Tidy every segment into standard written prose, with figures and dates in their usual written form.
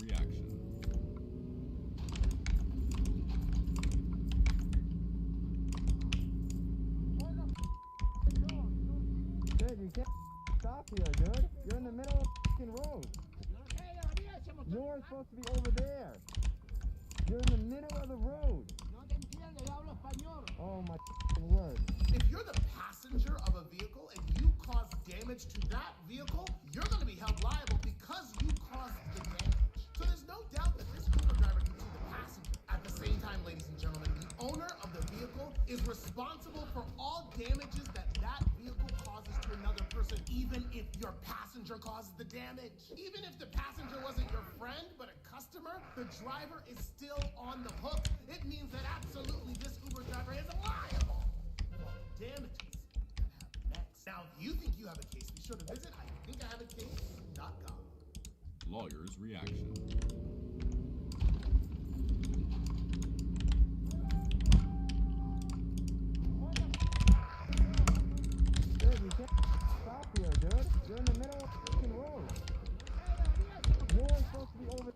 Lawyer's reaction. Dude, you can't stop here, dude. You're in the middle of the road. You're supposed to be over there. You're in the middle of the road. Oh my word. If you're the passenger of a vehicle and you cause damage to that vehicle, you're going to be held liable because you caused the damage. So there's no doubt that this Uber driver can sue the passenger. At the same time, ladies and gentlemen, the owner of the vehicle is responsible for all damages that vehicle causes to another person, even if your passenger causes the damage. Even if the passenger wasn't your friend, but a customer, the driver is still on the hook. It means that absolutely this Uber driver is liable for damages that happen next. Now, if you think you have a case, be sure to visit IThinkIHaveACase.com. Lawyer's reaction. Dude, you can't stop here, dude. You're in the middle of the road. You're supposed to be over.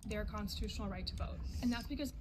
their constitutional right to vote. And that's because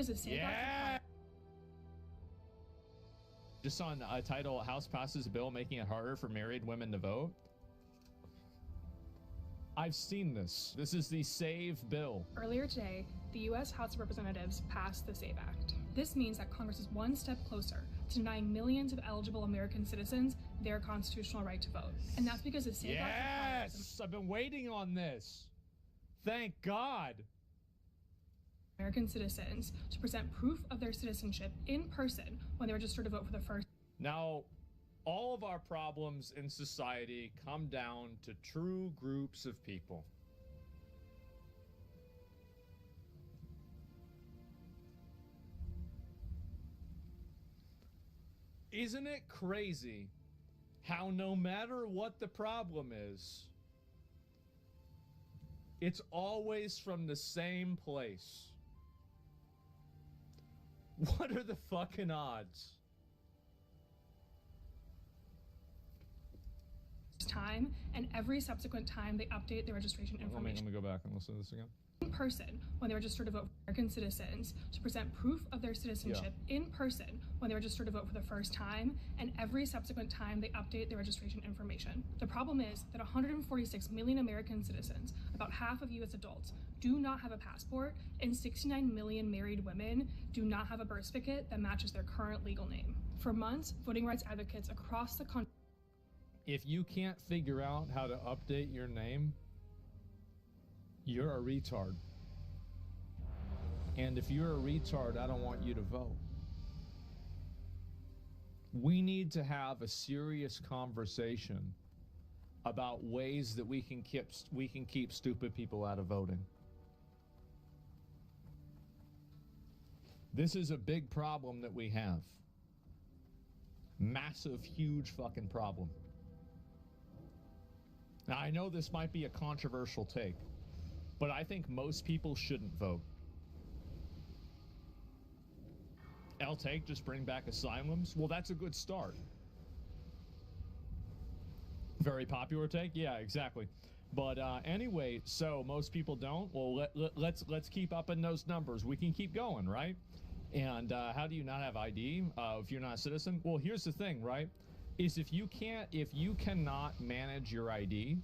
a safeguard Yeah. Just on a title, House passes a bill making it harder for married women to vote. I've seen this. This is the SAVE bill. Earlier today, the U.S. House of Representatives passed the SAVE Act. This means that Congress is one step closer to denying millions of eligible American citizens their constitutional right to vote. And that's because the SAVE Act requires Yes, I've been waiting on this. Thank God. American citizens to present proof of their citizenship in person when they register to vote for the first. Now, all of our problems in society come down to true groups of people. Isn't it crazy how no matter what the problem is, it's always from the same place? What are the fucking odds? Time and every subsequent time they update their registration information Let me go back and listen to this again. in person when they register to vote for American citizens to present proof of their citizenship in person when they register to vote for the first time and every subsequent time they update their registration information. The problem is that 146 million American citizens, about half of U.S. adults, do not have a passport, and 69 million married women do not have a birth certificate that matches their current legal name. For months, voting rights advocates across the country. If you can't figure out how to update your name, you're a retard. And if you're a retard, I don't want you to vote. We need to have a serious conversation about ways that we can keep stupid people out of voting. This is a big problem that we have. Massive, huge fucking problem. Now, I know this might be a controversial take, but I think most people shouldn't vote. Take, just bring back asylums? Well, that's a good start. Very popular take? Yeah, exactly. But anyway, so most people don't. Well, let's keep upping those numbers. We can keep going, right? And how do you not have ID if you're not a citizen? Well, here's the thing, right? Is if you cannot manage your ID,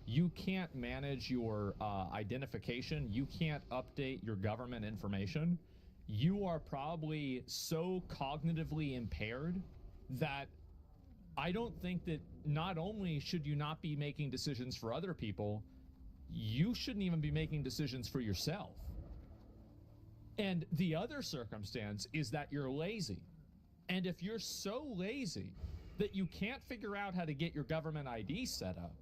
you can't manage your identification, you can't update your government information, you are probably so cognitively impaired that I don't think that not only should you not be making decisions for other people, you shouldn't even be making decisions for yourself. And the other circumstance is that you're lazy. And if you're so lazy that you can't figure out how to get your government ID set up,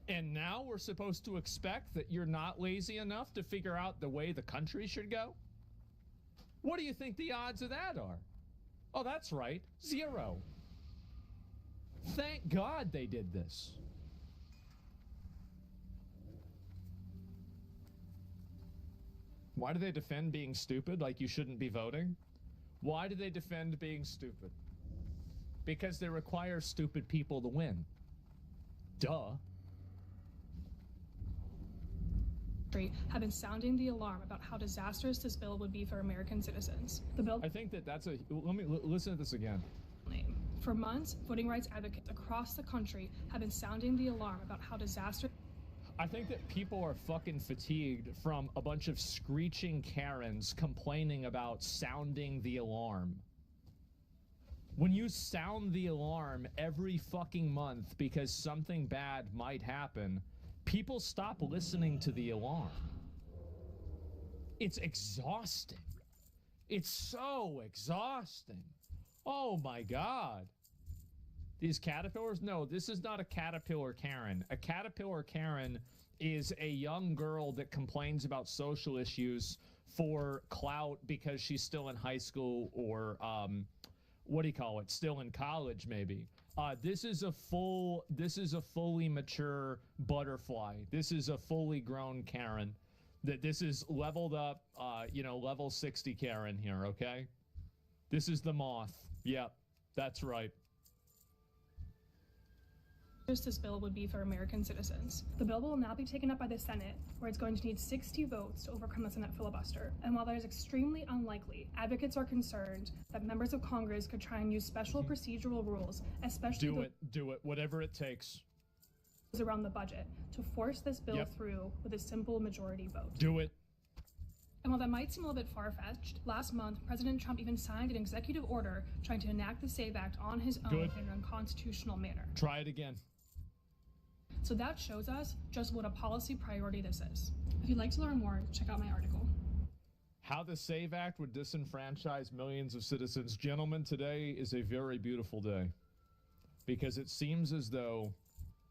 and now we're supposed to expect that you're not lazy enough to figure out the way the country should go? What do you think the odds of that are? Oh, that's right, 0. Thank God they did this. Why do they defend being stupid, like you shouldn't be voting? Why do they defend being stupid? Because they require stupid people to win. Duh. Have been sounding the alarm about how disastrous this bill would be for American citizens. The bill I think that's a... Let me listen to this again. name. For months, voting rights advocates across the country have been sounding the alarm about how disastrous. I think that people are fucking fatigued from a bunch of screeching Karens complaining about sounding the alarm. When you sound the alarm every fucking month because something bad might happen, people stop listening to the alarm. It's exhausting. It's so exhausting. Oh my God. These caterpillars? No, this is not a caterpillar Karen. A caterpillar Karen is a young girl that complains about social issues for clout because she's still in high school or, what do you call it? Still in college, maybe. This is a fully mature butterfly. This is a fully grown Karen. This is leveled up, level 60 Karen here, okay? This is the moth. Yep, that's right. this bill would be for American citizens. The bill will now be taken up by the Senate, where it's going to need 60 votes to overcome the Senate filibuster. And while that is extremely unlikely, advocates are concerned that members of Congress could try and use special procedural rules, especially do it, whatever it takes. Around the budget, to force this bill through with a simple majority vote. Do it. And while that might seem a little bit far-fetched, last month, President Trump even signed an executive order trying to enact the SAVE Act on his own in an unconstitutional manner. Try it again. So that shows us just what a policy priority this is. If you'd like to learn more, check out my article. How the SAVE Act would disenfranchise millions of citizens. Gentlemen, today is a very beautiful day because it seems as though,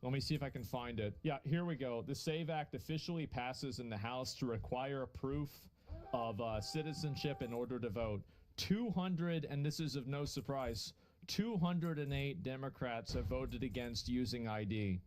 let me see if I can find it. Yeah, here we go. The SAVE Act officially passes in the House to require proof of citizenship in order to vote. 200, and this is of no surprise, 208 Democrats have voted against using ID.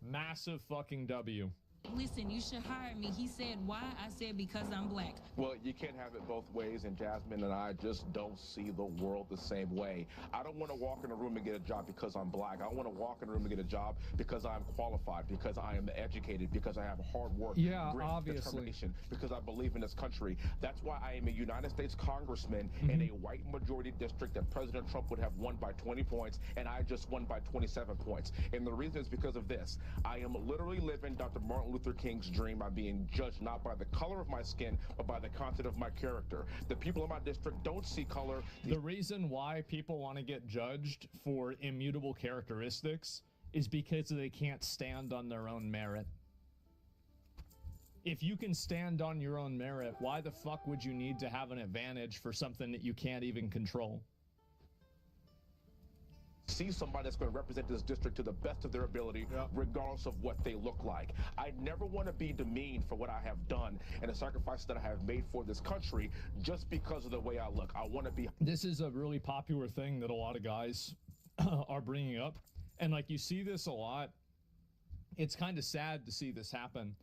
Massive fucking W. Listen, you should hire me. He said, why? I said, because I'm black. Well, you can't have it both ways, and Jasmine and I just don't see the world the same way. I don't want to walk in a room and get a job because I'm black. I want to walk in a room and get a job because I'm qualified, because I am educated, because I have hard work, grit, determination, because I believe in this country. That's why I am a United States congressman in a white majority district that President Trump would have won by 20 points, and I just won by 27 points. And the reason is because of this. I am literally living Dr. Martin Luther King's dream. I'm being judged not by the color of my skin, but by the content of my character. The people in my district don't see color. The reason why people want to get judged for immutable characteristics is because they can't stand on their own merit. If you can stand on your own merit, why the fuck would you need to have an advantage for something that you can't even control? See somebody that's going to represent this district to the best of their ability, regardless of what they look like. I never want to be demeaned for what I have done and the sacrifices that I have made for this country just because of the way I look. I want to be... This is a really popular thing that a lot of guys are bringing up. And like, you see this a lot. It's kind of sad to see this happen.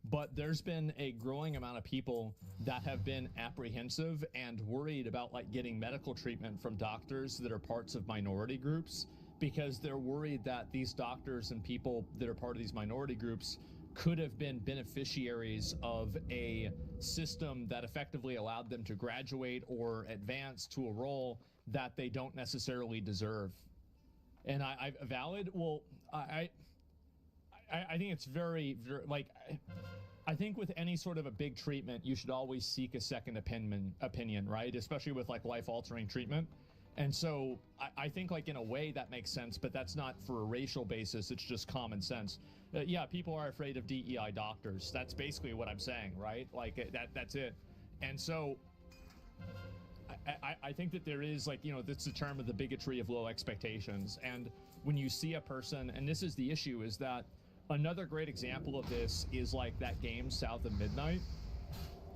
But there's been a growing amount of people that have been apprehensive and worried about like getting medical treatment from doctors that are parts of minority groups, because they're worried that these doctors and people that are part of these minority groups could have been beneficiaries of a system that effectively allowed them to graduate or advance to a role that they don't necessarily deserve. And I valid, well, I think it's very like, I think with any sort of a big treatment, you should always seek a second opinion, right? Especially with like life-altering treatment. And so I think like in a way that makes sense, but that's not for a racial basis. It's just common sense. Yeah, people are afraid of DEI doctors. That's basically what I'm saying, right? Like that's it. And so I think that there is like, you know, that's the term of the bigotry of low expectations. And when you see a person, and this is the issue, is that another great example of this is like that game South of Midnight.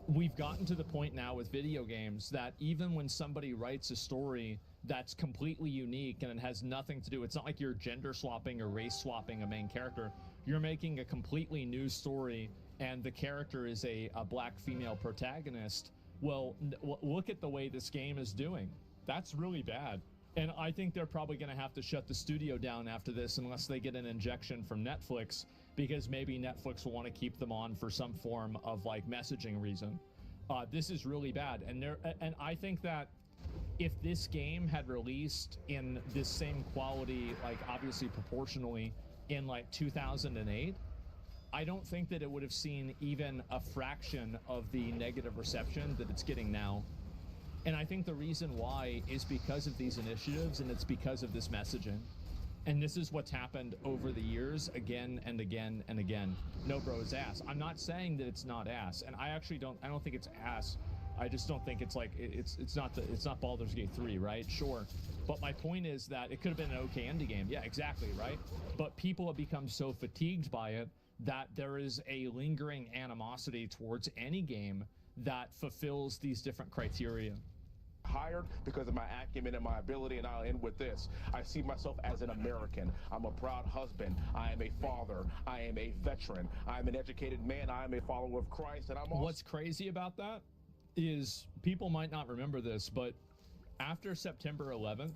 We've gotten to the point now with video games that even when somebody writes a story that's completely unique and it has nothing to do, it's not like you're gender swapping or race swapping a main character. You're making a completely new story and the character is a black female protagonist. Well, look at the way this game is doing. That's really bad. And I think they're probably going to have to shut the studio down after this unless they get an injection from Netflix, because maybe Netflix will want to keep them on for some form of like messaging reason. This is really bad. And I think that if this game had released in this same quality, like obviously proportionally in like 2008, I don't think that it would have seen even a fraction of the negative reception that it's getting now. And I think the reason why is because of these initiatives, and it's because of this messaging. And this is what's happened over the years again and again and again. No, bro, it's ass. I'm not saying that it's not ass, and I don't think it's ass. I just don't think it's like it's not Baldur's Gate 3, right? Sure. But my point is that it could have been an okay indie game. Yeah, exactly, right? But people have become so fatigued by it that there is a lingering animosity towards any game that fulfills these different criteria. Hired because of my acumen and my ability, and I'll end with this. I see myself as an American. I'm a proud husband. I am a father. I am a veteran. I am an educated man. I am a follower of Christ, and I'm also... What's crazy about that is people might not remember this, but after September 11th,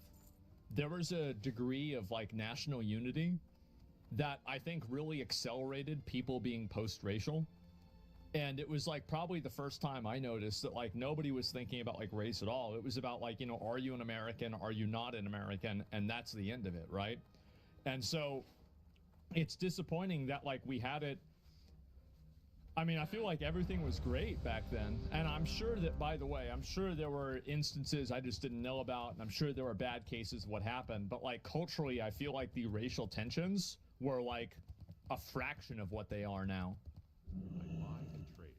there was a degree of like national unity that I think really accelerated people being post-racial. And it was like probably the first time I noticed that like nobody was thinking about like race at all. It was about like, you know, are you an American? Are you not an American? And that's the end of it, right? And so it's disappointing that like we had it. I mean, I feel like everything was great back then. And I'm sure that, by the way, I'm sure there were instances I just didn't know about. And I'm sure there were bad cases of what happened. But like culturally, I feel like the racial tensions were like a fraction of what they are now.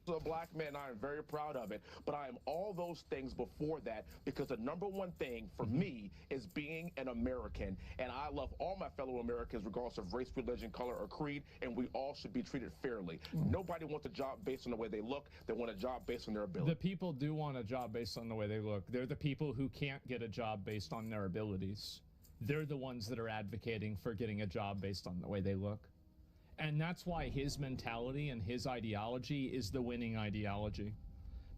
A black man, I am very proud of it, but I am all those things before that, because the number one thing for me is being an American, and I love all my fellow Americans regardless of race, religion, color, or creed, and we all should be treated fairly. Nobody wants a job based on the way they look. They want a job based on their ability. The people do want a job based on the way they look. They're the people who can't get a job based on their abilities. They're the ones that are advocating for getting a job based on the way they look. And that's why his mentality and his ideology is the winning ideology.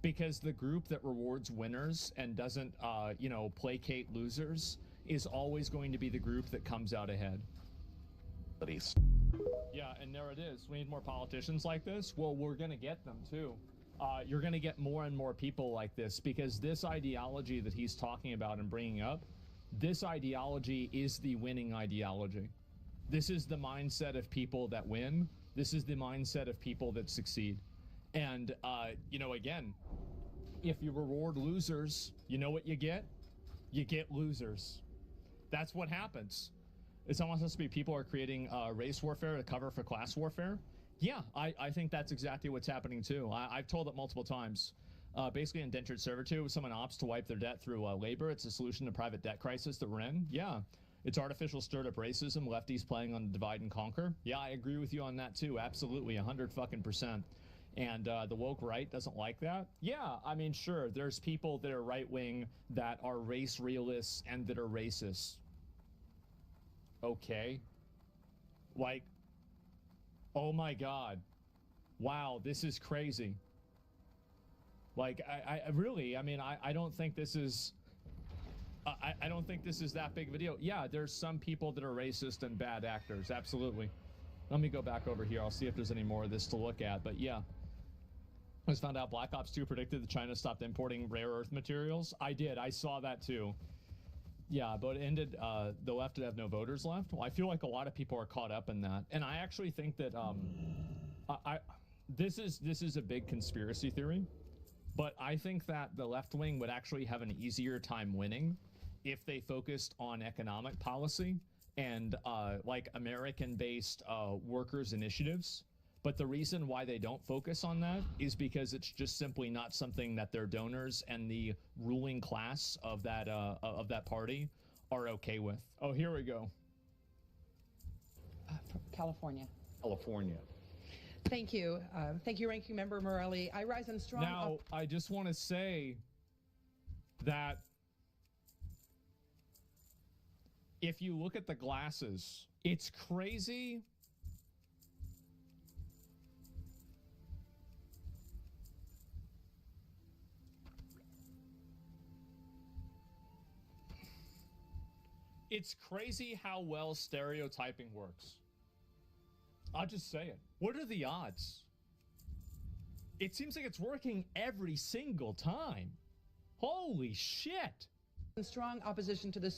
Because the group that rewards winners and doesn't, you know, placate losers is always going to be the group that comes out ahead. Yeah, and there it is. We need more politicians like this. Well, we're going to get them, too. You're going to get more and more people like this, because this ideology that he's talking about and bringing up, this ideology is the winning ideology. This is the mindset of people that win. This is the mindset of people that succeed. And, you know, again, if you reward losers, you know what you get? You get losers. That's what happens. It's almost supposed to be people are creating race warfare to cover for class warfare. Yeah, I think that's exactly what's happening, too. I've told it multiple times. Basically, indentured servitude, if someone opts to wipe their debt through labor, it's a solution to private debt crisis that we're in. Yeah. It's artificial stirred up racism, lefties playing on divide and conquer. Yeah, I agree with you on that too. Absolutely, 100%. And the woke right doesn't like that. Yeah, I mean, sure, there's people that are right wing that are race realists and that are racist. Okay. Like, oh my God. Wow, this is crazy. Like, I really, I mean, I don't think this is... I don't think this is that big of a deal. Yeah, there's some people that are racist and bad actors. Absolutely. Let me go back over here. I'll see if there's any more of this to look at. But yeah. I just found out Black Ops 2 predicted that China stopped importing rare earth materials. I did. I saw that too. Yeah, but it ended, the left did have no voters left. Well, I feel like a lot of people are caught up in that. And I actually think that this is a big conspiracy theory. But I think that the left wing would actually have an easier time winning if they focused on economic policy and like American-based workers' initiatives. But the reason why they don't focus on that is because it's just simply not something that their donors and the ruling class of that party are okay with. Oh, here we go. California. California. Thank you. Thank you, Ranking Member Morelli. I rise on strong... Now, I just want to say that if you look at the glasses, it's crazy. It's crazy how well stereotyping works. I'll just say it. What are the odds? It seems like it's working every single time. Holy shit. In strong opposition to the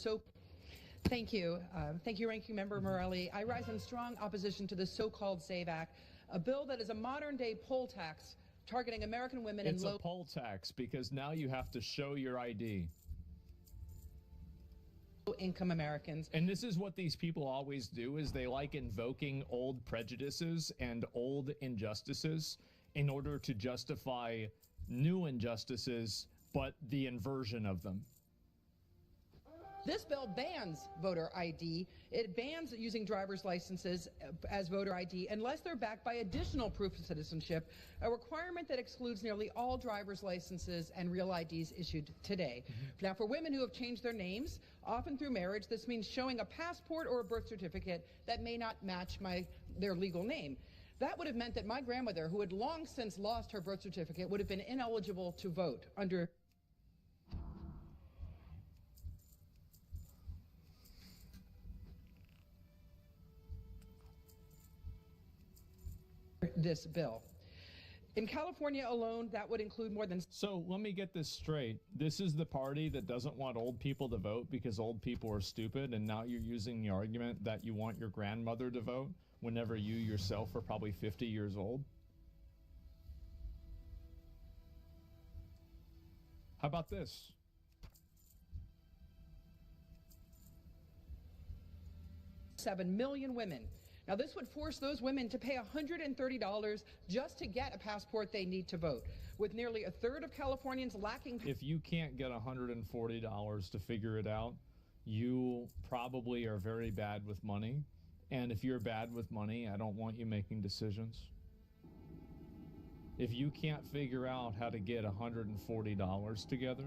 Thank you. Thank you, Ranking Member Morelli. I rise in strong opposition to the so-called SAVE Act, a bill that is a modern-day poll tax targeting American women and low... It's a poll tax because now you have to show your ID. Income Americans. And this is what these people always do, is they like invoking old prejudices and old injustices in order to justify new injustices, but the inversion of them. This bill bans voter ID. It bans using driver's licenses as voter ID unless they're backed by additional proof of citizenship, a requirement that excludes nearly all driver's licenses and real IDs issued today. Now, for women who have changed their names, often through marriage, this means showing a passport or a birth certificate that may not match their legal name. That would have meant that my grandmother, who had long since lost her birth certificate, would have been ineligible to vote under... this bill. In California alone, that would include more than... So let me get this straight. This is the party that doesn't want old people to vote because old people are stupid, and now you're using the argument that you want your grandmother to vote whenever you yourself are probably 50 years old? How about this? $7 million women. Now, this would force those women to pay $130 just to get a passport they need to vote, with nearly a third of Californians lacking... If you can't get $140 to figure it out, you probably are very bad with money. And if you're bad with money, I don't want you making decisions. If you can't figure out how to get $140 together,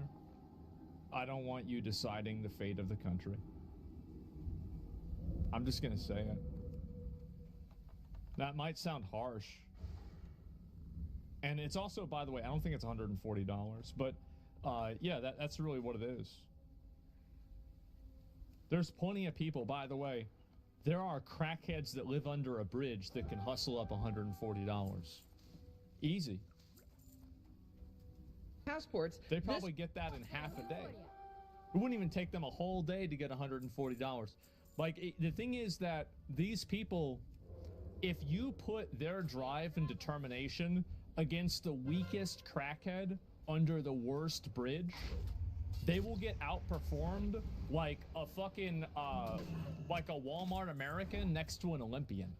I don't want you deciding the fate of the country. I'm just going to say it. That might sound harsh. And it's also, by the way, I don't think it's $140, but yeah, that's really what it is. There's plenty of people, by the way, there are crackheads that live under a bridge that can hustle up $140. Easy. Passports. They probably get that in half a day. It wouldn't even take them a whole day to get $140. Like, the thing is that these people, if you put their drive and determination against the weakest crackhead under the worst bridge, they will get outperformed like a fucking, like a Walmart American next to an Olympian.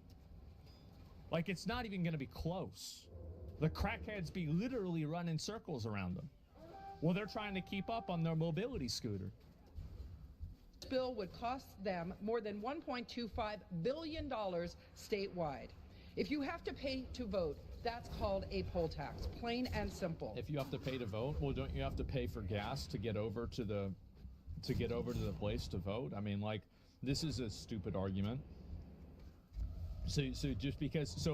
Like, it's not even gonna be close. The crackheads be literally running circles around them. Well, they're trying to keep up on their mobility scooter. This bill would cost them more than $1.25 billion statewide. If you have to pay to vote, that's called a poll tax, plain and simple. If you have to pay to vote, well, don't you have to pay for gas to get over to the place to vote? I mean, like, this is a stupid argument. So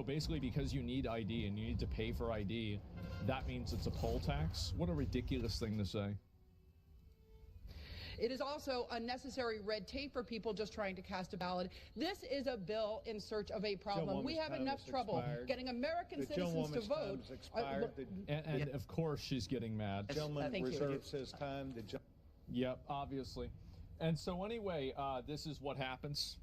basically because you need ID and you need to pay for ID, that means it's a poll tax? What a ridiculous thing to say. It is also unnecessary red tape for people just trying to cast a ballot. This is a bill in search of a problem. We have enough trouble getting American citizens to vote. And of course she's getting mad. Gentleman reserves his time. Yep, obviously. And so anyway, this is what happens.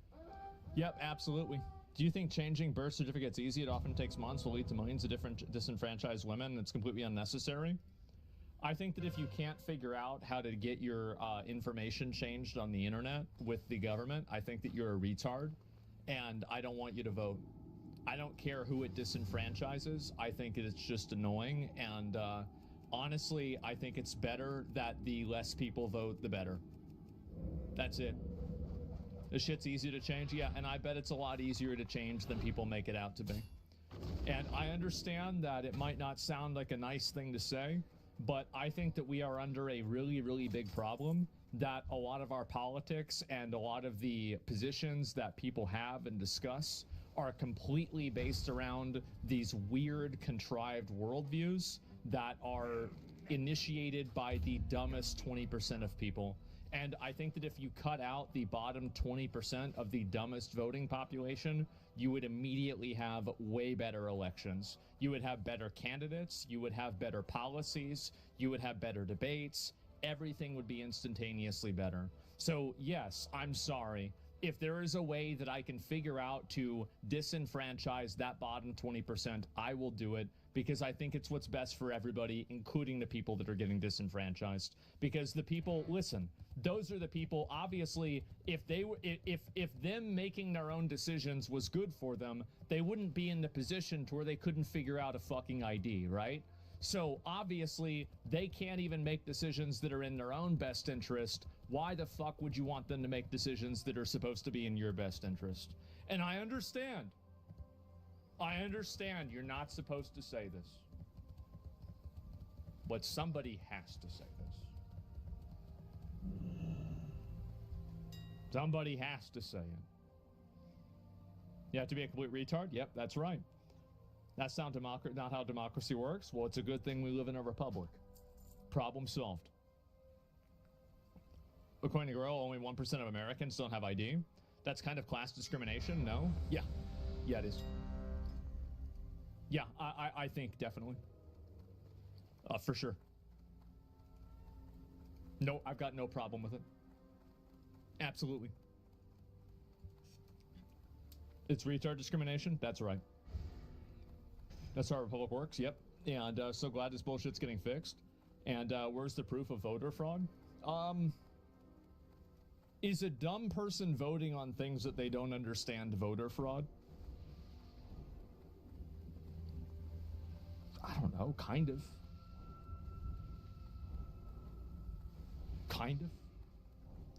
Yep, absolutely. Do you think changing birth certificates easy? It often takes months, will lead to millions of different disenfranchised women. It's completely unnecessary. I think that if you can't figure out how to get your information changed on the internet with the government, I think that you're a retard, and I don't want you to vote. I don't care who it disenfranchises. I think it's just annoying, and honestly, I think it's better that the less people vote, the better. That's it. The shit's easy to change, yeah, and I bet it's a lot easier to change than people make it out to be. And I understand that it might not sound like a nice thing to say, but I think that we are under a really, really big problem, that a lot of our politics and a lot of the positions that people have and discuss are completely based around these weird, contrived worldviews that are initiated by the dumbest 20% of people. And I think that if you cut out the bottom 20% of the dumbest voting population, you would immediately have way better elections. You would have better candidates, you would have better policies, you would have better debates, everything would be instantaneously better. So yes, I'm sorry. If there is a way that I can figure out to disenfranchise that bottom 20%, I will do it, because I think it's what's best for everybody, including the people that are getting disenfranchised. Because the people, listen, those are the people, obviously, if they were, if them making their own decisions was good for them, they wouldn't be in the position to where they couldn't figure out a fucking ID, right? So obviously, they can't even make decisions that are in their own best interest. Why the fuck would you want them to make decisions that are supposed to be in your best interest? And I understand. I understand you're not supposed to say this. But somebody has to say this. Somebody has to say it. You have to be a complete retard? Yep, that's right. That's not how democracy works. Well, it's a good thing we live in a republic. Problem solved. According to Grow, only 1% of Americans don't have ID. That's kind of class discrimination, no? Yeah. Yeah, it is. Yeah, I think definitely. For sure. No, I've got no problem with it. Absolutely. It's retard discrimination? That's right. That's how our Republic works, yep. And so glad this bullshit's getting fixed. And where's the proof of voter fraud? Is a dumb person voting on things that they don't understand voter fraud? I don't know, kind of. Kind of.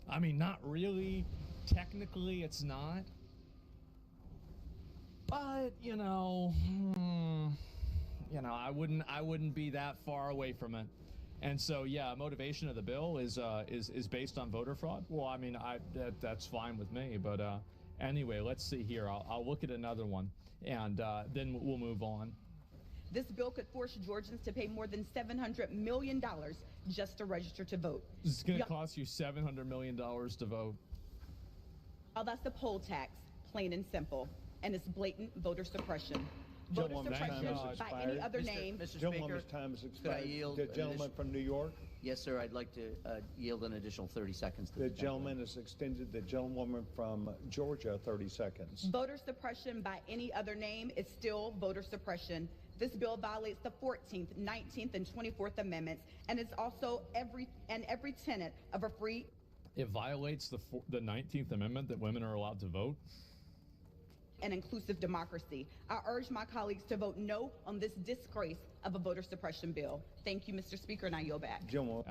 I mean, not really. Technically, it's not. But, you know, I wouldn't be that far away from it. And so, yeah, motivation of the bill is based on voter fraud. Well, I mean, that's fine with me. But anyway, let's see here. I'll look at another one, and then we'll move on. This bill could force Georgians to pay more than $700 million just to register to vote. This is going to cost you $700 million to vote. Oh, that's the poll tax, plain and simple. And it's blatant voter suppression. Voter suppression by any other name. Mr. Gentleman's time has expired. The gentleman from New York. Yes, sir. I'd like to yield an additional 30 seconds to the gentleman has extended the gentlewoman from Georgia 30 seconds. Voter suppression by any other name is still voter suppression. This bill violates the 14th, 19th, and 24th Amendments, and it's also every tenet of a free. It violates the 19th Amendment that women are allowed to vote. An inclusive democracy. I urge my colleagues to vote no on this disgrace of a voter suppression bill. Thank you, Mr. Speaker, and I yield back.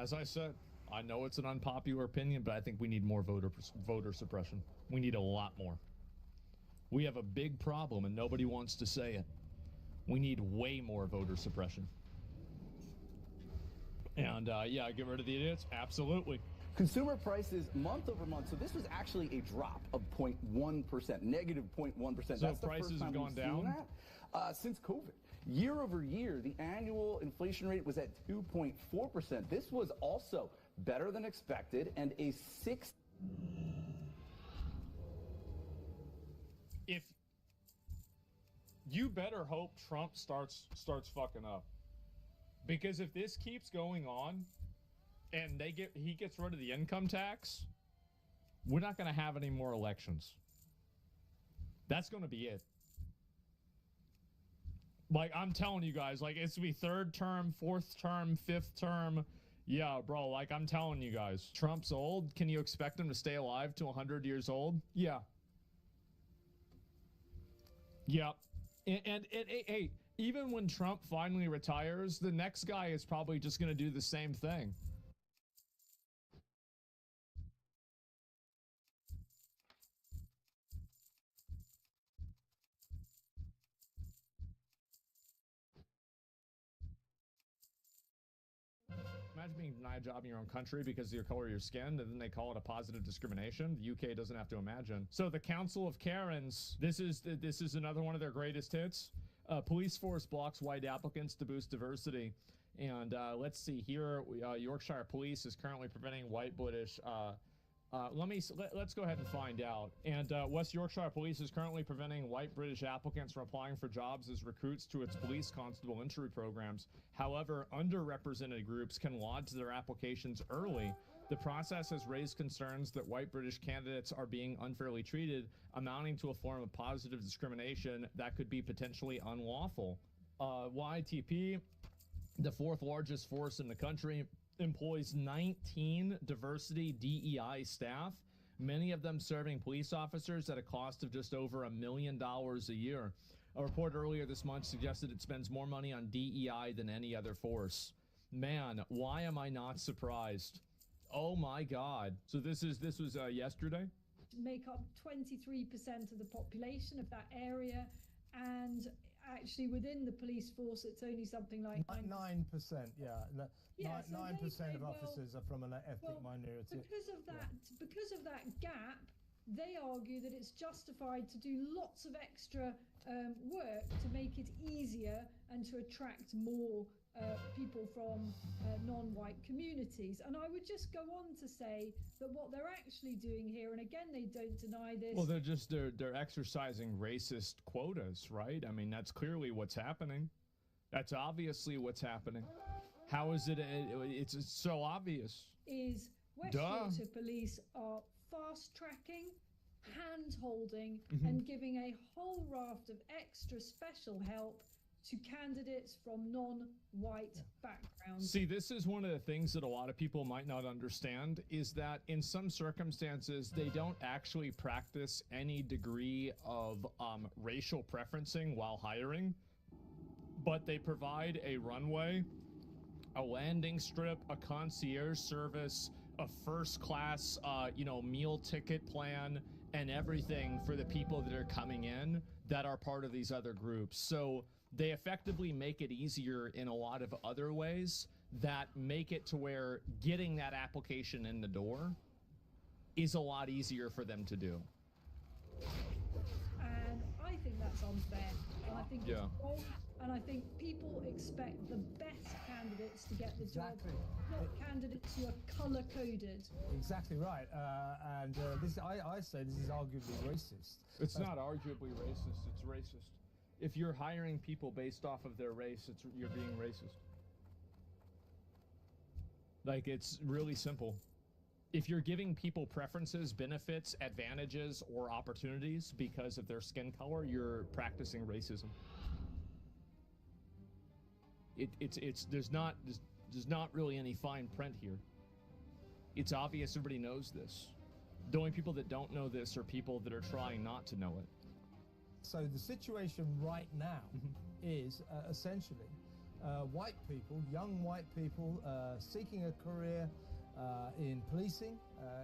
As I said, I know it's an unpopular opinion, but I think we need more voter suppression. We need a lot more. We have a big problem, and nobody wants to say it. We need way more voter suppression. And yeah, get rid of the idiots. Absolutely. Consumer prices month over month. So this was actually a drop of 0.1%, negative 0.1%. So that's prices have gone down since COVID. Year over year, the annual inflation rate was at 2.4%. This was also better than expected, and a sixth. If you better hope Trump starts fucking up, because if this keeps going on, and he gets rid of the income tax, we're not going to have any more elections. That's going to be it. Like, I'm telling you guys, like, it's going to be third term, fourth term, fifth term. Yeah, bro, like, I'm telling you guys. Trump's old. Can you expect him to stay alive to 100 years old? Yeah. Yeah. And hey, even when Trump finally retires, the next guy is probably just going to do the same thing. Imagine being denied a job in your own country because of your color of your skin, and then they call it a positive discrimination. The UK doesn't have to imagine. So the Council of Karens, this is another one of their greatest hits. Police force blocks white applicants to boost diversity. And let's see here, Yorkshire Police is currently preventing white British. Let's go ahead and find out. And West Yorkshire Police is currently preventing white British applicants from applying for jobs as recruits to its police constable entry programs. However, underrepresented groups can lodge their applications early. The process has raised concerns that white British candidates are being unfairly treated, amounting to a form of positive discrimination that could be potentially unlawful. YTP, the fourth largest force in the country, employs 19 diversity DEI staff, many of them serving police officers at a cost of just over $1 million a year. A report earlier this month suggested it spends more money on DEI than any other force. Man, why am I not surprised? Oh my God. So this was yesterday? Make up 23% of the population of that area, and actually within the police force it's only something like 9%, yeah. 9% of officers are from an ethnic minority. Because of that gap, they argue that it's justified to do lots of extra work to make it easier and to attract more people from non-white communities. And I would just go on to say that what they're actually doing here, and again, they don't deny this. Well, they're exercising racist quotas, right? I mean, that's clearly what's happening. That's obviously what's happening. How is it? It's so obvious. Is West Yorkshire Police are fast-tracking, hand-holding, and giving a whole raft of extra special help to candidates from non-white backgrounds. See, this is one of the things that a lot of people might not understand, is that in some circumstances, they don't actually practice any degree of racial preferencing while hiring, but they provide a runway, a landing strip, a concierge service, a first-class, meal ticket plan, and everything for the people that are coming in that are part of these other groups. So they effectively make it easier in a lot of other ways that make it to where getting that application in the door is a lot easier for them to do. And I think that's unfair. And I think it's wrong. And I think people expect the best candidates to get the job, not candidates who are color-coded. Exactly right. And I say this is arguably racist. It's not arguably racist. It's racist. If you're hiring people based off of their race, you're being racist. Like, it's really simple. If you're giving people preferences, benefits, advantages, or opportunities because of their skin color, you're practicing racism. There's not really any fine print here. It's obvious everybody knows this. The only people that don't know this are people that are trying not to know it. So the situation right now is essentially white people, young white people seeking a career in policing,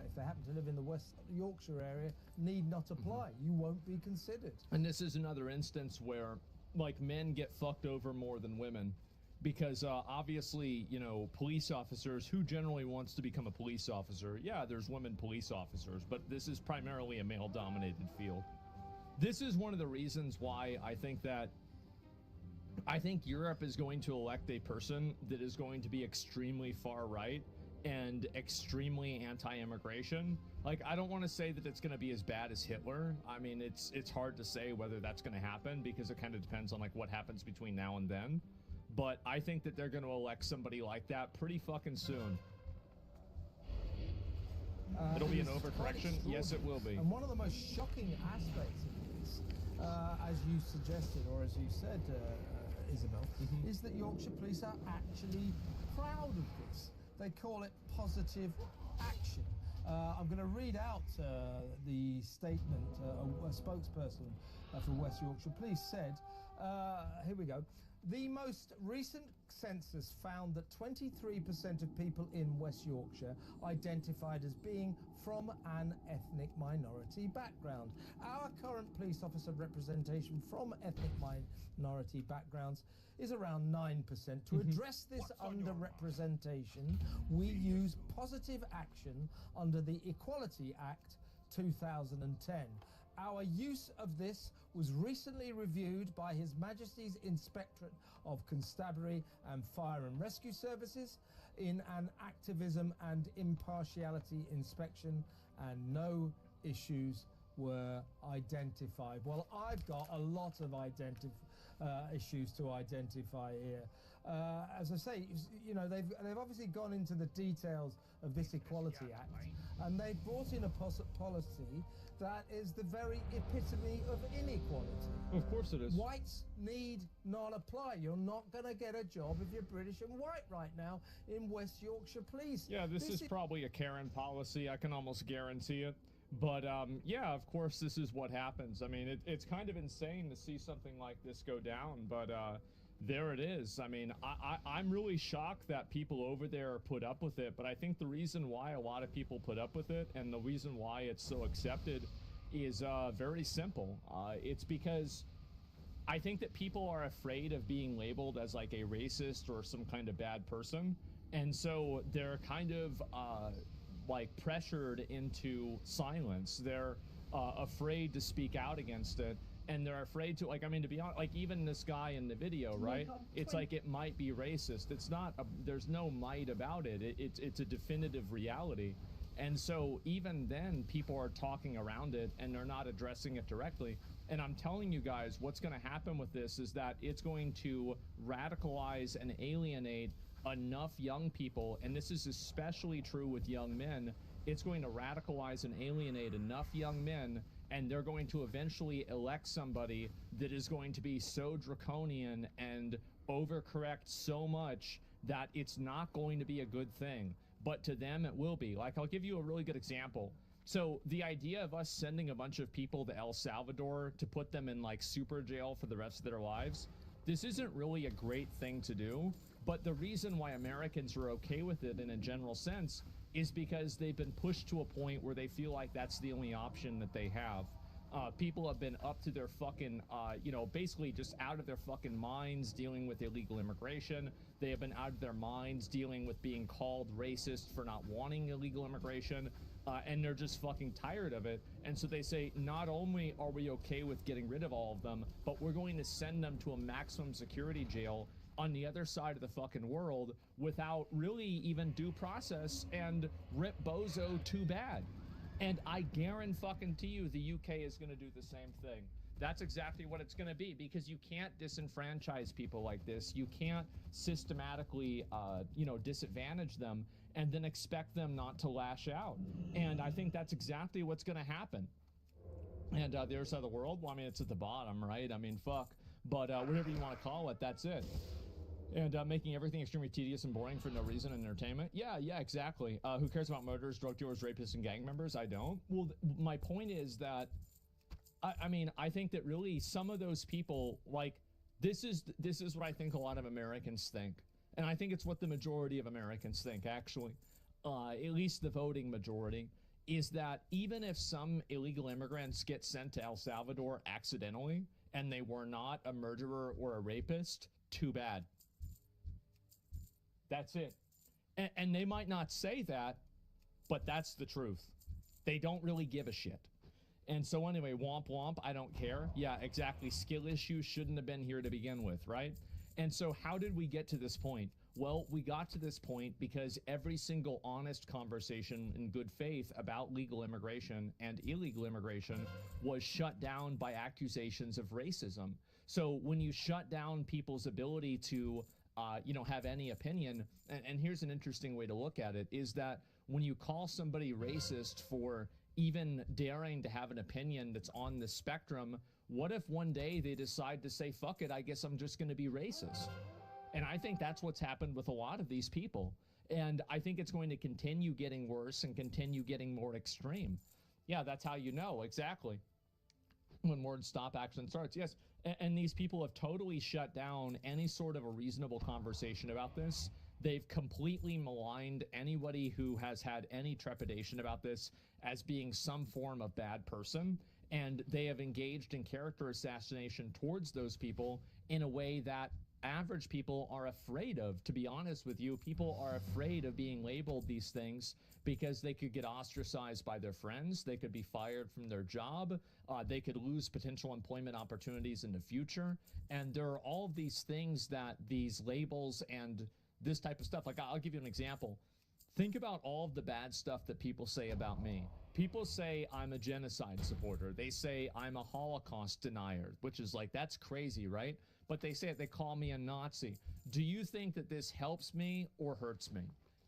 if they happen to live in the West Yorkshire area, need not apply. You won't be considered. And this is another instance where, like, men get fucked over more than women. Because obviously, police officers, who generally wants to become a police officer? Yeah, there's women police officers, but this is primarily a male-dominated field. This is one of the reasons why I think Europe is going to elect a person that is going to be extremely far-right and extremely anti-immigration. Like, I don't want to say that it's going to be as bad as Hitler. I mean, it's hard to say whether that's going to happen because it kind of depends on, like, what happens between now and then. But I think that they're going to elect somebody like that pretty fucking soon. It'll be an overcorrection? Yes, it will be. And one of the most shocking aspects of this, as you suggested, or as you said, Isabel, is that Yorkshire Police are actually proud of this. They call it positive action. I'm going to read out the statement a spokesperson for West Yorkshire Police said. Here we go. The most recent census found that 23% of people in West Yorkshire identified as being from an ethnic minority background. Our current police officer representation from ethnic minority backgrounds is around 9%. To address this underrepresentation, we use positive action under the Equality Act 2010. Our use of this was recently reviewed by His Majesty's Inspectorate of Constabulary and Fire and Rescue Services in an activism and impartiality inspection, and no issues were identified. Well, I've got a lot of issues to identify here. As I say, they've obviously gone into the details of this Equality Act, and they've brought in a policy that is the very epitome of inequality. Of course it is. Whites need not apply. You're not going to get a job if you're British and white right now in West Yorkshire Police. Yeah, this is probably a Karen policy. I can almost guarantee it. But, yeah, of course, this is what happens. I mean, it's kind of insane to see something like this go down, but there it is. I mean, I'm really shocked that people over there put up with it, but I think the reason why a lot of people put up with it and the reason why it's so accepted is very simple. It's because I think that people are afraid of being labeled as like a racist or some kind of bad person, and so they're kind of like pressured into silence. They're afraid to speak out against it. and they're afraid to, like, I mean, to be honest, like even this guy in the video, right? It's like it might be racist. It's not. There's no might about it. It's a definitive reality. And so even then, people are talking around it and they're not addressing it directly. And I'm telling you guys, what's going to happen with this is that it's going to radicalize and alienate enough young people, and this is especially true with young men. It's going to radicalize and alienate enough young men, and they're going to eventually elect somebody that is going to be so draconian and overcorrect so much that it's not going to be a good thing. But to them, it will be. Like, I'll give you a really good example. So the idea of us sending a bunch of people to El Salvador to put them in like super jail for the rest of their lives, this isn't really a great thing to do. But the reason why Americans are okay with it in a general sense is because they've been pushed to a point where they feel like that's the only option that they have. People have been up to their fucking, you know, basically just out of their fucking minds dealing with illegal immigration. They have been out of their minds dealing with being called racist for not wanting illegal immigration. And they're just fucking tired of it. And so they say, not only are we okay with getting rid of all of them, but we're going to send them to a maximum security jail on the other side of the fucking world without really even due process, and rip bozo too bad. And I guarantee you the UK is going to do the same thing. That's exactly what it's going to be, because you can't disenfranchise people like this. You can't systematically, you know, disadvantage them and then expect them not to lash out. And I think that's exactly what's going to happen. And the other side of the world, well, I mean, it's at the bottom, right? I mean, fuck. But whatever you want to call it, that's it. And making everything extremely tedious and boring for no reason and entertainment. Yeah, exactly. Who cares about murderers, drug dealers, rapists, and gang members? I don't. Well, my point is that, I mean, I think that really some of those people, like, this is what I think a lot of Americans think. And I think it's what the majority of Americans think, actually. At least the voting majority. Is that even if some illegal immigrants get sent to El Salvador accidentally, and they were not a murderer or a rapist, too bad. That's it. And they might not say that, but that's the truth. They don't really give a shit. And so anyway, womp womp, I don't care. Yeah, exactly. Skill issues shouldn't have been here to begin with, right? And so how did we get to this point? Well, we got to this point because every single honest conversation in good faith about legal immigration and illegal immigration was shut down by accusations of racism. So when you shut down people's ability to, you know, have any opinion, and here's an interesting way to look at it, is that when you call somebody racist for even daring to have an opinion that's on the spectrum, what if one day they decide to say, fuck it, I guess I'm just going to be racist? And I think that's what's happened with a lot of these people. And I think it's going to continue getting worse and continue getting more extreme. Yeah, that's how you know, exactly. When word stop action starts, yes. And these people have totally shut down any sort of a reasonable conversation about this. They've completely maligned anybody who has had any trepidation about this as being some form of bad person. And they have engaged in character assassination towards those people in a way that average people are afraid of. To be honest with you, people are afraid of being labeled these things because they could get ostracized by their friends, they could be fired from their job, they could lose potential employment opportunities in the future. And there are all of these things that these labels and this type of stuff, like I'll give you an example. Think about all of the bad stuff that people say about me. People say I'm a genocide supporter. They say I'm a Holocaust denier, which is like, that's crazy, right? But they say it, they call me a Nazi. Do you think that this helps me or hurts me?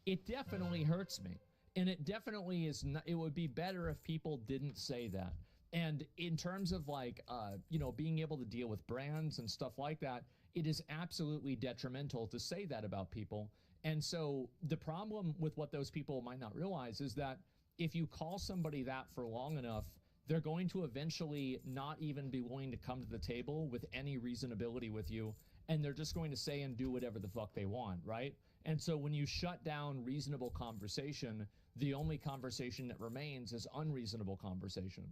It definitely hurts me. And it definitely is not, it would be better if people didn't say that. And in terms of like, you know, being able to deal with brands and stuff like that, it is absolutely detrimental to say that about people. And so the problem with what those people might not realize is that if you call somebody that for long enough, they're going to eventually not even be willing to come to the table with any reasonability with you, and they're just going to say and do whatever the fuck they want, right? And so when you shut down reasonable conversation, the only conversation that remains is unreasonable conversation.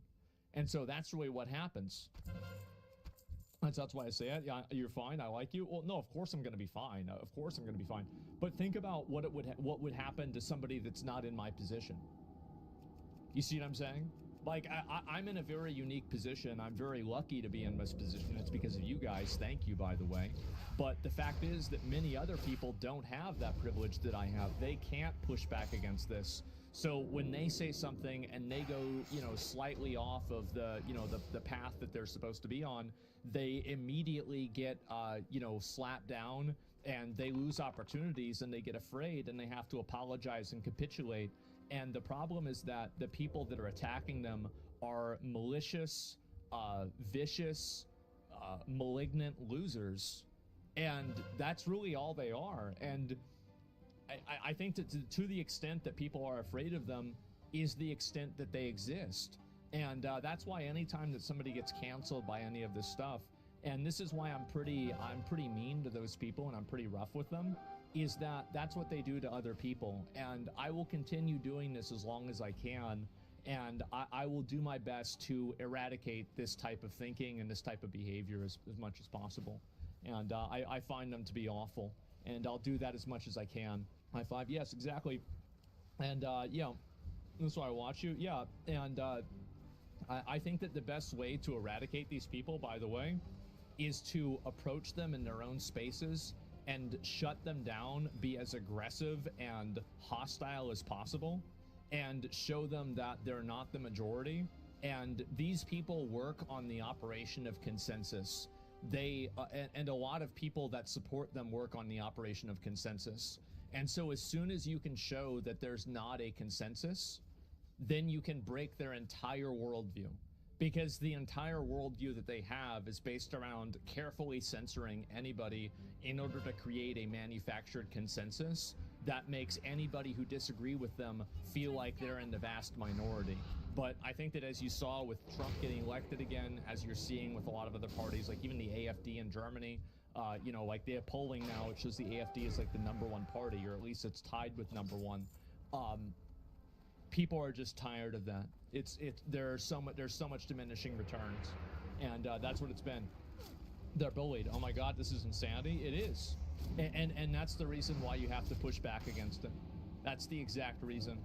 And so that's really what happens. That's why I say it. Yeah, you're fine. I like you. Well, no, of course I'm going to be fine. Of course I'm going to be fine. But think about what would happen to somebody that's not in my position. You see what I'm saying? Like, I'm in a very unique position. I'm very lucky to be in this position. It's because of you guys. Thank you, by the way. But the fact is that many other people don't have that privilege that I have. They can't push back against this. So when they say something and they go, you know, slightly off of the, you know, the path that they're supposed to be on, they immediately get, you know, slapped down, and they lose opportunities, and they get afraid, and they have to apologize and capitulate. And the problem is that the people that are attacking them are malicious, vicious, malignant losers. And that's really all they are. And I think that to the extent that people are afraid of them is the extent that they exist. And that's why anytime that somebody gets canceled by any of this stuff, and this is why I'm pretty mean to those people and I'm pretty rough with them, is that that's what they do to other people. And I will continue doing this as long as I can. And I will do my best to eradicate this type of thinking and this type of behavior as much as possible. And I find them to be awful. And I'll do that as much as I can. High five. Yes, exactly. And, yeah, that's why I watch you. Yeah, and I think that the best way to eradicate these people, by the way, is to approach them in their own spaces and shut them down, be as aggressive and hostile as possible, and show them that they're not the majority. And these people work on the operation of consensus. They and a lot of people that support them work on the operation of consensus. And so as soon as you can show that there's not a consensus, then you can break their entire worldview. Because the entire worldview that they have is based around carefully censoring anybody in order to create a manufactured consensus that makes anybody who disagree with them feel like they're in the vast minority. But I think that as you saw with Trump getting elected again, as you're seeing with a lot of other parties, like even the AfD in Germany, you know, like they have polling now, which shows the AfD is like the #1 party, or at least it's tied with #1. People are just tired of that. There's so much diminishing returns, and that's what it's been. They're bullied. Oh my God, this is insanity. It is, and that's the reason why you have to push back against it. That's the exact reason.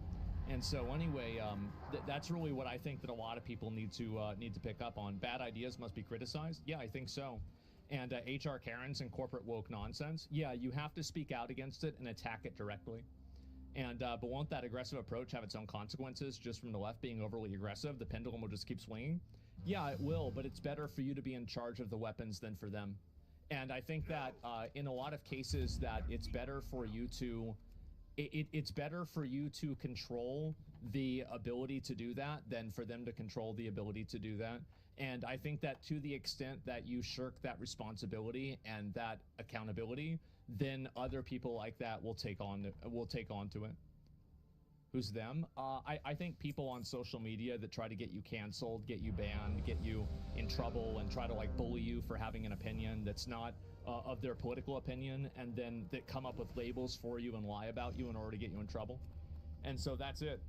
And so anyway, that's really what I think that a lot of people need to pick up on. Bad ideas must be criticized. Yeah, I think so. And HR Karens and corporate woke nonsense. Yeah, you have to speak out against it and attack it directly. And but won't that aggressive approach have its own consequences just from the left being overly aggressive? The pendulum will just keep swinging? Yeah, it will, but it's better for you to be in charge of the weapons than for them. And I think that in a lot of cases that it's better for you to it's better for you to control the ability to do that than for them to control the ability to do that. And I think that to the extent that you shirk that responsibility and that accountability, then other people like that will take on to it. Who's them? I think people on social media that try to get you canceled, get you banned, get you in trouble, and try to like bully you for having an opinion that's not of their political opinion, and then that come up with labels for you and lie about you in order to get you in trouble. And so that's it.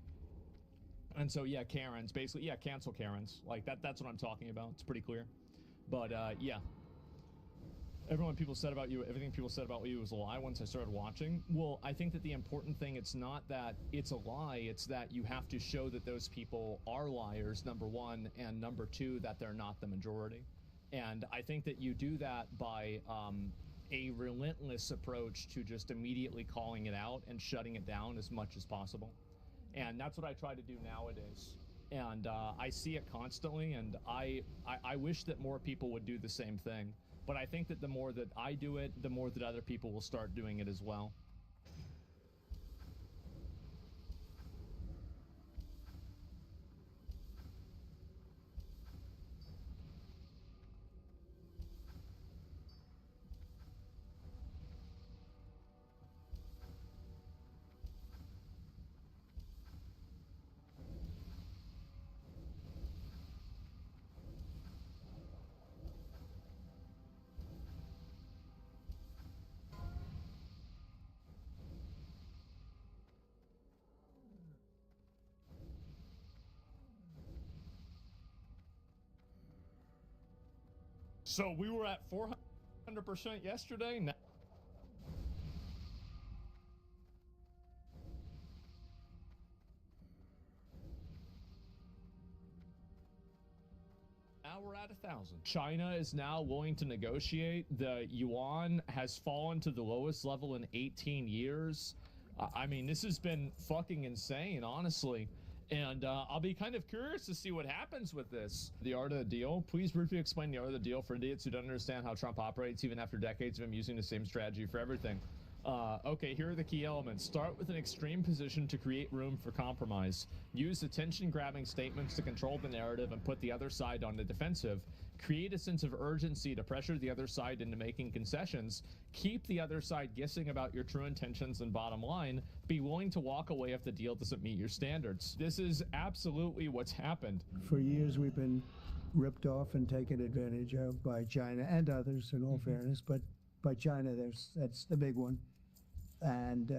And so yeah, Karens, basically, yeah, cancel Karens. Like that's what I'm talking about. It's pretty clear. But yeah. Everything people said about you was a lie once I started watching. Well, I think that the important thing, it's not that it's a lie, it's that you have to show that those people are liars, #1, and #2, that they're not the majority. And I think that you do that by a relentless approach to just immediately calling it out and shutting it down as much as possible. And that's what I try to do nowadays. And I see it constantly, and I wish that more people would do the same thing. But I think that the more that I do it, the more that other people will start doing it as well. So we were at 400% yesterday. Now we're at 1,000. China is now willing to negotiate. The yuan has fallen to the lowest level in 18 years. I mean, this has been fucking insane, honestly. And I'll be kind of curious to see what happens with this. The art of the deal. Please briefly explain the art of the deal for idiots who don't understand how Trump operates even after decades of him using the same strategy for everything. Okay, here are the key elements. Start with an extreme position to create room for compromise. Use attention-grabbing statements to control the narrative and put the other side on the defensive. Create a sense of urgency to pressure the other side into making concessions. Keep the other side guessing about your true intentions and bottom line. Be willing to walk away if the deal doesn't meet your standards. This is absolutely what's happened. For years, we've been ripped off and taken advantage of by China and others, in all fairness, but by China, that's the big one. And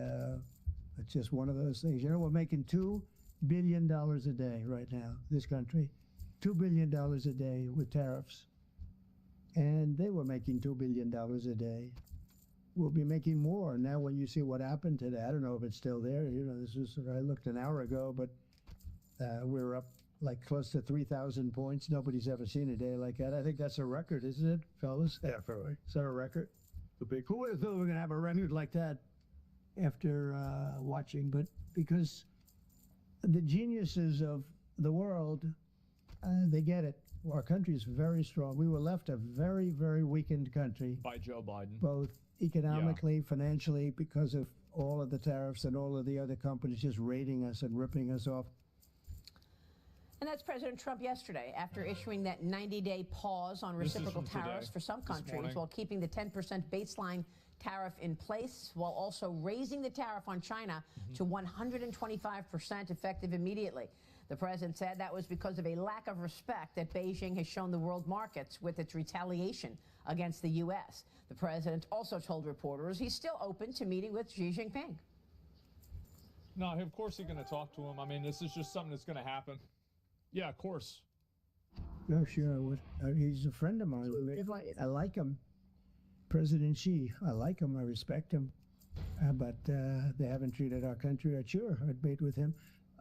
it's just one of those things. You know, we're making $2 billion a day right now, this country. $2 billion a day with tariffs. And they were making $2 billion a day. We'll be making more. Now, when you see what happened today, I don't know if it's still there. You know, this is, I looked an hour ago, but we're up like close to 3,000 points. Nobody's ever seen a day like that. I think that's a record, isn't it, fellas? Yeah, probably. Is that a record? It'll be cool if we're going to have a record like that after watching, but because the geniuses of the world, they get it. Our country is very strong. We were left a very, very weakened country. By Joe Biden. Both economically, financially, because of all of the tariffs and all of the other companies just raiding us and ripping us off. And that's President Trump yesterday after issuing that 90-day pause on reciprocal tariffs for some countries while keeping the 10% baseline tariff in place, while also raising the tariff on China to 125% effective immediately. The president said that was because of a lack of respect that Beijing has shown the world markets with its retaliation against the U.S. The president also told reporters he's still open to meeting with Xi Jinping. No, of course he's going to talk to him. I mean, this is just something that's going to happen. Yeah, of course. Oh, sure. He's a friend of mine. I like him. President Xi, I like him, I respect him, but they haven't treated our country right. Sure, I'd meet with him.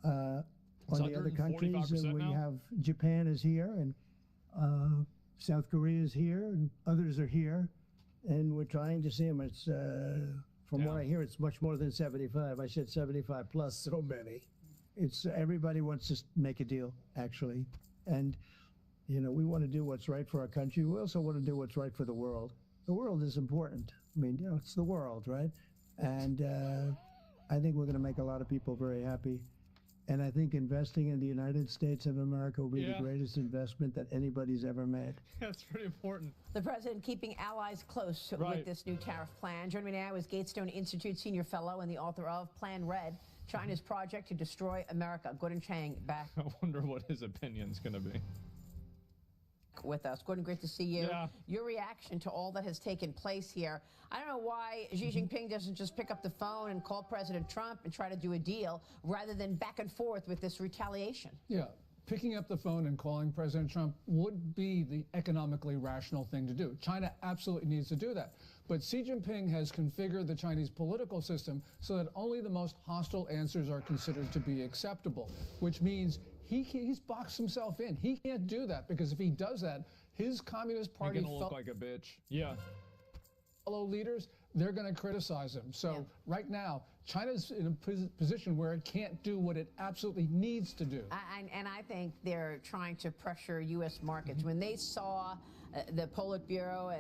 On the other countries, we have Japan is here, and South Korea is here, and others are here, and we're trying to see them. It's from what I hear, it's much more than 75. I said 75 plus. So many. It's everybody wants to make a deal, actually, and you know we want to do what's right for our country. We also want to do what's right for the world. The world is important. I mean, you know, it's the world, right? And I think we're going to make a lot of people very happy. And I think investing in the United States of America will be the greatest investment that anybody's ever made. That's pretty important. The president keeping allies close with this new tariff plan. Joining me now is Gatestone Institute Senior Fellow and the author of Plan Red, China's Project to Destroy America. Gordon Chang back. I wonder what his opinion's going to be. With us. Gordon, great to see you. Your reaction to all that has taken place here. I don't know why Xi Jinping doesn't just pick up the phone and call President Trump and try to do a deal rather than back and forth with this retaliation. Yeah, picking up the phone and calling President Trump would be the economically rational thing to do. China absolutely needs to do that. But Xi Jinping has configured the Chinese political system so that only the most hostile answers are considered to be acceptable, which means he's boxed himself in. He can't do that because if he does that, his Communist Party He's gonna look like a bitch. Yeah. Fellow leaders, they're going to criticize him. So right now, China's in a position where it can't do what it absolutely needs to do. And I think they're trying to pressure U.S. markets. When they saw the Politburo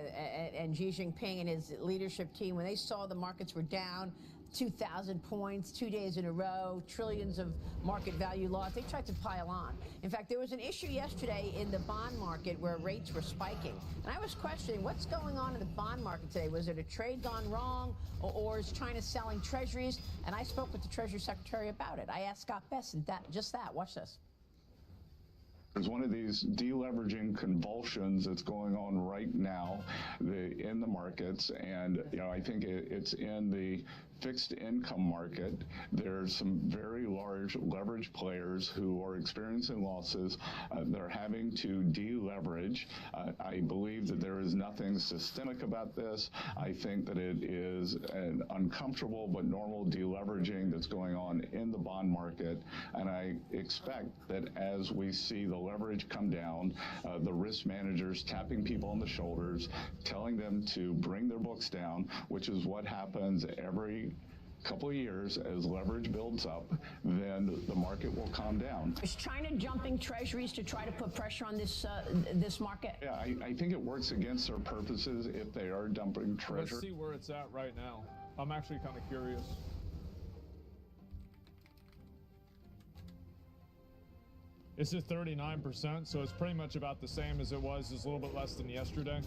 and Xi Jinping and his leadership team, when they saw the markets were down 2,000 points, 2 days in a row, trillions of market value lost, they tried to pile on. In fact, there was an issue yesterday in the bond market where rates were spiking. And I was questioning what's going on in the bond market today. Was it a trade gone wrong, or is China selling treasuries? And I spoke with the Treasury Secretary about it. I asked Scott Bessent just that. Watch this. There's one of these deleveraging convulsions that's going on right now in the markets, and I think it's in the fixed income market. There's some very large leverage players who are experiencing losses. They're having to deleverage. I believe that there is nothing systemic about this. I think that it is an uncomfortable but normal deleveraging that's going on in the bond market. And I expect that as we see the leverage come down, the risk managers tapping people on the shoulders, telling them to bring their books down, which is what happens every couple of years as leverage builds up, then the market will calm down. Is China jumping treasuries to try to put pressure on this this market? Yeah, I think it works against their purposes if they are dumping treasury. Let's see where it's at right now. I'm actually kind of curious. It's at 39%, so it's pretty much about the same as it was. It's a little bit less than yesterday.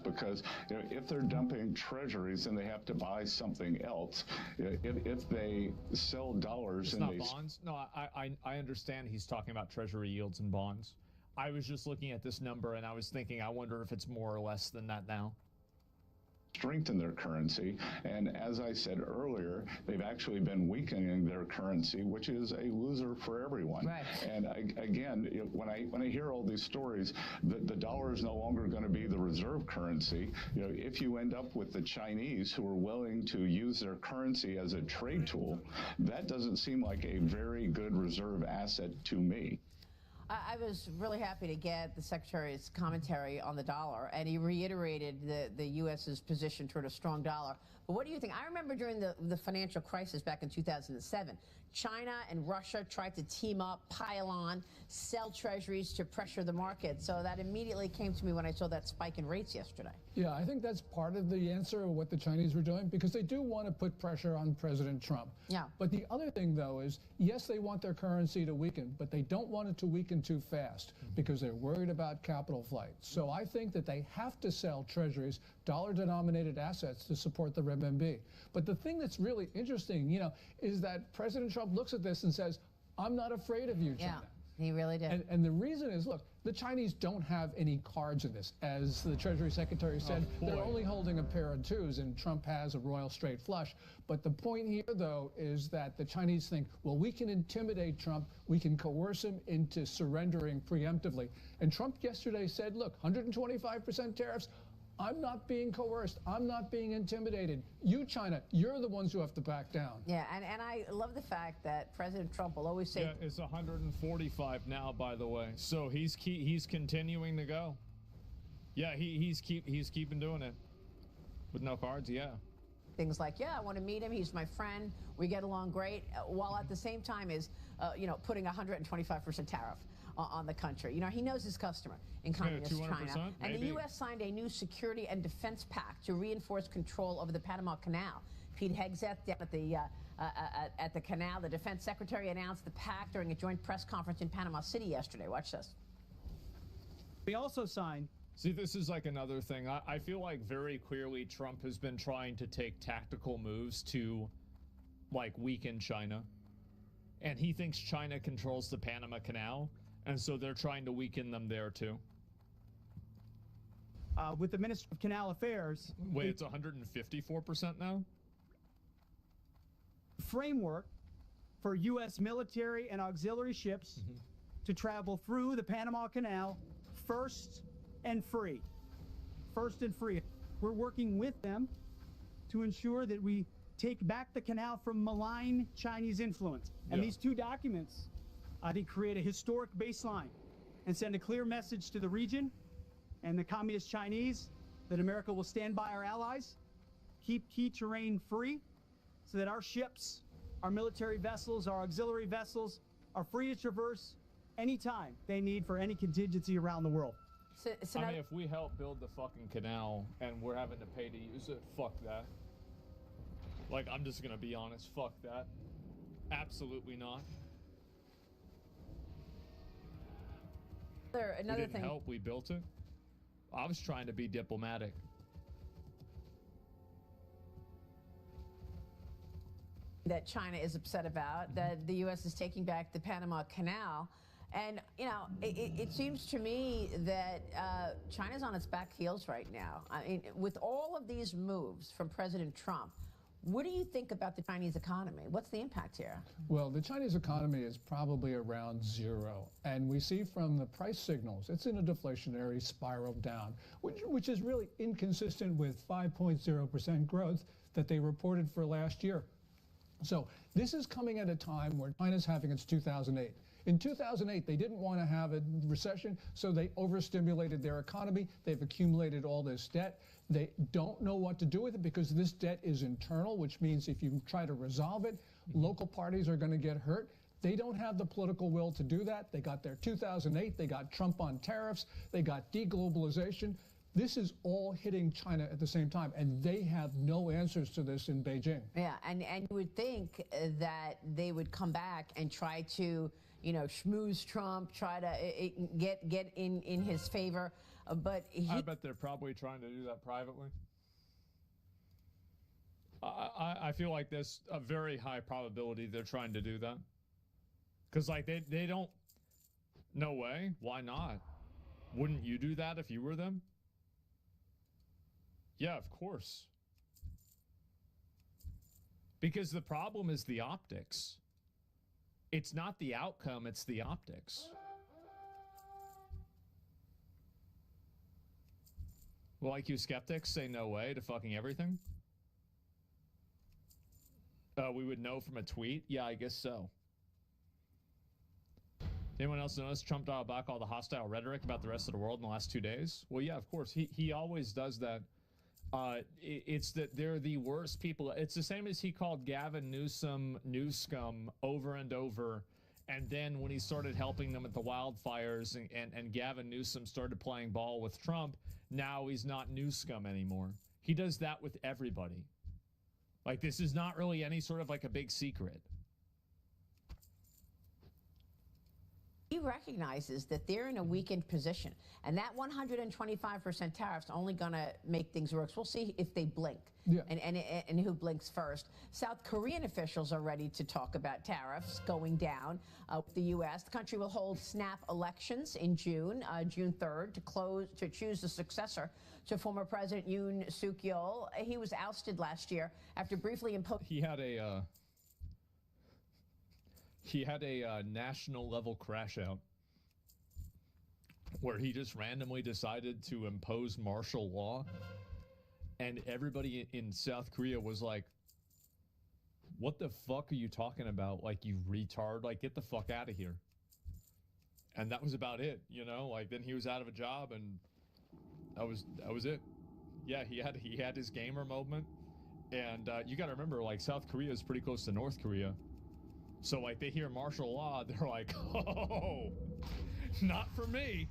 Because if they're dumping treasuries, then they have to buy something else. If they sell dollars, It's and not they bonds. No, I understand he's talking about treasury yields and bonds. I was just looking at this number and I was thinking, I wonder if it's more or less than that now. strengthen their currency, and as I said earlier, they've actually been weakening their currency, which is a loser for everyone. Right. And again, when I hear all these stories, the dollar is no longer going to be the reserve currency. If you end up with the Chinese who are willing to use their currency as a trade tool, that doesn't seem like a very good reserve asset to me. I was really happy to get the Secretary's commentary on the dollar, and he reiterated the U.S.'s position toward a strong dollar. But what do you think? I remember during the financial crisis back in 2007, China and Russia tried to team up, pile on, sell treasuries to pressure the market. So that immediately came to me when I saw that spike in rates yesterday. Yeah, I think that's part of the answer of what the Chinese were doing, because they do want to put pressure on President Trump. Yeah. But the other thing, though, is, yes, they want their currency to weaken, but they don't want it to weaken too fast because they're worried about capital flight. So I think that they have to sell treasuries, dollar-denominated assets, to support the renminbi. But the thing that's really interesting, is that President Trump looks at this and says, I'm not afraid of you, China. Yeah, he really did. And the reason is, look, the Chinese don't have any cards in this. As the Treasury Secretary said, they're only holding a pair of twos, and Trump has a royal straight flush. But the point here, though, is that the Chinese think, well, we can intimidate Trump, we can coerce him into surrendering preemptively. And Trump yesterday said, look, 125% tariffs, I'm not being coerced. I'm not being intimidated. You, China, you're the ones who have to back down. Yeah, and I love the fact that President Trump will always say... Yeah, it's 145 now, by the way. So he's continuing to go. Yeah, he's keeping doing it. With no cards, yeah. Things like, yeah, I want to meet him. He's my friend. We get along great. While at the same time is, putting 125% tariff on the country. He knows his customer in communist China. And the U.S. signed a new security and defense pact to reinforce control over the Panama Canal. Pete Hegseth down at the canal, the defense secretary, announced the pact during a joint press conference in Panama City yesterday. Watch this. We also signed... See, this is like another thing. I feel like very clearly Trump has been trying to take tactical moves to, weaken China. And he thinks China controls the Panama Canal. And so they're trying to weaken them there, too. With the Minister of Canal Affairs... Wait, it's 154% now? Framework for U.S. military and auxiliary ships to travel through the Panama Canal first and free. First and free. We're working with them to ensure that we take back the canal from malign Chinese influence. And these two documents, I think, create a historic baseline and send a clear message to the region and the communist Chinese that America will stand by our allies, keep key terrain free, so that our ships, our military vessels, our auxiliary vessels are free to traverse any time they need for any contingency around the world. I mean, if we help build the fucking canal and we're having to pay to use it, fuck that. I'm just gonna be honest, fuck that. Absolutely not. Another we didn't help, we built it. I was trying to be diplomatic. That China is upset about, that the U.S. is taking back the Panama Canal. And, you know, it seems to me that China's on its back heels right now. I mean, with all of these moves from President Trump, what do you think about the Chinese economy? What's the impact here? Well, the Chinese economy is probably around zero. And we see from the price signals, it's in a deflationary spiral down, which is really inconsistent with 5.0% growth that they reported for last year. So this is coming at a time where China's having its 2008. In 2008, they didn't want to have a recession, so they overstimulated their economy. They've accumulated all this debt. They don't know what to do with it because this debt is internal, which means if you try to resolve it, local parties are going to get hurt. They don't have the political will to do that. They got their 2008. They got Trump on tariffs. They got deglobalization. This is all hitting China at the same time, and they have no answers to this in Beijing. Yeah, and you would think that they would come back and try to, you know, schmooze Trump, try to get in his favor, but I bet they're probably trying to do that privately. I feel like there's a very high probability they're trying to do that. Because, like, they don't... No way. Why not? Wouldn't you do that if you were them? Yeah, of course. Because the problem is the optics. It's not the outcome, it's the optics. Will IQ skeptics say no way to fucking everything? We would know from a tweet? Yeah, I guess so. Anyone else notice Trump dialed back all the hostile rhetoric about the rest of the world in the last 2 days? Well, yeah, of course. He always does that. It's that they're the worst people. It's the same as he called Gavin Newsom news scum over and over. And then when he started helping them at the wildfires and Gavin Newsom started playing ball with Trump, now he's not news scum anymore. He does that with everybody. Like, this is not really any sort of like a big secret. He recognizes that they're in a weakened position, and that 125% tariff's only going to make things worse. We'll see if they blink, and who blinks first. South Korean officials are ready to talk about tariffs going down with the U.S. The country will hold snap elections in June, June 3rd, to choose a successor to former President Yoon Suk Yeol. He was ousted last year after briefly imposing. He had a national level crash out where he just randomly decided to impose martial law, and everybody in South Korea was like, what the fuck are you talking about? Like, you retard, like, get the fuck out of here. And that was about it, you know? Like, then he was out of a job, and that was it. Yeah, he had his gamer moment, and you gotta remember, like, South Korea is pretty close to North Korea. So, like, they hear martial law, they're like, oh, not for me.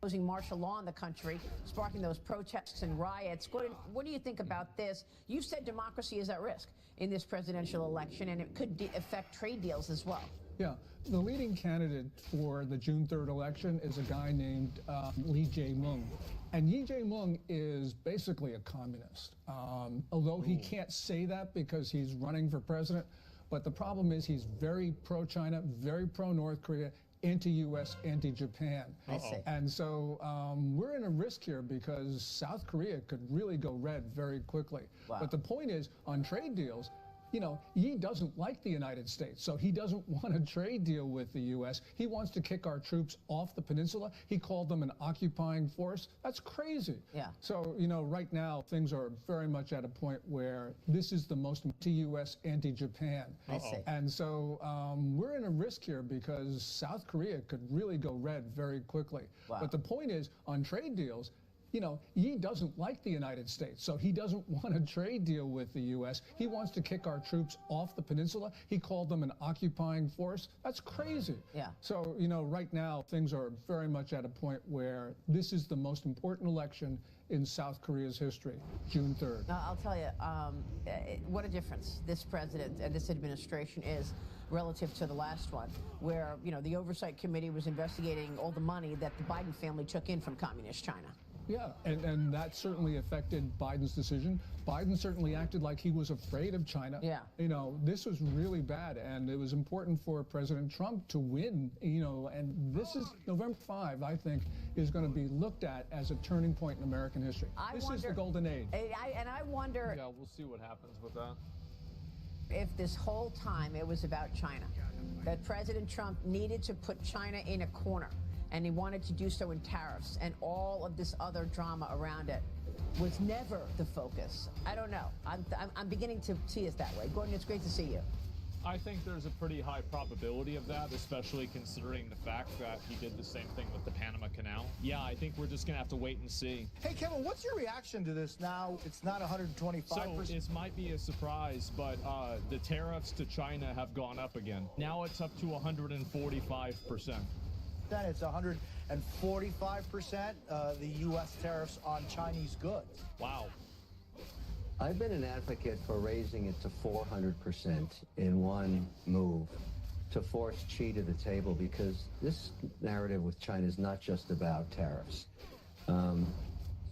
Imposing martial law in the country, sparking those protests and riots. Gordon, what do you think about this? You've said democracy is at risk in this presidential election, and it could affect trade deals as well. Yeah, the leading candidate for the June 3rd election is a guy named Lee Jae-myung. And Lee Jae-myung is basically a communist, although he can't say that because he's running for president. But the problem is he's very pro-China, very pro-North Korea, anti-U.S., anti-Japan. And so we're in a risk here because South Korea could really go red very quickly. Wow. But the point is, on trade deals, you know, Yi doesn't like the United States, so he doesn't want a trade deal with the U.S. He wants to kick our troops off the peninsula. He called them an occupying force. That's crazy. Yeah. So, you know, right now, things are very much at a point where this is the most anti-U.S., anti-Japan. I see. And so we're in a risk here because South Korea could really go red very quickly. Wow. But the point is, on trade deals, you know, Yi doesn't like the United States, so he doesn't want a trade deal with the U.S. He wants to kick our troops off the peninsula. He called them an occupying force. That's crazy. Yeah. So, you know, right now, things are very much at a point where this is the most important election in South Korea's history, June 3rd. I'll tell you, what a difference this president and this administration is relative to the last one, where, you know, the Oversight Committee was investigating all the money that the Biden family took in from communist China. Yeah, and that certainly affected Biden's decision. Biden certainly acted like he was afraid of China. Yeah. You know, this was really bad, and it was important for President Trump to win, you know, and this is November 5, I think, is going to be looked at as a turning point in American history. This is the golden age. And I wonder... Yeah, we'll see what happens with that. If this whole time it was about China, that President Trump needed to put China in a corner, and he wanted to do so in tariffs, and all of this other drama around it was never the focus. I don't know. I'm beginning to see it that way. Gordon, it's great to see you. I think there's a pretty high probability of that, especially considering the fact that he did the same thing with the Panama Canal. Yeah, I think we're just going to have to wait and see. Hey, Kevin, what's your reaction to this now? It's not 125%. So this might be a surprise, but the tariffs to China have gone up again. Now it's up to 145%. Then it's 145%, the U.S. tariffs on Chinese goods. Wow. I've been an advocate for raising it to 400% in one move to force Xi to the table, because this narrative with China is not just about tariffs.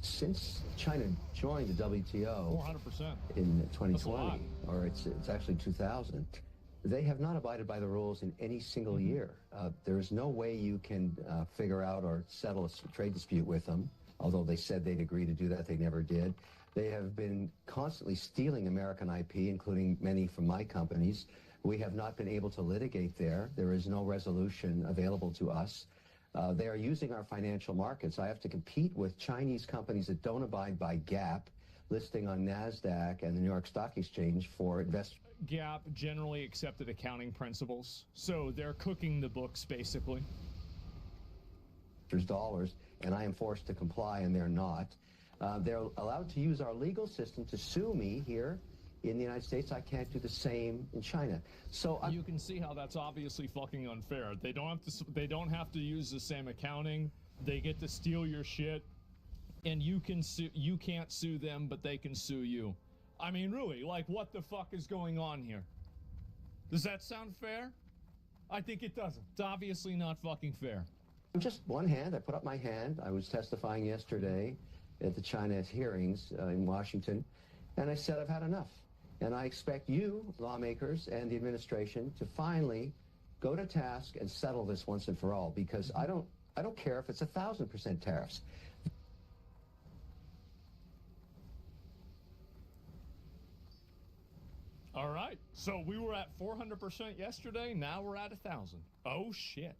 Since China joined the WTO 400%. in 2020, or it's actually 2000, they have not abided by the rules in any single year. There is no way you can figure out or settle a trade dispute with them, although they said they'd agree to do that. They never did. They have been constantly stealing American IP, including many from my companies. We have not been able to litigate there. There is no resolution available to us. They are using our financial markets. I have to compete with Chinese companies that don't abide by GAAP, listing on NASDAQ and the New York Stock Exchange for investors. GAAP, generally accepted accounting principles. So they're cooking the books, basically. Dollars, and I am forced to comply, and they're not. They're allowed to use our legal system to sue me here in the United States. I can't do the same in China. So you can see how that's obviously fucking unfair. They don't have to use the same accounting. They get to steal your shit, and you can't sue them, but they can sue you. I mean, really, like, what the fuck is going on here? Does that sound fair? I think it doesn't. It's obviously not fucking fair. Just one hand. I put up my hand. I was testifying yesterday at the China hearings in Washington, and I said I've had enough. And I expect you, lawmakers, and the administration to finally go to task and settle this once and for all, because I don't care if it's 1,000% tariffs. All right. So we were at 400% yesterday. Now we're at 1,000. Oh, shit.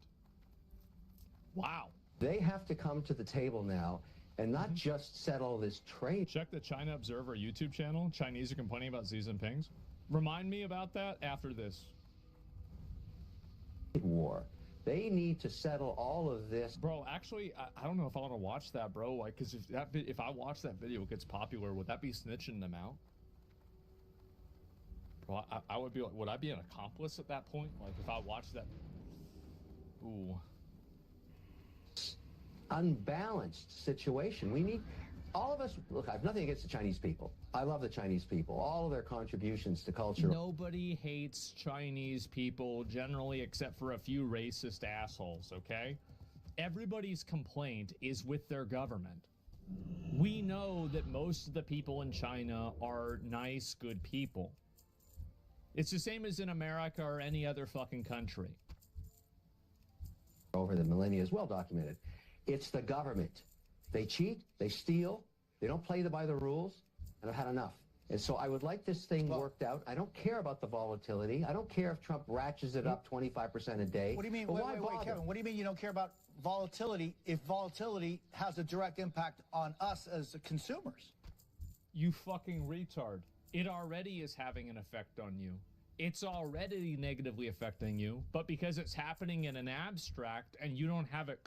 Wow. They have to come to the table now and not just settle this trade. Check the China Observer YouTube channel. Chinese are complaining about Xi Jinping's. Remind me about that after this. War. They need to settle all of this. Bro, actually, I don't know if I want to watch that, bro. Like, because if I watch that video, it gets popular, would that be snitching them out? Bro, I would be like, would I be an accomplice at that point? Like, if I watched that? Ooh. Unbalanced situation. We need, all of us, look, I have nothing against the Chinese people. I love the Chinese people, all of their contributions to culture. Nobody hates Chinese people generally, except for a few racist assholes, okay? Everybody's complaint is with their government. We know that most of the people in China are nice, good people. It's the same as in America or any other fucking country. Over the millennia is well documented. It's the government. They cheat, they steal, they don't play by the rules, and I've had enough. And so I would like this thing worked out. I don't care about the volatility. I don't care if Trump ratchets it up 25% a day. What do you mean? But Wait, why wait, bother? Kevin. What do you mean you don't care about volatility if volatility has a direct impact on us as consumers? You fucking retard. It already is having an effect on you. It's already negatively affecting you, but because it's happening in an abstract and you don't have it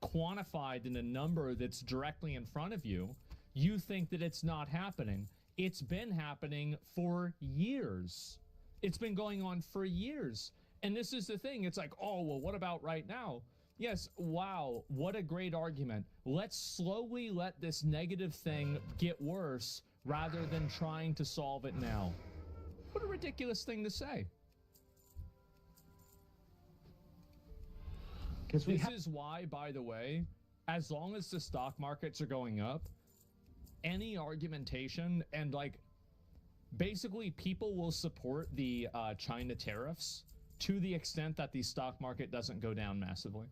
quantified in a number that's directly in front of you, you think that it's not happening. It's been happening for years. It's been going on for years. And this is the thing. It's like, oh, well, what about right now? Yes, wow, what a great argument. Let's slowly let this negative thing get worse rather than trying to solve it now. What a ridiculous thing to say. This is why, by the way, as long as the stock markets are going up, any argumentation and like basically people will support the China tariffs to the extent that the stock market doesn't go down massively.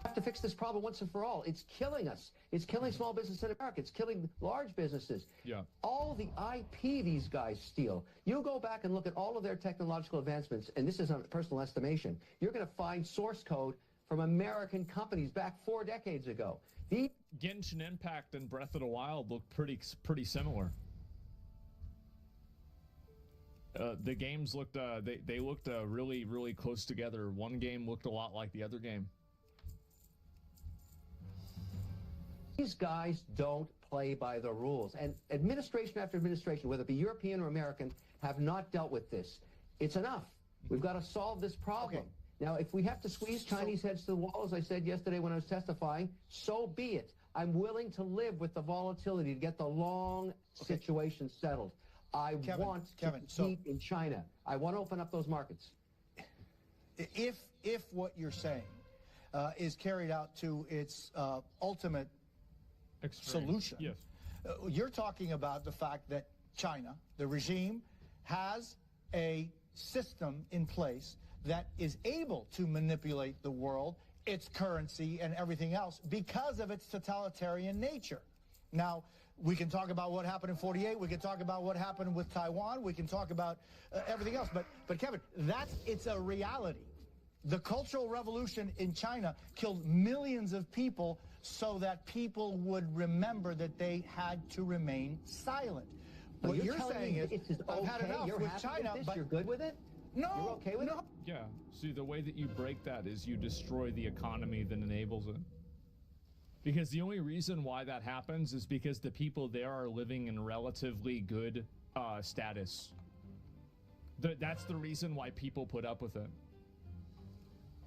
Have to fix this problem once and for all. It's killing us. It's killing small business in America. It's killing large businesses. Yeah. All the IP these guys steal. You go back and look at all of their technological advancements, and this is a personal estimation, you're going to find source code from American companies back 4 decades ago. The Genshin Impact and Breath of the Wild look pretty similar. The games looked they looked really close together. One game looked a lot like the other game. These guys don't play by the rules, and administration after administration, whether it be European or American, have not dealt with this. It's enough. We've got to solve this problem. Okay. Now, if we have to squeeze Chinese heads to the wall, as I said yesterday when I was testifying, so be it. I'm willing to live with the volatility to get the long situation settled. I want to compete in China. I want to open up those markets. If what you're saying is carried out to its ultimate solution, yes. You're talking about the fact that China, the regime, has a system in place that is able to manipulate the world, its currency, and everything else because of its totalitarian nature. Now, we can talk about what happened in 48. We can talk about what happened with Taiwan. We can talk about everything else. But Kevin, it's a reality. The Cultural Revolution in China killed millions of people so that people would remember that they had to remain silent. What you're saying is, I've had enough with China, with this? but You're good with it? No, you're okay with it? Yeah. See, the way that you break that is you destroy the economy that enables it. Because the only reason why that happens is because the people there are living in relatively good status. That's the reason why people put up with it.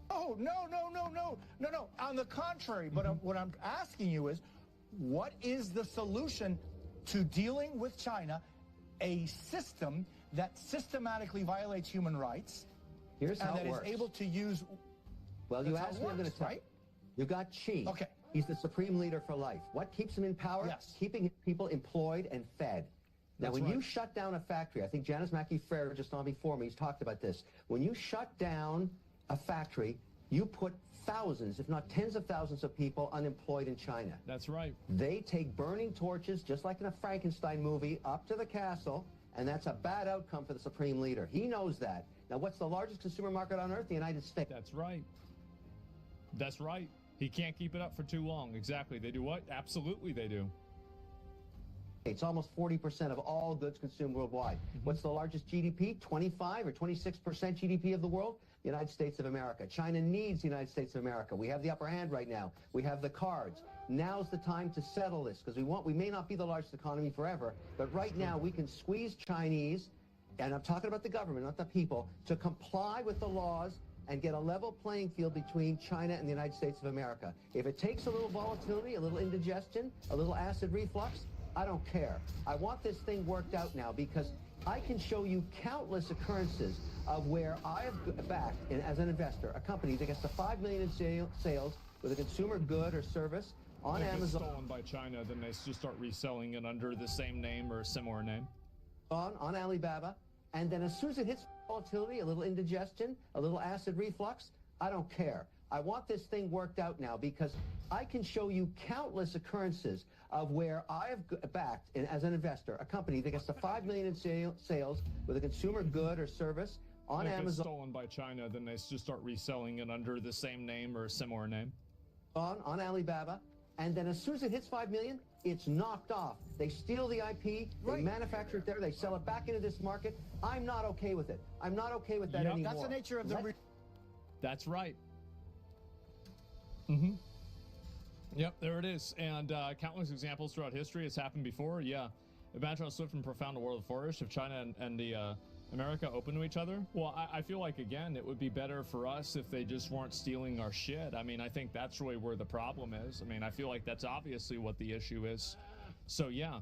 Oh, no. On the contrary, but what I'm asking you is, what is the solution to dealing with China, a system that systematically violates human rights, Here's how and that it works. is able to use... Well, you asked me, I'm going to tell you. You got Xi. Okay. He's the supreme leader for life. What keeps him in power? Yes. Keeping people employed and fed. Now, That's when right. you shut down a factory, I think Janice Mackey-Frere just on before me, he's talked about this. When you shut down a factory, you put thousands, if not tens of thousands of people unemployed in China. That's right. They take burning torches, just like in a Frankenstein movie, up to the castle, and that's a bad outcome for the supreme leader. He knows that. Now, what's the largest consumer market on earth? The United States. That's right. That's right. He can't keep it up for too long. Exactly. They do what? Absolutely they do. It's almost 40% of all goods consumed worldwide. What's the largest GDP? 25 or 26% GDP of the world? The United States of America. China needs the United States of America. We have the upper hand right now. We have the cards. Now's the time to settle this because we may not be the largest economy forever, but right now we can squeeze Chinese, and I'm talking about the government, not the people, to comply with the laws and get a level playing field between China and the United States of America. If it takes a little volatility, a little indigestion, a little acid reflux, I don't care. I want this thing worked out now because I can show you countless occurrences of where I have backed, as an investor, a company that gets to $5 million in sales with a consumer good or service on Amazon. Stolen by China, then they just start reselling it under the same name or a similar name. On Alibaba, and then as soon as it hits volatility, a little indigestion, a little acid reflux, I don't care. I want this thing worked out now because I can show you countless occurrences of where I have backed, as an investor, a company that gets to $5 million in sales with a consumer good or service on Amazon. It's stolen by China, then they just start reselling it under the same name or a similar name. On Alibaba, and then as soon as it hits $5 million, it's knocked off. They steal the IP, they manufacture it there, they sell it back into this market. I'm not okay with it. I'm not okay with that anymore. That's the nature of the... That's right. Yep, there it is. And countless examples throughout history. It's happened before. Yeah. Imagine how swift and profound a world flourish if China and the America open to each other. Well, I feel like, again, it would be better for us if they just weren't stealing our shit. I mean, I think that's really where the problem is. I mean, I feel like that's obviously what the issue is. So, yeah.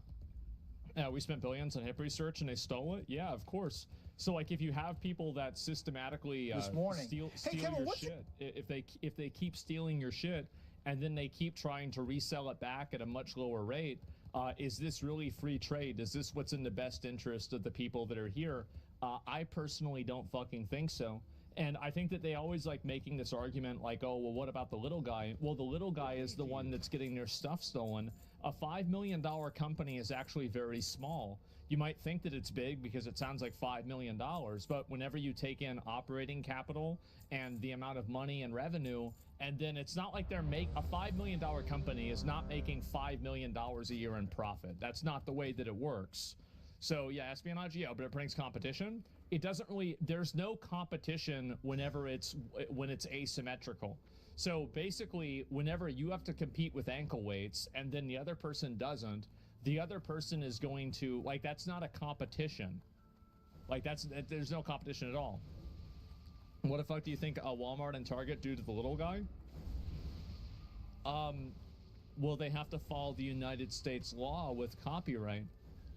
We spent billions on hip research and they stole it? Yeah, of course. So like if you have people that systematically This morning. steal Kevin, your shit, if they keep stealing your shit and then they keep trying to resell it back at a much lower rate, is this really free trade? Is this what's in the best interest of the people that are here? I personally don't fucking think so. And I think that they always like making this argument like, oh, well, what about the little guy? Well, the little guy is the one that's getting their stuff stolen. A $5 million company is actually very small. You might think that it's big because it sounds like $5 million, but whenever you take in operating capital and the amount of money and revenue, and then it's not like a $5 million company is not making $5 million a year in profit. That's not the way that it works. So yeah, espionage, yeah, but it brings competition. It doesn't really, there's no competition when it's asymmetrical. So basically, whenever you have to compete with ankle weights and then the other person doesn't, the other person is going to, like, that's not a competition. Like, there's no competition at all. What the fuck do you think Walmart and Target do to the little guy? Well, they have to follow the United States law with copyright.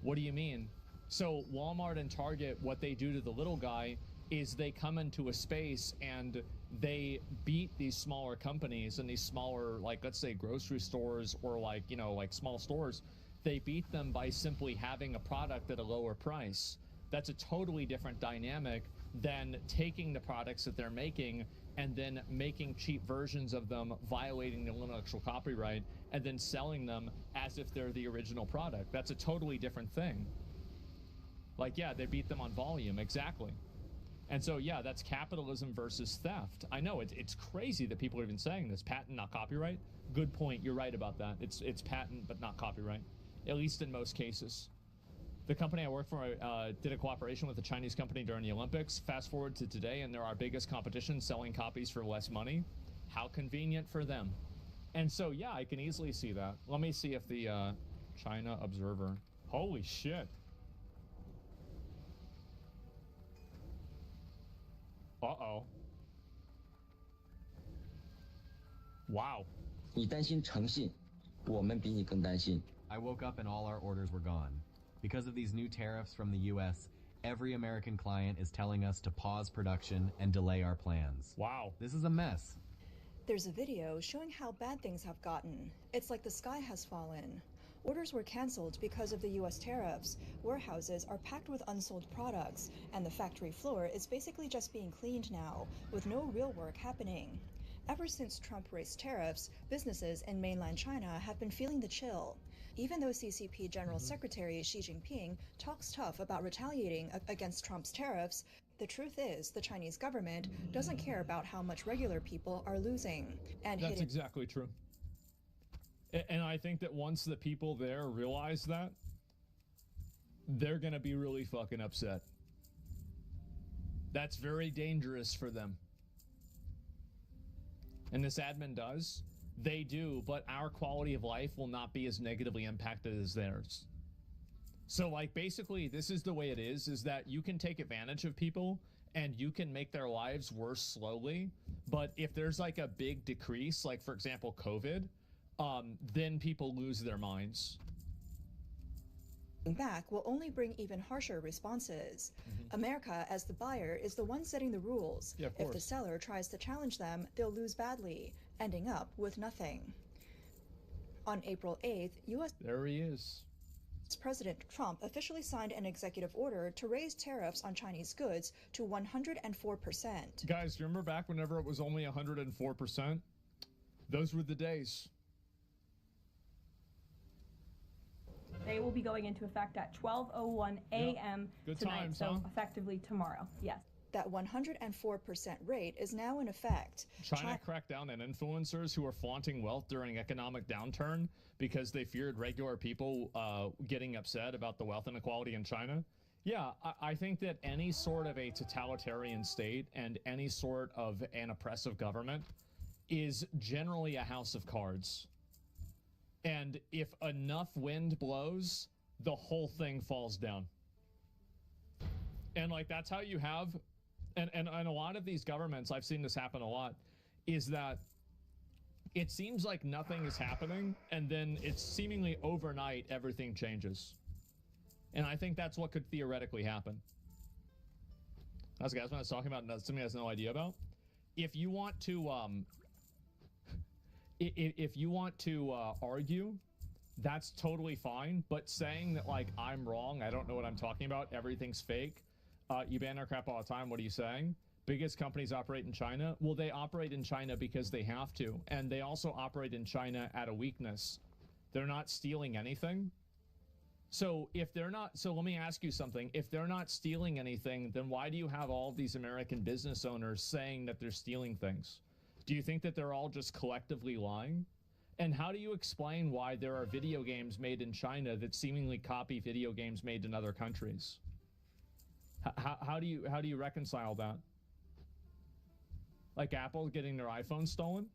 What do you mean? So Walmart and Target, what they do to the little guy is they come into a space and they beat these smaller companies and these smaller, like, let's say grocery stores or like, you know, like small stores. They beat them by simply having a product at a lower price. That's a totally different dynamic than taking the products that they're making and then making cheap versions of them, violating the intellectual copyright, and then selling them as if they're the original product. That's a totally different thing. Like, yeah, they beat them on volume, exactly. And so, yeah, that's capitalism versus theft. I know, it's crazy that people are even saying this. Patent, not copyright? Good point, you're right about that. It's patent, but not copyright, at least in most cases. The company I work for did a cooperation with a Chinese company during the Olympics. Fast forward to today, and they're our biggest competition, selling copies for less money. How convenient for them. And so, yeah, I can easily see that. Let me see if the China Observer. Holy shit. Uh-oh. Wow. 你担心诚信，我们比你更担心。 I woke up and all our orders were gone. Because of these new tariffs from the U.S., every American client is telling us to pause production and delay our plans. Wow. This is a mess. There's a video showing how bad things have gotten. It's like the sky has fallen. Orders were canceled because of the U.S. tariffs. Warehouses are packed with unsold products, and the factory floor is basically just being cleaned now, with no real work happening. Ever since Trump raised tariffs, businesses in mainland China have been feeling the chill. Even though CCP General Secretary Xi Jinping talks tough about retaliating against Trump's tariffs, the truth is the Chinese government doesn't care about how much regular people are losing. And that's exactly true. And I think that once the people there realize that, they're going to be really fucking upset. That's very dangerous for them. And this admin does. They do, but our quality of life will not be as negatively impacted as theirs. So, like, basically, this is the way it is that you can take advantage of people and you can make their lives worse slowly. But if there's, like, a big decrease, like, for example, COVID, then people lose their minds. Back will only bring even harsher responses. America, as the buyer, is the one setting the rules. Yeah, if the seller tries to challenge them, they'll lose badly, ending up with nothing. On April 8th, U.S. There he is. President Trump officially signed an executive order to raise tariffs on Chinese goods to 104%. Guys, do you remember back whenever it was only 104%? Those were the days. They will be going into effect at 12:01 a.m. Good tonight, times, so huh? effectively tomorrow. Yes. That 104% rate is now in effect. China cracked down on influencers who were flaunting wealth during economic downturn because they feared regular people getting upset about the wealth inequality in China. Yeah, I think that any sort of a totalitarian state and any sort of an oppressive government is generally a house of cards. And if enough wind blows, the whole thing falls down. And like, that's how you have, and a lot of these governments, I've seen this happen a lot, is that it seems like nothing is happening, and then it's seemingly overnight, everything changes. And I think that's what could theoretically happen. That's guys when I was talking about something I has no idea about. If you want to argue, that's totally fine. But saying that like I'm wrong, I don't know what I'm talking about, everything's fake. You ban our crap all the time. What are you saying? Biggest companies operate in China. Well, they operate in China because they have to, and they also operate in China at a weakness. They're not stealing anything. So if they're not, so let me ask you something. If they're not stealing anything, then why do you have all these American business owners saying that they're stealing things? Do you think that they're all just collectively lying? And how do you explain why there are video games made in China that seemingly copy video games made in other countries? How do you reconcile that? Like Apple getting their iPhone stolen?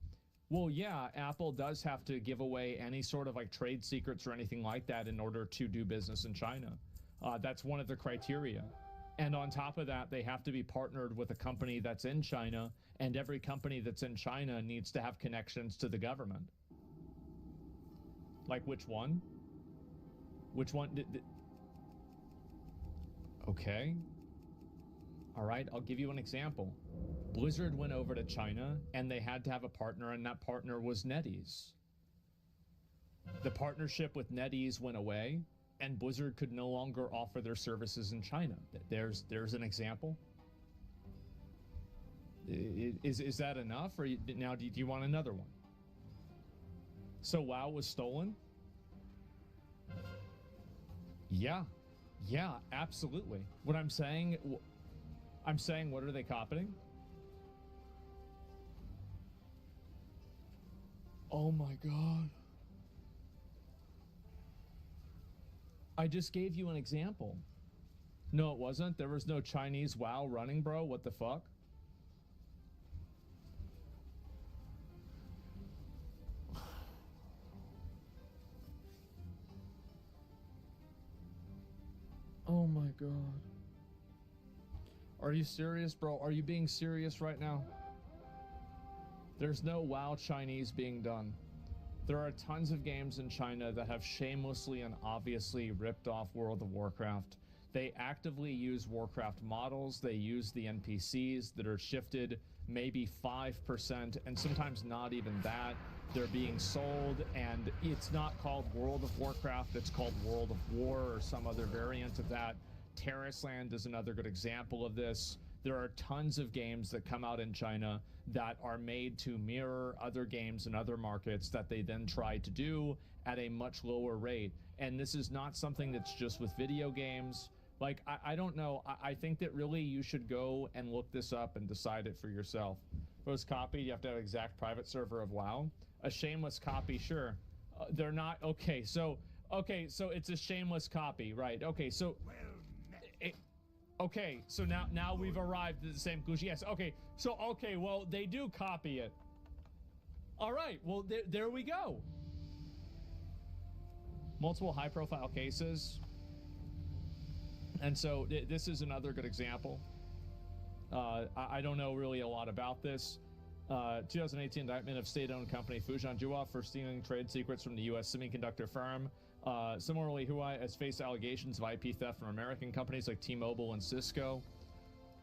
Well, yeah, Apple does have to give away any sort of like trade secrets or anything like that in order to do business in China. That's one of the criteria. And on top of that, they have to be partnered with a company that's in China, and every company that's in China needs to have connections to the government. Like which one? Which one? Okay. All right, I'll give you an example. Blizzard went over to China, and they had to have a partner, and that partner was NetEase. The partnership with NetEase went away, and Blizzard could no longer offer their services in China. There's an example. Is that enough, or now do you want another one? So WoW was stolen? Yeah, absolutely. What I'm saying, what are they copying? Oh my God. I just gave you an example. No, it wasn't. There was no Chinese WoW running, bro. What the fuck? Oh my God. Are you serious, bro? Are you being serious right now? There's no WoW Chinese being done. There are tons of games in China that have shamelessly and obviously ripped off World of Warcraft. They actively use Warcraft models. They use the NPCs that are shifted maybe 5%, and sometimes not even that. They're being sold, and it's not called World of Warcraft. It's called World of War or some other variant of that. Terraceland is another good example of this. There are tons of games that come out in China that are made to mirror other games in other markets that they then try to do at a much lower rate. And this is not something that's just with video games. Like, I don't know. I think that really you should go and look this up and decide it for yourself. If it was copied, you have to have exact private server of WoW. A shameless copy, sure. They're not. Okay, so it's a shameless copy, right? Okay, so okay, so now we've arrived at the same conclusion. Yes, okay, well, they do copy it. All right, well, there we go. Multiple high-profile cases. And so this is another good example. I don't know really a lot about this. 2018 indictment of state-owned company Fujian Jua for stealing trade secrets from the U.S. semiconductor firm. Similarly, Huawei has faced allegations of IP theft from American companies like T-Mobile and Cisco.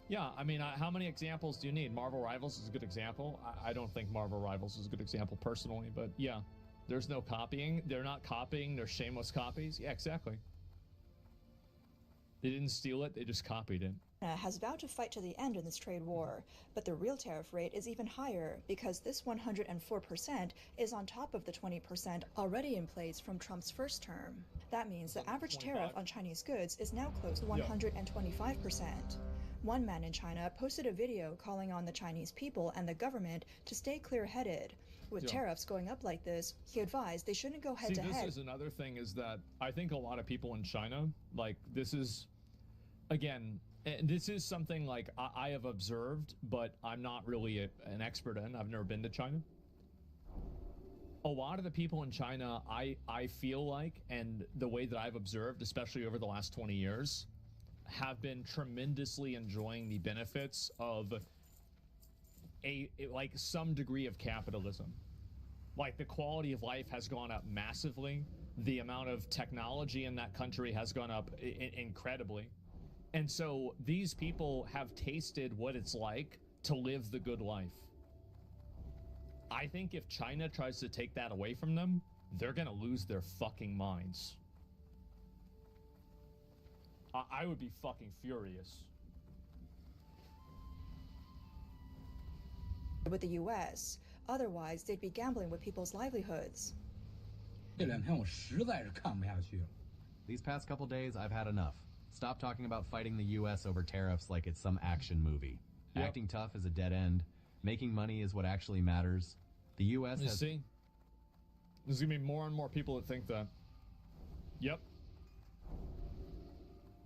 Yeah, I mean, how many examples do you need? Marvel Rivals is a good example. I don't think Marvel Rivals is a good example personally, but yeah, there's no copying. They're not copying. They're shameless copies. Yeah, exactly. They didn't steal it. They just copied it. Has vowed to fight to the end in this trade war, but the real tariff rate is even higher because this 104% is on top of the 20% already in place from Trump's first term. That means the average tariff on Chinese goods is now close to 125%. One man in China posted a video calling on the Chinese people and the government to stay clear-headed. With tariffs going up like this, he advised they shouldn't go head-to-head. See, this is another thing, is that I think a lot of people in China, like, this is, again, this is something like I have observed, but I'm not really an expert in. I've never been to China. A lot of the people in China, I feel like, and the way that I've observed, especially over the last 20 years, have been tremendously enjoying the benefits of like some degree of capitalism. Like, the quality of life has gone up massively. The amount of technology in that country has gone up incredibly. And so these people have tasted what it's like to live the good life. I think if China tries to take that away from them, they're going to lose their fucking minds. I would be fucking furious. With the U.S. Otherwise, they'd be gambling with people's livelihoods. These past couple days, I've had enough. Stop talking about fighting the U.S. over tariffs like it's some action movie. Yep. Acting tough is a dead end. Making money is what actually matters. The U.S. You has... see? There's going to be more and more people that think that. Yep.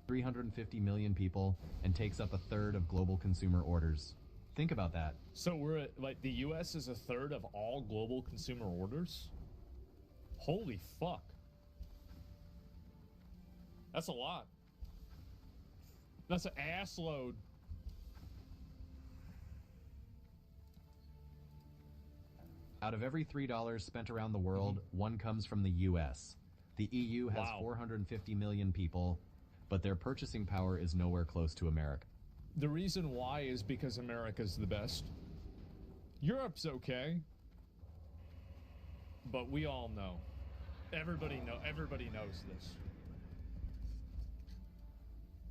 350 million people and takes up a third of global consumer orders. Think about that. So we're at, like, the U.S. is a third of all global consumer orders? Holy fuck. That's a lot. That's an ass load. Out of every $3 spent around the world, one comes from the U.S. The EU has 450 million people, but their purchasing power is nowhere close to America. The reason why is because America's the best. Europe's okay. But we all know. Everybody knows this.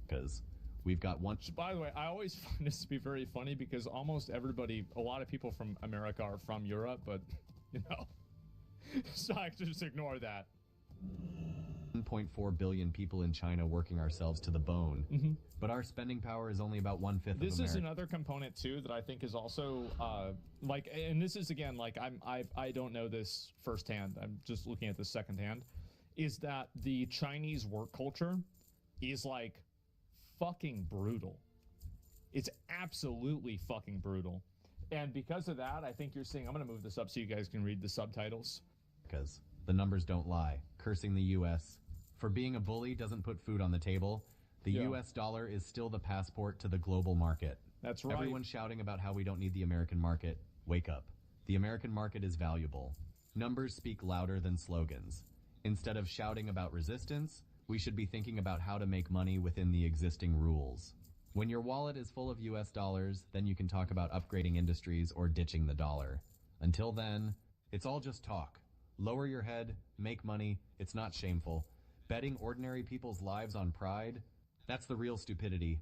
Because we've got one... By the way, I always find this to be very funny because almost everybody, a lot of people from America are from Europe, but, you know. So I just ignore that. 1.4 billion people in China working ourselves to the bone, but our spending power is only about 1/5 of America. This is another component too that I think is also like, and this is again like I don't know this firsthand. I'm just looking at this secondhand. Is that the Chinese work culture is like fucking brutal. It's absolutely fucking brutal, and because of that, I think you're seeing. I'm gonna move this up so you guys can read the subtitles. Because the numbers don't lie. Cursing the U.S. for being a bully doesn't put food on the table. The U.S. dollar is still the passport to the global market. That's right. Everyone's shouting about how we don't need the American market. Wake up. The American market is valuable. Numbers speak louder than slogans. Instead of shouting about resistance, we should be thinking about how to make money within the existing rules. When your wallet is full of U.S. dollars, then you can talk about upgrading industries or ditching the dollar. Until then, it's all just talk. Lower your head, make money, it's not shameful. Betting ordinary people's lives on pride, that's the real stupidity.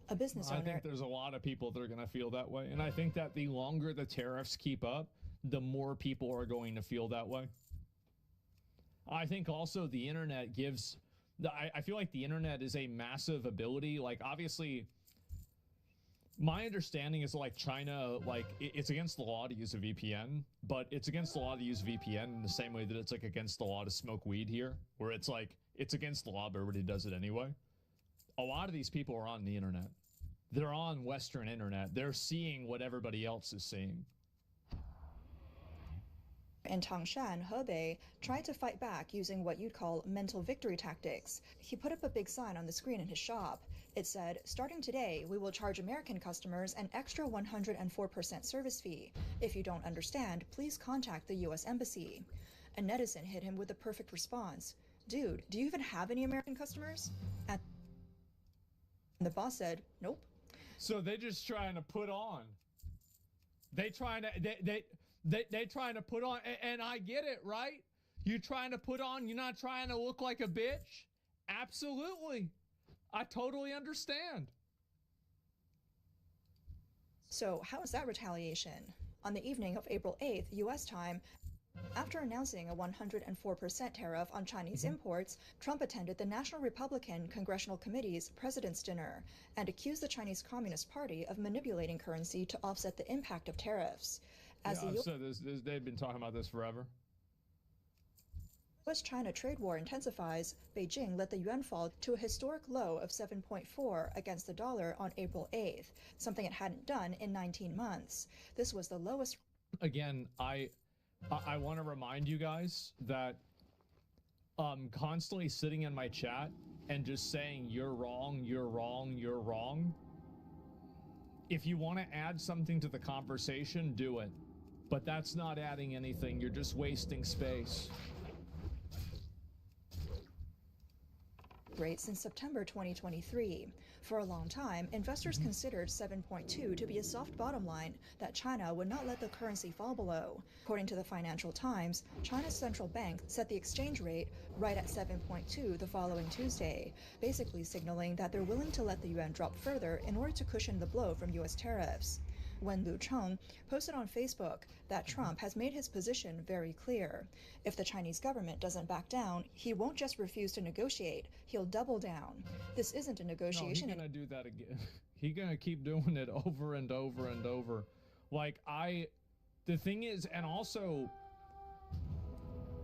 A business owner. I think there's a lot of people that are going to feel that way. And I think that the longer the tariffs keep up, the more people are going to feel that way. I think also the internet gives... I feel like the internet is a massive ability. Like, obviously... My understanding is like China, like it's against the law to use a VPN, but it's against the law to use VPN in the same way that it's like against the law to smoke weed here, where it's like, it's against the law, but everybody does it anyway. A lot of these people are on the internet. They're on Western internet. They're seeing what everybody else is seeing. In Tangshan, Hebei, tried to fight back using what you'd call mental victory tactics. He put up a big sign on the screen in his shop. It said, "Starting today, we will charge American customers an extra 104% service fee. If you don't understand, please contact the U.S. Embassy." A netizen hit him with the perfect response. "Dude, do you even have any American customers?" And the boss said, "Nope." So they're just trying to put on. They trying to put on, and I get it, right? You trying to put on, you're not trying to look like a bitch? Absolutely. I totally understand. So how is that retaliation? On the evening of April 8th, U.S. time, after announcing a 104% tariff on Chinese imports, Trump attended the National Republican Congressional Committee's President's Dinner and accused the Chinese Communist Party of manipulating currency to offset the impact of tariffs. As they've been talking about this forever. U.S.-China trade war intensifies, Beijing let the yuan fall to a historic low of 7.4 against the dollar on April 8th, something it hadn't done in 19 months. This was the lowest. Again, I want to remind you guys that constantly sitting in my chat and just saying you're wrong, you're wrong, you're wrong. If you want to add something to the conversation, do it. But that's not adding anything. You're just wasting space. rate since September 2023. For a long time, investors considered 7.2 to be a soft bottom line that China would not let the currency fall below. According to the Financial Times, China's central bank set the exchange rate right at 7.2 the following Tuesday, basically signaling that they're willing to let the yuan drop further in order to cushion the blow from U.S. tariffs. Wen Lucheng posted on Facebook that Trump has made his position very clear. If the Chinese government doesn't back down, he won't just refuse to negotiate, he'll double down. This isn't a negotiation. No, he's gonna do that again. He's gonna keep doing it over and over and over. The thing is, and also,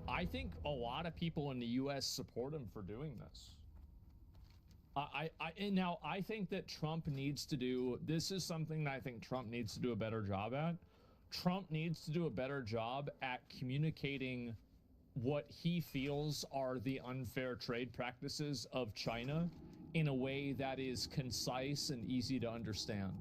I think a lot of people in the U.S. support him for doing this. I think that Trump needs to do, this is something that I think Trump needs to do a better job at. Trump needs to do a better job at communicating what he feels are the unfair trade practices of China in a way that is concise and easy to understand.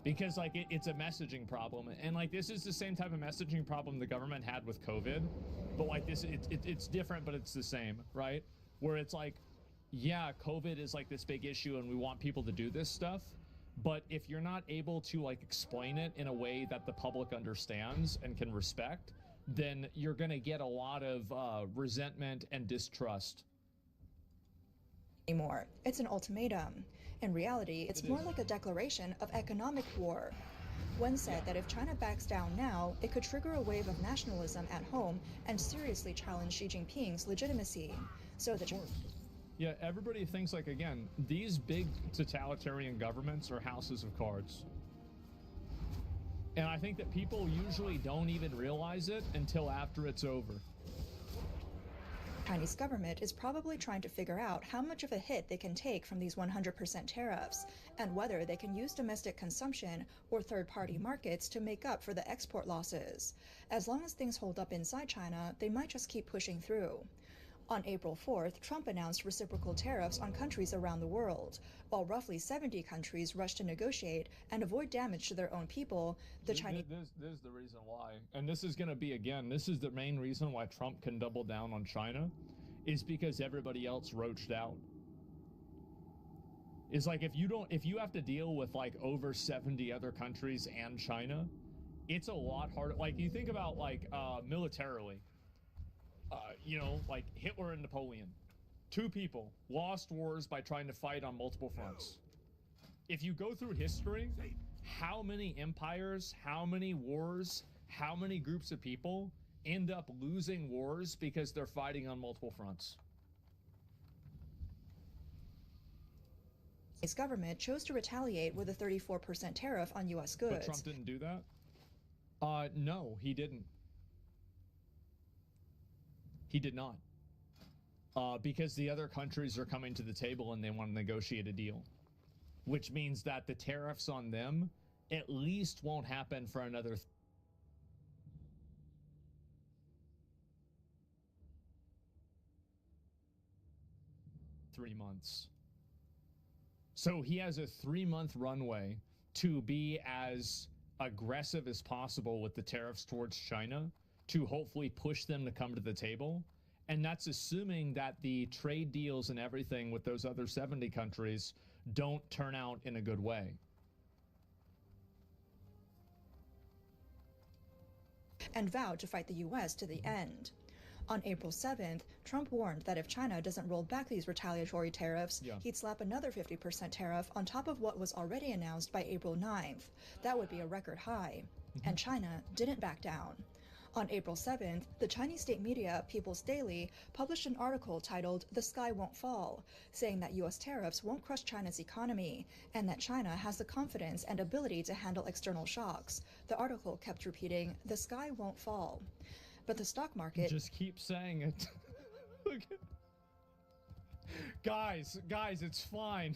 Because it's a messaging problem, and this is the same type of messaging problem the government had with COVID, but it's different, but it's the same, right? Where it's yeah, COVID is this big issue and we want people to do this stuff, but if you're not able to explain it in a way that the public understands and can respect, then you're going to get a lot of resentment and distrust. Anymore. It's an ultimatum. In reality, it's more like a declaration of economic war. Wen said that if China backs down now, it could trigger a wave of nationalism at home and seriously challenge Xi Jinping's legitimacy. So the Yeah, everybody thinks again, these big totalitarian governments are houses of cards. And I think that people usually don't even realize it until after it's over. Chinese government is probably trying to figure out how much of a hit they can take from these 100% tariffs, and whether they can use domestic consumption or third-party markets to make up for the export losses. As long as things hold up inside China, they might just keep pushing through. On April 4th, Trump announced reciprocal tariffs on countries around the world. While roughly 70 countries rushed to negotiate and avoid damage to their own people, the Chinese... This is the reason why. And this is going to be, again, this is the main reason why Trump can double down on China, is because everybody else roached out. It's if you have to deal with over 70 other countries and China, it's a lot harder. You think about militarily. Hitler and Napoleon. Two people lost wars by trying to fight on multiple fronts. If you go through history, how many empires, how many wars, how many groups of people end up losing wars because they're fighting on multiple fronts? Chinese government chose to retaliate with a 34% tariff on U.S. goods. But Trump didn't do that? No, he didn't. He did not. Because the other countries are coming to the table and they want to negotiate a deal. Which means that the tariffs on them at least won't happen for another 3 months. So he has a 3-month runway to be as aggressive as possible with the tariffs towards China, to hopefully push them to come to the table. And that's assuming that the trade deals and everything with those other 70 countries don't turn out in a good way. And vowed to fight the U.S. to the end. On April 7th, Trump warned that if China doesn't roll back these retaliatory tariffs, he'd slap another 50% tariff on top of what was already announced by April 9th. That would be a record high. And China didn't back down. On April 7th, the Chinese state media People's Daily published an article titled "The Sky Won't Fall," saying that U.S. tariffs won't crush China's economy and that China has the confidence and ability to handle external shocks. The article kept repeating, "The sky won't fall." But the stock market... Just keep saying it. Guys, it's fine.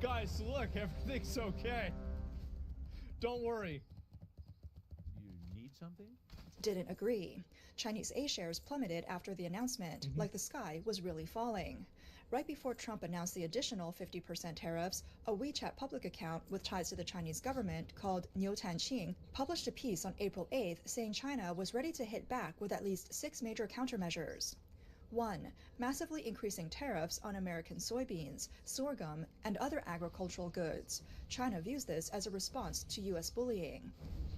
Guys, look, everything's okay. Don't worry. Something? Didn't agree. Chinese A-shares plummeted after the announcement, like the sky was really falling. Right before Trump announced the additional 50% tariffs, a WeChat public account with ties to the Chinese government called Niu Tanqing published a piece on April 8th saying China was ready to hit back with at least 6 major countermeasures. 1. Massively increasing tariffs on American soybeans, sorghum, and other agricultural goods. China views this as a response to U.S. bullying.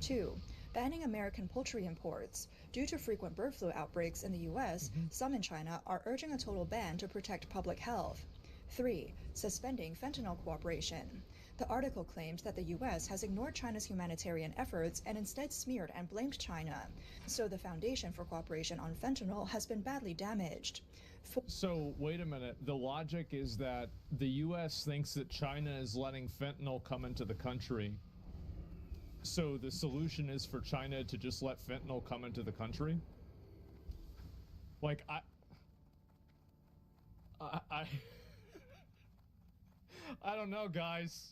2. Banning American poultry imports. Due to frequent bird flu outbreaks in the U.S., some in China are urging a total ban to protect public health. 3. Suspending fentanyl cooperation. The article claimed that the U.S. has ignored China's humanitarian efforts and instead smeared and blamed China. So the foundation for cooperation on fentanyl has been badly damaged. So, wait a minute. The logic is that the U.S. thinks that China is letting fentanyl come into the country. So the solution is for China to just let fentanyl come into the country? Like, I don't know, guys.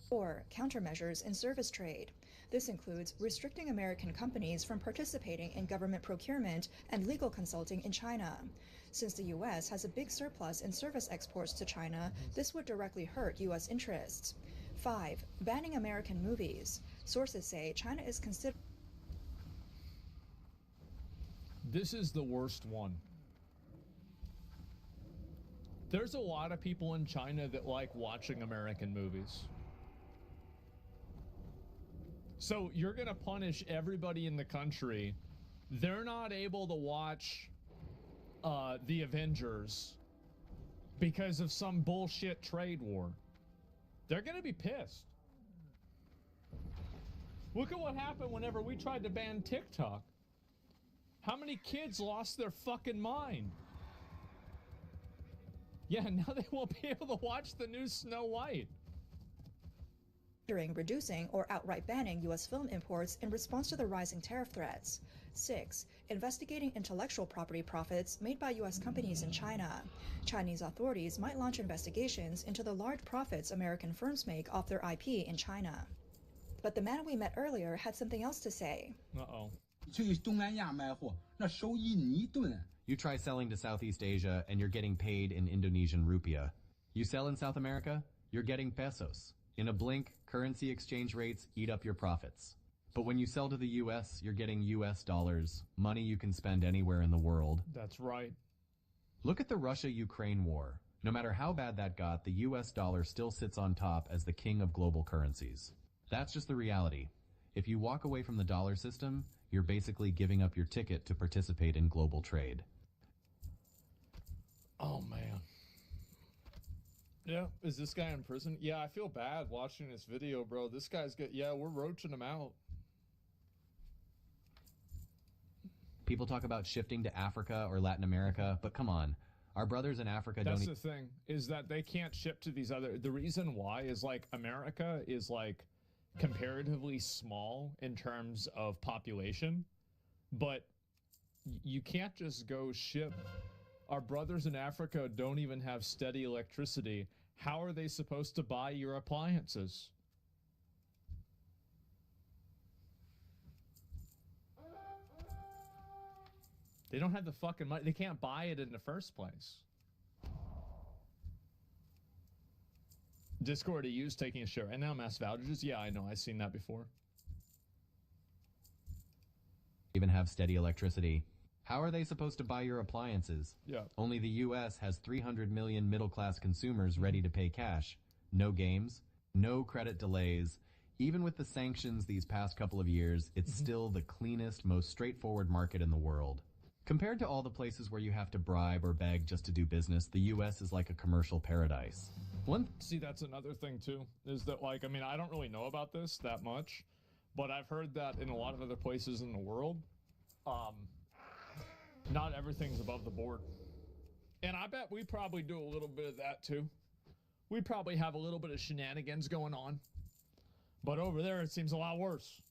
4. Countermeasures in service trade. This includes restricting American companies from participating in government procurement and legal consulting in China. Since the U.S. has a big surplus in service exports to China, this would directly hurt U.S. interests. 5. Banning American movies. Sources say China is considering... This is the worst one. There's a lot of people in China that like watching American movies. So you're going to punish everybody in the country. They're not able to watch the Avengers because of some bullshit trade war. They're going to be pissed. Look at what happened whenever we tried to ban TikTok. How many kids lost their fucking mind? Yeah, now they won't be able to watch the new Snow White. Reducing or outright banning U.S. film imports in response to the rising tariff threats. 6. Investigating intellectual property profits made by U.S. companies in China. Chinese authorities might launch investigations into the large profits American firms make off their IP in China. But the man we met earlier had something else to say. Uh-oh. You try selling to Southeast Asia and you're getting paid in Indonesian rupiah. You sell in South America, you're getting pesos. In a blink, currency exchange rates eat up your profits. But when you sell to the U.S., you're getting U.S. dollars, money you can spend anywhere in the world. That's right. Look at the Russia-Ukraine war. No matter how bad that got, the U.S. dollar still sits on top as the king of global currencies. That's just the reality. If you walk away from the dollar system, you're basically giving up your ticket to participate in global trade. Oh, man. Yeah, is this guy in prison? Yeah, I feel bad watching this video, bro. This guy's good. Yeah, we're roaching him out. People talk about shifting to Africa or Latin America, but come on. Our brothers in Africa don't... That's the thing, is that they can't ship to these other... The reason why is, like, America is, like, comparatively small in terms of population, but you can't just go ship... Our brothers in Africa don't even have steady electricity. How are they supposed to buy your appliances? They don't have the fucking money. They can't buy it in the first place. Discord EU's taking a share. And now mass outages? Yeah, I know. I've seen that before. Even have steady electricity. How are they supposed to buy your appliances? Yeah. Only the U.S. has 300 million middle-class consumers ready to pay cash. No games, no credit delays. Even with the sanctions these past couple of years, it's still the cleanest, most straightforward market in the world. Compared to all the places where you have to bribe or beg just to do business, the U.S. is like a commercial paradise. See, that's another thing, too, is that, like, I mean, I don't really know about this that much, but I've heard that in a lot of other places in the world, not everything's above the board. And I bet we probably do a little bit of that, too. We probably have a little bit of shenanigans going on. But over there, it seems a lot worse.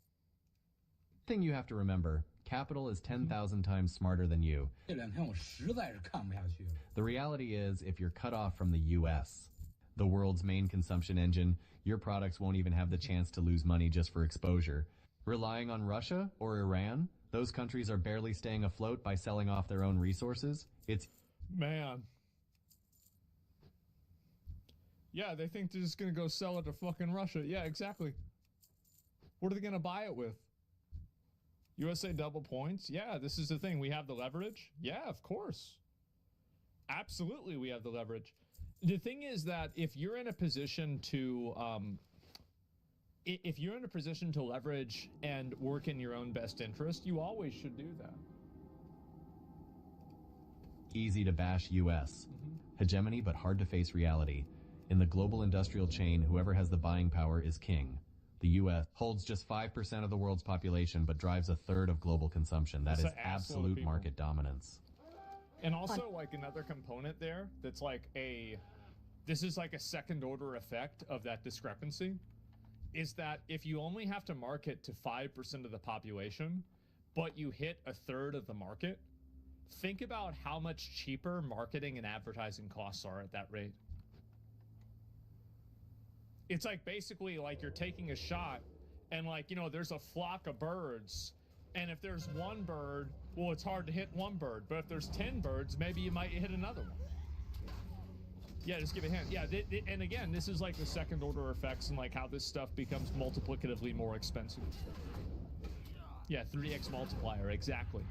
Thing you have to remember, capital is 10,000 times smarter than you. The reality is, if you're cut off from the U.S., the world's main consumption engine, your products won't even have the chance to lose money just for exposure. Relying on Russia or Iran, those countries are barely staying afloat by selling off their own resources. It's... Man. Yeah, they think they're just going to go sell it to fucking Russia. Yeah, exactly. What are they going to buy it with? USA double points? Yeah, this is the thing. We have the leverage? Yeah, of course. Absolutely, we have the leverage. The thing is that if you're in a position to leverage and work in your own best interest, you always should do that. Easy to bash US. Hegemony but hard to face reality. In the global industrial chain, whoever has the buying power is king. The US holds just 5% of the world's population but drives a third of global consumption. That is absolute market dominance. And also, like, another component there that's like this is like a second order effect of that discrepancy, is that if you only have to market to 5% of the population, but you hit a third of the market, think about how much cheaper marketing and advertising costs are at that rate. It's like basically like you're taking a shot and, like, you know, there's a flock of birds. And if there's one bird, well, it's hard to hit one bird. But if there's 10 birds, maybe you might hit another one. Yeah, just give a hint. Yeah, and again, this is like the second order effects and like how this stuff becomes multiplicatively more expensive. Yeah, 3x multiplier, exactly.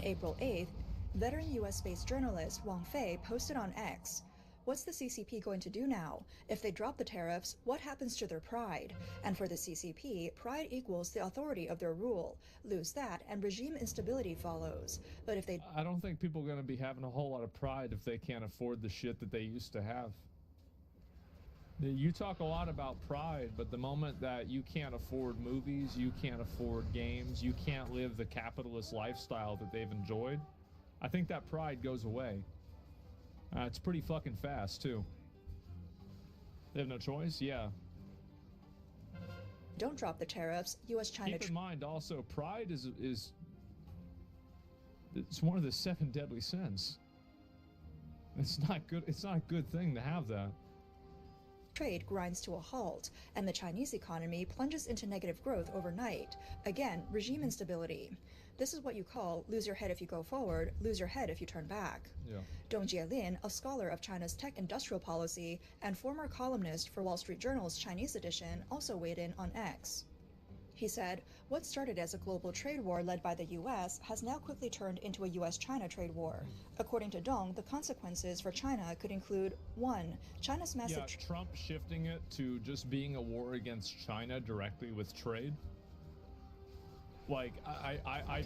April 8th, veteran US-based journalist Wang Fei posted on X, "What's the CCP going to do now? If they drop the tariffs, what happens to their pride? And for the CCP, pride equals the authority of their rule. Lose that, and regime instability follows. But if they..." I don't think people are going to be having a whole lot of pride if they can't afford the shit that they used to have. You talk a lot about pride, but the moment that you can't afford movies, you can't afford games, you can't live the capitalist lifestyle that they've enjoyed, I think that pride goes away. It's pretty fucking fast, too. They have no choice? Yeah. Don't drop the tariffs, US-China... Keep in mind, also, pride is it's one of the 7 deadly sins. It's not good. It's not a good thing to have that. Trade grinds to a halt, and the Chinese economy plunges into negative growth overnight. Again, regime instability. This is what you call lose your head if you go forward, lose your head if you turn back. Yeah. Dong Jielin, a scholar of China's tech industrial policy and former columnist for Wall Street Journal's Chinese edition, also weighed in on X. He said, "What started as a global trade war led by the US has now quickly turned into a US-China trade war. According to Dong, the consequences for China could include 1. China's massive..." Yeah, Trump shifting it to just being a war against China directly with trade. Like, I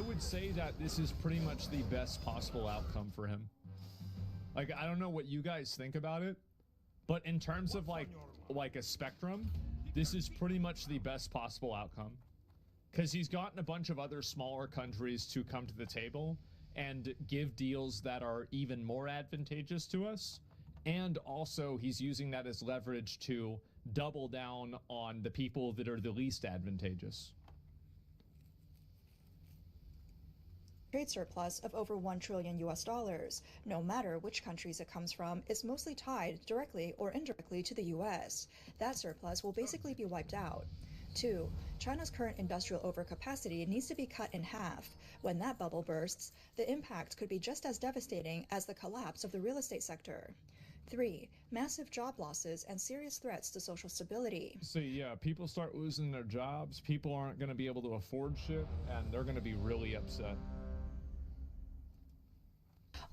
would say that this is pretty much the best possible outcome for him. Like, I don't know what you guys think about it, but in terms of like a spectrum, this is pretty much the best possible outcome. Because he's gotten a bunch of other smaller countries to come to the table and give deals that are even more advantageous to us. And also, he's using that as leverage to double down on the people that are the least advantageous. Trade surplus of over $1 trillion US, no matter which countries it comes from, is mostly tied directly or indirectly to the US. That surplus will basically be wiped out. 2. China's current industrial overcapacity needs to be cut in half. When that bubble bursts, the impact could be just as devastating as the collapse of the real estate sector. 3. Massive job losses and serious threats to social stability. So yeah, people start losing their jobs, people aren't going to be able to afford shit, and they're going to be really upset.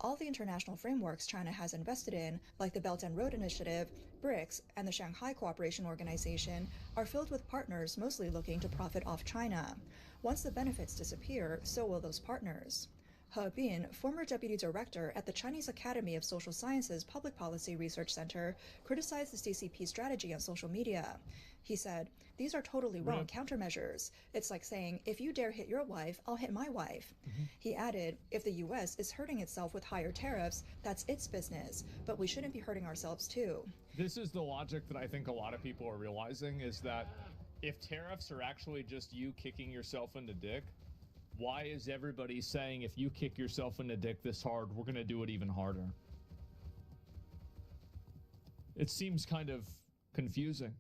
All the international frameworks China has invested in, like the Belt and Road Initiative, BRICS, and the Shanghai Cooperation Organization, are filled with partners mostly looking to profit off China. Once the benefits disappear, so will those partners. He Bin, former deputy director at the Chinese Academy of Social Sciences Public Policy Research Center, criticized the CCP strategy on social media. He said, "These are totally wrong countermeasures. It's like saying, if you dare hit your wife, I'll hit my wife." He added, "If the US is hurting itself with higher tariffs, that's its business, but we shouldn't be hurting ourselves too." This is the logic that I think a lot of people are realizing, is that if tariffs are actually just you kicking yourself in the dick, why is everybody saying if you kick yourself in the dick this hard, we're going to do it even harder? It seems kind of confusing.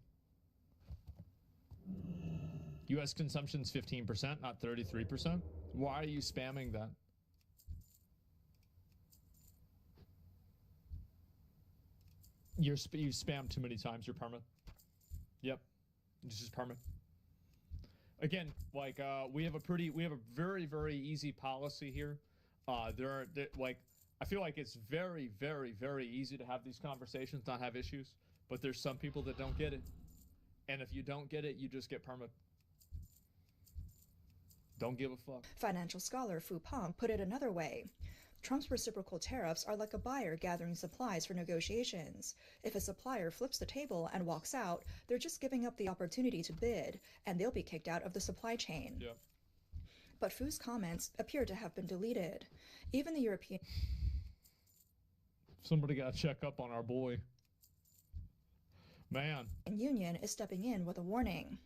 US consumption's 15%, not 33%. Why are you spamming that? You spammed too many times, you're perma. Yep. This is perma. again, like we have a very, very easy policy here. Like, I feel like it's very, very, very easy to have these conversations, not have issues. But there's some people that don't get it, and if you don't get it, you just get perma. Don't give a fuck. Financial scholar Fu Peng put it another way. Trump's reciprocal tariffs are like a buyer gathering supplies for negotiations. If a supplier flips the table and walks out, they're just giving up the opportunity to bid, and they'll be kicked out of the supply chain. Yep. But Fu's comments appear to have been deleted. Even the European... Somebody got to check up on our boy. Man. Union is stepping in with a warning.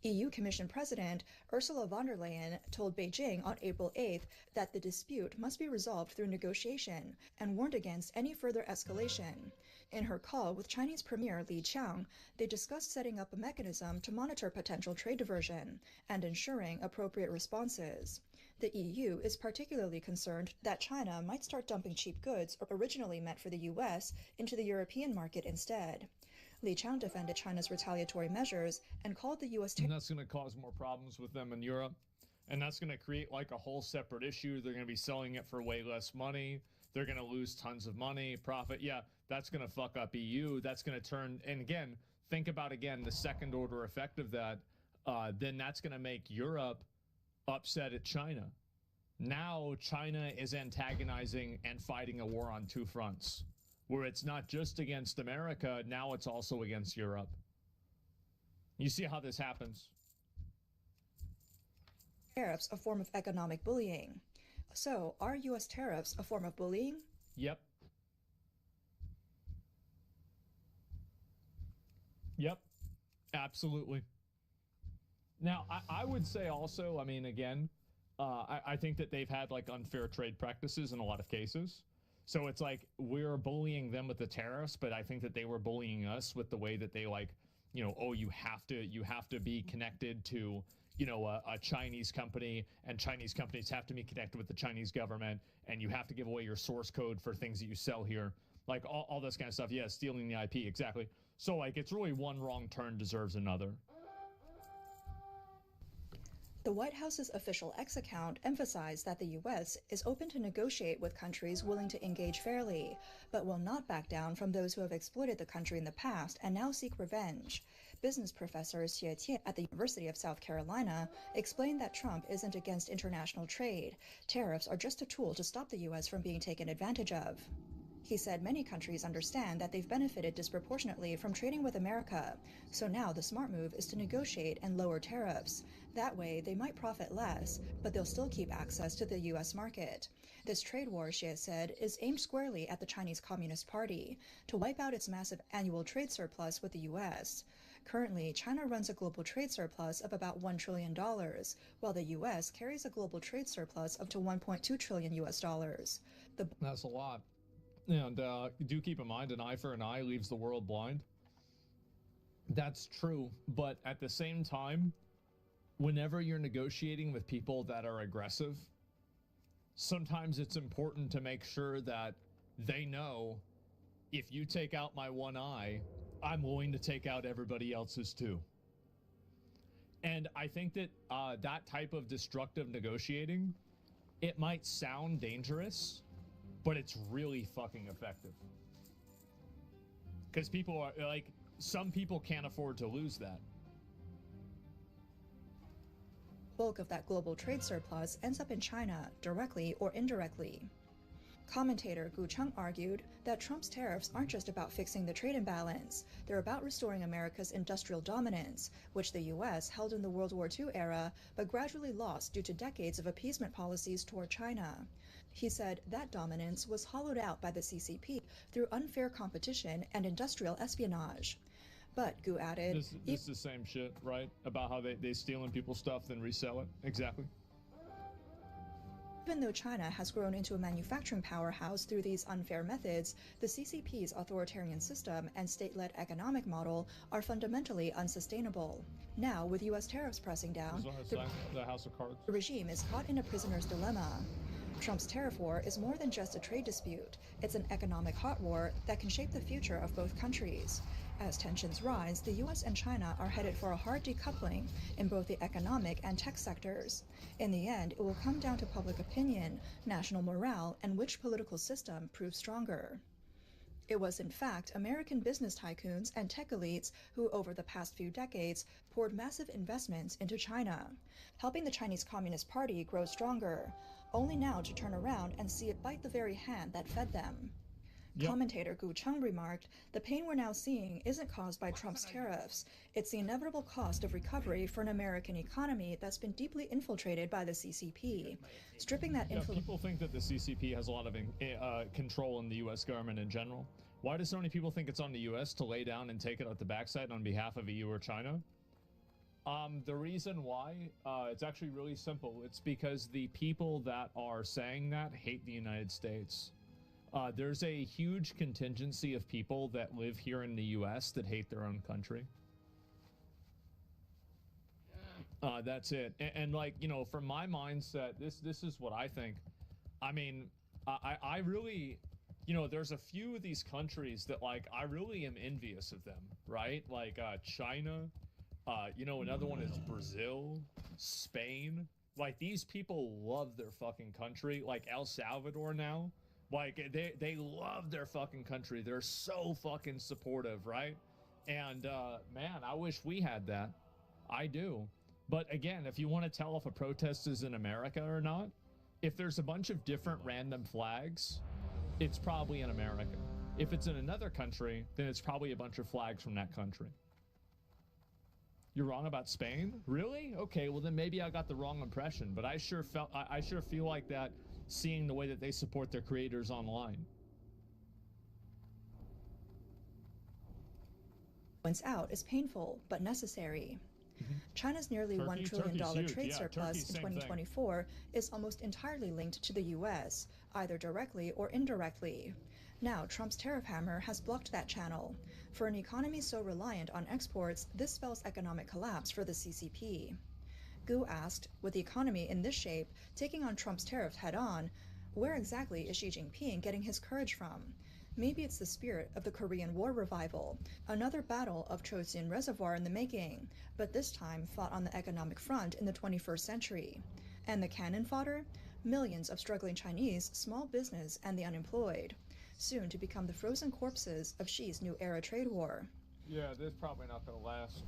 EU Commission President Ursula von der Leyen told Beijing on April 8th that the dispute must be resolved through negotiation and warned against any further escalation. In her call with Chinese Premier Li Qiang, they discussed setting up a mechanism to monitor potential trade diversion and ensuring appropriate responses. The EU is particularly concerned that China might start dumping cheap goods originally meant for the US into the European market instead. Li Qiang defended China's retaliatory measures and called the U.S. And that's going to cause more problems with them in Europe. And that's going to create like a whole separate issue. They're going to be selling it for way less money. They're going to lose tons of money, profit. Yeah, that's going to fuck up EU. That's going to turn, and again, think about again the second order effect of that. Then that's going to make Europe upset at China. Now China is antagonizing and fighting a war on two fronts, where it's not just against America, now it's also against Europe. You see how this happens? Tariffs a form of economic bullying. So, are U.S. tariffs a form of bullying? Yep. Yep. Absolutely. Now, I would say also, I mean, again, I think that they've had like unfair trade practices in a lot of cases. So it's like we're bullying them with the tariffs, but I think that they were bullying us with the way that they like, you know, oh, you have to be connected to, you know, a Chinese company, and Chinese companies have to be connected with the Chinese government, and you have to give away your source code for things that you sell here, like all this kind of stuff. Yeah, stealing the IP, exactly. So like it's really one wrong turn deserves another. The White House's official X account emphasized that the U.S. is open to negotiate with countries willing to engage fairly, but will not back down from those who have exploited the country in the past and now seek revenge. Business professor Xie Tian at the University of South Carolina explained that Trump isn't against international trade. Tariffs are just a tool to stop the U.S. from being taken advantage of. He said many countries understand that they've benefited disproportionately from trading with America, so now the smart move is to negotiate and lower tariffs. That way, they might profit less, but they'll still keep access to the U.S. market. This trade war, Xie said, is aimed squarely at the Chinese Communist Party to wipe out its massive annual trade surplus with the U.S. Currently, China runs a global trade surplus of about $1 trillion, while the U.S. carries a global trade surplus up to $1.2 trillion U.S. dollars. That's a lot. And do keep in mind, an eye for an eye leaves the world blind. That's true. But at the same time, whenever you're negotiating with people that are aggressive, sometimes it's important to make sure that they know if you take out my one eye, I'm willing to take out everybody else's too. And I think that that type of destructive negotiating, it might sound dangerous, but it's really fucking effective. Because people are like, some people can't afford to lose that. Bulk of that global trade surplus ends up in China, directly or indirectly. Commentator Gu Cheng argued that Trump's tariffs aren't just about fixing the trade imbalance, they're about restoring America's industrial dominance, which the U.S. held in the World War II era, but gradually lost due to decades of appeasement policies toward China. He said that dominance was hollowed out by the CCP through unfair competition and industrial espionage. But, Gu added... This is the same shit, right? About how they stealing people's stuff, then resell it? Exactly. Even though China has grown into a manufacturing powerhouse through these unfair methods, the CCP's authoritarian system and state-led economic model are fundamentally unsustainable. Now, with U.S. tariffs pressing down, the House of Cards. The regime is caught in a prisoner's dilemma. Trump's tariff war is more than just a trade dispute. It's an economic hot war that can shape the future of both countries. As tensions rise, the US and China are headed for a hard decoupling in both the economic and tech sectors. In the end, it will come down to public opinion, national morale, and which political system proves stronger. It was, in fact, American business tycoons and tech elites who, over the past few decades, poured massive investments into China, helping the Chinese Communist Party grow stronger, only now to turn around and see it bite the very hand that fed them. Yep. Commentator Gu Cheng remarked, "The pain we're now seeing isn't caused by Trump's tariffs. It's the inevitable cost of recovery for an American economy that's been deeply infiltrated by the CCP. Stripping that influence..." People think that the CCP has a lot of control in the U.S. government in general. Why do so many people think it's on the U.S. to lay down and take it at the backside on behalf of EU or China? The reason why, it's actually really simple. It's because the people that are saying that hate the United States. There's a huge contingency of people that live here in the U.S. that hate their own country. That's it. And like, you know, from my mindset, this is what I think. I mean, I really, you know, there's a few of these countries that, like, I really am envious of them, right? Like China, you know, another one is Brazil, Spain. Like, these people love their fucking country. Like El Salvador now. Like, they love their fucking country. They're so fucking supportive, right? And, man, I wish we had that. I do. But, again, if you want to tell if a protest is in America or not, if there's a bunch of different random flags, it's probably in America. If it's in another country, then it's probably a bunch of flags from that country. You're wrong about Spain? Really? Okay, well, then maybe I got the wrong impression. But I sure feel like that, seeing the way that they support their creators online. Out is painful, but necessary. China's nearly $1 trillion trade surplus in 2024 is almost entirely linked to the U.S., either directly or indirectly. Now, Trump's tariff hammer has blocked that channel. For an economy so reliant on exports, this spells economic collapse for the CCP. Gu asked, with the economy in this shape, taking on Trump's tariffs head-on, where exactly is Xi Jinping getting his courage from? Maybe it's the spirit of the Korean War revival, another battle of Chosin Reservoir in the making, but this time fought on the economic front in the 21st century. And the cannon fodder? Millions of struggling Chinese, small business, and the unemployed, soon to become the frozen corpses of Xi's new era trade war. Yeah, this is probably not going to last.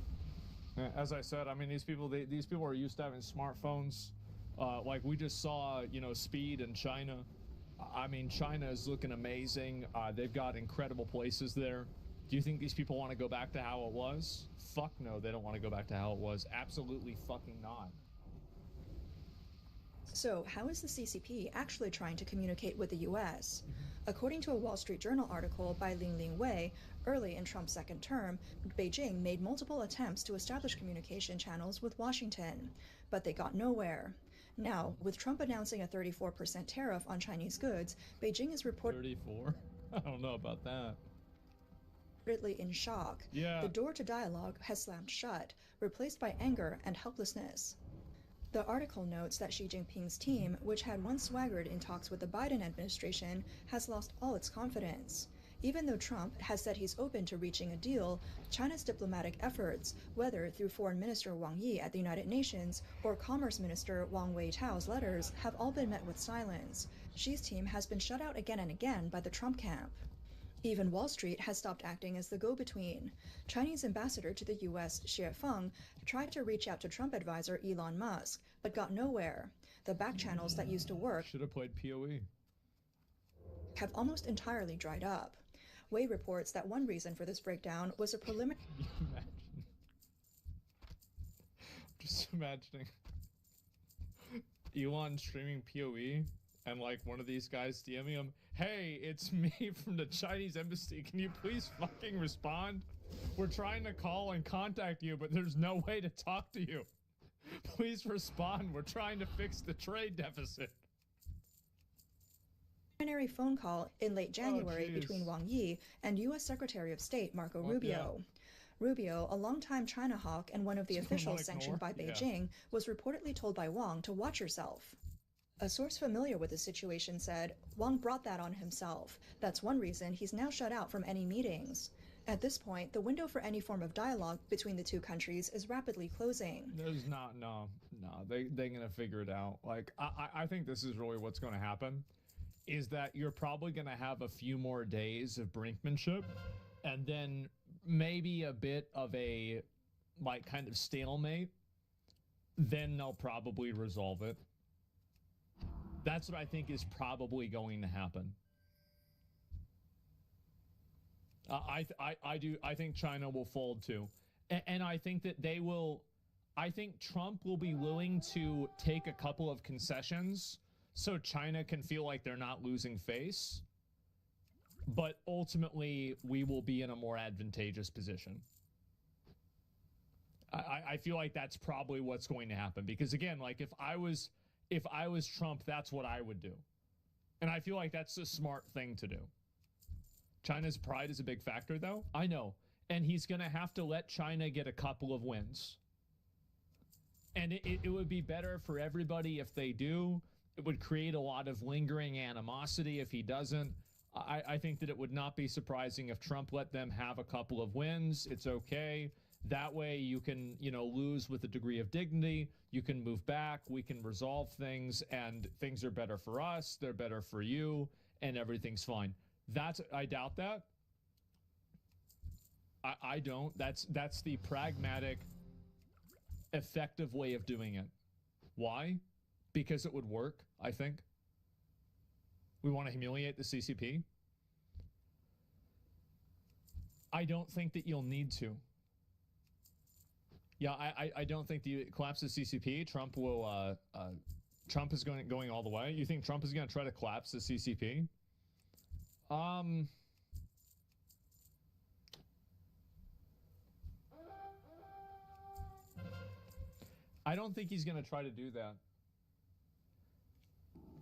As I said, I mean, these people are used to having smartphones. Like we just saw, you know, speed in China. I mean, China is looking amazing. They've got incredible places there. Do you think these people want to go back to how it was? Fuck no, they don't want to go back to how it was. Absolutely fucking not. So, how is the CCP actually trying to communicate with the U.S.? According to a Wall Street Journal article by Ling Wei, early in Trump's second term, Beijing made multiple attempts to establish communication channels with Washington, but they got nowhere. Now, with Trump announcing a 34% tariff on Chinese goods, Beijing is reportedly 34? I don't know about that. In shock. Yeah. The door to dialogue has slammed shut, replaced by anger and helplessness. The article notes that Xi Jinping's team, which had once swaggered in talks with the Biden administration, has lost all its confidence. Even though Trump has said he's open to reaching a deal, China's diplomatic efforts, whether through Foreign Minister Wang Yi at the United Nations or Commerce Minister Wang Weitao's letters, have all been met with silence. Xi's team has been shut out again and again by the Trump camp. Even Wall Street has stopped acting as the go-between. Chinese ambassador to the U.S., Xie Feng, tried to reach out to Trump advisor Elon Musk, but got nowhere. The back channels that used to work should have played PoE. Have almost entirely dried up. Wei reports that one reason for this breakdown was a preliminary... Just imagining Elon streaming PoE and like one of these guys DMing him, "Hey, it's me from the Chinese embassy. Can you please fucking respond? We're trying to call and contact you, but there's no way to talk to you. Please respond. We're trying to fix the trade deficit." Phone call in late January between Wang Yi and U.S. Secretary of State Marco Rubio. Yeah. Rubio, a longtime China hawk and one of the officials sanctioned by Beijing, was reportedly told by Wang to watch herself. A source familiar with the situation said, Wang brought that on himself. That's one reason he's now shut out from any meetings. At this point, the window for any form of dialogue between the two countries is rapidly closing. There's not, no, they're gonna figure it out. Like, I think this is really what's gonna happen, is that you're probably gonna have a few more days of brinkmanship, and then maybe a bit of a, like, kind of stalemate, then they'll probably resolve it. That's what I think is probably going to happen. I think China will fold too. And I think that they will, I think Trump will be willing to take a couple of concessions so China can feel like they're not losing face. But ultimately, we will be in a more advantageous position. I feel like that's probably what's going to happen. Because again, like if I was Trump, that's what I would do. And I feel like that's a smart thing to do. China's pride is a big factor, though. I know. And he's going to have to let China get a couple of wins. And it would be better for everybody if they do. It would create a lot of lingering animosity if he doesn't. I think that it would not be surprising if Trump let them have a couple of wins. It's okay. That way you can, you know, lose with a degree of dignity. You can move back. We can resolve things, and things are better for us. They're better for you, and everything's fine. I doubt that. I don't. That's the pragmatic, effective way of doing it. Why? Because it would work, I think. We want to humiliate the CCP. I don't think that you'll need to. Yeah, I don't think the collapse of the CCP, Trump will, Trump is going all the way. You think Trump is going to try to collapse the CCP? I don't think he's going to try to do that.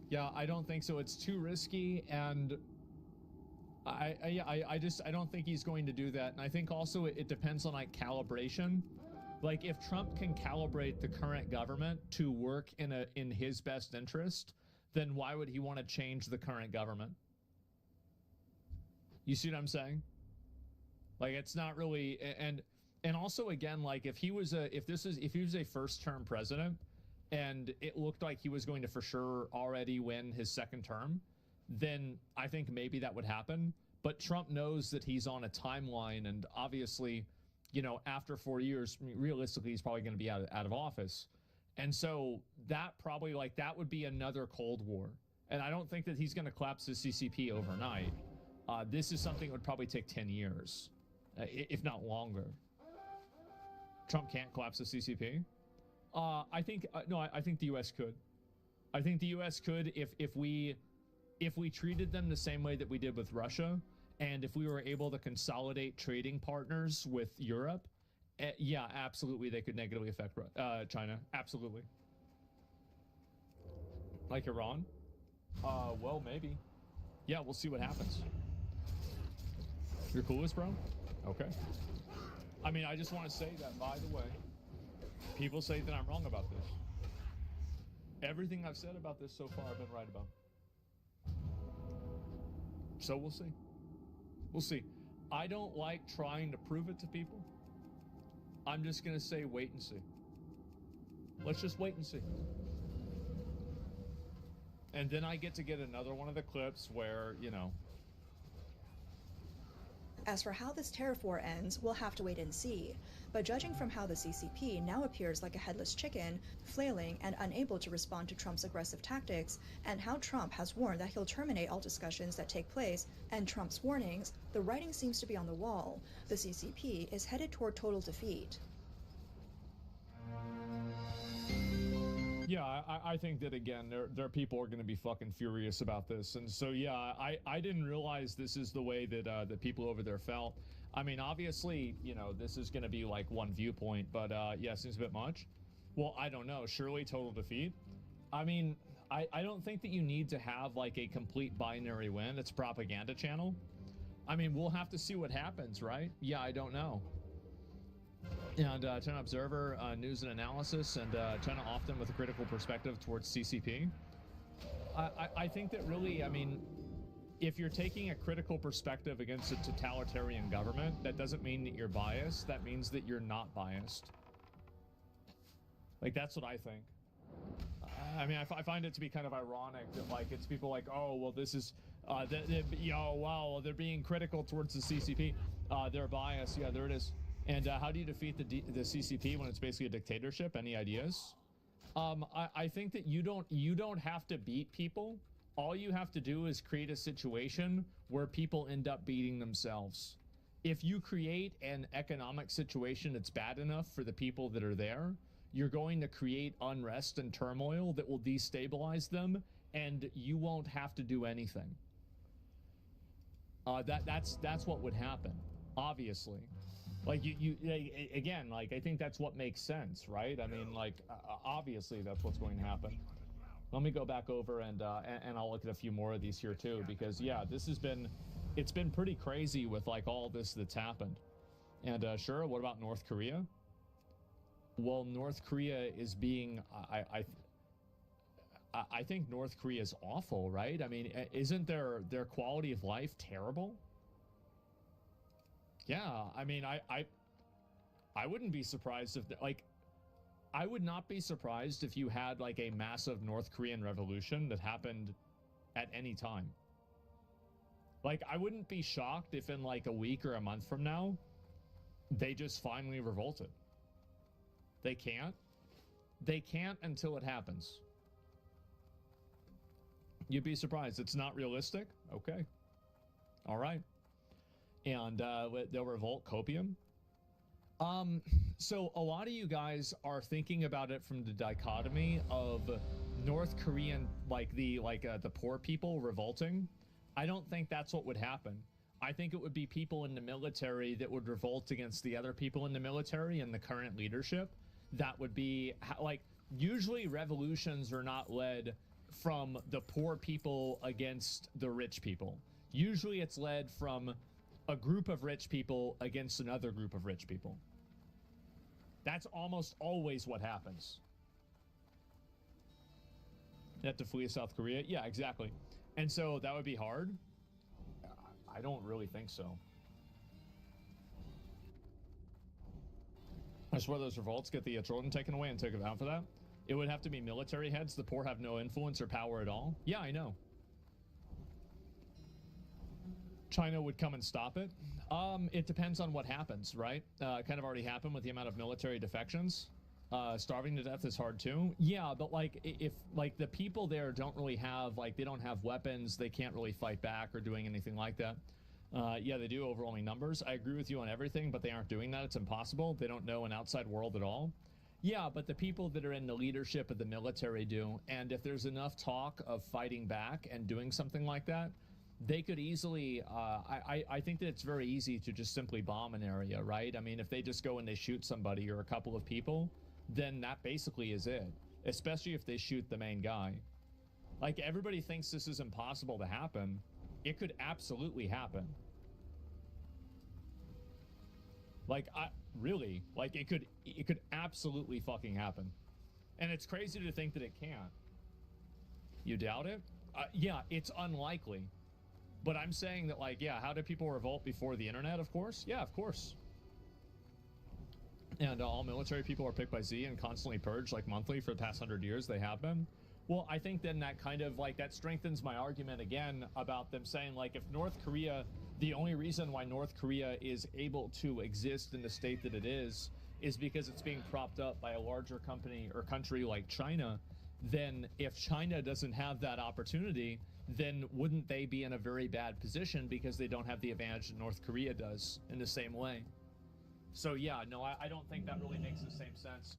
Yeah, I don't think so. It's too risky, and I don't think he's going to do that. And I think also it depends on like calibration. Like if Trump can calibrate the current government to work in his best interest, then why would he want to change the current government? You see what I'm saying? Like it's not really, and also again, like if he was a first-term president, and it looked like he was going to for sure already win his second term, then I think maybe that would happen. But Trump knows that he's on a timeline, and obviously, you know, after 4 years, realistically, he's probably going to be out of office. And so that probably, like, that would be another Cold War. And I don't think that he's going to collapse the CCP overnight. This is something that would probably take 10 years, if not longer. Trump can't collapse the CCP. I think I think the U.S. could. I think the U.S. could if we treated them the same way that we did with Russia, and if we were able to consolidate trading partners with Europe. Yeah, absolutely, they could negatively affect China. Absolutely. Like Iran? Well, maybe. Yeah, we'll see what happens. You're coolest, bro? Okay. I mean, I just want to say that, by the way, people say that I'm wrong about this. Everything I've said about this so far, I've been right about. So we'll see. We'll see. I don't like trying to prove it to people. I'm just going to say wait and see. Let's just wait and see. And then I get another one of the clips where, you know. As for how this tariff war ends, we'll have to wait and see. But judging from how the CCP now appears like a headless chicken, flailing and unable to respond to Trump's aggressive tactics, and how Trump has warned that he'll terminate all discussions that take place, and Trump's warnings, the writing seems to be on the wall. The CCP is headed toward total defeat. Yeah, I think that, again, there are people who are going to be fucking furious about this. And so, yeah, I didn't realize this is the way that the people over there felt. I mean, obviously, you know, this is going to be like one viewpoint, but yeah, seems a bit much. Well, I don't know. Surely total defeat? I mean, I don't think that you need to have like a complete binary win. It's a propaganda channel. I mean, we'll have to see what happens, right? Yeah, I don't know. And China Observer, News and Analysis, and China often with a critical perspective towards CCP. I think that really, I mean, if you're taking a critical perspective against a totalitarian government, that doesn't mean that you're biased. That means that you're not biased. Like, that's what I think. I mean, I find it to be kind of ironic that, like, it's people like, oh, well, this is, you know, wow, they're being critical towards the CCP. They're biased. Yeah, there it is. And how do you defeat the CCP when it's basically a dictatorship? Any ideas? I think that you don't have to beat people. All you have to do is create a situation where people end up beating themselves. If you create an economic situation that's bad enough for the people that are there, you're going to create unrest and turmoil that will destabilize them, and you won't have to do anything. That's what would happen, obviously. Like, again, like, I think that's what makes sense, right? I mean, like, obviously that's what's going to happen. Let me go back over and I'll look at a few more of these here too, because yeah, it's been pretty crazy with like all this that's happened. And sure, what about North Korea? Well, North Korea is being, I think North Korea is awful, right? I mean, isn't their quality of life terrible? Yeah, I mean, I wouldn't be surprised if, like, I would not be surprised if you had like a massive North Korean revolution that happened at any time. Like, I wouldn't be shocked if in like a week or a month from now, they just finally revolted. They can't. They can't until it happens. You'd be surprised. It's not realistic? Okay. All right. And they'll revolt copium. So a lot of you guys are thinking about it from the dichotomy of North Korean, like the poor people revolting. I don't think that's what would happen. I think it would be people in the military that would revolt against the other people in the military and the current leadership. That would be like, usually revolutions are not led from the poor people against the rich people. Usually it's led from a group of rich people against another group of rich people. That's almost always what happens. You have to flee South Korea? Yeah, exactly. And so that would be hard? I don't really think so. I swear those revolts get the children taken away and taken out for that. It would have to be military heads. The poor have no influence or power at all. Yeah, I know. China would come and stop it. It depends on what happens, right? Kind of already happened with the amount of military defections. Starving to death is hard too. Yeah, but like, if like the people there don't really have, like, they don't have weapons, they can't really fight back or doing anything like that. Yeah, they do overwhelming numbers. I agree with you on everything, but they aren't doing that. It's impossible. They don't know an outside world at all. Yeah, but the people that are in the leadership of the military do. And if there's enough talk of fighting back and doing something like that, they could easily, I think that it's very easy to just simply bomb an area, right? I mean, if they just go and they shoot somebody or a couple of people, then that basically is it. Especially if they shoot the main guy. Like, everybody thinks this is impossible to happen. It could absolutely happen. Like, really, like, it could absolutely fucking happen. And it's crazy to think that it can't. You doubt it? Yeah, it's unlikely. But I'm saying that, like, yeah, how did people revolt before the internet? Of course. Yeah, of course. And all military people are picked by Z and constantly purged, like, monthly for the past 100 years. They have been. Well, I think then that kind of, like, that strengthens my argument again about them saying, like, if North Korea, the only reason why North Korea is able to exist in the state that it is because it's being propped up by a larger company or country like China, then if China doesn't have that opportunity, then wouldn't they be in a very bad position because they don't have the advantage that North Korea does in the same way? So yeah, no, I don't think that really makes the same sense.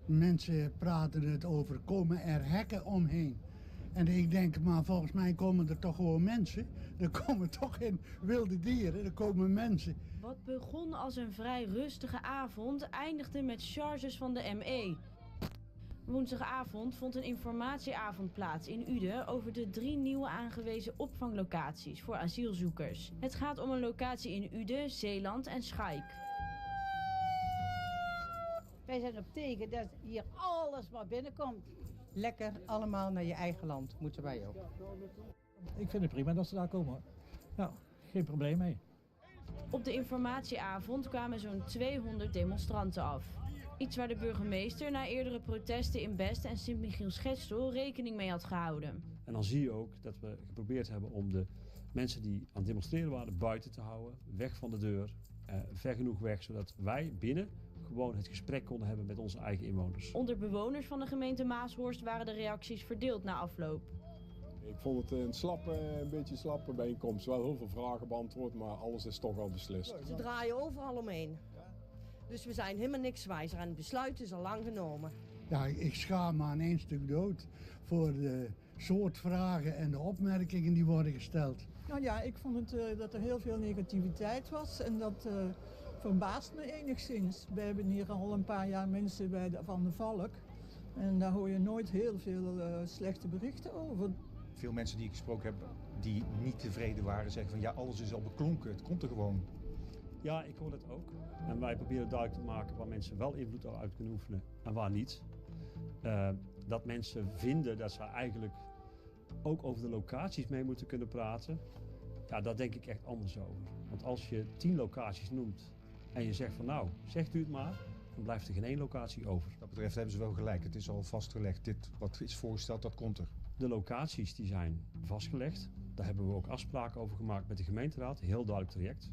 Mensen praten het over, komen er hekken omheen. En ik denk, maar volgens mij komen er toch gewoon mensen. Er komen toch geen wilde dieren, er komen mensen. Wat begon als een vrij rustige avond, eindigde met charges van de ME. Woensdagavond vond een informatieavond plaats in Uden over de 3 nieuwe aangewezen opvanglocaties voor asielzoekers. Het gaat om een locatie in Uden, Zeeland en Schaik. Wij zijn op tegen dat hier alles maar binnenkomt. Lekker allemaal naar je eigen land, moeten wij ook. Ik vind het prima dat ze daar komen. Nou, geen probleem mee. Op de informatieavond kwamen zo'n 200 demonstranten af. Iets waar de burgemeester na eerdere protesten in Best en Sint-Michiels-Gestel rekening mee had gehouden. En dan zie je ook dat we geprobeerd hebben om de mensen die aan het demonstreren waren buiten te houden, weg van de deur, ver genoeg weg, zodat wij binnen gewoon het gesprek konden hebben met onze eigen inwoners. Onder bewoners van de gemeente Maashorst waren de reacties verdeeld na afloop. Ik vond het een beetje slappe bijeenkomst. Wel heel veel vragen beantwoord, maar alles is toch al beslist. Ze draaien overal omheen. Dus we zijn helemaal niks wijzer en het besluit is al lang genomen. Ja, ik schaam me aan één stuk dood voor de soort vragen en de opmerkingen die worden gesteld. Nou ja, ik vond het, dat er heel veel negativiteit was en dat verbaast me enigszins. We hebben hier al een paar jaar mensen van de Valk en daar hoor je nooit heel veel slechte berichten over. Veel mensen die ik gesproken heb die niet tevreden waren zeggen van ja, alles is al beklonken, het komt er gewoon. Ja, ik hoor dat ook. En wij proberen duidelijk te maken waar mensen wel invloed uit kunnen oefenen en waar niet. Dat mensen vinden dat ze eigenlijk ook over de locaties mee moeten kunnen praten. Ja, daar denk ik echt anders over. Want als je 10 locaties noemt en je zegt van nou, zegt u het maar, dan blijft er geen 1 locatie over. Wat dat betreft hebben ze wel gelijk. Het is al vastgelegd. Dit wat is voorgesteld, dat komt er. De locaties die zijn vastgelegd. Daar hebben we ook afspraken over gemaakt met de gemeenteraad. Heel duidelijk traject.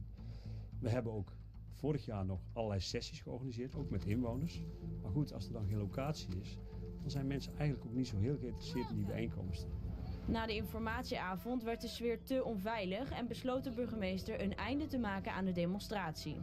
We hebben ook vorig jaar nog allerlei sessies georganiseerd, ook met inwoners. Maar goed, als er dan geen locatie is, dan zijn mensen eigenlijk ook niet zo heel geïnteresseerd in die bijeenkomsten. Na de informatieavond werd de sfeer te onveilig en besloot de burgemeester een einde te maken aan de demonstratie.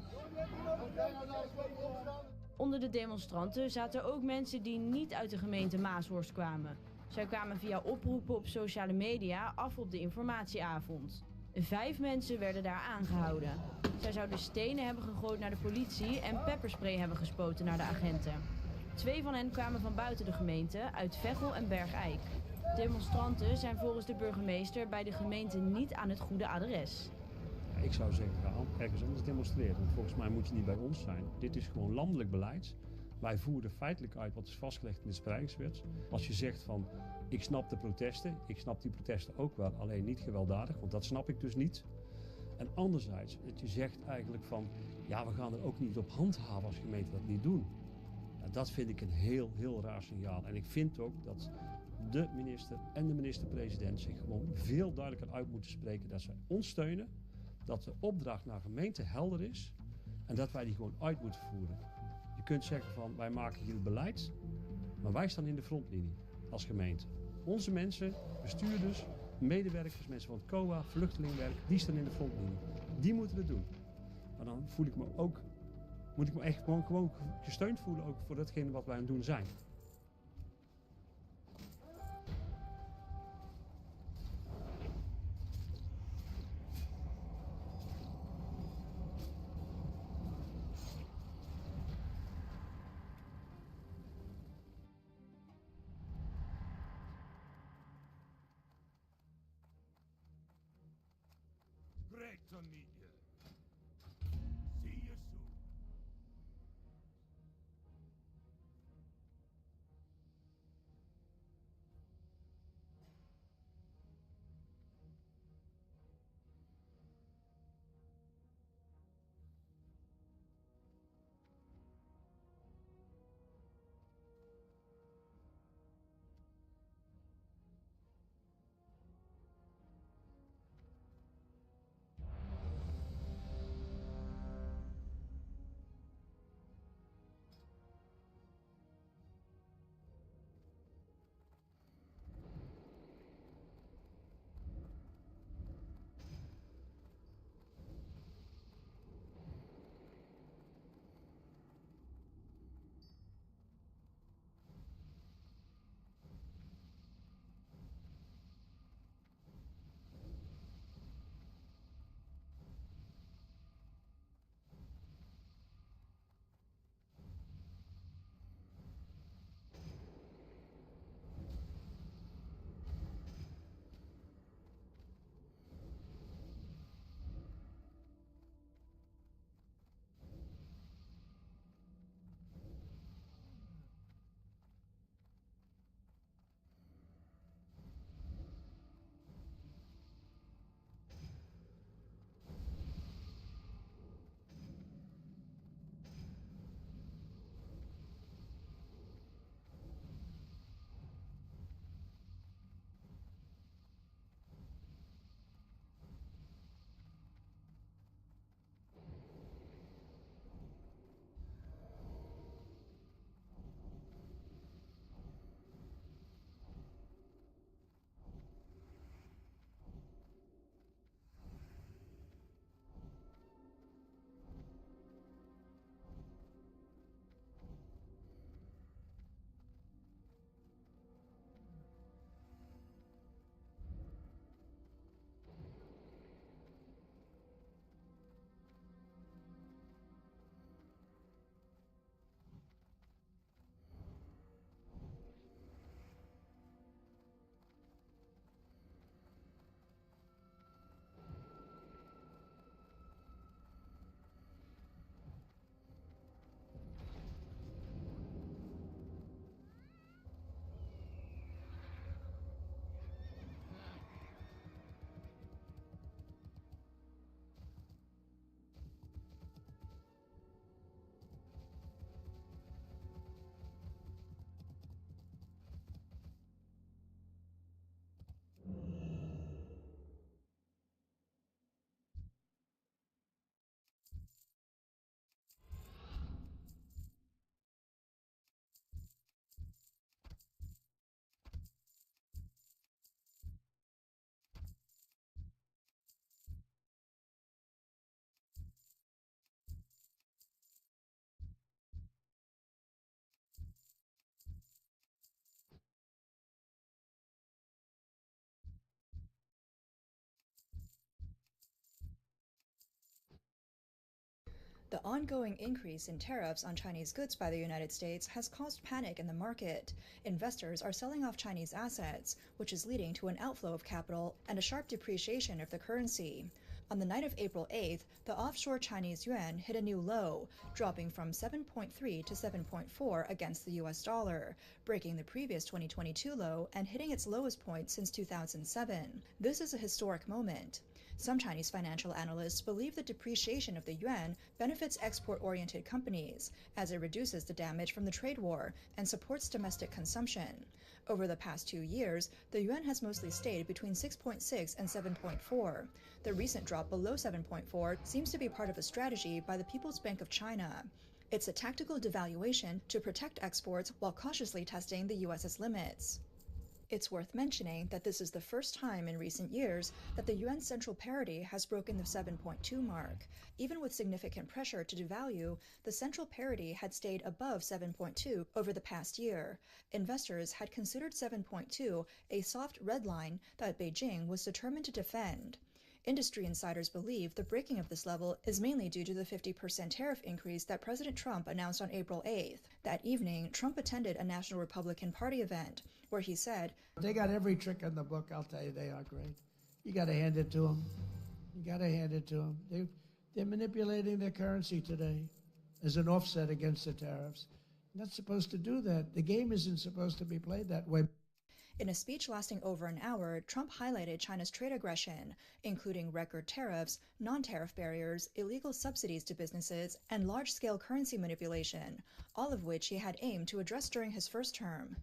Onder de demonstranten zaten ook mensen die niet uit de gemeente Maashorst kwamen. Zij kwamen via oproepen op sociale media af op de informatieavond. 5 mensen werden daar aangehouden. Zij zouden stenen hebben gegooid naar de politie en pepperspray hebben gespoten naar de agenten. 2 van hen kwamen van buiten de gemeente, uit Veghel en Bergijk. Demonstranten zijn volgens de burgemeester bij de gemeente niet aan het goede adres. Ik zou zeggen, ga ergens anders demonstreren. Want volgens mij moet je niet bij ons zijn. Dit is gewoon landelijk beleid. Wij voeren feitelijk uit wat is vastgelegd in de spreidingswet. Als je zegt van, ik snap de protesten. Ik snap die protesten ook wel, alleen niet gewelddadig. Want dat snap ik dus niet. En anderzijds, dat je zegt eigenlijk van, ja, we gaan er ook niet op handhaven als gemeenten dat niet doen. Ja, dat vind ik een heel raar signaal. En ik vind ook dat de minister en de minister-president zich gewoon veel duidelijker uit moeten spreken dat ze ons steunen. Dat de opdracht naar gemeente helder is en dat wij die gewoon uit moeten voeren. Je kunt zeggen van wij maken hier het beleid, maar wij staan in de frontlinie als gemeente. Onze mensen, bestuurders, medewerkers, mensen van het COA, vluchtelingenwerk, die staan in de frontlinie. Die moeten het doen. Maar dan voel ik me ook, moet ik me echt gewoon gesteund voelen ook voor datgene wat wij aan het doen zijn. Great to meet you. See you soon. ongoing increase in tariffs on Chinese goods by the United States has caused panic in the market. Investors are selling off Chinese assets, which is leading to an outflow of capital and a sharp depreciation of the currency. On the night of April 8th, the offshore Chinese yuan hit a new low, dropping from 7.3 to 7.4 against the US dollar, breaking the previous 2022 low and hitting its lowest point since 2007. This is a historic moment. Some Chinese financial analysts believe the depreciation of the yuan benefits export-oriented companies, as it reduces the damage from the trade war and supports domestic consumption. Over the past 2 years, the yuan has mostly stayed between 6.6 and 7.4. The recent drop below 7.4 seems to be part of a strategy by the People's Bank of China. It's a tactical devaluation to protect exports while cautiously testing the US's limits. It's worth mentioning that this is the first time in recent years that the yuan's central parity has broken the 7.2 mark. Even with significant pressure to devalue, the central parity had stayed above 7.2 over the past year. Investors had considered 7.2 a soft red line that Beijing was determined to defend. Industry insiders believe the breaking of this level is mainly due to the 50% tariff increase that President Trump announced on April 8th. That evening, Trump attended a National Republican Party event where he said, "They got every trick in the book. I'll tell you, they are great. You got to hand it to them. You got to hand it to them. They're manipulating their currency today as an offset against the tariffs. You're not supposed to do that. The game isn't supposed to be played that way." In a speech lasting over an hour, Trump highlighted China's trade aggression, including record tariffs, non-tariff barriers, illegal subsidies to businesses, and large-scale currency manipulation, all of which he had aimed to address during his first term.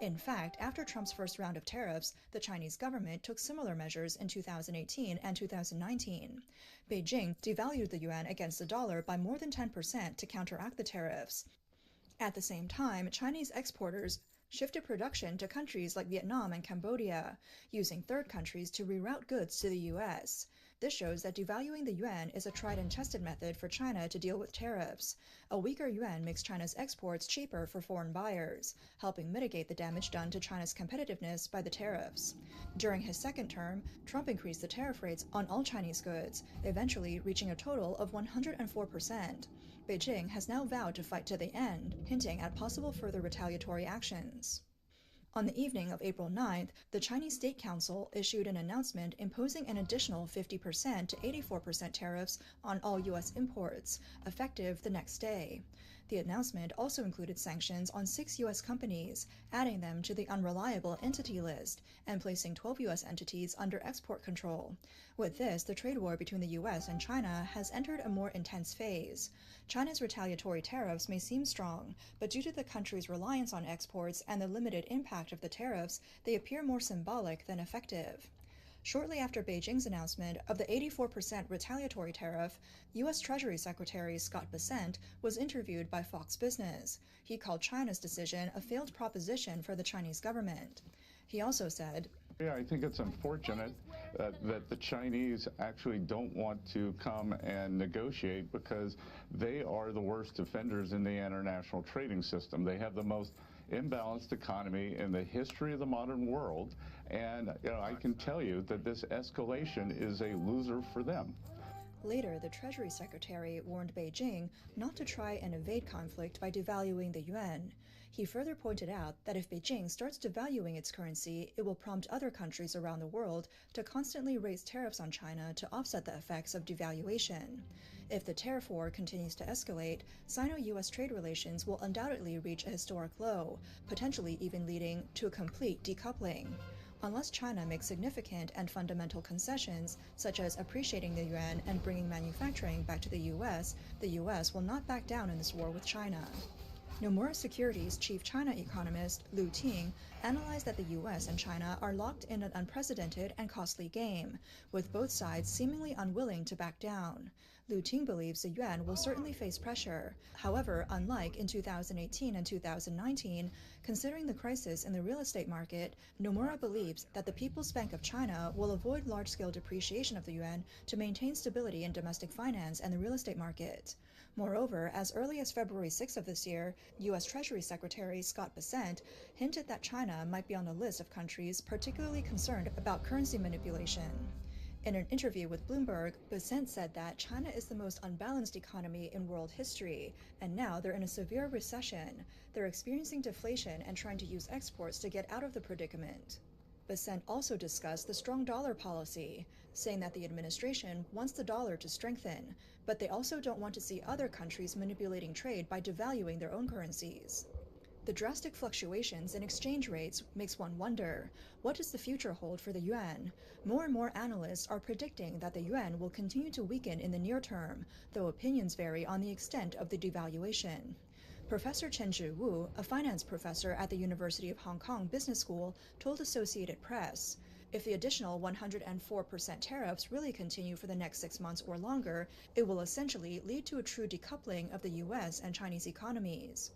In fact, after Trump's first round of tariffs, the Chinese government took similar measures in 2018 and 2019. Beijing devalued the yuan against the dollar by more than 10% to counteract the tariffs. At the same time, Chinese exporters shifted production to countries like Vietnam and Cambodia, using third countries to reroute goods to the U.S. This shows that devaluing the yuan is a tried and tested method for China to deal with tariffs. A weaker yuan makes China's exports cheaper for foreign buyers, helping mitigate the damage done to China's competitiveness by the tariffs. During his second term, Trump increased the tariff rates on all Chinese goods, eventually reaching a total of 104%. Beijing has now vowed to fight to the end, hinting at possible further retaliatory actions. On the evening of April 9th, the Chinese State Council issued an announcement imposing an additional 50% to 84% tariffs on all U.S. imports, effective the next day. The announcement also included sanctions on 6 U.S. companies, adding them to the unreliable entity list and placing 12 U.S. entities under export control. With this, the trade war between the U.S. and China has entered a more intense phase. China's retaliatory tariffs may seem strong, but due to the country's reliance on exports and the limited impact of the tariffs, they appear more symbolic than effective. Shortly after Beijing's announcement of the 84% retaliatory tariff, U.S. Treasury Secretary Scott Bessent was interviewed by Fox Business. He called China's decision a failed proposition for the Chinese government. He also said, "Yeah, I think it's unfortunate that the Chinese actually don't want to come and negotiate because they are the worst offenders in the international trading system. They have the most imbalanced economy in the history of the modern world, and I can tell you that this escalation is a loser for them." Later, the Treasury Secretary warned Beijing not to try and evade conflict by devaluing the yuan. He further pointed out that if Beijing starts devaluing its currency, it will prompt other countries around the world to constantly raise tariffs on China to offset the effects of devaluation. If the tariff war continues to escalate, Sino-U.S. trade relations will undoubtedly reach a historic low, potentially even leading to a complete decoupling. Unless China makes significant and fundamental concessions, such as appreciating the yuan and bringing manufacturing back to the U.S. will not back down in this war with China. Nomura Securities chief China economist Lu Ting analyzed that the U.S. and China are locked in an unprecedented and costly game, with both sides seemingly unwilling to back down. Lu Ting believes the yuan will certainly face pressure. However, unlike in 2018 and 2019, considering the crisis in the real estate market, Nomura believes that the People's Bank of China will avoid large-scale depreciation of the yuan to maintain stability in domestic finance and the real estate market. Moreover, as early as February 6 of this year, U.S. Treasury Secretary Scott Bessent hinted that China might be on the list of countries particularly concerned about currency manipulation. In an interview with Bloomberg, Besant said that China is the most unbalanced economy in world history, and now they're in a severe recession. They're experiencing deflation and trying to use exports to get out of the predicament. Besant also discussed the strong dollar policy, saying that the administration wants the dollar to strengthen, but they also don't want to see other countries manipulating trade by devaluing their own currencies. The drastic fluctuations in exchange rates makes one wonder, what does the future hold for the yuan? More and more analysts are predicting that the yuan will continue to weaken in the near term, though opinions vary on the extent of the devaluation. Professor Chen Zhiwu, a finance professor at the University of Hong Kong Business School, told Associated Press, if the additional 104% tariffs really continue for the next 6 months or longer, it will essentially lead to a true decoupling of the US and Chinese economies.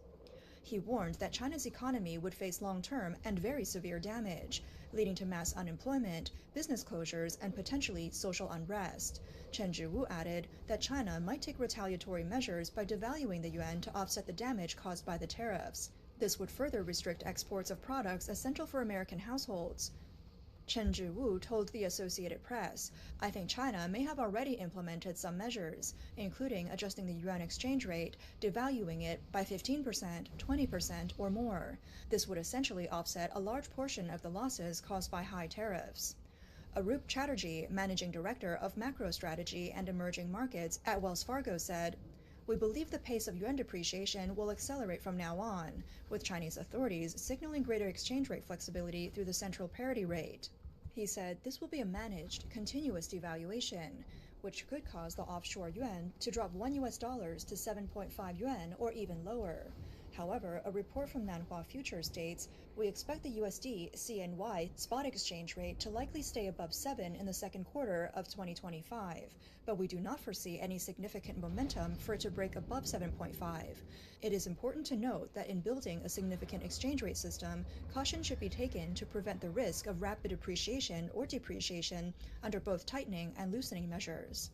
He warned that China's economy would face long-term and very severe damage, leading to mass unemployment, business closures, and potentially social unrest. Chen Zhiwu added that China might take retaliatory measures by devaluing the yuan to offset the damage caused by the tariffs. This would further restrict exports of products essential for American households. Chen Zhiwu told the Associated Press, I think China may have already implemented some measures, including adjusting the yuan exchange rate, devaluing it by 15%, 20%, or more. This would essentially offset a large portion of the losses caused by high tariffs. Arup Chatterjee, managing director of macro strategy and emerging markets at Wells Fargo, said, we believe the pace of yuan depreciation will accelerate from now on, with Chinese authorities signaling greater exchange rate flexibility through the central parity rate. He said this will be a managed, continuous devaluation, which could cause the offshore yuan to drop $1 to 7.5 yuan or even lower. However, a report from Nanhua Futures states, we expect the USD-CNY spot exchange rate to likely stay above 7 in the second quarter of 2025, but we do not foresee any significant momentum for it to break above 7.5. It is important to note that in building a significant exchange rate system, caution should be taken to prevent the risk of rapid appreciation or depreciation under both tightening and loosening measures.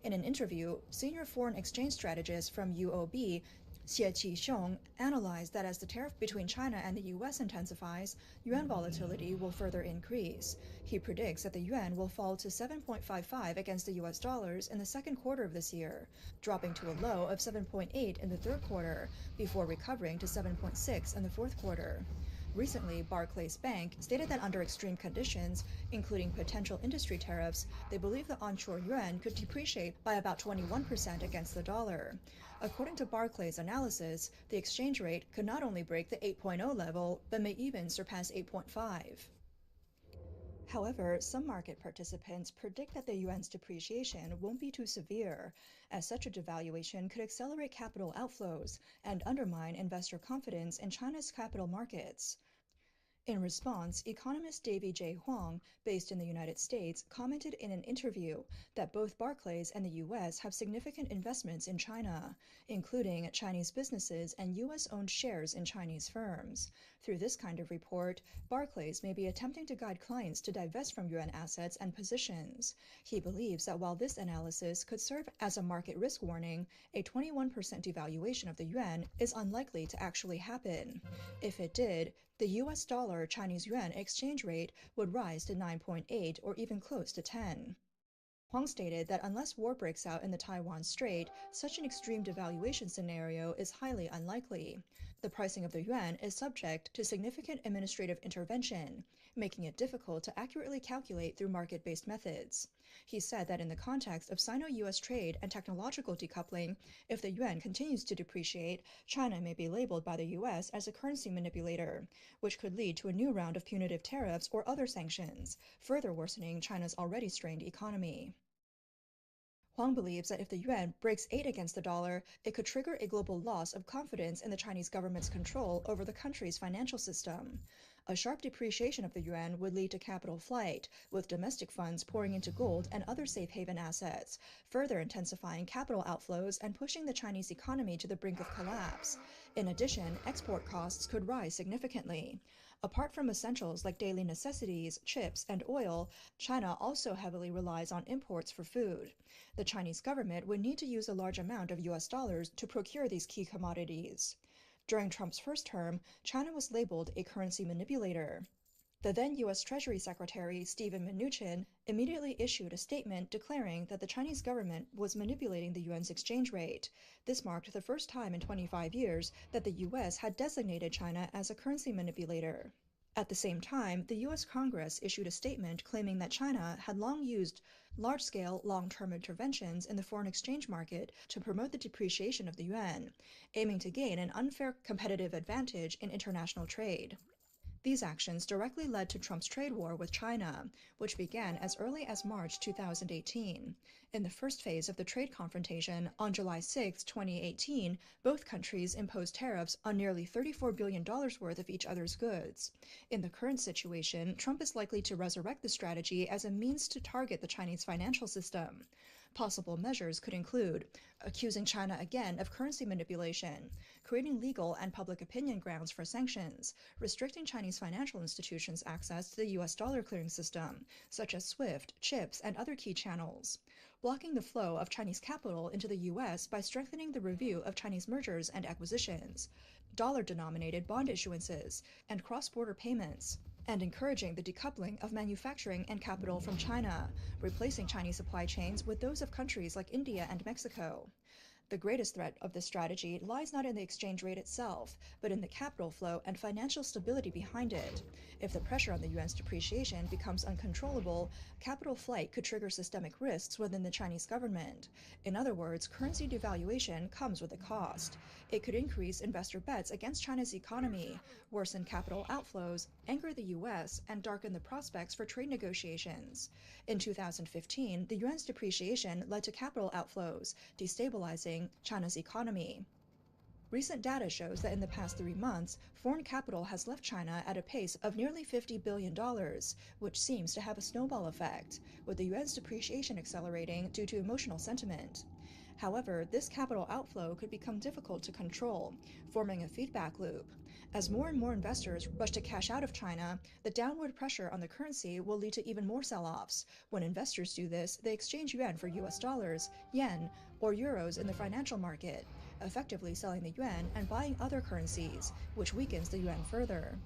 In an interview, senior foreign exchange strategist from UOB, Xie Qi-xiong, analyzed that as the tariff between China and the U.S. intensifies, yuan volatility will further increase. He predicts that the yuan will fall to 7.55 against the U.S. dollars in the second quarter of this year, dropping to a low of 7.8 in the third quarter, before recovering to 7.6 in the fourth quarter. Recently, Barclays Bank stated that under extreme conditions, including potential industry tariffs, they believe the onshore yuan could depreciate by about 21% against the dollar. According to Barclays' analysis, the exchange rate could not only break the 8.0 level, but may even surpass 8.5. However, some market participants predict that the yuan's depreciation won't be too severe, as such a devaluation could accelerate capital outflows and undermine investor confidence in China's capital markets. In response, economist Davy J. Huang, based in the United States, commented in an interview that both Barclays and the U.S. have significant investments in China, including Chinese businesses and U.S.-owned shares in Chinese firms. Through this kind of report, Barclays may be attempting to guide clients to divest from yuan assets and positions. He believes that while this analysis could serve as a market risk warning, a 21% devaluation of the yuan is unlikely to actually happen. If it did, the U.S. dollar-Chinese yuan exchange rate would rise to 9.8 or even close to 10. Huang stated that unless war breaks out in the Taiwan Strait, such an extreme devaluation scenario is highly unlikely. The pricing of the yuan is subject to significant administrative intervention, making it difficult to accurately calculate through market-based methods. He said that in the context of Sino-US trade and technological decoupling, if the yuan continues to depreciate, China may be labeled by the US as a currency manipulator, which could lead to a new round of punitive tariffs or other sanctions, further worsening China's already strained economy. Huang believes that if the yuan breaks 8 against the dollar, it could trigger a global loss of confidence in the Chinese government's control over the country's financial system. A sharp depreciation of the yuan would lead to capital flight, with domestic funds pouring into gold and other safe haven assets, further intensifying capital outflows and pushing the Chinese economy to the brink of collapse. In addition, export costs could rise significantly. Apart from essentials like daily necessities, chips, and oil, China also heavily relies on imports for food. The Chinese government would need to use a large amount of US dollars to procure these key commodities. During Trump's first term, China was labeled a currency manipulator. The then U.S. Treasury Secretary Steven Mnuchin immediately issued a statement declaring that the Chinese government was manipulating the yuan's exchange rate. This marked the first time in 25 years that the U.S. had designated China as a currency manipulator. At the same time, the U.S. Congress issued a statement claiming that China had long used large-scale, long-term interventions in the foreign exchange market to promote the depreciation of the yuan, aiming to gain an unfair competitive advantage in international trade. These actions directly led to Trump's trade war with China, which began as early as March 2018. In the first phase of the trade confrontation, on July 6, 2018, both countries imposed tariffs on nearly $34 billion worth of each other's goods. In the current situation, Trump is likely to resurrect the strategy as a means to target the Chinese financial system. Possible measures could include accusing China again of currency manipulation, creating legal and public opinion grounds for sanctions, restricting Chinese financial institutions' access to the U.S. dollar clearing system, such as SWIFT, CHIPS, and other key channels, blocking the flow of Chinese capital into the U.S. by strengthening the review of Chinese mergers and acquisitions, dollar-denominated bond issuances, and cross-border payments, and encouraging the decoupling of manufacturing and capital from China, replacing Chinese supply chains with those of countries like India and Mexico. The greatest threat of this strategy lies not in the exchange rate itself, but in the capital flow and financial stability behind it. If the pressure on the yuan's depreciation becomes uncontrollable, capital flight could trigger systemic risks within the Chinese government. In other words, currency devaluation comes with a cost. It could increase investor bets against China's economy, worsen capital outflows, anger the U.S., and darken the prospects for trade negotiations. In 2015, the yuan's depreciation led to capital outflows, destabilizing China's economy. Recent data shows that in the past 3 months, foreign capital has left China at a pace of nearly $50 billion, which seems to have a snowball effect, with the yuan's depreciation accelerating due to emotional sentiment. However, this capital outflow could become difficult to control, forming a feedback loop. As more and more investors rush to cash out of China, the downward pressure on the currency will lead to even more sell-offs. When investors do this, they exchange yuan for US dollars, yen, or euros in the financial market, effectively selling the yuan and buying other currencies, which weakens the yuan further.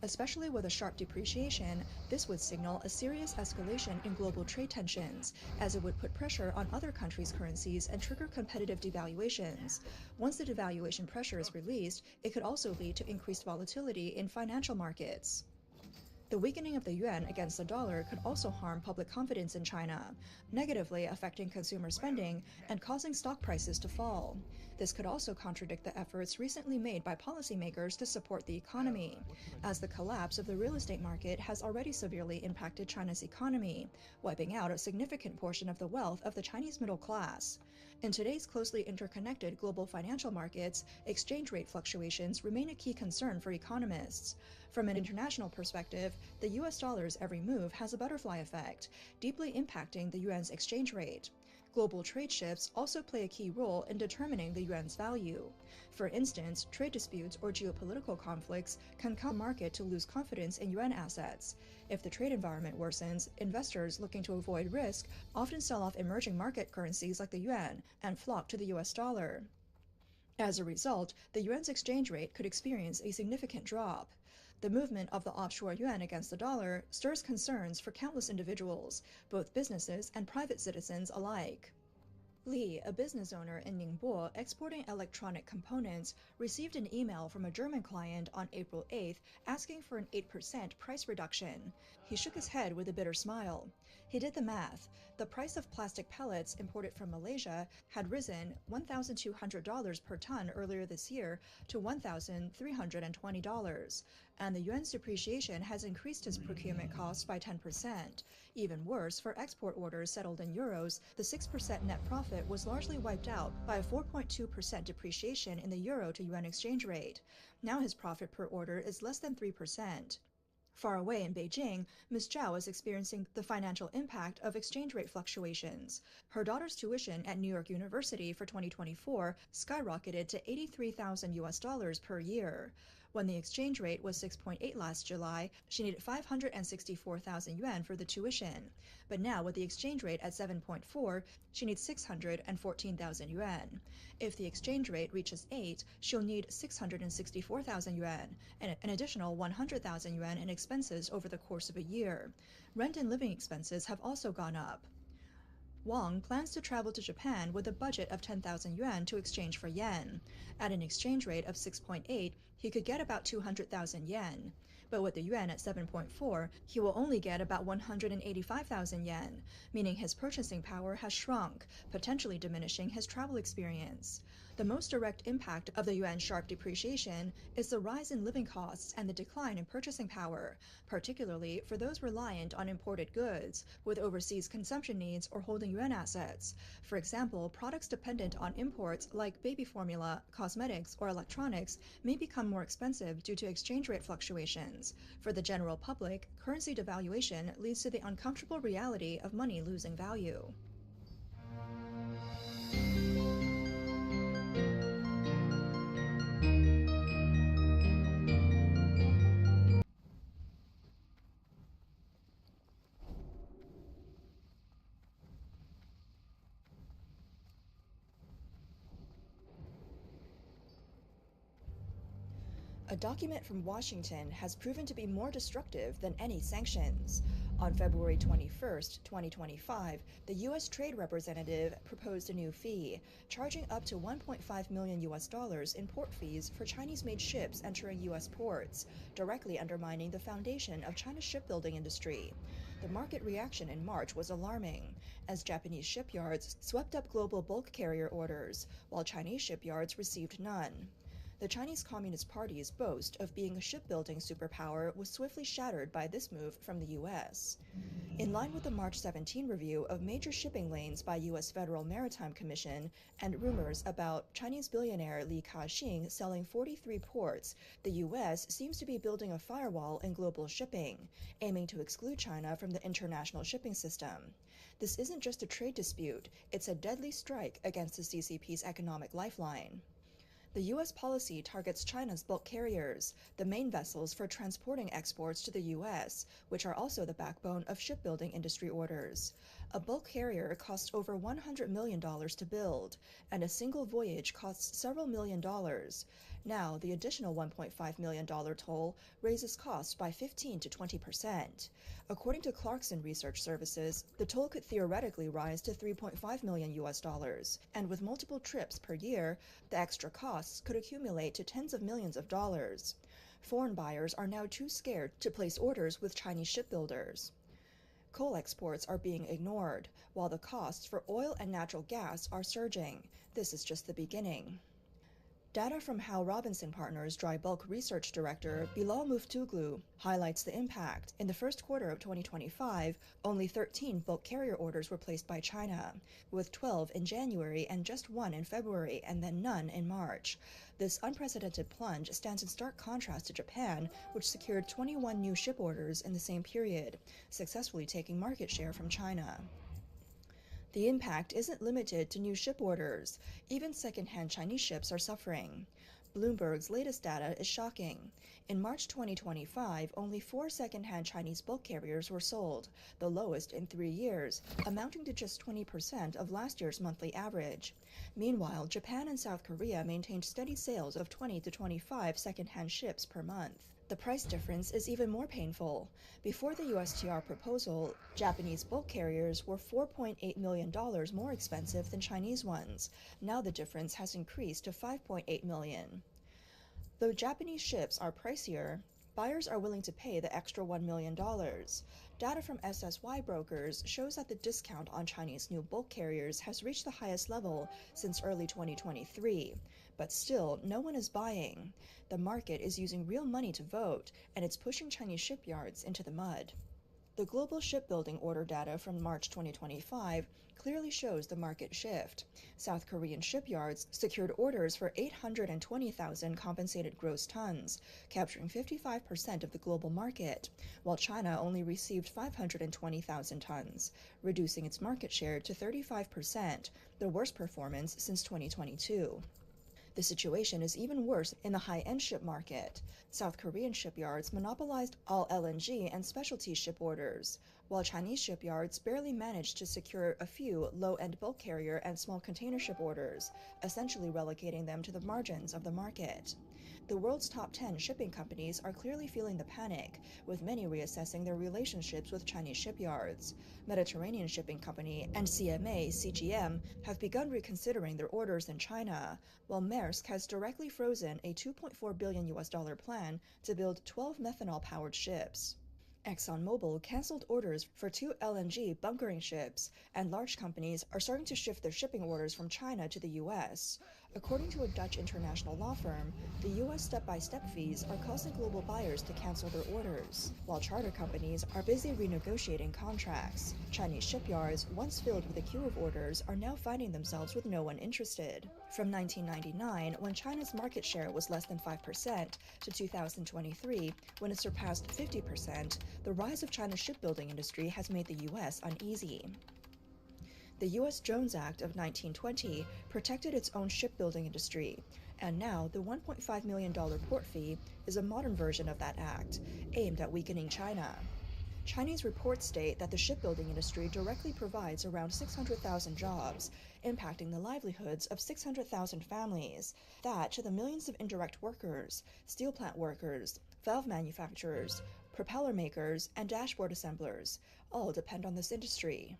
Especially with a sharp depreciation, this would signal a serious escalation in global trade tensions, as it would put pressure on other countries' currencies and trigger competitive devaluations. Once the devaluation pressure is released, it could also lead to increased volatility in financial markets. The weakening of the yuan against the dollar could also harm public confidence in China, negatively affecting consumer spending and causing stock prices to fall. This could also contradict the efforts recently made by policymakers to support the economy, as the collapse of the real estate market has already severely impacted China's economy, wiping out a significant portion of the wealth of the Chinese middle class. In today's closely interconnected global financial markets, exchange rate fluctuations remain a key concern for economists. From an international perspective, the US dollar's every move has a butterfly effect, deeply impacting the yuan's exchange rate. Global trade shifts also play a key role in determining the yuan's value. For instance, trade disputes or geopolitical conflicts can cause the market to lose confidence in yuan assets. If the trade environment worsens, investors looking to avoid risk often sell off emerging market currencies like the yuan and flock to the US dollar. As a result, the yuan's exchange rate could experience a significant drop. The movement of the offshore yuan against the dollar stirs concerns for countless individuals, both businesses and private citizens alike. Li, a business owner in Ningbo exporting electronic components, received an email from a German client on April 8th asking for an 8% price reduction. He shook his head with a bitter smile. He did the math. The price of plastic pellets imported from Malaysia had risen $1,200 per ton earlier this year to $1,320, and the yuan's depreciation has increased its procurement costs by 10%. Even worse, for export orders settled in euros, the 6% net profit was largely wiped out by a 4.2% depreciation in the euro to yuan exchange rate. Now his profit per order is less than 3%. Far away in Beijing, Ms. Zhao is experiencing the financial impact of exchange rate fluctuations. Her daughter's tuition at New York University for 2024 skyrocketed to $83,000 per year. When the exchange rate was 6.8 last July, she needed 564,000 yuan for the tuition. But now, with the exchange rate at 7.4, she needs 614,000 yuan. If the exchange rate reaches 8, she'll need 664,000 yuan, and an additional 100,000 yuan in expenses over the course of a year. Rent and living expenses have also gone up. Wang plans to travel to Japan with a budget of 10,000 yuan to exchange for yen. At an exchange rate of 6.8, he could get about 200,000 yen. But with the yuan at 7.4, he will only get about 185,000 yen, meaning his purchasing power has shrunk, potentially diminishing his travel experience. The most direct impact of the yuan's sharp depreciation is the rise in living costs and the decline in purchasing power, particularly for those reliant on imported goods, with overseas consumption needs or holding yuan assets. For example, products dependent on imports like baby formula, cosmetics, or electronics may become more expensive due to exchange rate fluctuations. For the general public, currency devaluation leads to the uncomfortable reality of money losing value. A document from Washington has proven to be more destructive than any sanctions. On February 21, 2025, the U.S. Trade Representative proposed a new fee, charging up to $1.5 million in port fees for Chinese-made ships entering U.S. ports, directly undermining the foundation of China's shipbuilding industry. The market reaction in March was alarming, as Japanese shipyards swept up global bulk carrier orders, while Chinese shipyards received none. The Chinese Communist Party's boast of being a shipbuilding superpower was swiftly shattered by this move from the U.S. In line with the March 17 review of major shipping lanes by U.S. Federal Maritime Commission and rumors about Chinese billionaire Li Ka-shing selling 43 ports, the U.S. seems to be building a firewall in global shipping, aiming to exclude China from the international shipping system. This isn't just a trade dispute, it's a deadly strike against the CCP's economic lifeline. The U.S. policy targets China's bulk carriers, the main vessels for transporting exports to the U.S., which are also the backbone of shipbuilding industry orders. A bulk carrier costs over $100 million to build, and a single voyage costs several $million. Now, the additional $1.5 million toll raises costs by 15 to 20%. According to Clarkson Research Services, the toll could theoretically rise to $3.5 million, and with multiple trips per year, the extra costs could accumulate to tens of millions of dollars. Foreign buyers are now too scared to place orders with Chinese shipbuilders. Coal exports are being ignored, while the costs for oil and natural gas are surging. This is just the beginning. Data from Howe Robinson Partners Dry Bulk Research Director Bilal Muftoglu highlights the impact. In the first quarter of 2025, only 13 bulk carrier orders were placed by China, with 12 in January and just 1 in February, and then none in March. This unprecedented plunge stands in stark contrast to Japan, which secured 21 new ship orders in the same period, successfully taking market share from China. The impact isn't limited to new ship orders. Even second-hand Chinese ships are suffering. Bloomberg's latest data is shocking. In March 2025, only 4 second-hand Chinese bulk carriers were sold, the lowest in 3 years, amounting to just 20% of last year's monthly average. Meanwhile, Japan and South Korea maintained steady sales of 20 to 25 second-hand ships per month. The price difference is even more painful. Before the USTR proposal, Japanese bulk carriers were $4.8 million more expensive than Chinese ones. Now the difference has increased to $5.8 million. Though Japanese ships are pricier, buyers are willing to pay the extra $1 million. Data from SSY Brokers shows that the discount on Chinese new bulk carriers has reached the highest level since early 2023. But still, no one is buying. The market is using real money to vote, and it's pushing Chinese shipyards into the mud. The global shipbuilding order data from March 2025 clearly shows the market shift. South Korean shipyards secured orders for 820,000 compensated gross tons, capturing 55% of the global market, while China only received 520,000 tons, reducing its market share to 35%, the worst performance since 2022. The situation is even worse in the high-end ship market. South Korean shipyards monopolized all LNG and specialty ship orders, while Chinese shipyards barely managed to secure a few low-end bulk carrier and small container ship orders, essentially relegating them to the margins of the market. The world's top 10 shipping companies are clearly feeling the panic, with many reassessing their relationships with Chinese shipyards. Mediterranean Shipping Company and CMA CGM have begun reconsidering their orders in China, while Maersk has directly frozen a $2.4 billion plan to build 12 methanol-powered ships. ExxonMobil canceled orders for 2 LNG bunkering ships, and large companies are starting to shift their shipping orders from China to the U.S. According to a Dutch international law firm, the U.S. step-by-step fees are causing global buyers to cancel their orders, while charter companies are busy renegotiating contracts. Chinese shipyards, once filled with a queue of orders, are now finding themselves with no one interested. From 1999, when China's market share was less than 5%, to 2023, when it surpassed 50%, the rise of China's shipbuilding industry has made the U.S. uneasy. The U.S. Jones Act of 1920 protected its own shipbuilding industry, and now the $1.5 million port fee is a modern version of that act, aimed at weakening China. Chinese reports state that the shipbuilding industry directly provides around 600,000 jobs, impacting the livelihoods of 600,000 families. That to the millions of indirect workers, steel plant workers, valve manufacturers, propeller makers, and dashboard assemblers all depend on this industry.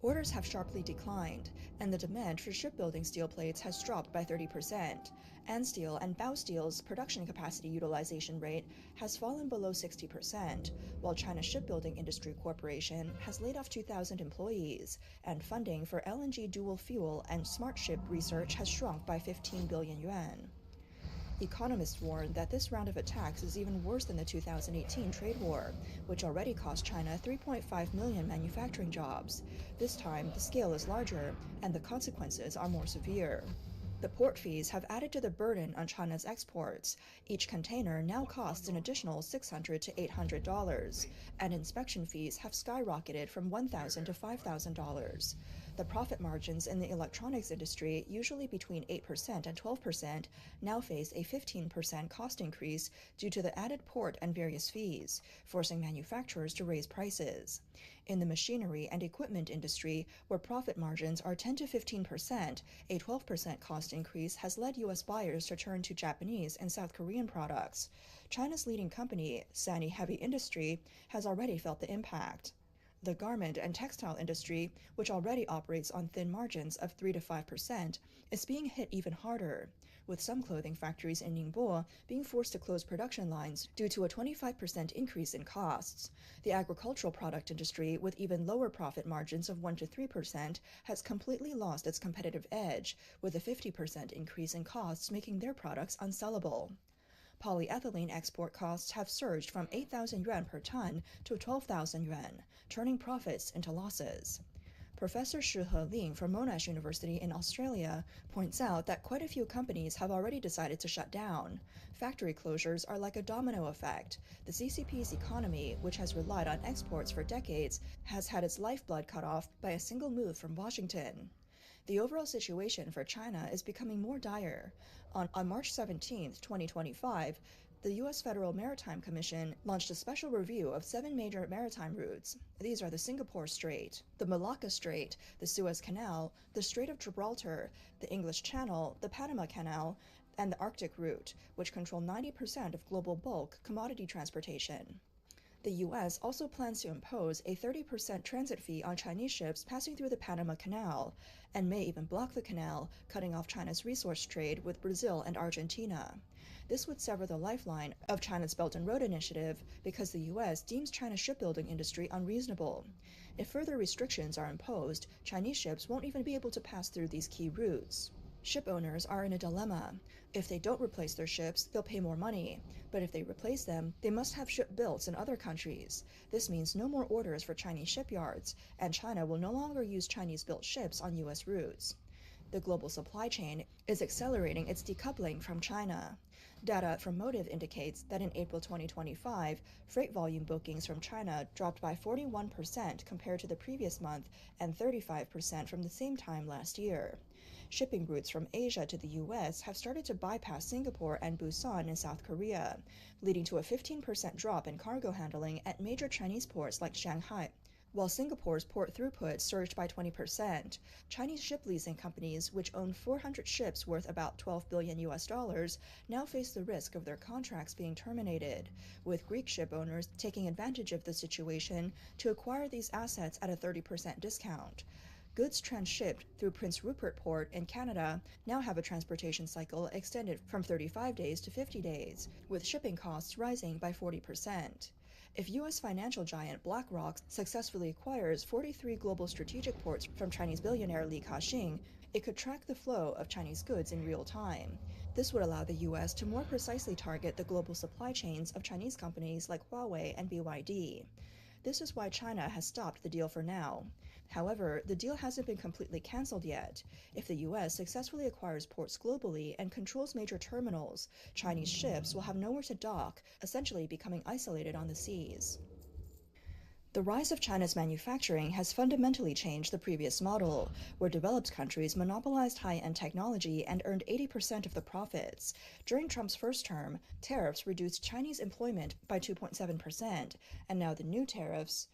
Orders have sharply declined, and the demand for shipbuilding steel plates has dropped by 30%. Ansteel and Bausteel's production capacity utilization rate has fallen below 60%, while China Shipbuilding Industry Corporation has laid off 2,000 employees, and funding for LNG dual fuel and smart ship research has shrunk by 15 billion yuan. Economists warn that this round of attacks is even worse than the 2018 trade war, which already cost China 3.5 million manufacturing jobs. This time, the scale is larger, and the consequences are more severe. The port fees have added to the burden on China's exports. Each container now costs an additional $600 to $800, and inspection fees have skyrocketed from $1,000 to $5,000. The profit margins in the electronics industry, usually between 8% and 12%, now face a 15% cost increase due to the added port and various fees, forcing manufacturers to raise prices. In the machinery and equipment industry, where profit margins are 10 to 15%, a 12% cost increase has led U.S. buyers to turn to Japanese and South Korean products. China's leading company, SANY Heavy Industry, has already felt the impact. The garment and textile industry, which already operates on thin margins of 3 to 5%, is being hit even harder, with some clothing factories in Ningbo being forced to close production lines due to a 25% increase in costs. The agricultural product industry, with even lower profit margins of 1 to 3%, has completely lost its competitive edge, with a 50% increase in costs making their products unsellable. Polyethylene export costs have surged from 8,000 yuan per ton to 12,000 yuan, turning profits into losses. Professor Shi Heling from Monash University in Australia points out that quite a few companies have already decided to shut down. Factory closures are like a domino effect. The CCP's economy, which has relied on exports for decades, has had its lifeblood cut off by a single move from Washington. The overall situation for China is becoming more dire. On March 17, 2025, the U.S. Federal Maritime Commission launched a special review of 7 major maritime routes. These are the Singapore Strait, the Malacca Strait, the Suez Canal, the Strait of Gibraltar, the English Channel, the Panama Canal, and the Arctic route, which control 90% of global bulk commodity transportation. The U.S. also plans to impose a 30% transit fee on Chinese ships passing through the Panama Canal, and may even block the canal, cutting off China's resource trade with Brazil and Argentina. This would sever the lifeline of China's Belt and Road Initiative because the U.S. deems China's shipbuilding industry unreasonable. If further restrictions are imposed, Chinese ships won't even be able to pass through these key routes. Ship owners are in a dilemma. If they don't replace their ships, they'll pay more money. But if they replace them, they must have ship built in other countries. This means no more orders for Chinese shipyards, and China will no longer use Chinese-built ships on U.S. routes. The global supply chain is accelerating its decoupling from China. Data from Motive indicates that in April 2025, freight volume bookings from China dropped by 41% compared to the previous month and 35% from the same time last year. shipping routes from Asia to the US have started to bypass Singapore and Busan in South Korea, leading to a 15% drop in cargo handling at major Chinese ports like Shanghai. While Singapore's port throughput surged by 20%, Chinese ship leasing companies, which own 400 ships worth about $12 billion now face the risk of their contracts being terminated, with Greek ship owners taking advantage of the situation to acquire these assets at a 30% discount. Goods transshipped through Prince Rupert Port in Canada now have a transportation cycle extended from 35 days to 50 days, with shipping costs rising by 40%. If U.S. financial giant BlackRock successfully acquires 43 global strategic ports from Chinese billionaire Li Ka-shing, it could track the flow of Chinese goods in real time. This would allow the U.S. to more precisely target the global supply chains of Chinese companies like Huawei and BYD. This is why China has stopped the deal for now. However, the deal hasn't been completely cancelled yet. If the U.S. successfully acquires ports globally and controls major terminals, Chinese ships will have nowhere to dock, essentially becoming isolated on the seas. The rise of China's manufacturing has fundamentally changed the previous model, where developed countries monopolized high-end technology and earned 80% of the profits. During Trump's first term, tariffs reduced Chinese employment by 2.7%, and now the new tariffs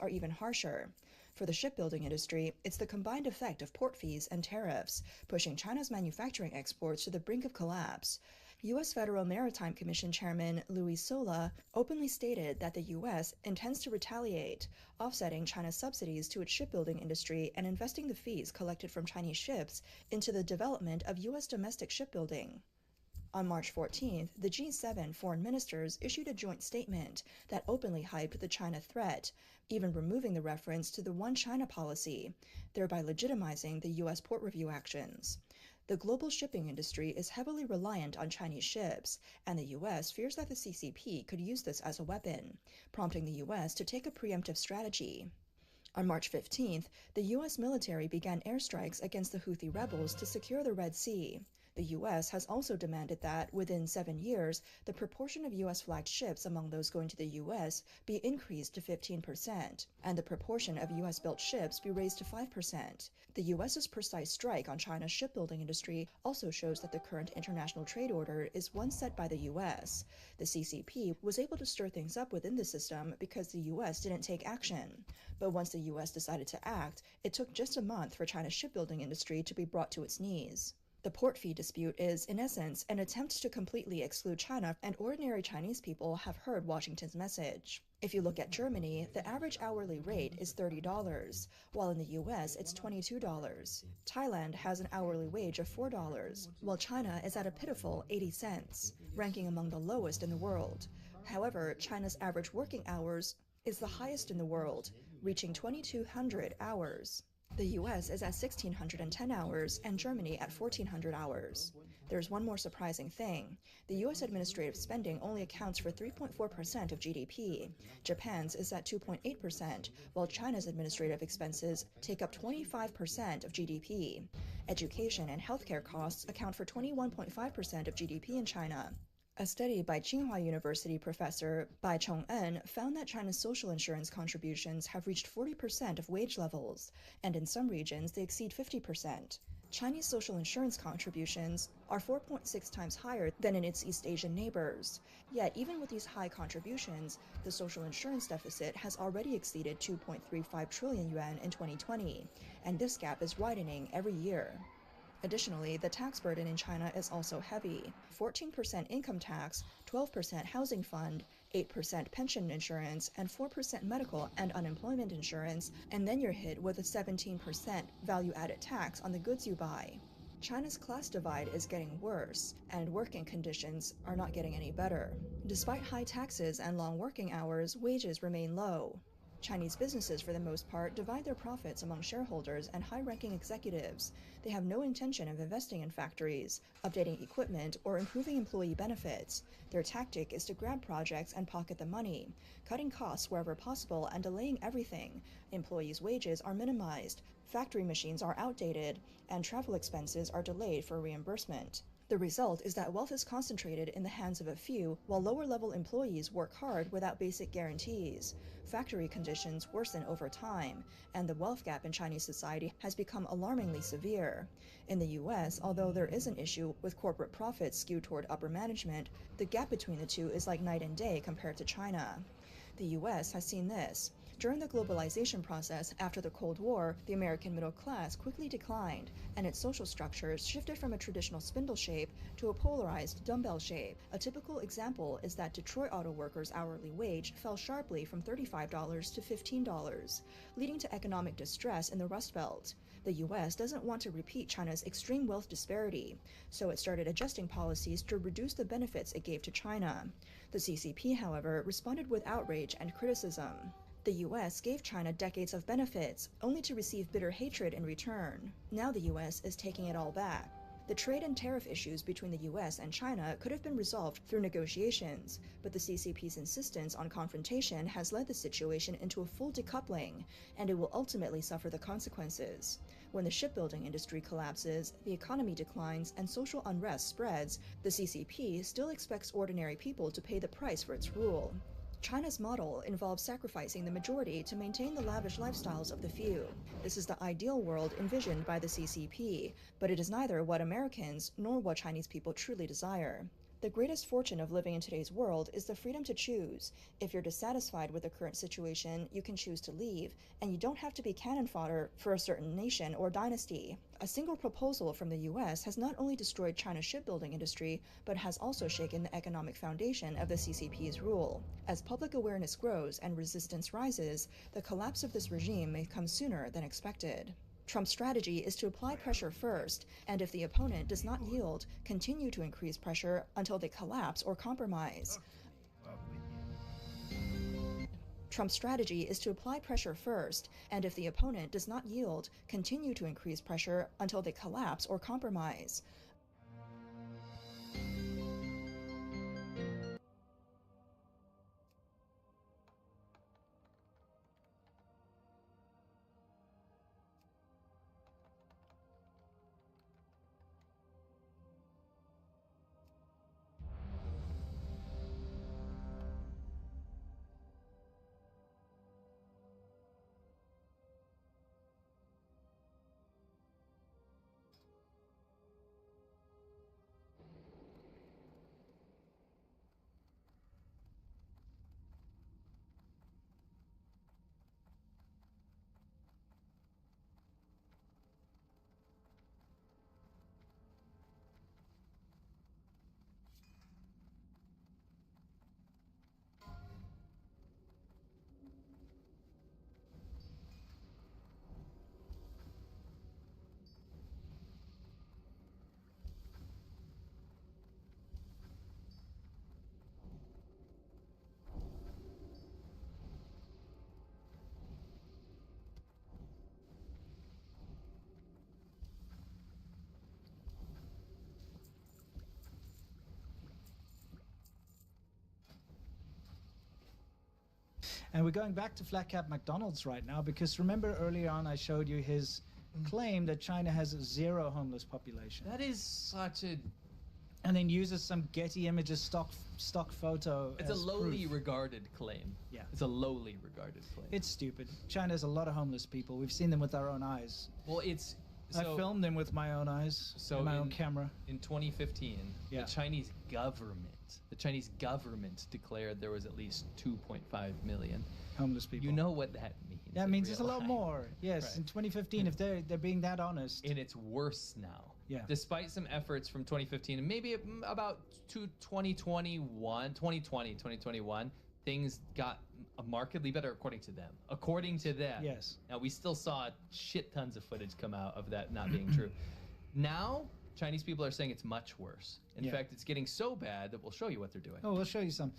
are even harsher. For the shipbuilding industry, it's the combined effect of port fees and tariffs, pushing China's manufacturing exports to the brink of collapse. U.S. Federal Maritime Commission Chairman Luis Sola openly stated that the U.S. intends to retaliate, offsetting China's subsidies to its shipbuilding industry and investing the fees collected from Chinese ships into the development of U.S. domestic shipbuilding. On March 14th, the G7 foreign ministers issued a joint statement that openly hyped the China threat, even removing the reference to the One China policy, thereby legitimizing the U.S. port review actions. The global shipping industry is heavily reliant on Chinese ships, and the U.S. fears that the CCP could use this as a weapon, prompting the U.S. to take a preemptive strategy. On March 15th, the U.S. military began airstrikes against the Houthi rebels to secure the Red Sea. The U.S. has also demanded that, within 7 years, the proportion of U.S.-flagged ships among those going to the U.S. be increased to 15%, and the proportion of U.S.-built ships be raised to 5%. The U.S.'s precise strike on China's shipbuilding industry also shows that the current international trade order is one set by the U.S. The CCP was able to stir things up within the system because the U.S. didn't take action. But once the U.S. decided to act, it took just a month for China's shipbuilding industry to be brought to its knees. The port fee dispute is, in essence, an attempt to completely exclude China, and ordinary Chinese people have heard Washington's message. If you look at Germany, the average hourly rate is $30, while in the US it's $22. Thailand has an hourly wage of $4, while China is at a pitiful 80 cents, ranking among the lowest in the world. However, China's average working hours is the highest in the world, reaching 2,200 hours. The US is at 1,610 hours and Germany at 1,400 hours. There's one more surprising thing. The US administrative spending only accounts for 3.4% of GDP. Japan's is at 2.8%, while China's administrative expenses take up 25% of GDP. Education and healthcare costs account for 21.5% of GDP in China. A study by Tsinghua University professor Bai Chong-en found that China's social insurance contributions have reached 40% of wage levels, and in some regions they exceed 50%. Chinese social insurance contributions are 4.6 times higher than in its East Asian neighbors. Yet, even with these high contributions, the social insurance deficit has already exceeded 2.35 trillion yuan in 2020, and this gap is widening every year. Additionally, the tax burden in China is also heavy. 14% income tax, 12% housing fund, 8% pension insurance, and 4% medical and unemployment insurance, and then you're hit with a 17% value-added tax on the goods you buy. China's class divide is getting worse, and working conditions are not getting any better. Despite high taxes and long working hours, wages remain low. Chinese businesses, for the most part, divide their profits among shareholders and high-ranking executives. They have no intention of investing in factories, updating equipment, or improving employee benefits. Their tactic is to grab projects and pocket the money, cutting costs wherever possible and delaying everything. Employees' wages are minimized, factory machines are outdated, and travel expenses are delayed for reimbursement. The result is that wealth is concentrated in the hands of a few, while lower-level employees work hard without basic guarantees. Factory conditions worsen over time, and the wealth gap in Chinese society has become alarmingly severe. In the US, although there is an issue with corporate profits skewed toward upper management, the gap between the two is like night and day compared to China. The US has seen this. During the globalization process after the Cold War, the American middle class quickly declined, and its social structures shifted from a traditional spindle shape to a polarized dumbbell shape. A typical example is that Detroit auto workers' hourly wage fell sharply from $35 to $15, leading to economic distress in the Rust Belt. The US doesn't want to repeat China's extreme wealth disparity, so it started adjusting policies to reduce the benefits it gave to China. The CCP, however, responded with outrage and criticism. The US gave China decades of benefits, only to receive bitter hatred in return. Now the US is taking it all back. The trade and tariff issues between the US and China could have been resolved through negotiations, but the CCP's insistence on confrontation has led the situation into a full decoupling, and it will ultimately suffer the consequences. When the shipbuilding industry collapses, the economy declines, and social unrest spreads, the CCP still expects ordinary people to pay the price for its rule. China's model involves sacrificing the majority to maintain the lavish lifestyles of the few. This is the ideal world envisioned by the CCP, but it is neither what Americans nor what Chinese people truly desire. The greatest fortune of living in today's world is the freedom to choose. If you're dissatisfied with the current situation, you can choose to leave, and you don't have to be cannon fodder for a certain nation or dynasty. A single proposal from the US has not only destroyed China's shipbuilding industry, but has also shaken the economic foundation of the CCP's rule. As public awareness grows and resistance rises, the collapse of this regime may come sooner than expected. Trump's strategy is to apply pressure first, and if the opponent does not yield, continue to increase pressure until they collapse or compromise. Trump's strategy is to apply pressure first, and if the opponent does not yield, continue to increase pressure until they collapse or compromise. And we're going back to Flat Cap McDonald's right now, because remember earlier on I showed you his claim that China has a zero homeless population. That is such a... And then uses some Getty Images stock photo. It's a as lowly proof. regarded claim. Yeah. It's a lowly regarded claim. It's stupid. China has a lot of homeless people. We've seen them with our own eyes. Well, it's... I filmed them with my own eyes, so my own camera. In 2015, Yeah. the Chinese government declared there was at least 2.5 million homeless people. You know what that means. That means it's a lot life. more. Yes, Right. in 2015, if they're being that honest. And it's worse now. Yeah. Despite some efforts from 2015 and maybe about 2021, things got markedly better according to them. According to them. Yes. Now, we still saw shit tons of footage come out of that not being true. Now, Chinese people are saying it's much worse. In Yeah. fact, it's getting so bad that we'll show you what they're doing. Oh, we'll show you some.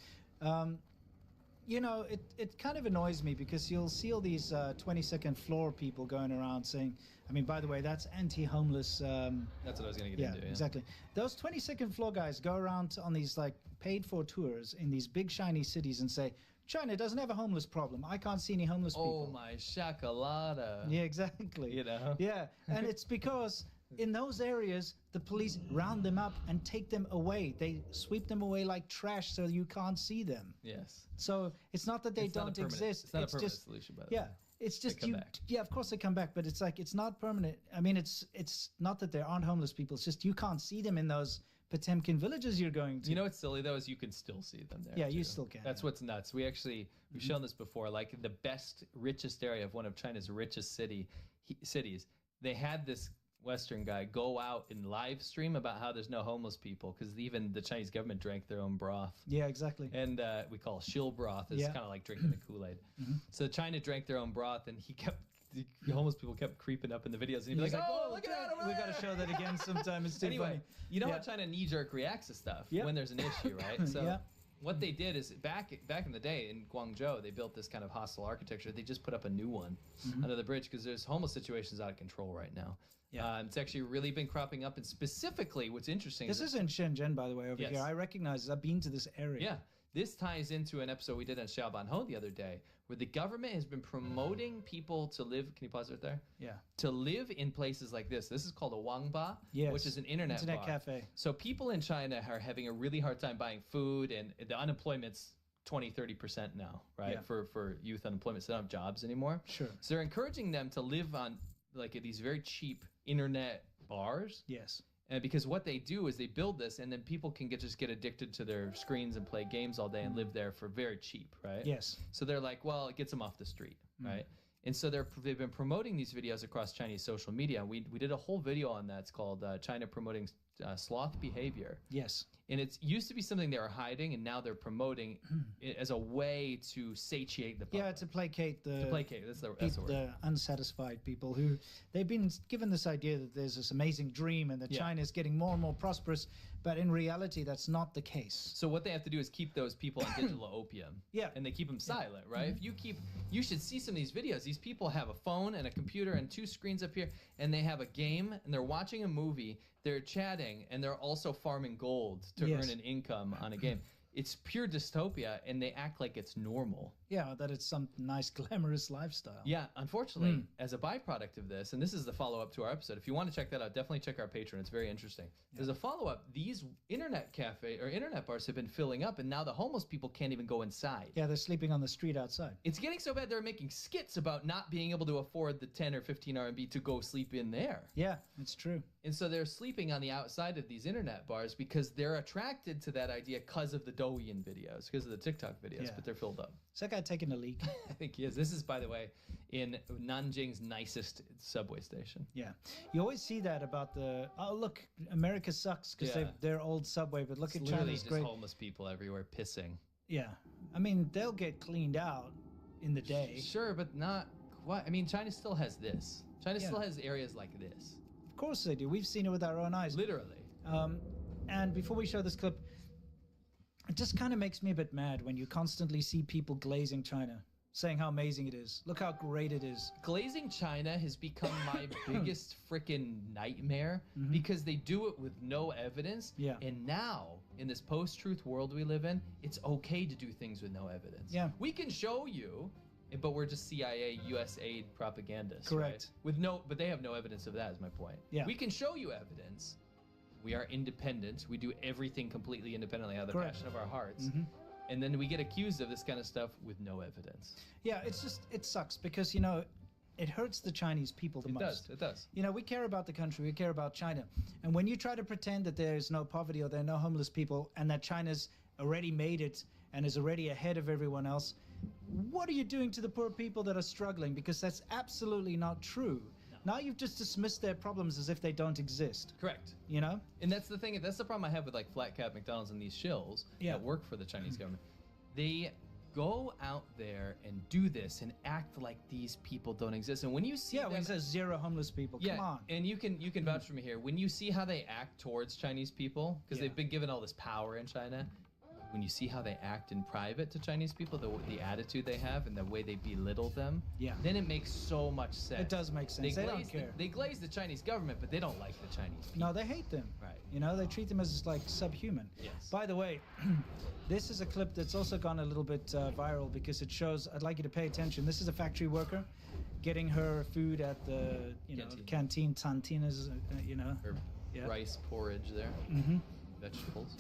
You know, it kind of annoys me because you'll see all these 22nd floor people going around saying, I mean, by the way, that's anti-homeless. That's what I was going to get into. Yeah, exactly. Those 22nd floor guys go around on these like paid-for tours in these big shiny cities and say, China doesn't have a homeless problem. I can't see any homeless people. Oh, my shakalada. Yeah, exactly. You know? Yeah, and it's because in those areas, the police round them up and take them away. They sweep them away like trash so you can't see them. Yes. So it's not that they It's not a don't permanent- exist. it's not a permanent just, solution, by the yeah, way. it's just They come you. back. Yeah, of course they come back, but it's like it's not permanent. I mean, it's not that there aren't homeless people. It's just you can't see them in those Potemkin villages you're going to. You know what's silly though is you can still see them there. Yeah, you too. still can, That's what's nuts. We've shown this before. Like the best, richest area of one of China's richest cities, they had this Western guy go out and live stream about how there's no homeless people because even the Chinese government drank their own broth. Yeah, exactly. And we call shill broth. It's Yeah. kind of like drinking the Kool-Aid. So China drank their own broth, and the homeless people kept creeping up in the videos, and he'd be He's like, "Oh, look look at that over We there!" got to show that again sometime. It's too Anyway, funny. you know Yeah. how China knee-jerk reacts to stuff Yep. when there's an issue, right? So Yeah. what they did is back in the day in Guangzhou, they built this kind of hostile architecture. They just put up a new one under the bridge because there's homeless situations out of control right now. Yeah. It's actually really been cropping up, and specifically, what's interesting This is in Shenzhen, by the way, over Yes. here. I recognize this. I've been to this area. Yeah. This ties into an episode we did on Xiaobanhou the other day, where the government has been promoting people to live. Can you pause right there? Yeah. To live in places like this. This is called a Wangba, Yes. which is an internet bar. cafe. So people in China are having a really hard time buying food, and the unemployment's 20-30% now, right? Yeah. For youth unemployment, so they don't have jobs anymore. Sure. So they're encouraging them to live on like these very cheap internet bars. Yes. And because what they do is they build this, and then people can just get addicted to their screens and play games all day and live there for very cheap, right? Yes. So they're like, well, it gets them off the street, right? And so they've been promoting these videos across Chinese social media. We did a whole video on that. It's called China Promoting Sloth Behavior. Yes. And it used to be something they were hiding, and now they're promoting it as a way to satiate the public. Yeah, to placate the That's the people, word. the unsatisfied people who they've been given this idea that there's this amazing dream and that Yeah. China is getting more and more prosperous, but in reality, that's not the case. So what they have to do is keep those people on digital opium. Yeah. And they keep them silent, right? If you should see some of these videos. These people have a phone and a computer and two screens up here, and they have a game, and they're watching a movie, they're chatting, and they're also farming gold to Yes. earn an income on a game. It's pure dystopia, and they act like it's normal. Yeah, that it's some nice, glamorous lifestyle. Yeah, unfortunately, as a byproduct of this, and this is the follow-up to our episode. If you want to check that out, definitely check our Patreon. It's very interesting. There's a follow-up. These internet cafe or internet bars have been filling up, and now the homeless people can't even go inside. Yeah, they're sleeping on the street outside. It's getting so bad they're making skits about not being able to afford the 10 or 15 RMB to go sleep in there. Yeah, it's true. And so they're sleeping on the outside of these internet bars because they're attracted to that idea because of the Douyin videos, because of the TikTok videos, Yeah. but they're filled up. Is that guy taking a leak? I think he is. This is, by the way, in Nanjing's nicest subway station. Yeah. You always see that about oh, look, America sucks because Yeah. they're old subway, but look It's at literally China's just great. homeless people everywhere pissing. Yeah. I mean, they'll get cleaned out in the day. Sure, but not quite. I mean, China still has this. China Yeah. still has areas like this. Of course they do. We've seen it with our own eyes. Literally. And before we show this clip, it just kind of makes me a bit mad when you constantly see people glazing China, saying how amazing it is. Look how great it is. Glazing China has become my biggest freaking nightmare because they do it with no evidence. Yeah. And now, in this post-truth world we live in, it's okay to do things with no evidence. Yeah. We can show you, but we're just CIA, USAID propagandists. Correct. Right? But they have no evidence of that, is my point. Yeah. We can show you evidence. We are independent. We do everything completely independently out of the Correct. passion of our hearts. And then we get accused of this kind of stuff with no evidence. Yeah, it's just, it sucks because, you know, it hurts the Chinese people the most. It does. You know, we care about the country, we care about China. And when you try to pretend that there's no poverty or there are no homeless people and that China's already made it and is already ahead of everyone else, what are you doing to the poor people that are struggling? Because that's absolutely not true. Now you've just dismissed their problems as if they don't exist. Correct. You know? And that's the thing. That's the problem I have with like Flat Cap, McDonald's, and these shills that work for the Chinese government. They go out there and do this and act like these people don't exist. And when you see when it says zero homeless people, come on. And you can vouch for me here. When you see how they act towards Chinese people, because they've been given all this power in China, when you see how they act in private to Chinese people, the attitude they have and the way they belittle them, then it makes so much sense. It does make sense. They don't care. They glaze the Chinese government, but they don't like the Chinese people. No, they hate them. Right. You know, they treat them as like subhuman. Yes. By the way, this is a clip that's also gone a little bit viral because it shows, I'd like you to pay attention. This is a factory worker getting her food at the, canteen, tantinas, Her rice porridge there. Mm-hmm. Vegetables.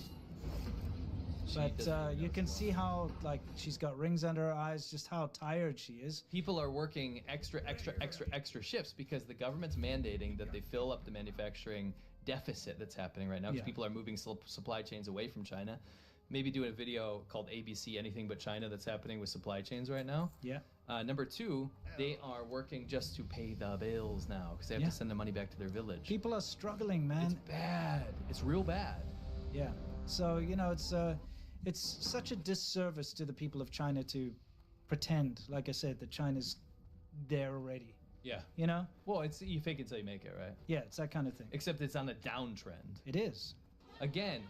But you can see how, like, she's got rings under her eyes, just how tired she is. People are working extra shifts because the government's mandating that they fill up the manufacturing deficit that's happening right now because people are moving supply chains away from China. Maybe doing a video called ABC, Anything But China, that's happening with supply chains right now. Yeah. Number two, they are working just to pay the bills now because they have to send the money back to their village. People are struggling, man. It's bad. It's real bad. Yeah. So, it's such a disservice to the people of China to pretend, like I said, that China's there already. Yeah. You know? Well, it's you fake it till you make it, right? Yeah, it's that kind of thing. Except it's on a downtrend. It is. Again,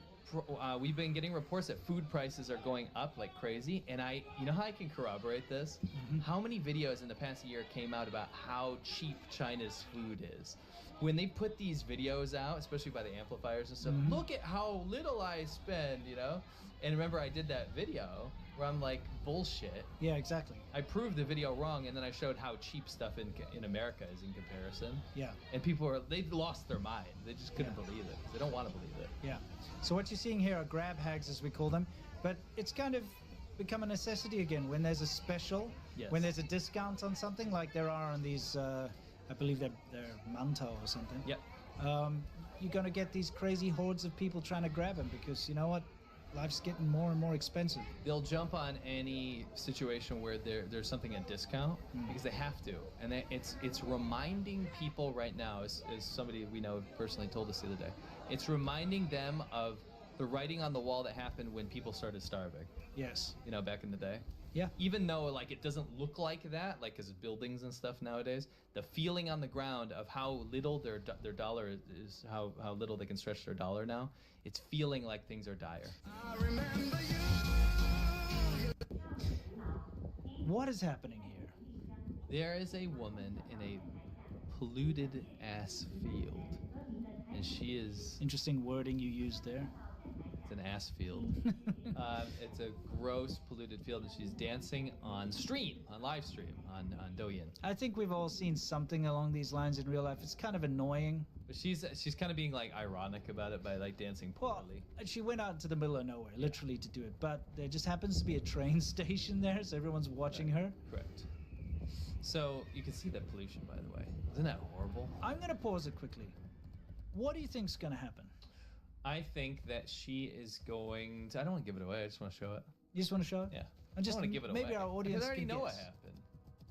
we've been getting reports that food prices are going up like crazy, and you know how I can corroborate this? Mm-hmm. How many videos in the past year came out about how cheap China's food is? When they put these videos out, especially by the amplifiers and stuff, look at how little I spend, And remember, I did that video where I'm like, bullshit. Yeah, exactly. I proved the video wrong, and then I showed how cheap stuff in America is in comparison. Yeah. And they lost their mind. They just couldn't believe it. They don't want to believe it. Yeah. So what you're seeing here are grab hags, as we call them, but it's kind of become a necessity again when there's a special, when there's a discount on something, like there are on these, I believe they're mantou or something. Yep. You're going to get these crazy hordes of people trying to grab them because, you know what? Life's getting more and more expensive. They'll jump on any situation where there's something at discount because they have to, and it's reminding people right now, as somebody we know personally told us the other day, it's reminding them of the writing on the wall that happened when people started starving. Yes. Back in the day. Yeah. Even though like it doesn't look like that, like as buildings and stuff nowadays, the feeling on the ground of how little their dollar is, how little they can stretch their dollar now, it's feeling like things are dire. What is happening here? There is a woman in a polluted ass field, and she is... Interesting wording you used there. It's an ass field. It's a gross, polluted field, and she's dancing on live stream, on Douyin. I think we've all seen something along these lines in real life. It's kind of annoying. But she's kind of being like ironic about it by like dancing poorly. Well, she went out to the middle of nowhere, literally, to do it. But there just happens to be a train station there, so everyone's watching her. Correct. So you can see that pollution, by the way. Isn't that horrible? I'm going to pause it quickly. What do you think's going to happen? I think that she is going to... I don't want to give it away. I just want to show it. You just want to show it? Yeah. And just I want to give it away. Maybe our audience I already can know guess. what happened.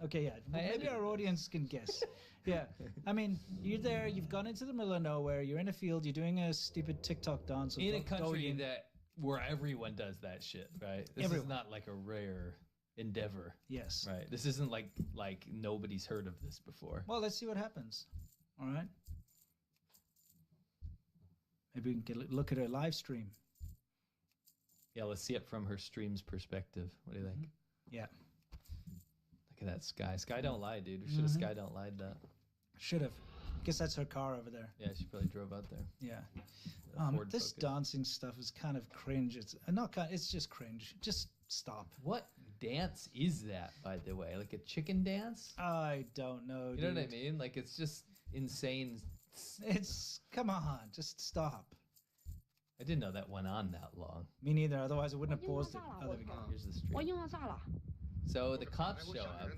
Okay, yeah. Maybe our audience can guess. Yeah. I mean, you're there. You've gone into the middle of nowhere. You're in a field. You're doing a stupid TikTok dance. In a country where everyone does that shit, right? This is not like a rare endeavor. Yes. Right. This isn't like nobody's heard of this before. Well, let's see what happens. All right. Maybe we can get a look at her live stream. Yeah, let's see it from her stream's perspective. What do you think? Yeah. Look at that sky. Sky don't lie, dude. We should have Sky don't lied that. Should have. Guess that's her car over there. Yeah, she probably drove out there. Yeah. Ford This Focus. dancing stuff is kind of cringe. It's not kind. It's just cringe. Just stop. What dance is that, by the way? Like a chicken dance? I don't know. You know what I mean? Like it's just insane. Come on, just stop. I didn't know that went on that long. Me neither. Otherwise, I wouldn't have paused it. Oh, there we go. Here's the stream. So the cops show up.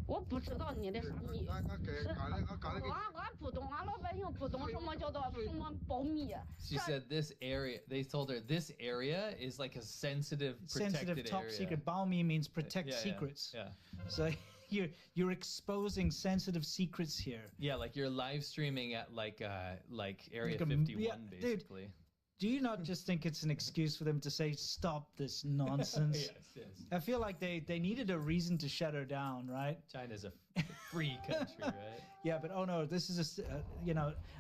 我不知道你的啥米，是俺不懂，俺老百姓不懂什么叫做什么保密。 She said this area. They told her this area is like a sensitive, protected top area. secret. Baomi means protect Yeah, secrets. Yeah. So you're exposing sensitive secrets here. Yeah, like you're live streaming at like Area Like a- 51, yeah, dude. basically. Do you not just think it's an excuse for them to say stop this nonsense? Yes. I feel like they needed a reason to shut her down, right? China's a free country, right? Yeah, but oh no, this is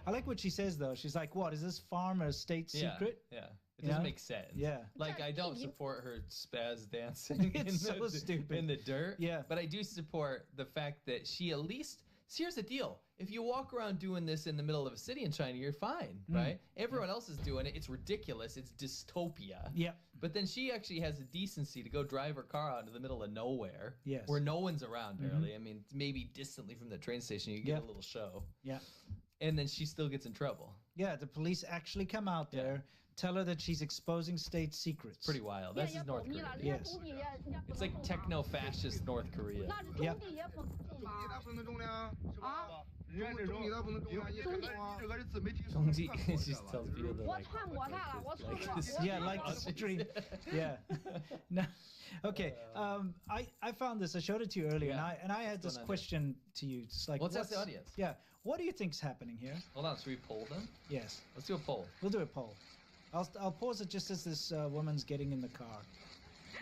I like what she says though. She's like, what is this farm a state secret? Yeah. It doesn't make sense. Yeah. Like, I don't support her spaz dancing. It's so stupid. In the dirt. Yeah. But I do support the fact that she at least... See, here's the deal. If you walk around doing this in the middle of a city in China, you're fine, right? Everyone else is doing it. It's ridiculous. It's dystopia. Yeah. But then she actually has the decency to go drive her car out into the middle of nowhere. Yes. Where no one's around, barely. I mean, maybe distantly from the train station, you get a little show. Yeah. And then she still gets in trouble. Yeah, the police actually come out there, tell her that she's exposing state secrets. Pretty wild. This is North Korea. Yes. It's like techno-fascist North Korea. Yeah. 中继 she just tells people to 我 like 穿过它了，我穿过。 Yeah, like the street. Yeah. No. Okay. I found this. I showed it to you earlier, and I had this question to you. It's like, Let's ask the audience. Yeah. What do you think's happening here? Hold on, should we poll them? Yes. Let's do a poll. We'll do a poll. I'll pause it just as this woman's getting in the car.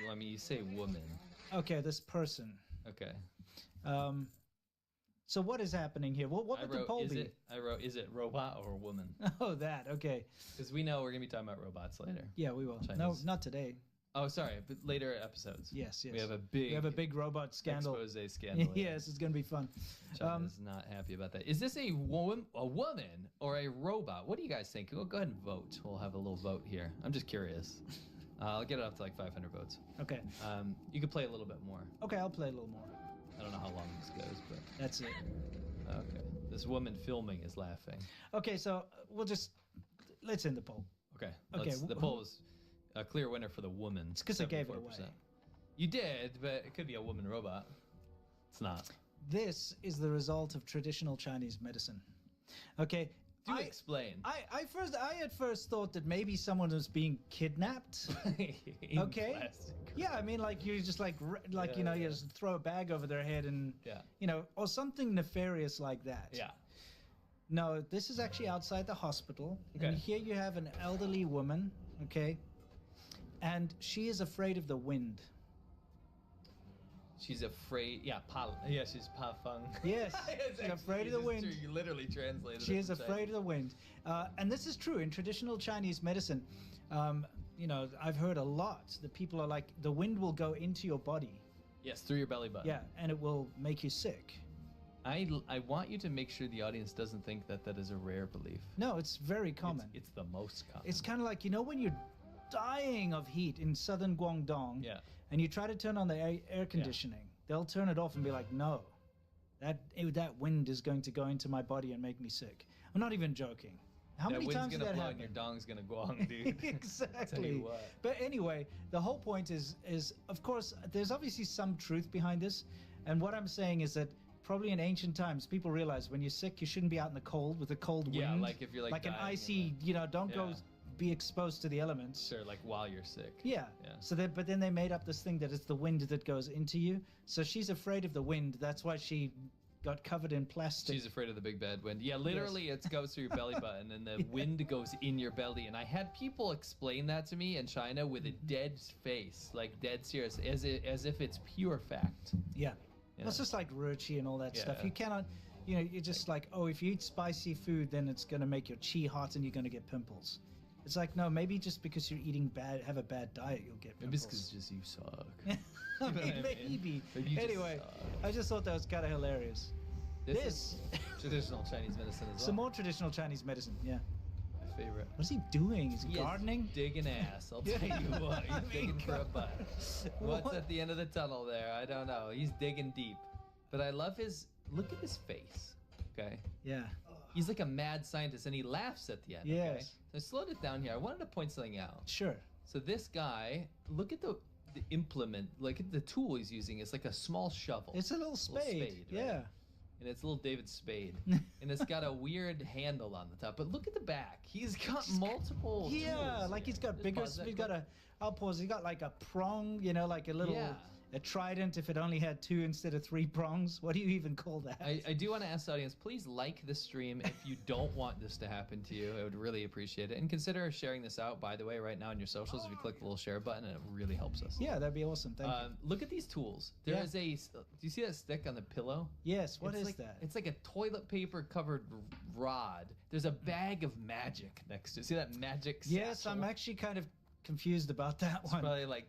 Well, I mean, you say woman. Okay, this person. Okay. So what is happening here? What would the poll be? I wrote, is it robot or woman? Oh, that. Okay. Because we know we're going to be talking about robots later. Yeah, we will. Chinese. No, not today. Oh, sorry, but later episodes. Yes, yes. We have a big robot scandal. Expose scandal. Yes, it's going to be fun. China's not happy about that. Is this a woman or a robot? What do you guys think? Go ahead and vote. We'll have a little vote here. I'm just curious. I'll get it up to like 500 votes. Okay. You could play a little bit more. Okay, I'll play a little more. I don't know how long this goes, but that's it. Okay. This woman filming is laughing. Okay, so let's end the poll. Okay. Okay. The poll is a clear winner for the woman. It's because I gave it away. You did, but it could be a woman robot. It's not. This is the result of traditional Chinese medicine. Okay. Do explain. I at first thought that maybe someone was being kidnapped. Okay. Plastic. Yeah, I mean, like you just you just throw a bag over their head and or something nefarious like that. Yeah. No, this is actually outside the hospital. Okay. And here you have an elderly woman, okay? And she is afraid of the wind. She's afraid. She's pa feng. Yes, she's afraid of the wind. True. You literally translated it. She is afraid of the wind. And this is true in traditional Chinese medicine. I've heard a lot that people are like, the wind will go into your body. Yes, through your belly button. Yeah, and it will make you sick. I want you to make sure the audience doesn't think that is a rare belief. No, it's very common. It's the most common. It's kind of like, when you're dying of heat in southern Guangdong, and you try to turn on the air conditioning, they'll turn it off and be like, no, that wind is going to go into my body and make me sick. I'm not even joking. How many times did that happen? Your dong's gonna guang, dude. Exactly. Tell you what. But anyway, the whole point is of course there's obviously some truth behind this, and what I'm saying is that probably in ancient times people realized when you're sick you shouldn't be out in the cold with a cold wind. Yeah, like if you're like an icy, don't go be exposed to the elements. Sure, like while you're sick. Yeah. So but then they made up this thing that it's the wind that goes into you. So she's afraid of the wind. That's why she got covered in plastic. She's afraid of the big bad wind. Yeah, literally it goes through your belly button and the wind goes in your belly. And I had people explain that to me in China with a dead face, like dead serious, as if it's pure fact. Yeah. It's just like Ruchi and all that stuff. You cannot, you're just like, oh, if you eat spicy food, then it's going to make your chi hot and you're going to get pimples. It's like, no, maybe just because you're eating have a bad diet, you'll get pimples. Maybe it's because just you suck. Maybe. Anyway, I just thought that was kind of hilarious. This is traditional Chinese medicine as well. Some more traditional Chinese medicine, yeah. My favorite. What is he doing? Is he gardening? Digging ass. I'll tell you what. He's digging for a butt. What's at the end of the tunnel there? I don't know. He's digging deep. But I love look at his face. Okay? Yeah. He's like a mad scientist and he laughs at the end. Yes. Okay? So I slowed it down here. I wanted to point something out. Sure. So this guy, look at the implement, like the tool he's using. It's like a small shovel. It's a little spade. Right? Yeah. And it's little David Spade. And it's got a weird handle on the top. But look at the back. He's got multiple tools like he's got Just bigger, pause that he's quick. got I'll pause, he's got like a prong, like a little, A trident, if it only had 2 instead of 3 prongs. What do you even call that? I do want to ask the audience, please like the stream if you don't want this to happen to you. I would really appreciate it. And consider sharing this out, by the way, right now on your socials. If you click the little share button, it really helps us. Yeah, that'd be awesome. Thank you. Look at these tools. There is do you see that stick on the pillow? Yes, what is like, that? It's like a toilet paper covered rod. There's a bag of magic next to it. See that magic satchel? Yes, I'm actually kind of confused about that one. Probably like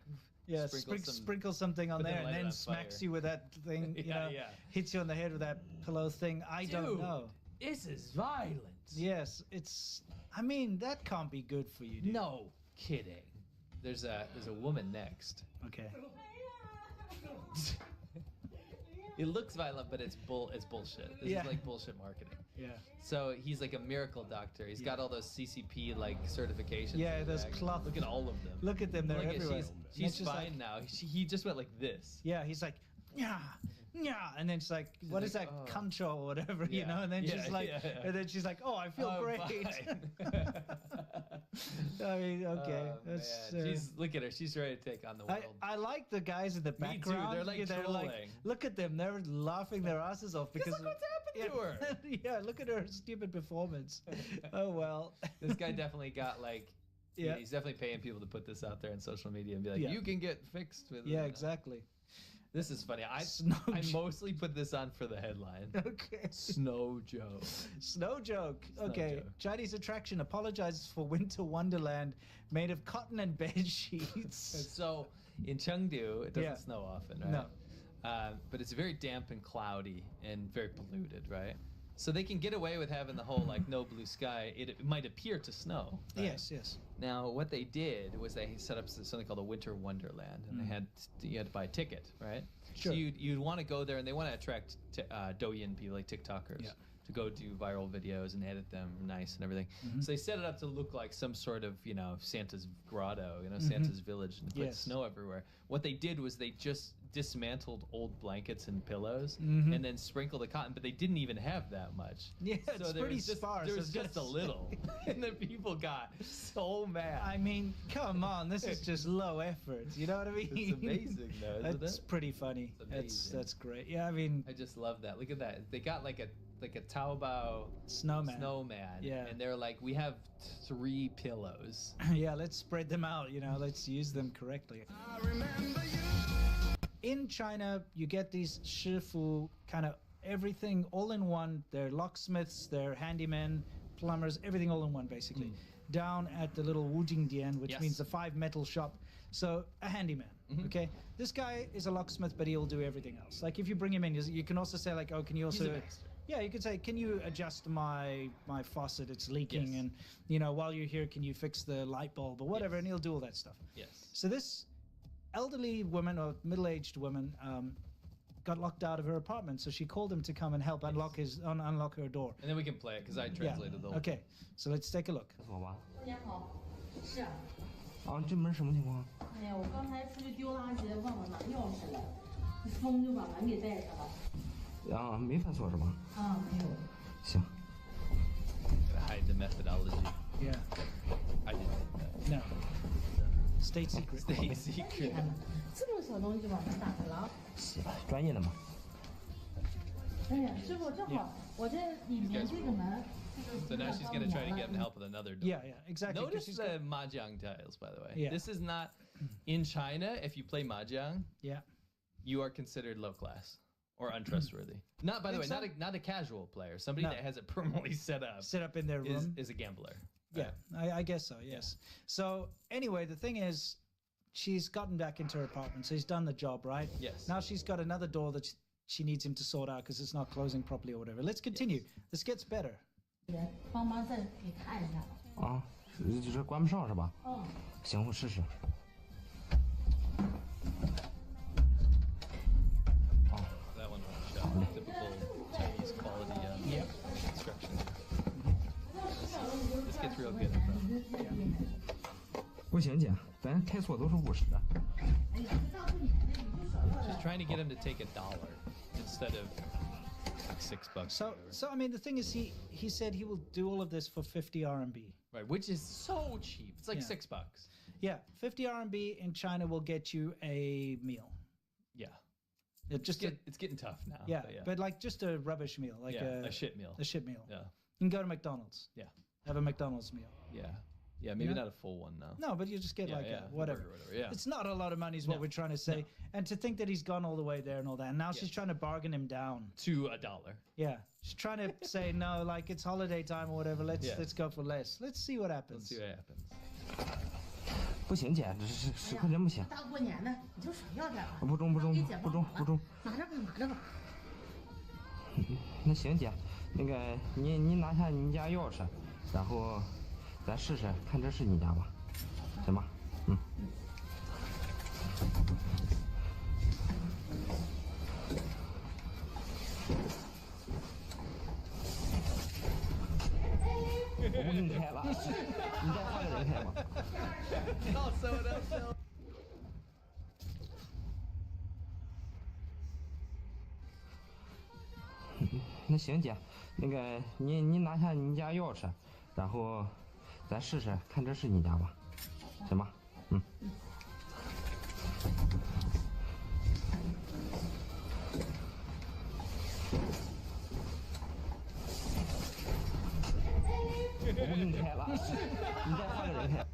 sprinkle something on there and then smacks you with that thing, you know, hits you on the head with that pillow thing. I don't know. This is violence. Yes, I mean, that can't be good for you, dude. No kidding. There's a woman next. Okay. It looks violent, but it's bullshit. This is like bullshit marketing. Yeah. So he's like a miracle doctor. He's got all those CCP like certifications. Yeah, those cloth. Look at all of them. Look at them. They're everywhere. She's fine now. He just went like this. Yeah, he's like, yeah, yeah, and then she's like, what is that, concho or whatever, you know? And then she's like, and then she's like, oh, I feel great. I mean, okay. Look at her. She's ready to take on the world. I like the guys in the background. Me too. They're like look at them. They're laughing their asses off because look what's happened to her. Yeah, look at her stupid performance. Oh well. This guy definitely got like. Yeah, he's definitely paying people to put this out there on social media and be like, you can get fixed with. Yeah, exactly. This is funny. I mostly put this on for the headline. Okay. Snow joke. Snow joke. Okay. Chinese attraction apologizes for winter wonderland made of cotton and bed sheets. So in Chengdu, it doesn't snow often, right? No. But it's very damp and cloudy and very polluted, right? So they can get away with having the whole like no blue sky. It might appear to snow. Right? Yes, yes. Now what they did was they set up something called a winter wonderland, and you had to buy a ticket, right? Sure. So you'd want to go there, and they want to attract Douyin people like TikTokers to go do viral videos and edit them nice and everything. So they set it up to look like some sort of Santa's grotto, Santa's village, and put snow everywhere. What they did was they just dismantled old blankets and pillows and then sprinkled the cotton, but they didn't even have that much. Yeah, it's pretty sparse. There was just a little, and then people got so mad. I mean, come on, this is just low effort. You know what I mean? It's amazing, though, isn't it? That's pretty funny. That's great. Yeah, I mean, I just love that. Look at that. They got like a Taobao snowman. Yeah, and they're like, we have 3 pillows. Yeah, let's spread them out. Let's use them correctly. In China, you get these shifu, kind of everything all in one. They're locksmiths, they're handymen, plumbers, everything all in one, basically. Down at the little Wujingdian, which means the 5 metal shop. So a handyman, okay? This guy is a locksmith, but he'll do everything else. Like if you bring him in, you can also say like, oh, can you also... He's a master. Yeah, you could say, can you adjust my faucet? It's leaking, and while you're here, can you fix the light bulb or whatever? And he'll do all that stuff. Yes. So this elderly woman or middle-aged woman got locked out of her apartment, so she called him to come and help unlock her door. And then we can play it because I translated the whole. Okay, so let's take a look. 您好，是啊。啊，这门什么情况？哎呀，我刚才出去丢垃圾，忘了拿钥匙了，风就把门给带上了。啊，没反锁是吧？啊，没有。行。Hide the methodology. Yeah. I didn't. No. State secret. State secret. 这种小东西往上打的了。是吧？专业的嘛。哎呀，师傅正好，我这里面这个门。So now she's going to try to get him help with another door. Yeah, exactly. Notice the mahjong tiles, by the way. Yeah. This is not in China. If you play mahjong, you are considered low class or untrustworthy. Not, by the way, not a casual player. Somebody that has it permanently set up in their room is a gambler. Yeah, I guess so. Yes. So anyway, the thing is, she's gotten back into her apartment, so he's done the job, right? Yes. Now she's got another door that she needs him to sort out because it's not closing properly or whatever. Let's continue. This gets better. 帮忙再给看一下。啊，这关不上是吧？嗯。行，我试试。That one won't show. Typical Chinese quality construction. This gets real good. 不行姐，咱开锁都是50的。 She's trying to get him to take $1 instead of like $6. So I mean, the thing is, he said he will do all of this for 50 RMB. Right, which is so cheap. It's like $6. Yeah, 50 RMB in China will get you a meal. Yeah. It's it's getting tough now. Yeah, but like just a rubbish meal, like a shit meal. A shit meal. Yeah. You can go to McDonald's. Yeah. Have a McDonald's meal. Yeah. Yeah, maybe not a full one, no. No, but you just get whatever. Yeah. It's not a lot of money is what we're trying to say. No. And to think that he's gone all the way there and all that. And now she's trying to bargain him down. To $1. Yeah. She's trying to say, no, like it's holiday time or whatever. Let's go for less. Let's see what happens. Let's see what happens. 不行，姐，这10块钱不行。大过年的，你就少要点吧。不中。拿着吧。那行，姐，那个您拿下您家钥匙，然后咱试试看这是你家吧，行吧？嗯。我不给你开了，你再换个人开吧。那行姐，那个您拿下您家钥匙，然后咱试试看这是你家吧，行吧？嗯。我不给你开了，你再换个人开。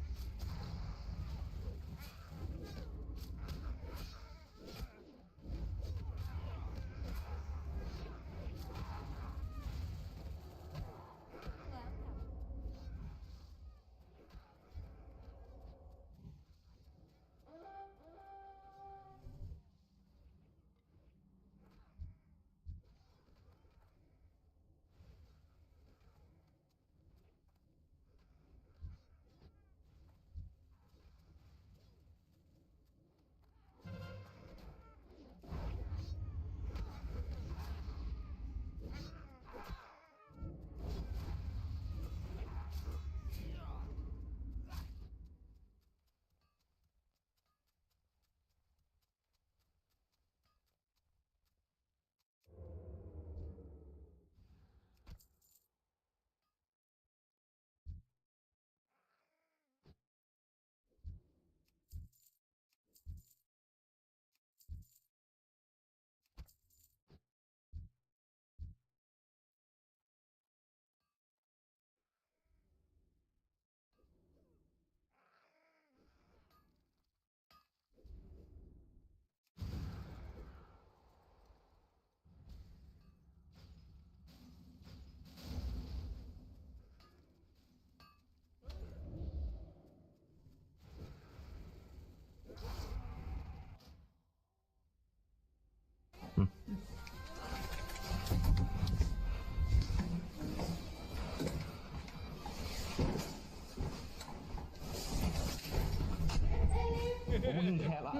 我不给你开了，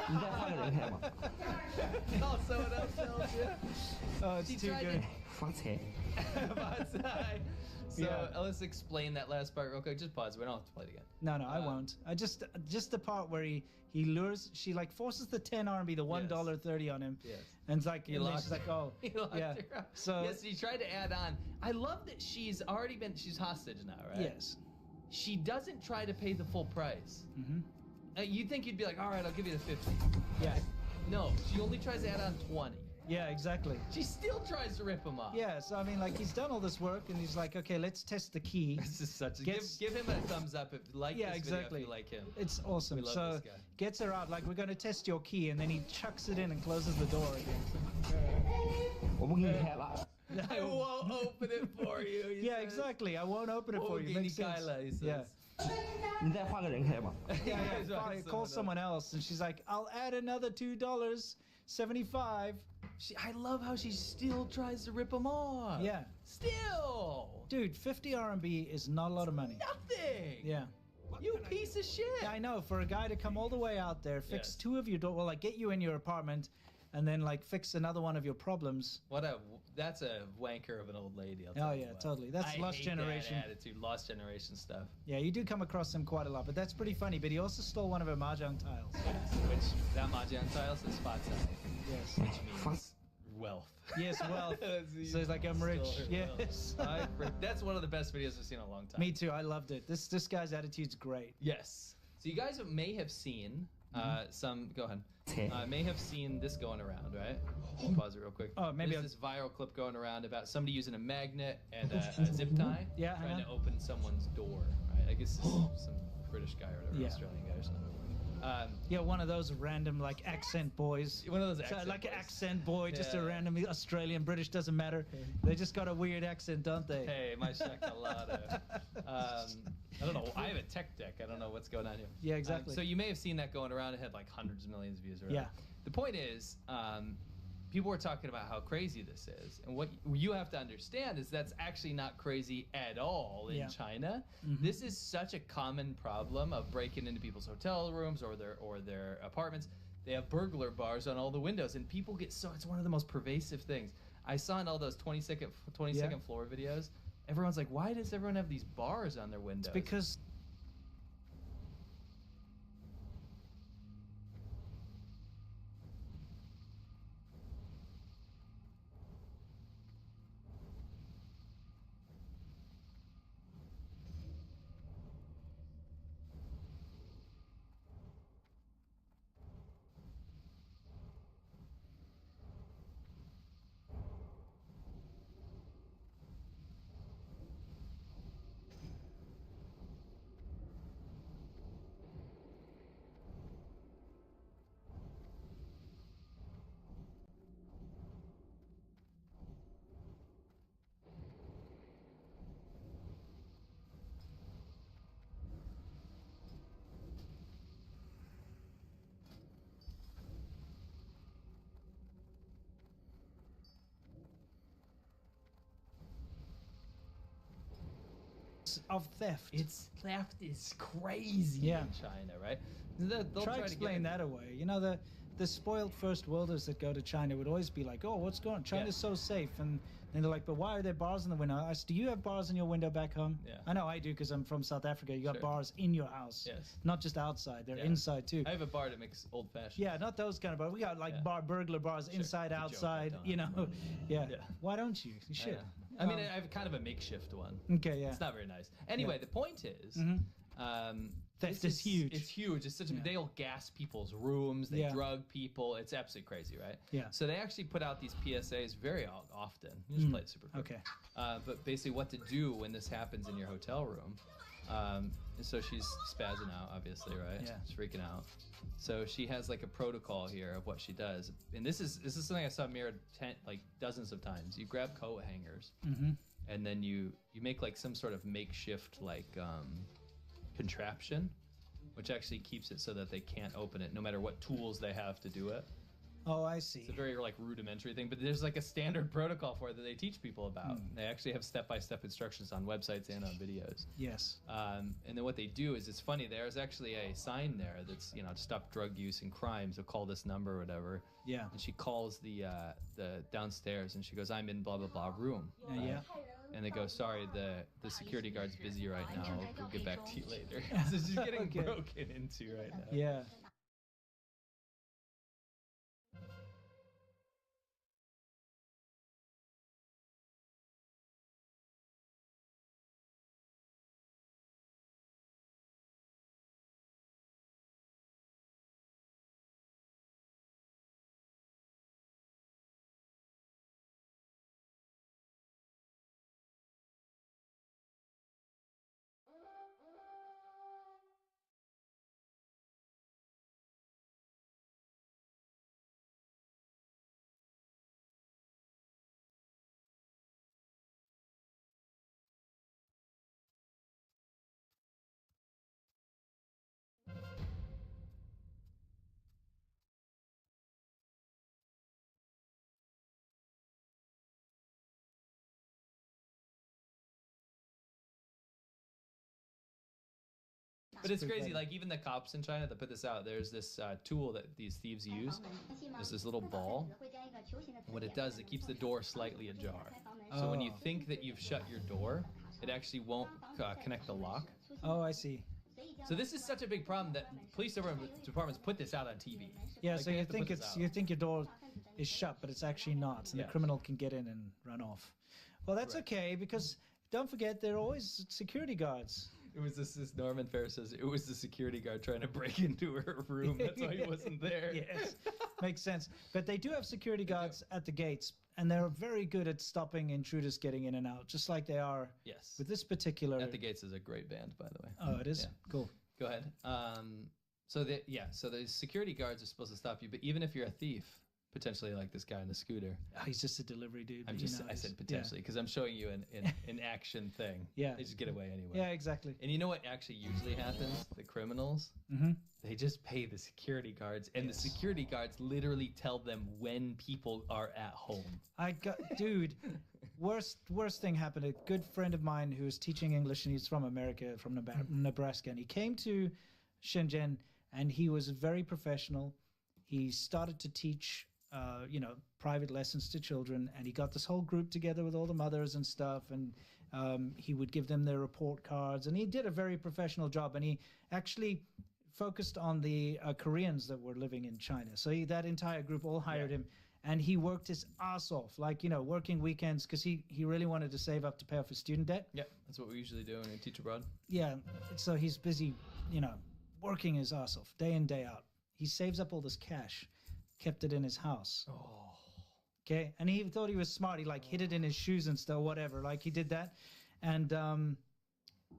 你再换个人开吧。Oh, someone else tells you. Oh, it's too good. 发财。发财. So let's explain that last part real quick. Just pause. We don't have to play it again. No, I won't. I just the part where he lures. She like forces the 10 RMB, the $1.30 on him. Yes. And it's like she's like, oh, yeah. So yes, he tried to add on. I love that she's hostage now, right? Yes. She doesn't try to pay the full price. Mm-hmm. You'd think you'd be like, all right, I'll give you the 50. Yeah. No, she only tries to add on 20. Yeah, exactly. She still tries to rip him off. Yeah, so I mean, like, he's done all this work, and he's like, okay, let's test the key. This is such a... Give him a thumbs up if you like this video, if you like him. It's awesome. We love so this guy. Gets her out, like, we're going to test your key, and then he chucks it in and closes the door again. I won't open it for you. Yeah, exactly. I won't open it for you. Makes sense. He says. Yeah. 你再换个人开吧。Yeah, fine, call someone else, and she's like, I'll add another $2.75. I love how she still tries to rip him off. Yeah. Still. Dude, 50 RMB is not a lot of money. Nothing. Yeah. You piece of shit. Yeah, I know. For a guy to come all the way out there, fix 2 of your doors, well, like get you in your apartment, and then like fix another one of your problems. That's a wanker of an old lady. Oh yeah, totally. That's lost generation that attitude, lost generation stuff. Yeah, you do come across them quite a lot, but that's pretty funny. But he also stole one of her mahjong tiles. Yes, which that mahjong tile says spot side. Yes, which means wealth. Yes, wealth. So he's like, I'm rich. Yes. That's one of the best videos I've seen in a long time. Me too. I loved it. This guy's attitude's great. Yes. So you guys may have seen Some, go ahead, may have seen this going around, right? I'll pause it real quick. Oh, maybe There's this viral clip going around about somebody using a magnet and a zip tie trying to open someone's door, right? I guess this is some British guy or whatever, Australian guy or something. Yeah, one of those random like accent boys. One of those accent like boys. an accent boy, just a Yeah. random Australian, British, doesn't matter. They just got a weird accent, don't they? Hey, my shakalada. I don't know. I have a tech deck. I don't know what's going on here. Yeah, exactly. So you may have seen that going around. It had like hundreds of millions of views. Or whatever. Yeah. The point is, people were talking about how crazy this is, and what you have to understand is that's actually not crazy at all in China. This is such a common problem of breaking into people's hotel rooms or their apartments. They have burglar bars on all the windows, and people get so it's one of the most pervasive things. I saw in all those 22nd floor videos. Everyone's like, why does everyone have these bars on their windows? It's because of theft. Theft is crazy in China, right? They'll Try to explain that away. You know, the spoiled first worlders that go to China would always be like, oh, what's going on? China's so safe. And they're like, but why are there bars in the window? I said, do you have bars in your window back home? Yeah. I know I do because I'm from South Africa. You got bars in your house. Yes. Not just outside. They're inside too. I have a bar that makes old fashioned. Yeah, not those kind of bars. We got like burglar bars inside, It's a joke, outside, I don't you know. know. Yeah. Why don't you? You should. I mean, I have kind of a makeshift one. Okay, yeah. It's not very nice. Anyway, the point is, theft this is huge. It's huge. It's such a, they'll gas people's rooms. They drug people. It's absolutely crazy, right? Yeah. So they actually put out these PSAs very often. You just play it super quick. Okay. But basically, what to do when this happens in your hotel room. And so she's spazzing out, obviously, right? Yeah. She's freaking out. So she has like a protocol here of what she does, and this is something I saw mirrored like dozens of times. You grab coat hangers, and then you make like some sort of makeshift like contraption, which actually keeps it so that they can't open it, no matter what tools they have to do it. Oh, I see. It's a very like rudimentary thing, but there's like a standard protocol for it that they teach people about. They actually have step-by-step instructions on websites and on videos. Yes. And then what they do is, it's funny, there's actually a sign there that's, you know, stop drug use and crime, so call this number or whatever. Yeah. And she calls the downstairs and she goes, I'm in blah, blah, blah room. Yeah. And they go, sorry, the security guard's busy right now. We'll get back to you later. So she's getting broken into right now. Yeah. But it's crazy, like even the cops in China that put this out, there's this tool that these thieves use. There's this little ball. And what it does, it keeps the door slightly ajar. So when you think that you've shut your door, it actually won't connect the lock. Oh, I see. So this is such a big problem that police departments put this out on TV. Yeah, Like, so they you have to think put this out. you think your door is shut, but it's actually not, and the criminal can get in and run off. Well, that's okay, because don't forget there are always security guards. It was this, Norman Ferris says, it was the security guard trying to break into her room. That's why he wasn't there. Yes, makes sense. But they do have security guards at the gates, and they're very good at stopping intruders getting in and out, just like they are Yes. with this particular... At the Gates is a great band, by the way. Oh, it is? Yeah. Cool. Go ahead. So the security guards are supposed to stop you, but even if you're a thief, potentially like this guy on the scooter. Oh, he's just a delivery dude. I said potentially because I'm showing you an action thing. Yeah. They just get away anyway. Yeah, exactly. And you know what actually usually happens? The criminals, they just pay the security guards, and the security guards literally tell them when people are at home. Dude, worst thing happened. A good friend of mine who was teaching English, and he's from America, from Nebraska, and he came to Shenzhen, and he was very professional. He started to teach private lessons to children, and he got this whole group together with all the mothers and stuff, and he would give them their report cards, and he did a very professional job, and he actually focused on the Koreans that were living in China. So that entire group all hired him, and he worked his ass off, working weekends, because he really wanted to save up to pay off his student debt. Yeah, that's what we usually do when we teach abroad. Yeah, so he's busy, working his ass off day in, day out. He saves up all this cash, kept it in his house. Oh. Okay, and he thought he was smart. He hid it in his shoes and stuff, whatever. He did that, and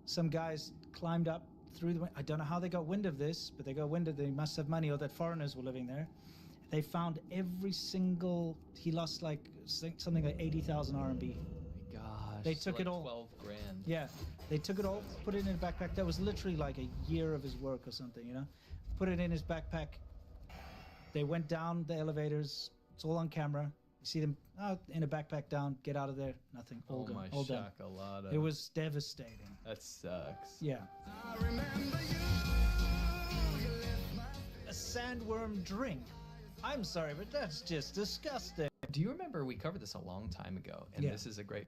some guys climbed up through the. I don't know how they got wind of this, but they got wind of. They must have money, or that foreigners were living there. They found every single. He lost something like 80,000 RMB. Oh my gosh! They took it all. 12 grand. Yeah, they took it all, put it in a backpack. That was literally like a year of his work or something, Put it in his backpack. They went down the elevators. It's all on camera. You see them out in a backpack down, get out of there, nothing. All gone. All done. Shakalada. It was devastating. That sucks. Yeah. A sandworm drink. I'm sorry, but that's just disgusting. Do you remember we covered this a long time ago? And this is a great.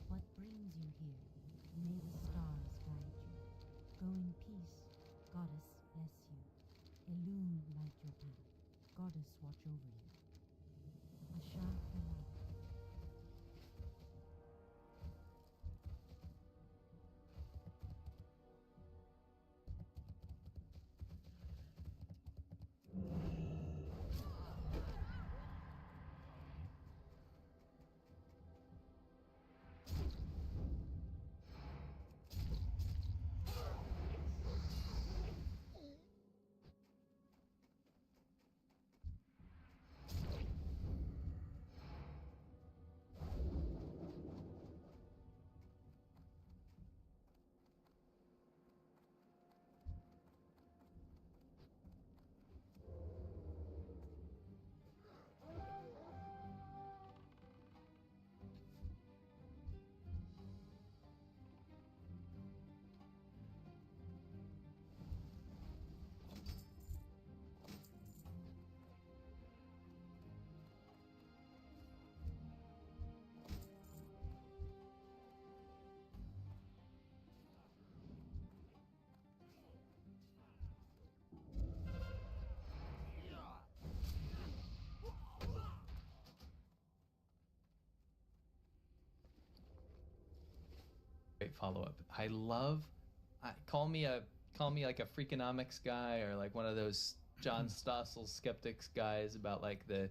What brings you here? May the stars guide you. Go in peace. Goddess bless you. Elune light your path. Goddess watch over you. Asha Kala. great follow-up. I love, call me like a Freakonomics guy or like one of those John Stossel skeptics guys about like the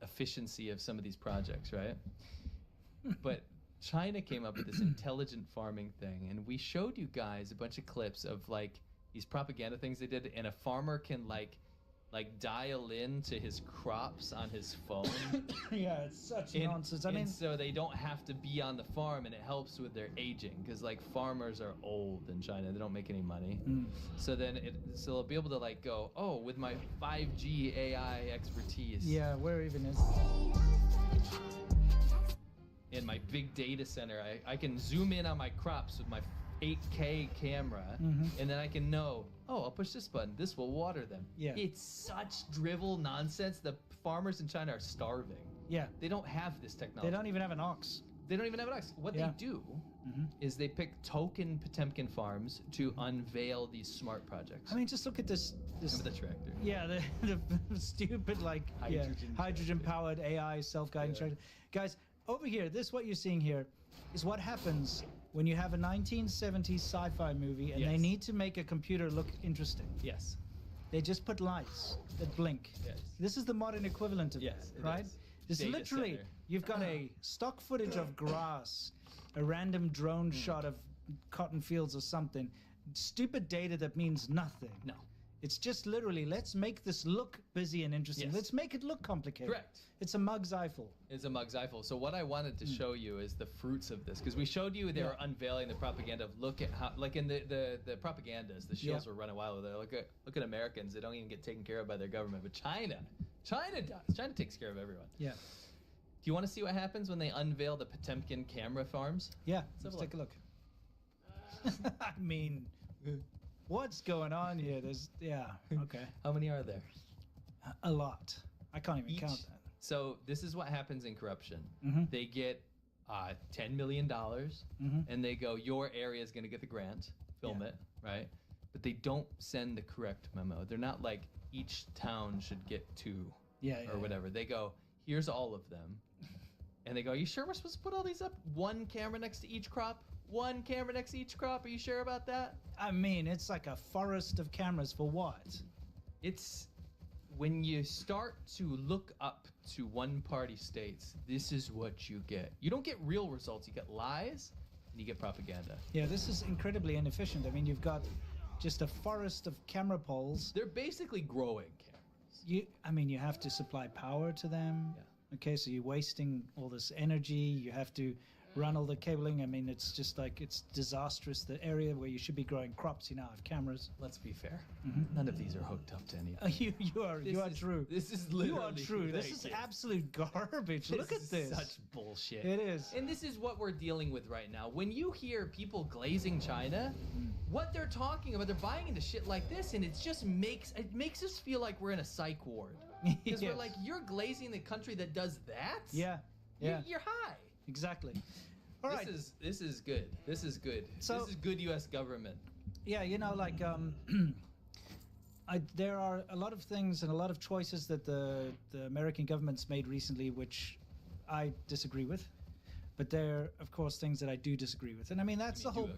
efficiency of some of these projects, right? But China came up with this intelligent farming thing, and we showed you guys a bunch of clips of like these propaganda things they did, and a farmer can like dial in to his crops on his phone. Yeah, it's such nonsense. I mean, so they don't have to be on the farm, and it helps with their aging because like farmers are old in China; they don't make any money. So then, so they'll be able to like go, oh, with my 5G AI expertise. Yeah, where even is? In my big data center, I can zoom in on my crops with my 8K camera, and then I can know, oh, I'll push this button. This will water them. Yeah. It's such drivel nonsense. The farmers in China are starving. Yeah. They don't have this technology. They don't even have an ox. They don't even have an ox. What they do is they pick token Potemkin farms to unveil these smart projects. I mean, just look at this. Remember the tractor? Yeah, the stupid like hydrogen-powered AI self-guiding tractor. Guys, over here, what you're seeing here is what happens when you have a 1970s sci-fi movie and they need to make a computer look interesting. Yes. They just put lights that blink. Yes. This is the modern equivalent of that, right? This Data literally, center. you've got a stock footage of grass, a random drone shot of cotton fields or something, stupid data that means nothing. No. It's just literally, let's make this look busy and interesting. Yes. Let's make it look complicated. Correct. It's a Mug's Eiffel. It's a Mug's Eiffel. So what I wanted to show you is the fruits of this, because we showed you they were unveiling the propaganda of look at how, like in the propagandas, the shields were running wild. They're look at Americans. They don't even get taken care of by their government, but China does. China takes care of everyone. Yeah. Do you want to see what happens when they unveil the Potemkin camera farms? Yeah. Let's take a look. I mean, what's going on here? Okay. How many are there? A lot. I can't even count that. So this is what happens in corruption. They get $10 million, and they go, your area is going to get the grant, film it, right? But they don't send the correct memo. They're not like each town should get 2 or whatever. They go, here's all of them. And they go, are you sure we're supposed to put all these up? One camera next to each crop? One camera next to each crop? Are you sure about that? I mean, it's like a forest of cameras for what? It's when you start to look up to one-party states, this is what you get. You don't get real results. You get lies, and you get propaganda. Yeah, this is incredibly inefficient. I mean, you've got just a forest of camera poles. They're basically growing cameras. You have to supply power to them. Yeah. Okay, so you're wasting all this energy. You have to run all the cabling. I mean, it's just like, it's disastrous. The area where you should be growing crops, you now have cameras. Let's be fair. None of these are hooked up to anything. You are true. This is literally. You are true. This is absolute garbage. Look at this. Such bullshit. It is. And this is what we're dealing with right now. When you hear people glazing China, what they're talking about, they're buying into shit like this, and it just makes us feel like we're in a psych ward. Because we're like, you're glazing the country that does that? Yeah. You're high. Exactly. All right. This is good. This is good. So, this is good U.S. government. Yeah, like there are a lot of things and a lot of choices that the American government's made recently, which I disagree with. But there are, of course, things that I do disagree with. And I mean, that's the whole.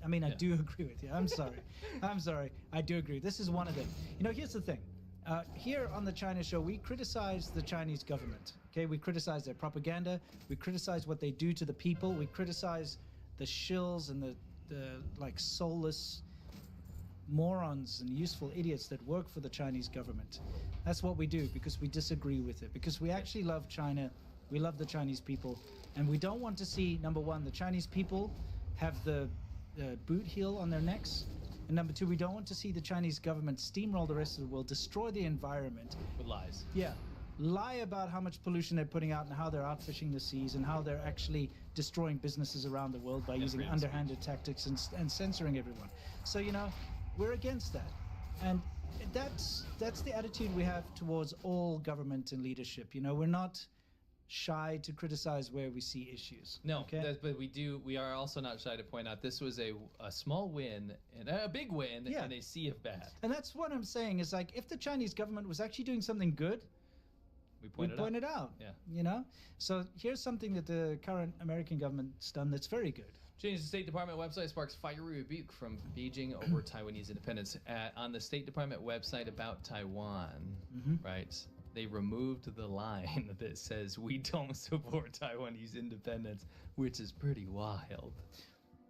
I mean, I do agree with you. I'm sorry. I'm sorry. I do agree. This is one of them. Here's the thing. Here on the China Show, we criticize the Chinese government. Okay, we criticize their propaganda. We criticize what they do to the people. We criticize the shills and the like soulless morons and useful idiots that work for the Chinese government. That's what we do because we disagree with it. Because we actually love China. We love the Chinese people, and we don't want to see, number one, the Chinese people have the boot heel on their necks. And number two, we don't want to see the Chinese government steamroll the rest of the world, destroy the environment. With lies. Yeah. Lie about how much pollution they're putting out and how they're outfishing the seas and how they're actually destroying businesses around the world by using underhanded tactics and censoring everyone. So, we're against that. And that's the attitude we have towards all government and leadership. We're not shy to criticize where we see issues. No, but we are also not shy to point out this was a small win and a big win in a sea of bad. And that's what I'm saying is like, if the Chinese government was actually doing something good, we'd point it out. Yeah. So here's something that the current American government's done that's very good. Change the State Department website sparks fiery rebuke from Beijing over Taiwanese independence. On the State Department website about Taiwan, right, they removed the line that says, "We don't support Taiwanese independence," which is pretty wild.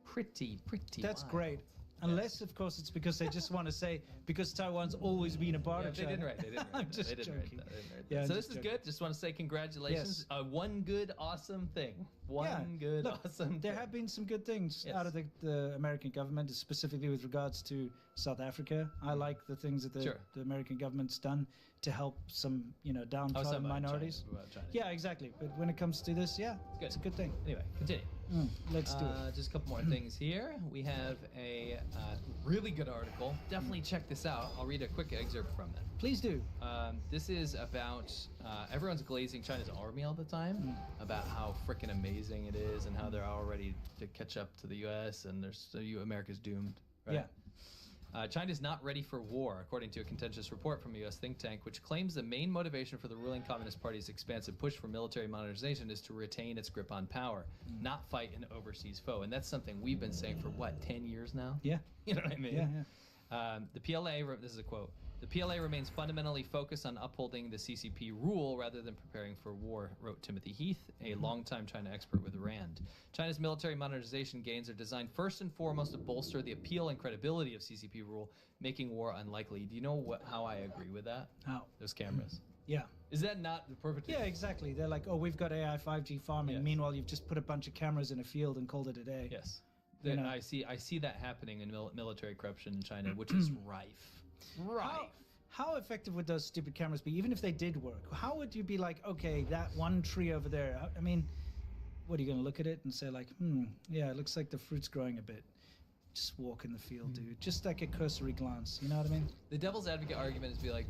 Pretty That's wild. great. Unless, of course, it's because they just want to say, because Taiwan's always been a part of They China. didn't write that. I'm just They didn't joking. write that. Yeah, I'm so this just is joking. good. Just want to say congratulations. Yes. One good, awesome thing. One good, Look, awesome There thing. have been some good things Yes. out of the American government, specifically with regards to South Africa. I like the things that the American government's done to help some, downtrodden minorities. China. Yeah, exactly. But when it comes to this, it's a good thing. Anyway, continue. Let's do it. Just a couple more things here. We have a really good article. Definitely check this out. I'll read a quick excerpt from it. Please do. This is about everyone's glazing China's army all the time, about how freaking amazing it is and how they're all ready to catch up to the U.S. and America's doomed. Right? Yeah. China's not ready for war, according to a contentious report from a U.S. think tank, which claims the main motivation for the ruling Communist Party's expansive push for military modernization is to retain its grip on power, not fight an overseas foe. And that's something we've been saying for, 10 years now? Yeah. You know what I mean? Yeah. The PLA, this is a quote, "The PLA remains fundamentally focused on upholding the CCP rule rather than preparing for war," wrote Timothy Heath, a longtime China expert with RAND. China's military modernization gains are designed first and foremost to bolster the appeal and credibility of CCP rule, making war unlikely. Do you know how I agree with that? How? Those cameras. Yeah. Is that not the perfect? Yeah, exactly. They're like, oh, we've got AI 5G farming. Yes. Meanwhile, you've just put a bunch of cameras in a field and called it a day. Yes. You know? I see that happening in military corruption in China, which is rife. How effective would those stupid cameras be, even if they did work? How would you be like, okay, that one tree over there, I mean, what are you going to look at it and say like, yeah, it looks like the fruit's growing a bit. Just walk in the field, dude. Just like a cursory glance, you know what I mean? The devil's advocate argument is be like,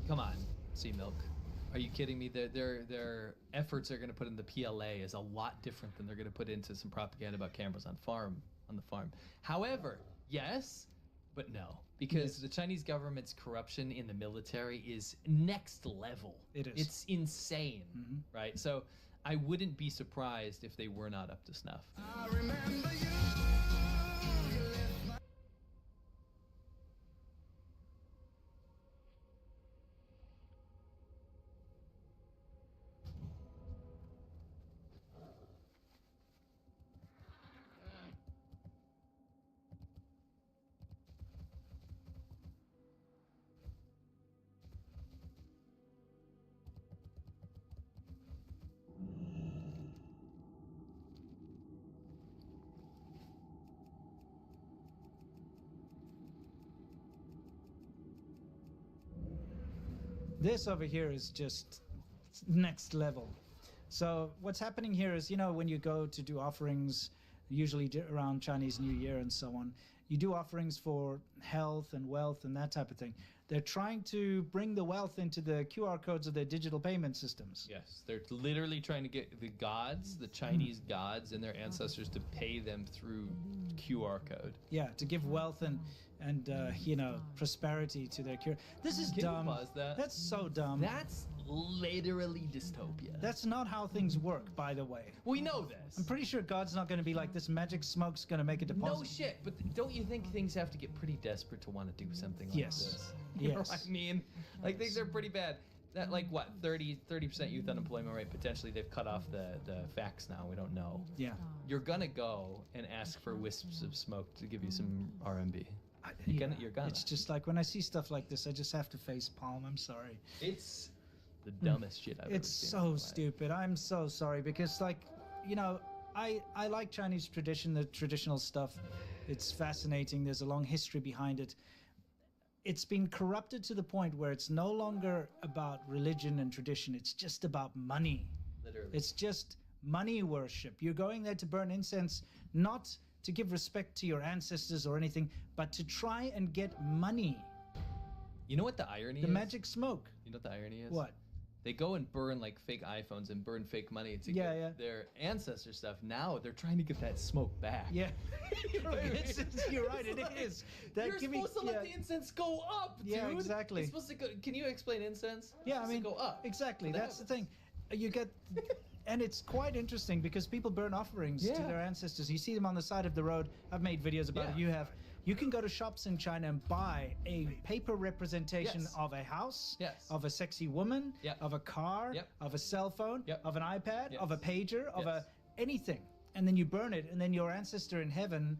come on, Sea Milk. Are you kidding me? Their efforts they're going to put in the PLA is a lot different than they're going to put into some propaganda about cameras on the farm. However, yes, but no. Because the Chinese government's corruption in the military is next level. It is. It's insane, right? So I wouldn't be surprised if they were not up to snuff. I remember you. This over here is just next level. So what's happening here is, when you go to do offerings, usually around Chinese New Year and so on, you do offerings for health and wealth and that type of thing. They're trying to bring the wealth into the QR codes of their digital payment systems. Yes, they're literally trying to get the gods, the Chinese gods and their ancestors to pay them through QR code. Yeah, to give wealth and prosperity to their cure. This is Can dumb. you pause that? That's so dumb. That's literally dystopia. That's not how things work, by the way. We know this. I'm pretty sure God's not going to be like, this magic smoke's going to make a deposit. No shit, but don't you think things have to get pretty desperate to want to do something like Yes. this? You know Yes. what I mean? Like, things are pretty bad. That, 30% youth unemployment rate, potentially they've cut off the facts now, we don't know. Yeah. You're gonna go and ask for wisps of smoke to give you some RMB. You're gonna. It's just like, when I see stuff like this, I just have to face palm. I'm sorry. It's the dumbest shit I've ever It's seen. so stupid. I'm so sorry because, I like Chinese tradition, the traditional stuff. It's fascinating. There's a long history behind it. It's been corrupted to the point where it's no longer about religion and tradition. It's just about money. Literally. It's just money worship. You're going there to burn incense, not to give respect to your ancestors or anything, but to try and get money. You know what the irony The is? magic smoke. You know what the irony is? What? They go and burn fake iPhones and burn fake money to Yeah, get yeah. their ancestor stuff. Now they're trying to get that smoke back. Yeah. You know what I mean? You're right, it is. That You're giving- supposed to let yeah. the incense go up, dude. Yeah, exactly. It's supposed to go. Can you explain incense? Yeah, It's supposed to go up. Exactly. For the That's the thing. You get And it's quite interesting because people burn offerings to their ancestors. You see them on the side of the road. I've made videos about it. You have. You can go to shops in China and buy a paper representation of a house, of a sexy woman, of a car, of a cell phone, of an iPad, of a pager, of anything. And then you burn it, and then your ancestor in heaven...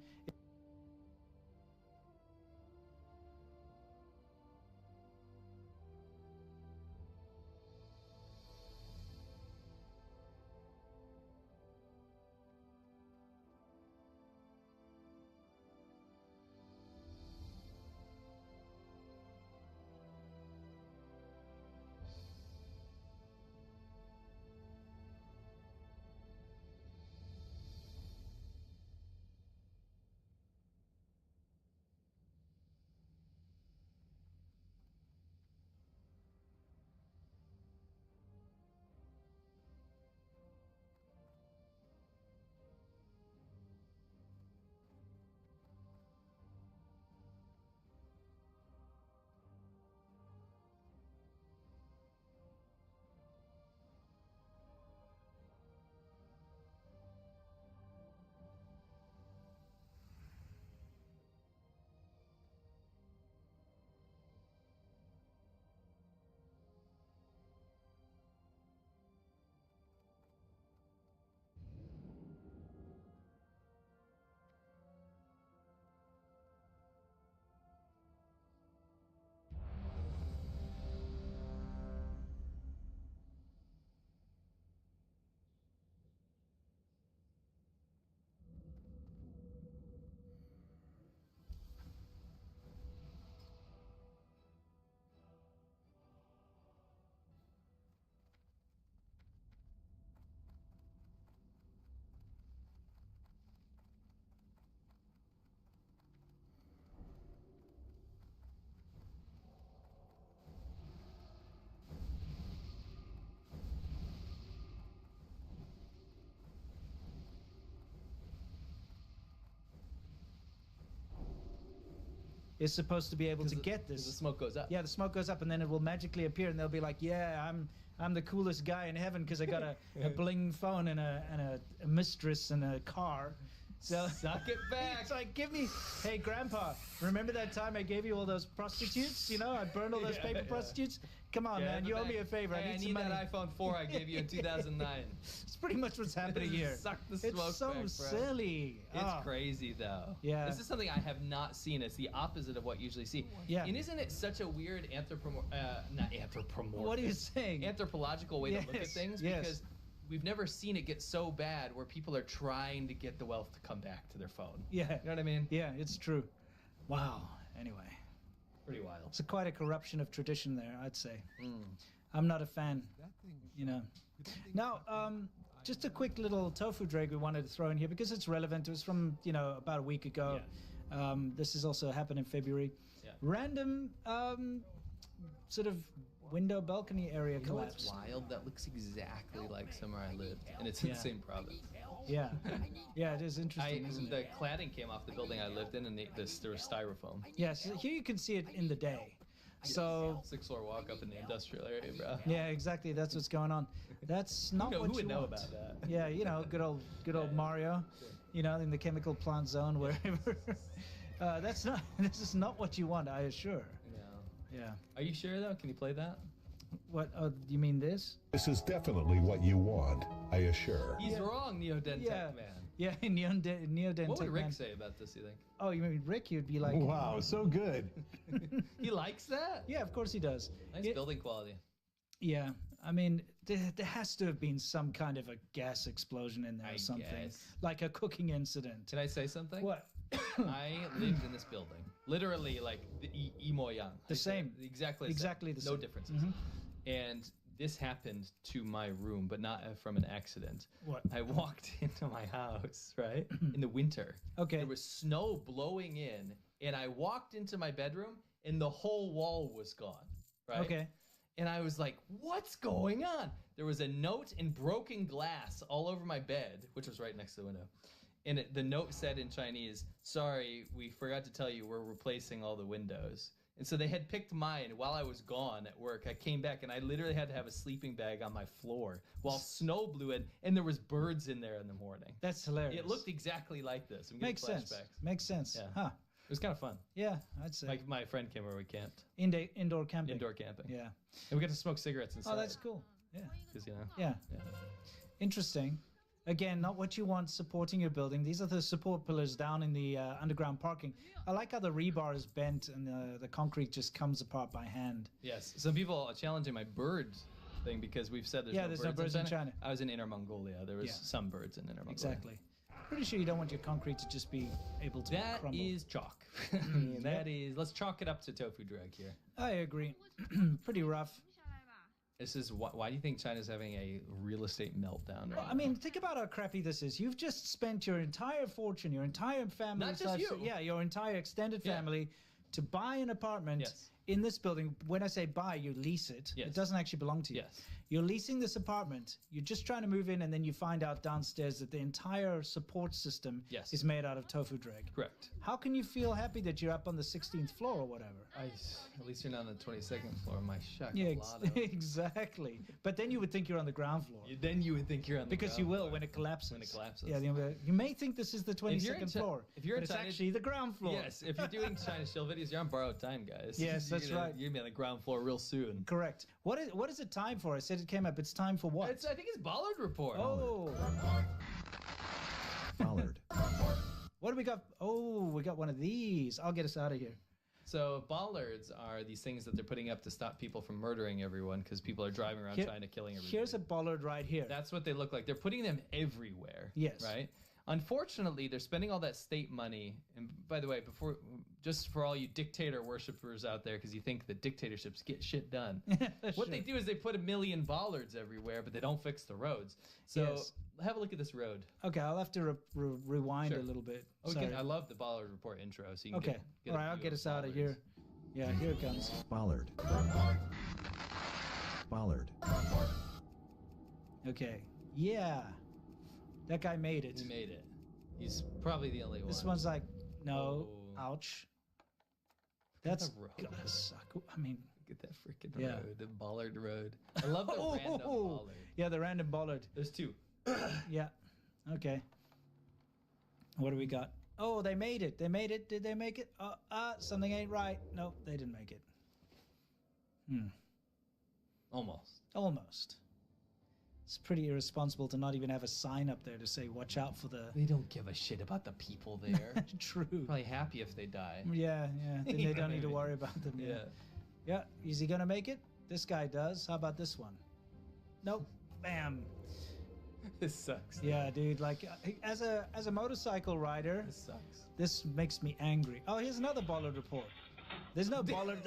is supposed to be able to get this. The smoke goes up. Yeah, the smoke goes up, and then it will magically appear, and they'll be like, "Yeah, I'm the coolest guy in heaven because I got a bling phone and a mistress and a car." So suck it back. It's like, give me, hey, Grandpa, remember that time I gave you all those prostitutes? You know, I burned all those paper prostitutes. Come on, man, you owe me a favor. Hey, I need some money. that iPhone 4 I gave you in 2009. It's pretty much what's happening here. Suck the smoke It's so back, bro. silly. It's crazy, though. Yeah. This is something I have not seen. It's the opposite of what you usually see. Yeah. And isn't it such a weird not anthropomorphic. What are you saying? Anthropological way to look at things? Yes. Because we've never seen it get so bad where people are trying to get the wealth to come back to their phone. Yeah. You know what I mean? Yeah, it's true. Wow. Anyway. Pretty wild. It's quite a corruption of tradition there, I'd say. I'm not a fan, you know. Now, just a quick little tofu drag we wanted to throw in here because it's relevant. It was from, you know, about a week ago. Yeah. This has also happened in February. Yeah. Random sort of window balcony area collapse. What's wild? That looks exactly like somewhere I lived, and it's in the same province. Yeah, yeah, it is interesting. The cladding came off the building I lived in, and there was styrofoam. Yes, here you can see it in the day. So 6-floor walk up in the industrial area, bro. Yeah, exactly. That's what's going on. That's not what who would you know want. about that? Yeah, you know, good old Mario. You know, in the chemical plant zone, wherever. This is not what you want, I assure. No. Yeah. Are you sure though? Can you play that? What? Oh, you mean this? This is definitely what you want, I assure. He's wrong, Neodentech man. Yeah, Neodentech. What would Rick man. say about this, you think? Oh, you mean Rick? He would be like, wow, so good. He likes that? Yeah, of course he does. Nice building quality. Yeah, I mean, there has to have been some kind of a gas explosion in there or something. Guess. Like a cooking incident. Can I say something? What? I lived in this building. Literally like the Imoyang. The same. Exactly the same. No differences. And this happened to my room, but not from an accident. What? I walked into my house, right? In the winter. Okay. There was snow blowing in, and I walked into my bedroom, and the whole wall was gone, right? Okay. And I was like, what's going on? There was a note in broken glass all over my bed, which was right next to the window. And the note said in Chinese, "Sorry, we forgot to tell you we're replacing all the windows." And so they had picked mine while I was gone at work. I came back and I literally had to have a sleeping bag on my floor while snow blew in, and there was birds in there in the morning. That's hilarious. It looked exactly like this. I'm getting Makes sense. flashbacks. Makes sense. Yeah. Huh. It was kind of fun. Yeah, I'd say. Like my friend came over, we camped. Indoor camping. Indoor camping. Yeah. And we got to smoke cigarettes inside. Oh, that's cool. Yeah. Because, you know. Yeah. Interesting. Again, not what you want supporting your building. These are the support pillars down in the underground parking. I like how the rebar is bent and the concrete just comes apart by hand. Yes. Some people are challenging my bird thing because we've said there's no birds in China. I was in Inner Mongolia. There was some birds in Inner Mongolia. Exactly. Pretty sure you don't want your concrete to just be able to crumble. That is chalk. That is, let's chalk it up to tofu drag here. I agree. Pretty rough. This is why do you think China's having a real estate meltdown right I mean, think about how crappy this is. You've just spent your entire fortune, your entire family, Not just you. Yeah, your entire extended family to buy an apartment in this building. When I say buy, you lease it. Yes. It doesn't actually belong to you. Yes. You're leasing this apartment. You're just trying to move in, and then you find out downstairs that the entire support system is made out of tofu drag. Correct. How can you feel happy that you're up on the 16th floor or whatever? At least you're not on the 22nd floor of my shack. Yeah, exactly. But then you would think you're on the ground floor. Then you would think you're on the because ground you will floor. when it collapses. When it collapses. Yeah, you may think this is the 22nd floor. If you're but it's actually the ground floor. Yes, if you're doing China Shill videos, you're on borrowed time, guys. Yes, that's right. You're gonna be on the ground floor real soon. Correct. What is it time for? I said it came up. It's time for what? I think it's Bollard Report. Oh. Bollard. What do we got? Oh, we got one of these. I'll get us out of here. So bollards are these things that they're putting up to stop people from murdering everyone because people are driving around China killing everybody. Here's a bollard right here. That's what they look like. They're putting them everywhere. Yes. Right? Unfortunately, they're spending all that state money. And by the way, just for all you dictator worshippers out there, because you think that dictatorships get shit done, what they do is they put 1 million bollards everywhere, but they don't fix the roads. So have a look at this road. Okay, I'll have to rewind a little bit. Okay, I love the Bollard Report intro. So you can get all right, I'll get us out of here. Yeah, here it comes. Bollard. Bollard. Okay. Yeah. That guy made it. He made it. He's probably the only one. This one's like, no, ouch. That's road. gonna suck. I mean, look at that freaking road, the Bollard Road. I love the random bollard. Yeah, the random bollard. There's two. Yeah. Okay. What do we got? Oh, they made it. They made it. Did they make it? Something ain't right. Nope, they didn't make it. Almost. It's pretty irresponsible to not even have a sign up there to say, watch out for the... They don't give a shit about the people there. True. Probably happy if they die. Yeah. Then they don't need to worry about them. Yeah. Is he going to make it? This guy does. How about this one? Nope. Bam. This sucks. Yeah, dude. Like, as a motorcycle rider... This sucks. This makes me angry. Oh, here's another bollard report. There's no bollard...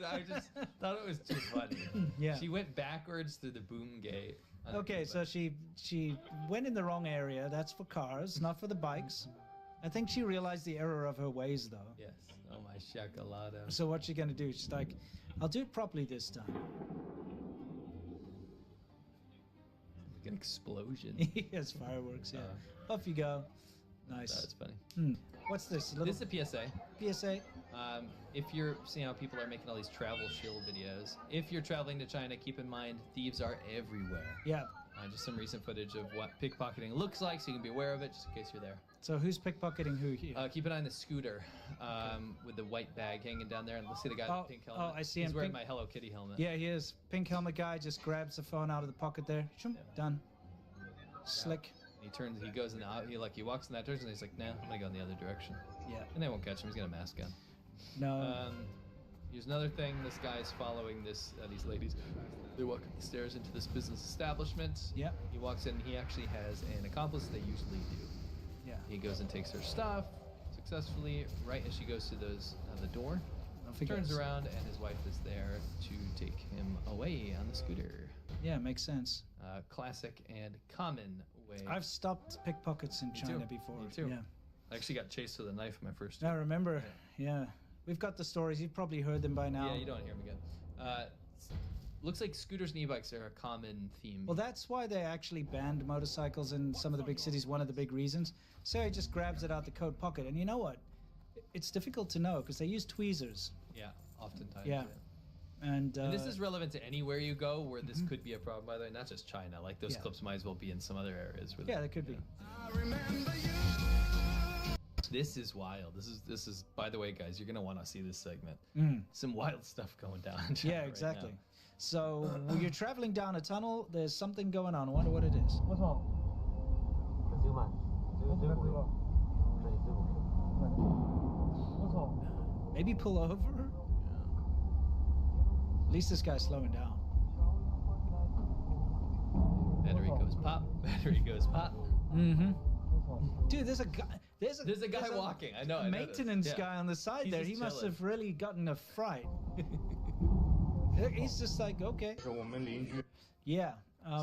I just thought it was too funny. Yeah. She went backwards through the boom gate. Okay, so she went in the wrong area. That's for cars, not for the bikes. I think she realized the error of her ways, though. Yes. Oh, my shakalada. So what's she going to do? She's like, I'll do it properly this time. Like an explosion. Yes, fireworks, yeah. Off you go. Nice. That's funny. What's this? This is a PSA. PSA? If you're seeing how people are making all these travel shill videos, if you're traveling to China, keep in mind thieves are everywhere. Yeah. Just some recent footage of what pickpocketing looks like so you can be aware of it just in case you're there. So who's pickpocketing who here? Keep an eye on the scooter with the white bag hanging down there. And let's see the guy with the pink helmet. Oh, I see him. He's wearing my Hello Kitty helmet. Yeah, he is. Pink helmet guy just grabs the phone out of the pocket there. Done. Slick. He goes in the he walks in that direction and he's like, nah, I'm gonna go in the other direction. Yeah. And they won't catch him, he's got a mask on. No. Here's another thing, this guy is following these ladies. They walk up the stairs into this business establishment. Yeah. He walks in, he actually has an accomplice they usually do. Yeah. He goes and takes her stuff successfully, right as she goes to the door. Turns around and his wife is there to take him away on the scooter. Yeah, makes sense. Classic and common way. I've stopped pickpockets in China before. Me too. Yeah. I actually got chased with a knife in my first. I remember. Yeah. We've got the stories. You've probably heard them by now. Yeah, you don't hear them again. Looks like scooters and e-bikes are a common theme. Well, that's why they actually banned motorcycles in some of the big cities. One of the big reasons. Sarah just grabs it out the coat pocket. And you know what? It's difficult to know because they use tweezers. Yeah. oftentimes. Yeah. And this is relevant to anywhere you go where this could be a problem, by the way, not just China. Like those clips might as well be in some other areas. Where they could be. This is wild. This is. By the way, guys, you're gonna want to see this segment. Some wild stuff going down in China. Yeah, exactly. So when you're traveling down a tunnel, there's something going on. I wonder what it is. What's wrong? Maybe pull over? At least this guy's slowing down. Battery goes pop. Battery goes pop. Dude, there's a guy. There's a guy walking. I know. A maintenance guy on the side there. He must have really gotten a fright. He's just like, okay. Yeah.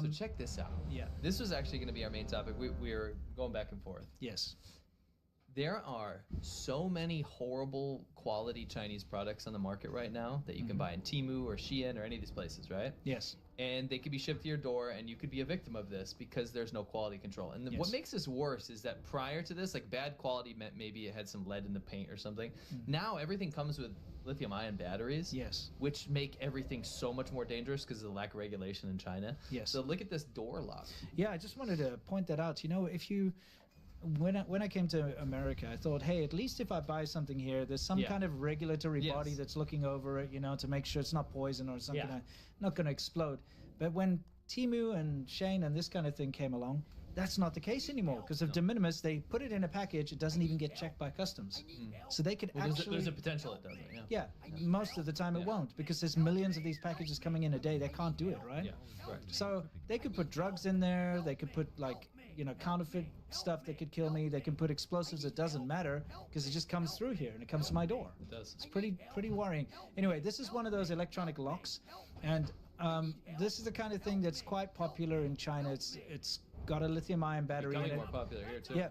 So check this out. Yeah. This was actually going to be our main topic. We're going back and forth. Yes. There are so many horrible quality Chinese products on the market right now that you can buy in Temu or Shein or any of these places, right? Yes. And they could be shipped to your door, and you could be a victim of this because there's no quality control. And what makes this worse is that prior to this, like bad quality meant maybe it had some lead in the paint or something. Now everything comes with lithium-ion batteries. Yes. Which make everything so much more dangerous because of the lack of regulation in China. Yes. So look at this door lock. Yeah, I just wanted to point that out. You know, if you... When I came to America, I thought, hey, at least if I buy something here, there's some kind of regulatory body that's looking over it, you know, to make sure it's not poison or something not going to explode. But when Temu and Shein and this kind of thing came along, that's not the case anymore because of de minimis. They put it in a package; it doesn't even get checked by customs, so they could actually. There's a potential it doesn't. Yeah, most of the time it won't because there's millions of these packages coming in a day. They can't do it, right? Yeah, correct. So they could put drugs in there. They could put counterfeit stuff that could kill me. They can put explosives. It doesn't matter because it just comes through here and it comes to my door. It does. It's pretty worrying. Anyway, this is one of those electronic locks, and this is the kind of thing that's quite popular in China. It's got a lithium-ion battery in it. Becoming more popular here too. Yeah.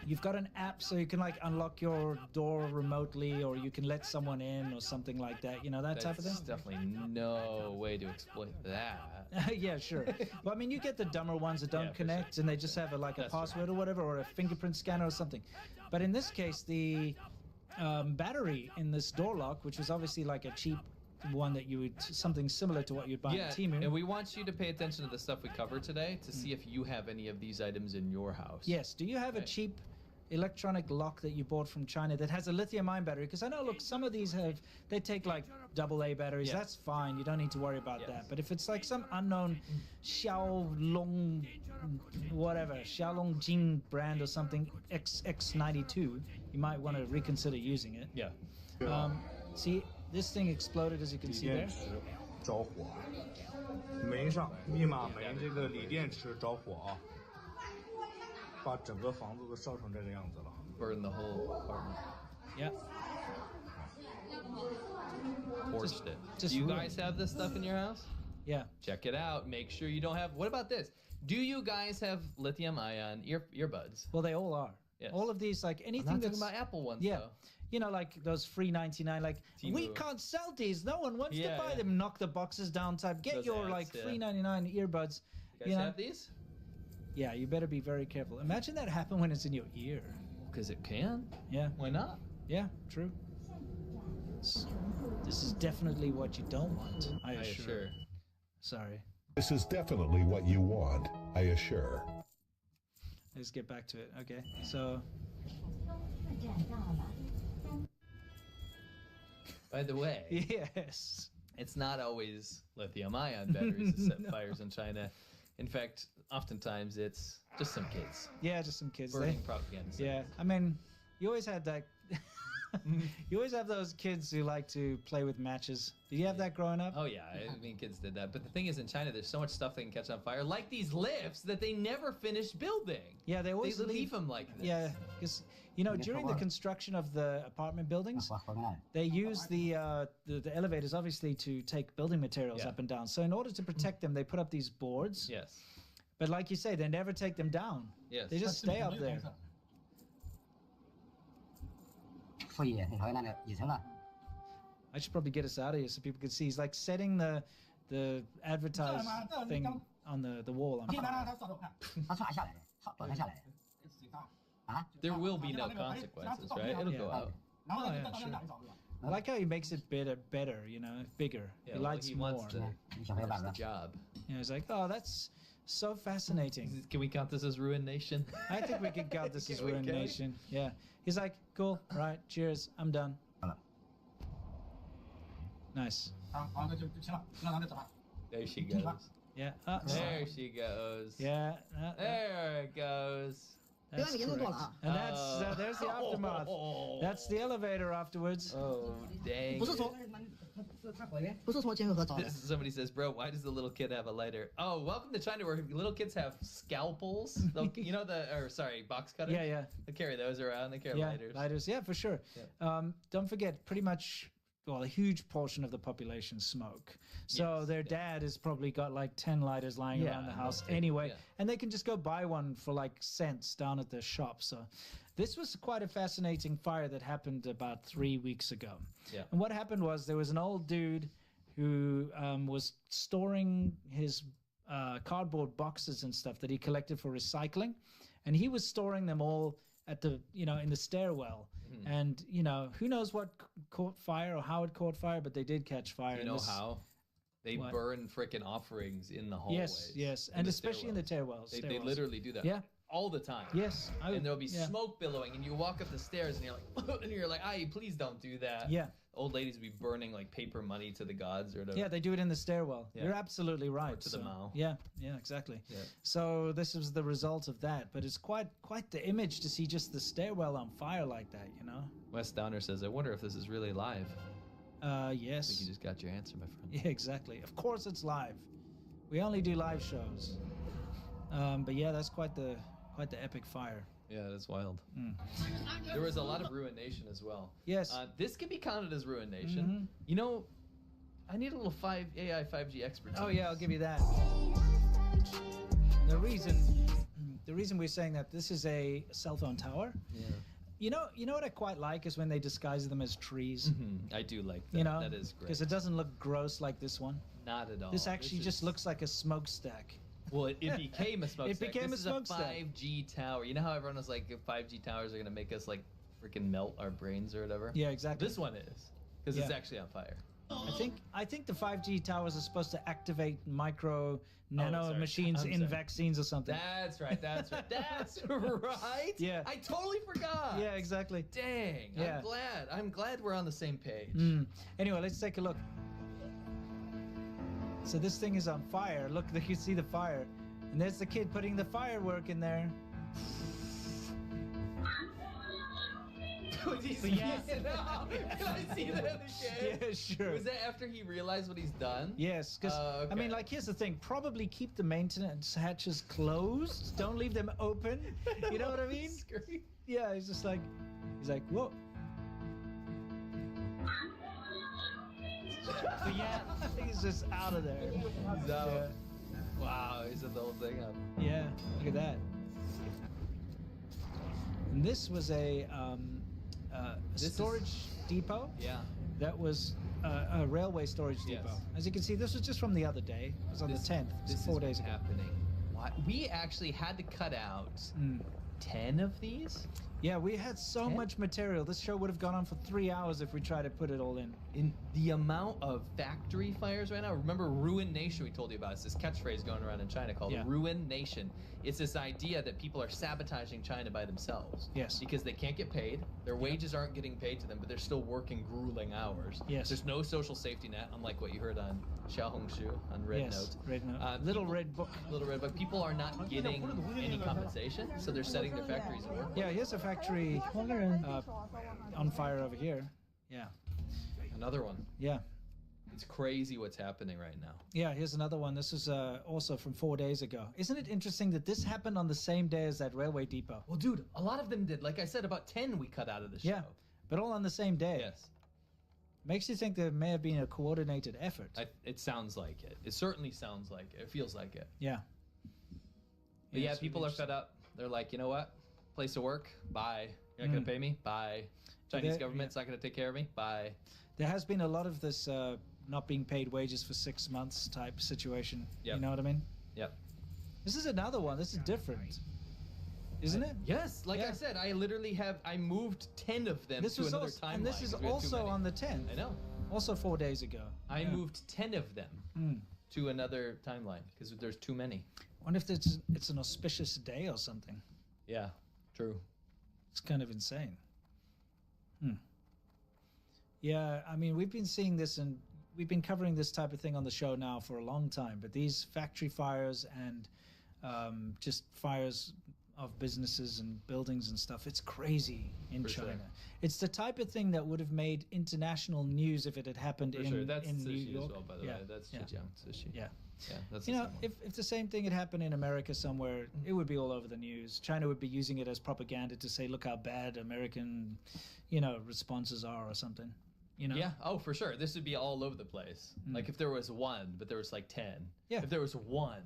You've got an app so you can like unlock your door remotely, or you can let someone in or something like that. You know, that type of thing. There's definitely no way to exploit that. Yeah, sure. Well, I mean, you get the dumber ones that don't connect and they just have a password or whatever, or a fingerprint scanner or something. But in this case, the battery in this door lock, which was obviously like a cheap one that you would, something similar to what you'd buy on Temu. And we want you to pay attention to the stuff we covered today to see if you have any of these items in your house. Yes. Do you have a cheap electronic lock that you bought from China that has a lithium-ion battery? Because I know, look, some of these they take like AA batteries. Yeah. That's fine. You don't need to worry about that. But if it's like some unknown Xiaolong Jing brand or something, X92, you might want to reconsider using it. Yeah. See, this thing exploded, as you can see there. 着火，煤上密码煤这个锂电池着火啊，把整个房子都烧成这个样子了。Burn the whole apartment. Yeah. Torched it. Do you guys have this stuff in your house? Yeah. Check it out. Make sure you don't have. What about this? Do you guys have lithium-ion earbuds? Well, they all are. Yes. All of these, like anything I'm not that's talking about Apple ones. Yeah. Though. You know, like those free 99, like Temu. We can't sell these. No one wants to buy them. Knock the boxes down type. Get those your ads, like free 99 earbuds. You guys have these? Yeah, you better be very careful. Imagine that happen when it's in your ear. Because it can. Yeah. Why not? Yeah, true. This is definitely what you don't want. I assure. Sorry. This is definitely what you want, I assure. Let's get back to it. Okay, so. By the way, yes, it's not always lithium-ion batteries that set fires in China. In fact, oftentimes it's just some kids. Yeah, just some kids. Burning propaganda. Yeah, I mean, you always had that. You always have those kids who like to play with matches. Did you have that growing up? Oh yeah, I mean kids did that. But the thing is, in China, there's so much stuff they can catch on fire, like these lifts that they never finished building. Yeah, they always leave them like this. Yeah, because during the construction of the apartment buildings, they use the elevators obviously to take building materials up and down. So in order to protect them, they put up these boards. Yes. But like you say, they never take them down. Yes. They just stay up there. I should probably get us out of here so people can see. He's like setting the advertised thing on the wall. There will be no consequences, right? It'll go out. Oh, yeah, sure. I like how he makes it better, you know, bigger. Yeah, he well, likes he more. wants to finish the job. Yeah, he's like, oh, that's so fascinating. Can we count this as Ruin Nation? I think we can count this as Can we, Ruin okay? Nation. Yeah. He's like, cool, right, cheers, I'm done. Nice. There she goes. Yeah. There she goes. Yeah. There it goes. That's correct. And that's there's the aftermath. That's the elevator afterwards. Oh, dang. Somebody says, bro, why does the little kid have a lighter? Oh, welcome to China where little kids have scalpels. You know box cutters? Yeah. They carry those around. They carry lighters. Yeah, for sure. Yeah. Don't forget, pretty much, well, a huge portion of the population smoke. So their dad has probably got like 10 lighters lying around the house anyway. And they can just go buy one for like cents down at the shop. So this was quite a fascinating fire that happened about 3 weeks ago. Yeah. And what happened was there was an old dude who was storing his cardboard boxes and stuff that he collected for recycling. And he was storing them all at the, in the stairwell. And, who knows what caught fire or how it caught fire, but they did catch fire. You know how? They burn frickin' offerings in the hallways. Yes. And especially in the stairwells. They literally do that. Yeah. All the time. Yes. And there'll be smoke billowing, and you walk up the stairs, and you're like, "Aye, please don't do that." Yeah. Old ladies will be burning like paper money to the gods or whatever. Yeah, they do it in the stairwell. Yeah. You're absolutely right. Or to the Mao. Yeah, exactly. Yeah. So this was the result of that, but it's quite the image to see just the stairwell on fire like that, Wes Downer says, "I wonder if this is really live." Yes. I think you just got your answer, my friend. Yeah, exactly. Of course it's live. We only do live shows. But yeah, that's quite the epic fire. Yeah, that's wild. There was a lot of Ruin Nation as well. Yes. This can be counted as Ruin Nation. I need a little AI 5G expertise. Oh yeah, I'll give you that. The reason we're saying that this is a cell phone tower. Yeah. You know what I quite like is when they disguise them as trees. I do like that. That is great. Because it doesn't look gross like this one. Not at all. This actually just looks like a smokestack. Well, it became a smokestack. It became this a is smokestack. a 5G tower. You know how everyone was like, 5G towers are going to make us like freaking melt our brains or whatever? Yeah, exactly. This one is. Because it's actually on fire. I think the 5G towers are supposed to activate nano machines in vaccines or something. That's right. That's right. Yeah. I totally forgot. Yeah, exactly. Dang. Yeah. I'm glad we're on the same page. Anyway, let's take a look. So this thing is on fire. Look, you can see the fire. And there's the kid putting the firework in there. Was he Can I see that again? Yeah, sure. Was that after he realized what he's done? Yes, because I mean, like, here's the thing: probably keep the maintenance hatches closed. Don't leave them open. You know what I mean? Yeah, he's like, whoa. But yeah, he's just out of there. He's out. Yeah. Wow, he set the whole thing up. Yeah, look at that. And this was a storage depot. Yeah. That was a railway storage depot. As you can see, this was just from the other day. It was on the 10th. This 4 days ago. Happening. Why? We actually had to cut out 10 of these. Yeah, we had so much material. This show would have gone on for 3 hours if we tried to put it all in. In the amount of factory fires right now. Remember Ruin Nation we told you about. It's this catchphrase going around in China called Ruin Nation. It's this idea that people are sabotaging China by themselves. Yes. Because they can't get paid. Their wages aren't getting paid to them, but they're still working grueling hours. Yes. There's no social safety net, unlike what you heard on Xiaohongshu on Red Note. Red Note. Little Red Book. Little Red Book. People are not getting any compensation, so they're setting their factories to work. Yeah, here's a factory on fire over here. Yeah. Another one. Yeah. It's crazy what's happening right now. Yeah, here's another one. This is also from 4 days ago. Isn't it interesting that this happened on the same day as that railway depot? Well, dude, a lot of them did. Like I said, about 10 we cut out of the show. Yeah, but all on the same day. Yes. Makes you think there may have been a coordinated effort. It sounds like it. It certainly sounds like it. It feels like it. Yeah. But yeah, people are fed up. They're like, you know what? Place to work? Bye. You're not going to pay me? Bye. Chinese government's not going to take care of me? Bye. There has been a lot of this not being paid wages for 6 months type situation. Yep. You know what I mean? Yep. This is another one. This is different. isn't it? Yes, like I said, I literally I moved 10 of them to another timeline. And this is also on the 10th. I know. Also 4 days ago. I moved 10 of them to another timeline because there's too many. I wonder if it's an auspicious day or something. Yeah, true. It's kind of insane. Yeah, I mean, we've been seeing this and we've been covering this type of thing on the show now for a long time, but these factory fires and just fires of businesses and buildings and stuff, it's crazy in China. Sure. It's the type of thing that would have made international news if it had happened in That's New York. as well, by the way. That's Zhejiang Sushi. Yeah. Yeah, that's if the same thing had happened in America somewhere, it would be all over the news. China would be using it as propaganda to say, look how bad American, responses are or something. Yeah, oh, for sure. This would be all over the place. Like if there was one, but there was like 10. Yeah. If there was one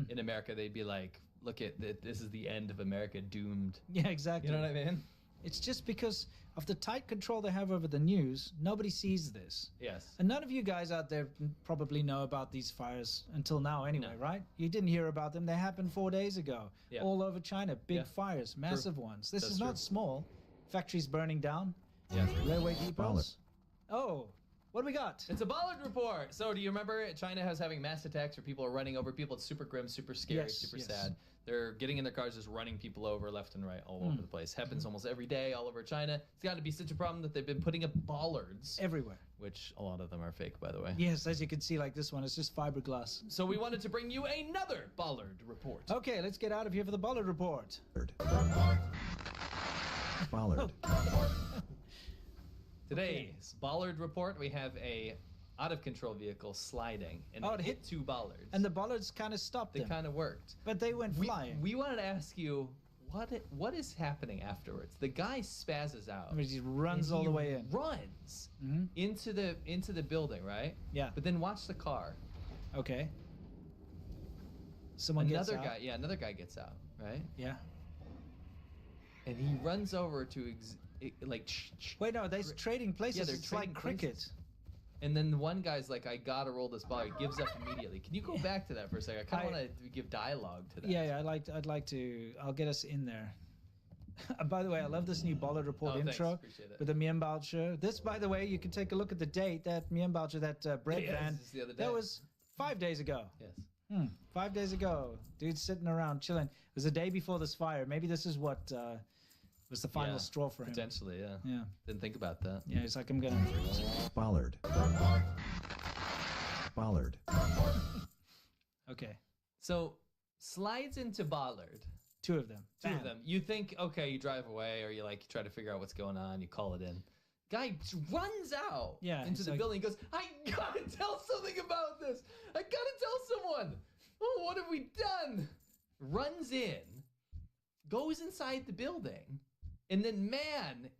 in America, they'd be like, look at this is the end of America, doomed. Yeah, exactly. You know what I mean? It's just because of the tight control they have over the news, nobody sees this. Yes. And none of you guys out there probably know about these fires until now anyway, right? You didn't hear about them. They happened 4 days ago. Yeah. All over China. Big fires, massive ones. This is not small. Factories burning down. Yeah. Railway depots. Oh, what do we got? It's a Bollard report. So do you remember China was having mass attacks where people are running over people? It's super grim, super scary, super sad. They're getting in their cars, just running people over left and right all over the place. Happens almost every day all over China. It's got to be such a problem that they've been putting up bollards. Everywhere. Which a lot of them are fake, by the way. Yes, as you can see, like this one, it's just fiberglass. So we wanted to bring you another Bollard report. Okay, let's get out of here for the Bollard report. Bollard. Today's Bollard report, we have a out-of-control vehicle sliding, and it hit 2 bollards. And the bollards kind of stopped them. They kind of worked. But they went flying. We wanted to ask you, what is happening afterwards? The guy spazzes out. I mean, he runs all the way in. Runs into the building, right? Yeah. But then watch the car. Okay. Someone gets out. Another guy gets out, right? Yeah. And he runs over to Wait, no, they're trading places. Yeah, they're it's trading like cricket. places. And then the one guy's like, I gotta roll this ball. He gives up immediately. Can you go back to that for a second? I kind of want to give dialogue to that. Yeah, I'd like to. I'll get us in there. By the way, I love this new Bollard report intro with the Mianbaozi. This, by the way, you can take a look at the date. That Mianbaozi, that bread van, this is the other day. that was 5 days ago. Yes. 5 days ago. Dude's sitting around chilling. It was the day before this fire. Maybe this is what was the final straw for him. Potentially, yeah. Yeah. Didn't think about that. Yeah, he's like, I'm gonna. Bollard. Bollard. Okay. So slides into Bollard. 2 of them. Two of them. You think, okay, you drive away, or you try to figure out what's going on. You call it in. Guy runs out into the building. He goes, I gotta tell something about this. I gotta tell someone. Oh, what have we done? Runs in, goes inside the building, and then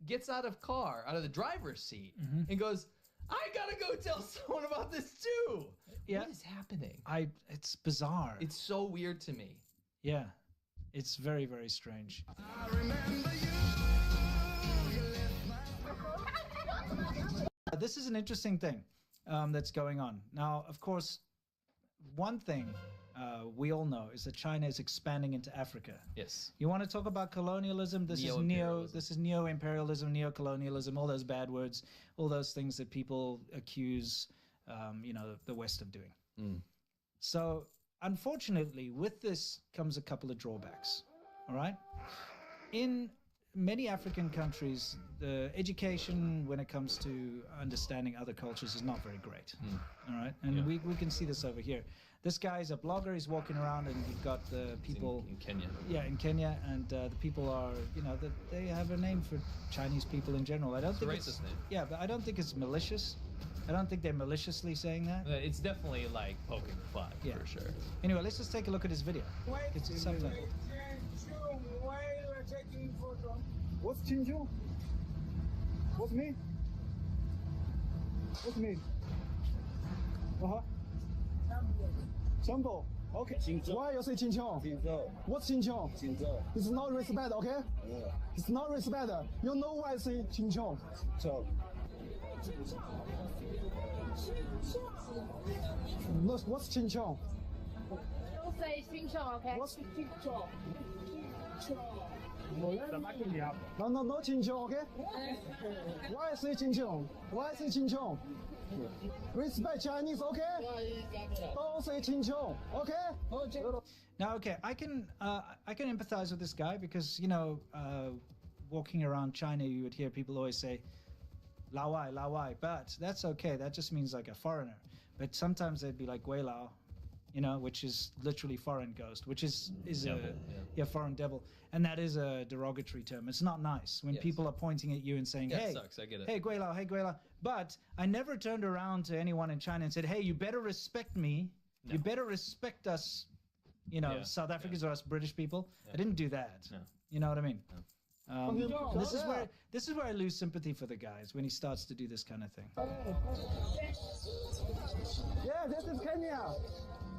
gets out of the driver's seat and goes, I gotta go tell someone about this too. Yeah. What is happening? It's bizarre. It's so weird to me. Yeah. It's very, very strange. This is an interesting thing that's going on. Now, of course, one thing we all know is that China is expanding into Africa. Yes. You want to talk about colonialism? This is neo-imperialism, neo-colonialism, all those bad words, all those things that people accuse, the West of doing. So, unfortunately, with this comes a couple of drawbacks. All right? In many African countries, the education when it comes to understanding other cultures is not very great. All right? And we can see this over here. This guy's a blogger. He's walking around, and you've got the people in Kenya. Yeah, in Kenya, and the people are, they have a name for Chinese people in general. I don't think it's racist name. Yeah, but I don't think it's malicious. I don't think they're maliciously saying that. It's definitely like poking fun for sure. Anyway, let's just take a look at his video. It's subtitled. What's Qingqiu? What's me? What's me? Jungle. Okay. Why you say Qingqiu? What's Qingqiu? It's not respect, okay? It's not respect. You know why I say Qingqiu? What's Qingqiu? Don't say Qingqiu, okay? What's Qingqiu? No, Chinchon, okay? Why say Chinchon? Why say Chinchon? Respect Chinese, okay? Don't say Chinchon, okay? Now, okay, I can empathize with this guy because, walking around China, you would hear people always say, "Lao Wai, Lao Wai," but that's okay. That just means like a foreigner. But sometimes they'd be like Gui Lao, which is literally foreign ghost, which is devil, foreign devil, and that is a derogatory term. It's not nice when people are pointing at you and saying, "Hey, it sucks. I get it. Hey, Gui Lao, hey, Gui Lao." But I never turned around to anyone in China and said, "Hey, you better respect me. No. You better respect us." South Africans or us British people. I didn't do that. No. You know what I mean? No. This is where I lose sympathy for the guys when he starts to do this kind of thing. Yeah, this is Kenya.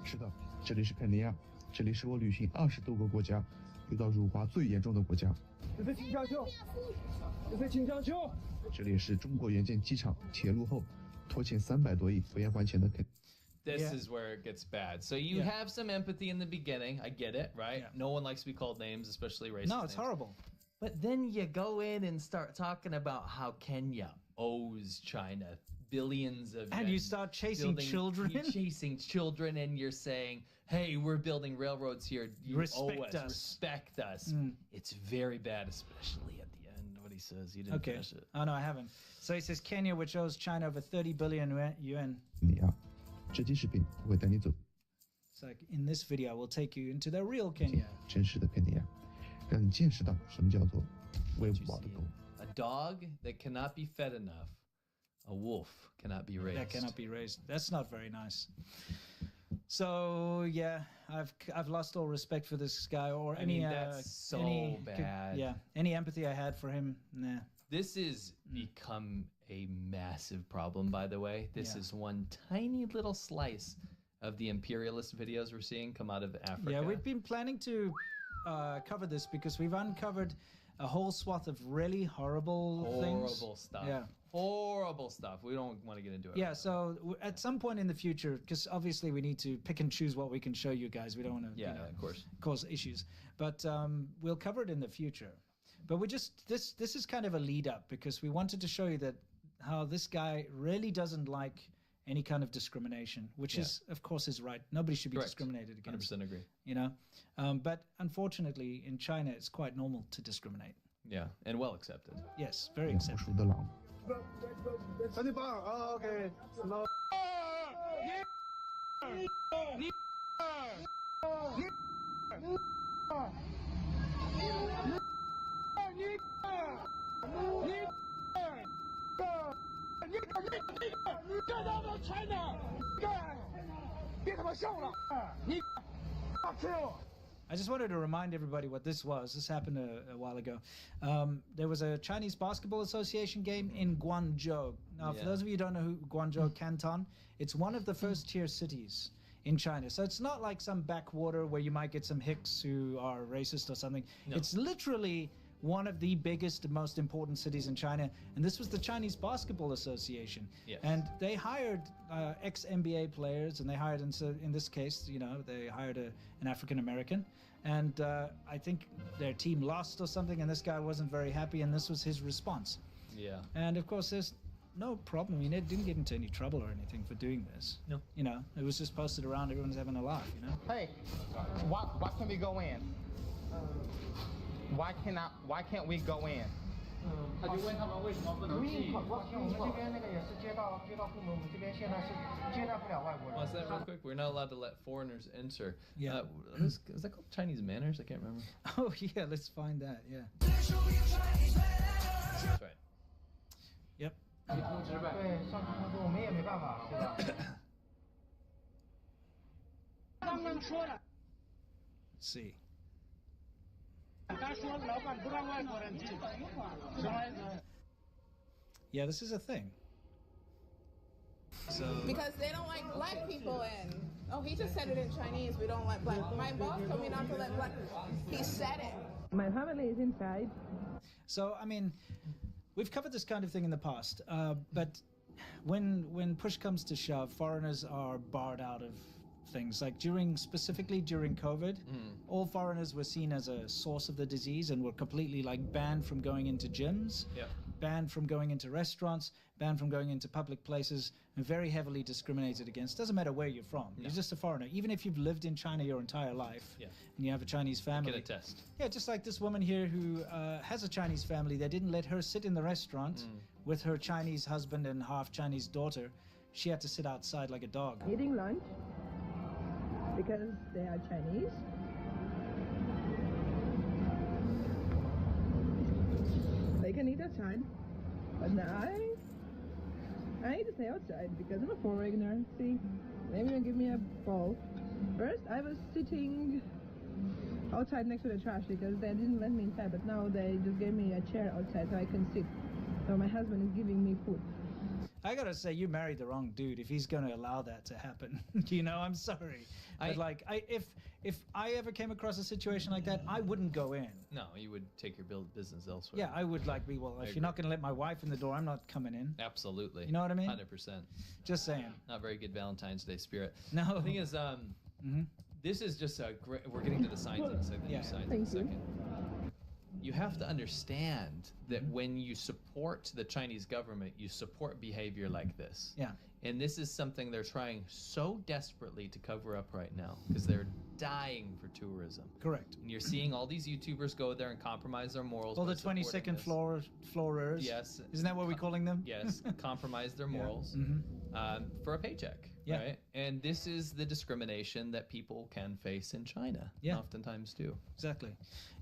是的，这里是肯尼亚，这里是我旅行20多个国家，遇到辱华最严重的国家。这是秦江丘，这是秦江丘。这里是中国援建机场铁路后拖欠300多亿不愿还钱的肯。This is where it gets bad. So you have some empathy in the beginning. I get it, right? No one likes to be called names, especially racist No, it's names. horrible. But then you go in and start talking about how Kenya owes China billions of and you start chasing children. You're chasing children, and you're saying, "Hey, we're building railroads here. You respect owe us. Respect us." It's very bad, especially at the end. What he says, you didn't finish it. Oh no, I haven't. So he says Kenya, which owes China over 30 billion yuan. 这期视频我会带你走。It's like in this video, we'll take you into the real Kenya. 真实的肯尼亚，让你见识到什么叫做威武的狗。A dog that cannot be fed enough, a wolf cannot be raised. That cannot be raised. That's not very nice. So yeah, I've lost all respect for this guy or any. That's so bad. Any empathy I had for him, nah. This has become a massive problem, by the way. This is one tiny little slice of the imperialist videos we're seeing come out of Africa. Yeah, we've been planning to cover this because we've uncovered a whole swath of really horrible things. Horrible stuff. Yeah. Horrible stuff. We don't want to get into it. Yeah, so at some point in the future, because obviously we need to pick and choose what we can show you guys. We don't want to of course. cause issues. But we'll cover it in the future. But we just this is kind of a lead up because we wanted to show you that how this guy really doesn't like any kind of discrimination, which is of course his right. Nobody should be discriminated against. 100% agree. But unfortunately in China it's quite normal to discriminate. Yeah, and well accepted. Yes, very accepted. Okay. No. I just wanted to remind everybody what this was. This happened a while ago. There was a Chinese Basketball Association game in Guangzhou. Now, for those of you who don't know who Guangzhou Canton, it's one of the first-tier cities in China. So it's not like some backwater where you might get some hicks who are racist or something. No. It's literally one of the biggest and most important cities in China. And this was the Chinese Basketball Association. Yes. And they hired ex-NBA players, and they hired, in this case, they hired an African-American. And I think their team lost or something, and this guy wasn't very happy, and this was his response. Yeah. And of course, there's no problem. I mean, it didn't get into any trouble or anything for doing this. No. It was just posted around, everyone's having a laugh, Hey, why can we go in? Why can't we go in? What's that real quick? We're not allowed to let foreigners enter. Yeah. Is that called Chinese manners? I can't remember. Oh, yeah, let's find that, yeah. That's right. Yep. Let's see. Yeah, this is a thing. So because they don't like black people in. Oh, he just said it in Chinese. We don't let black. My boss told me not to let black. He said it. My family is inside. So I mean, we've covered this kind of thing in the past, but when push comes to shove, foreigners are barred out of things. Like specifically during COVID, all foreigners were seen as a source of the disease and were completely like banned from going into gyms, banned from going into restaurants, banned from going into public places, and very heavily discriminated against. Doesn't matter where you're from. You're just a foreigner. Even if you've lived in China your entire life and you have a Chinese family. Get a test. Yeah, just like this woman here who has a Chinese family. They didn't let her sit in the restaurant with her Chinese husband and half Chinese daughter. She had to sit outside like a dog. Eating lunch because they are Chinese. They can eat outside, but now I need to stay outside because I'm a foreigner. See, maybe they'll give me a bowl. First, I was sitting outside next to the trash because they didn't let me inside, but now they just gave me a chair outside so I can sit. So my husband is giving me food. I gotta say, you married the wrong dude if he's gonna allow that to happen. You know, I'm sorry. But if I ever came across a situation like that, I wouldn't go in. No, you would take your business elsewhere. Yeah, I would if you're not gonna let my wife in the door, I'm not coming in. Absolutely. You know what I mean? 100%. Just saying. Not very good Valentine's Day spirit. No. The thing is, this is just a great. We're getting to the science in a second. Yeah. Science in a second. You have to understand that when you support the Chinese government, you support behavior like this. Yeah. And this is something they're trying so desperately to cover up right now because they're dying for tourism. Correct. And you're seeing all these YouTubers go there and compromise their morals. All by the 22nd supporting floorers. Yes. Isn't that what we're calling them? Yes. Compromise their morals for a paycheck. Yeah. Right? And this is the discrimination that people can face in China. Yeah. Oftentimes do. Exactly.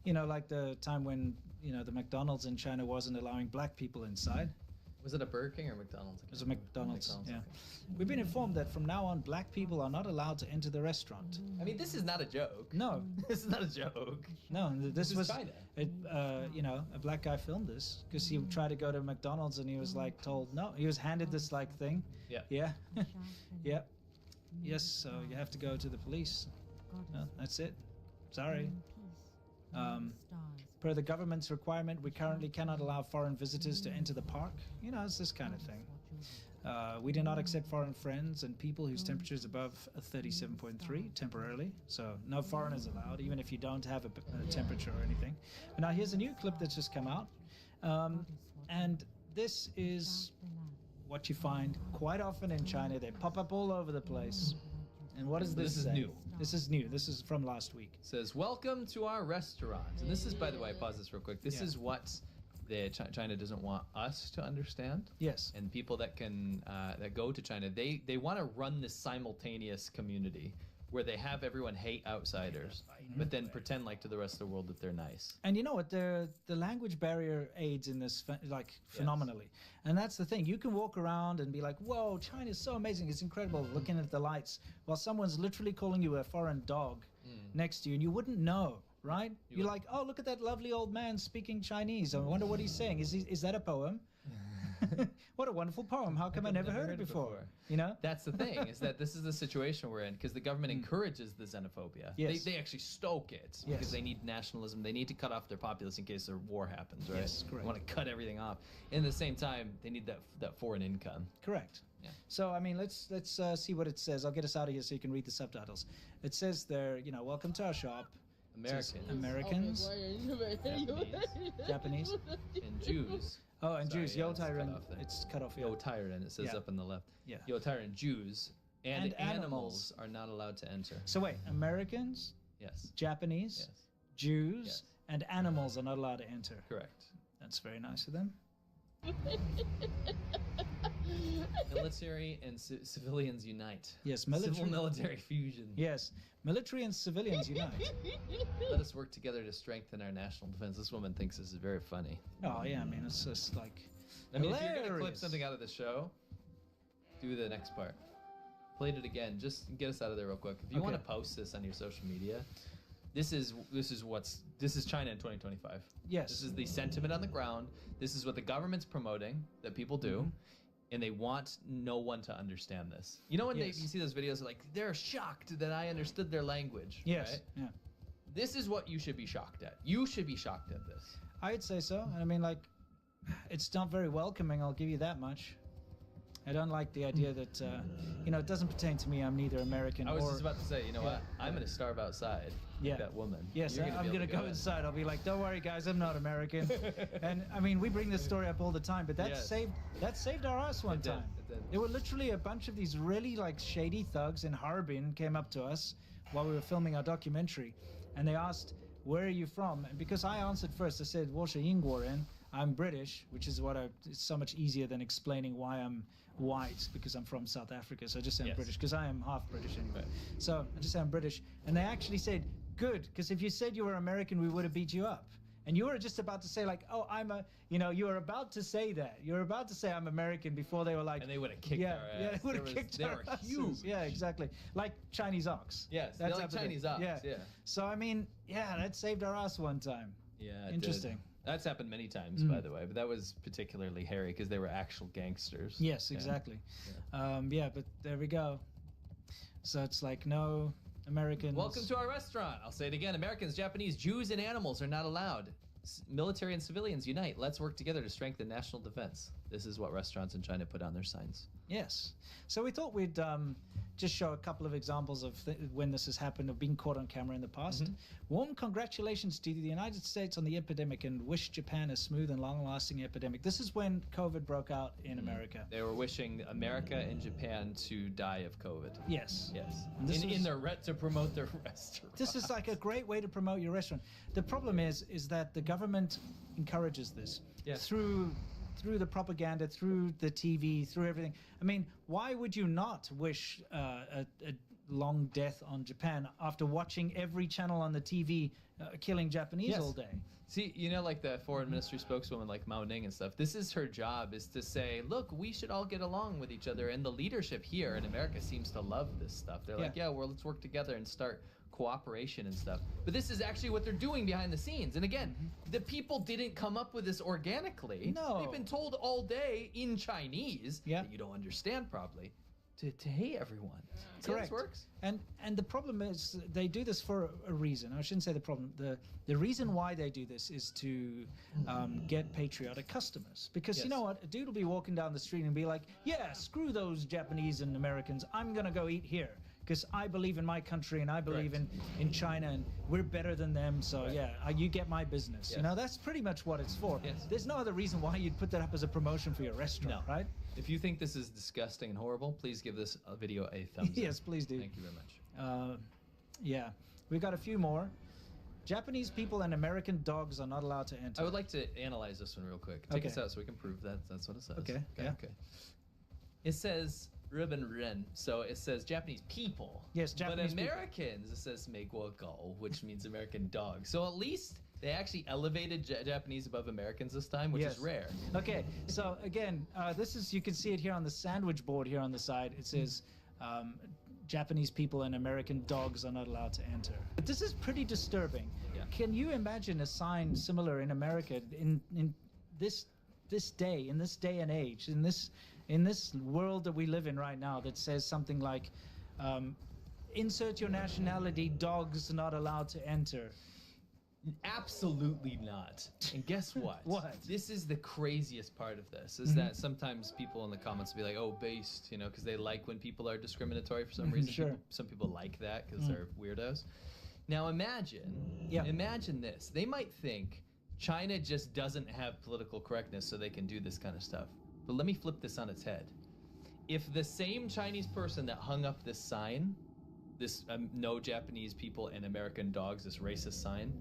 You know, like the time when, the McDonald's in China wasn't allowing black people inside. Was it a Burger King or McDonald's? It was a McDonald's, yeah. Okay. We've been informed that from now on, black people are not allowed to enter the restaurant. I mean, this is not a joke. No. This is not a joke. No, this was China. A black guy filmed this because he tried to go to McDonald's and he was like told no. He was handed this like thing. Yeah. Yeah. Yeah. Yes, so you have to go to the police. No, that's it. Sorry. Per the government's requirement, we currently cannot allow foreign visitors to enter the park. You know, it's this kind of thing. We do not accept foreign friends and people whose temperature is above 37.3 temporarily. So no foreigners allowed, even if you don't have a temperature or anything. But now here's a new clip that's just come out. And this is what you find quite often in China. They pop up all over the place. And what does this say? This is new. This is new. This is from last week. It says, "Welcome to our restaurant." And this is, by the way, pause this real quick. This is what China doesn't want us to understand. Yes. And people that can that go to China, they want to run this simultaneous community where they have everyone hate outsiders, but then pretend like to the rest of the world that they're nice. And you know what? The language barrier aids in this phenomenally. And that's the thing. You can walk around and be like, whoa, China's so amazing. It's incredible looking at the lights while someone's literally calling you a foreign dog next to you and you wouldn't know, right? You're like, oh, look at that lovely old man speaking Chinese. I wonder what he's saying. Is that a poem? What a wonderful poem. How come I never heard it before? You know? That's the thing, is that this is the situation we're in because the government encourages the xenophobia. Yes. They actually stoke it because they need nationalism. They need to cut off their populace in case a war happens, right? Yes, correct. They want to cut everything off. In the same time, they need that foreign income. Correct. Yeah. So, I mean, let's see what it says. I'll get us out of here so you can read the subtitles. It says there, welcome to our shop. Americans. Japanese. And Jews. Oh, and Sorry, Jews. yeah, Yotyren. It's cut off. Yotyren, it says up on the left. Yeah. Yotyren, Jews. And And animals are not allowed to enter. So wait, Americans, Yes. Japanese, Yes. Jews, Yes. and animals are not allowed to enter. Correct. That's very nice of them. Military and civilians unite. Yes, military. Civil military fusion. Yes, military and civilians unite. Let us work together to strengthen our national defense. This woman thinks this is very funny. Oh yeah, I mean it's just like. I mean, if you're gonna clip hilarious. something out of the show, do the next part. Played it again. Just get us out of there real quick. If you want to post this on your social media, this is China in 2025. Yes. This is the sentiment on the ground. This is what the government's promoting that people do. And they want no one to understand this. You know when you see those videos, like they're shocked that I understood their language. Yes. Right? Yeah. This is what you should be shocked at. You should be shocked at this. I'd say so. I mean, like, it's not very welcoming. I'll give you that much. I don't like the idea that, it doesn't pertain to me. I'm neither American I was or... just about to say, you know what? I'm going to starve outside. Yeah. Like that woman. Yes, You're I'm be going able to go in. inside. I'll be like, don't worry, guys, I'm not American. And, I mean, we bring this story up all the time, but that saved our ass one time. It did. There were literally a bunch of these really, shady thugs in Harbin came up to us while we were filming our documentary, and they asked, where are you from? And because I answered first, I said, 我是英国人. I'm British, which is it's so much easier than explaining why I'm white, because I'm from South Africa. So I just say I'm British, because I am half British anyway. So I just say I'm British. And they actually said, good, because if you said you were American, we would have beat you up. And you were just about to say oh, you were about to say that. You were about to say I'm American before they were like... And they would have kicked our ass. Yeah, they would have kicked our asses. Huge. Yeah, exactly. Like Chinese ox. Yes, they're like Chinese ox, yeah. So, I mean, that saved our ass one time. Yeah, Interesting. That's happened many times, by the way, but that was particularly hairy because they were actual gangsters. Yes, exactly. But there we go. So it's like, no Americans. Welcome to our restaurant. I'll say it again. Americans, Japanese, Jews, and animals are not allowed. Military and civilians unite. Let's work together to strengthen national defense. This is what restaurants in China put on their signs. Yes. So we thought we'd just show a couple of examples of when this has happened, of being caught on camera in the past. Warm congratulations to the United States on the epidemic and wish Japan a smooth and long-lasting epidemic. This is when COVID broke out in America. They were wishing America and Japan to die of COVID. Yes. Yes. To promote their restaurant. This is like a great way to promote your restaurant. The problem is that the government encourages this through the propaganda, through the TV, through everything. I mean, why would you not wish a long death on Japan after watching every channel on the TV killing Japanese all day? See, like the foreign ministry spokeswoman, like Mao Ning and stuff, this is her job, is to say, look, we should all get along with each other. And the leadership here in America seems to love this stuff. They're like, let's work together and start cooperation and stuff. But this is actually what they're doing behind the scenes. And again, the people didn't come up with this organically. No. They've been told all day in Chinese that you don't understand properly to hate everyone. See how this works? And the problem is they do this for a reason. I shouldn't say the problem. The reason why they do this is to get patriotic customers. Because you know what? A dude will be walking down the street and be like, yeah, screw those Japanese and Americans. I'm going to go eat here. Because I believe in my country and I believe in China and we're better than them. So you get my business. Yes. That's pretty much what it's for. Yes. There's no other reason why you'd put that up as a promotion for your restaurant, right? If you think this is disgusting and horrible, please give this video a thumbs up. Yes, please do. Thank you very much. We've got a few more. Japanese people and American dogs are not allowed to enter. I would like to analyze this one real quick. Take us out so we can prove that that's what it says. Okay. It says Ribbon Ren, so it says Japanese people. Yes, Japanese But Americans, it says Meiguo Gao, which means American dog. So at least they actually elevated Japanese above Americans this time, which is rare. Okay, so again, this is, you can see it here on the sandwich board here on the side. It says Japanese people and American dogs are not allowed to enter. But this is pretty disturbing. Yeah. Can you imagine a sign similar in America in this day, in this day and age, in this world that we live in right now, that says something like, insert your nationality, dogs not allowed to enter? Absolutely not. And guess what? What? This is the craziest part of this, is that sometimes people in the comments will be like, oh, based, because they like when people are discriminatory for some reason. Sure. Some people like that because they're weirdos. Now imagine this. They might think China just doesn't have political correctness so they can do this kind of stuff. But let me flip this on its head. If the same Chinese person that hung up this sign, this no Japanese people and American dogs, this racist sign,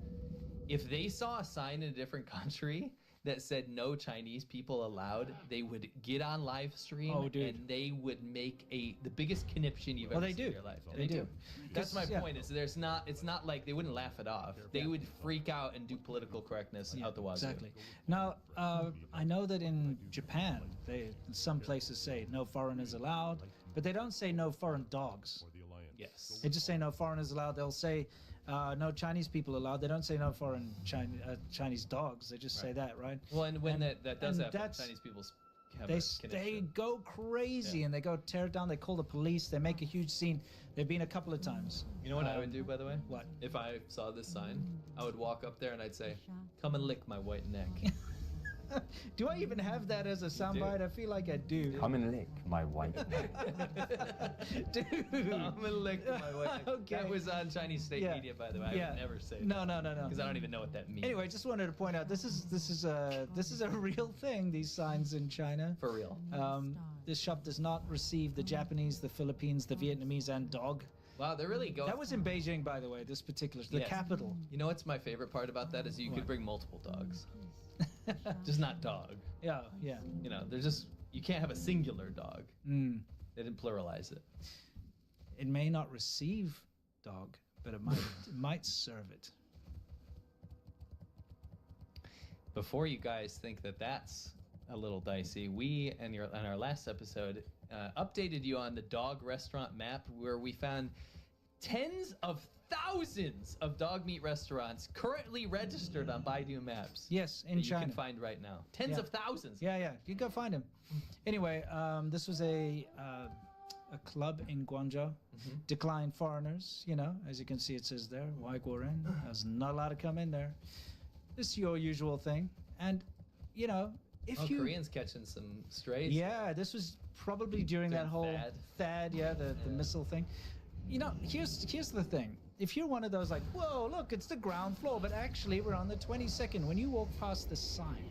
if they saw a sign in a different country that said no Chinese people allowed, they would get on live stream and they would make the biggest conniption you've ever seen in your life. And they do. That's my point. Is it's not like they wouldn't laugh it off. They would freak out and do political correctness out the wazoo. Exactly. Now, I know that in Japan, some places say no foreigners allowed, but they don't say no foreign dogs. Yes. They just say no foreigners allowed. They'll say no Chinese people allowed. They don't say no foreign Chinese dogs. They just say that, right? Well, and when that does happen, Chinese people have they go crazy and they go tear it down. They call the police. They make a huge scene. They've been a couple of times. You know what I would do, by the way? What? If I saw this sign, I would walk up there and I'd say, "Come and lick my white neck." Do I even have that as a soundbite? I feel like I do. Come and lick my white Dude. I'm gonna lick my wife. Okay. That was on Chinese state media, by the way. I would never say that. No. Because I don't even know what that means. Anyway, I just wanted to point out this is a real thing. These signs in China. For real. This shop does not receive the Japanese, the Philippines, the Vietnamese, and dog. Wow, they're really going. That was in Beijing, by the way. This particular, the Yes. capital. You know what's my favorite part about that is you could bring multiple dogs, just not dog. Yeah. You know, there's just you can't have a singular dog. Mm. They didn't pluralize it. It may not receive dog, but it might serve it. Before you guys think that that's a little dicey, we in our last episode updated you on the dog restaurant map where we found tens of thousands of dog meat restaurants currently registered on Baidu Maps. Yes, in that China. you can find right now. Tens of thousands. Yeah. You go find them. Anyway, this was a club in Guangzhou. Decline foreigners. You know, as you can see, it says there, 外国人. There's not allowed to come in there. This is your usual thing, and you know, if you Koreans catching some strays. Yeah, this was probably during that whole THAAD, the missile thing. You know, here's the thing. If you're one of those like, whoa, look, it's the ground floor, but actually we're on the 22nd. When you walk past the sign,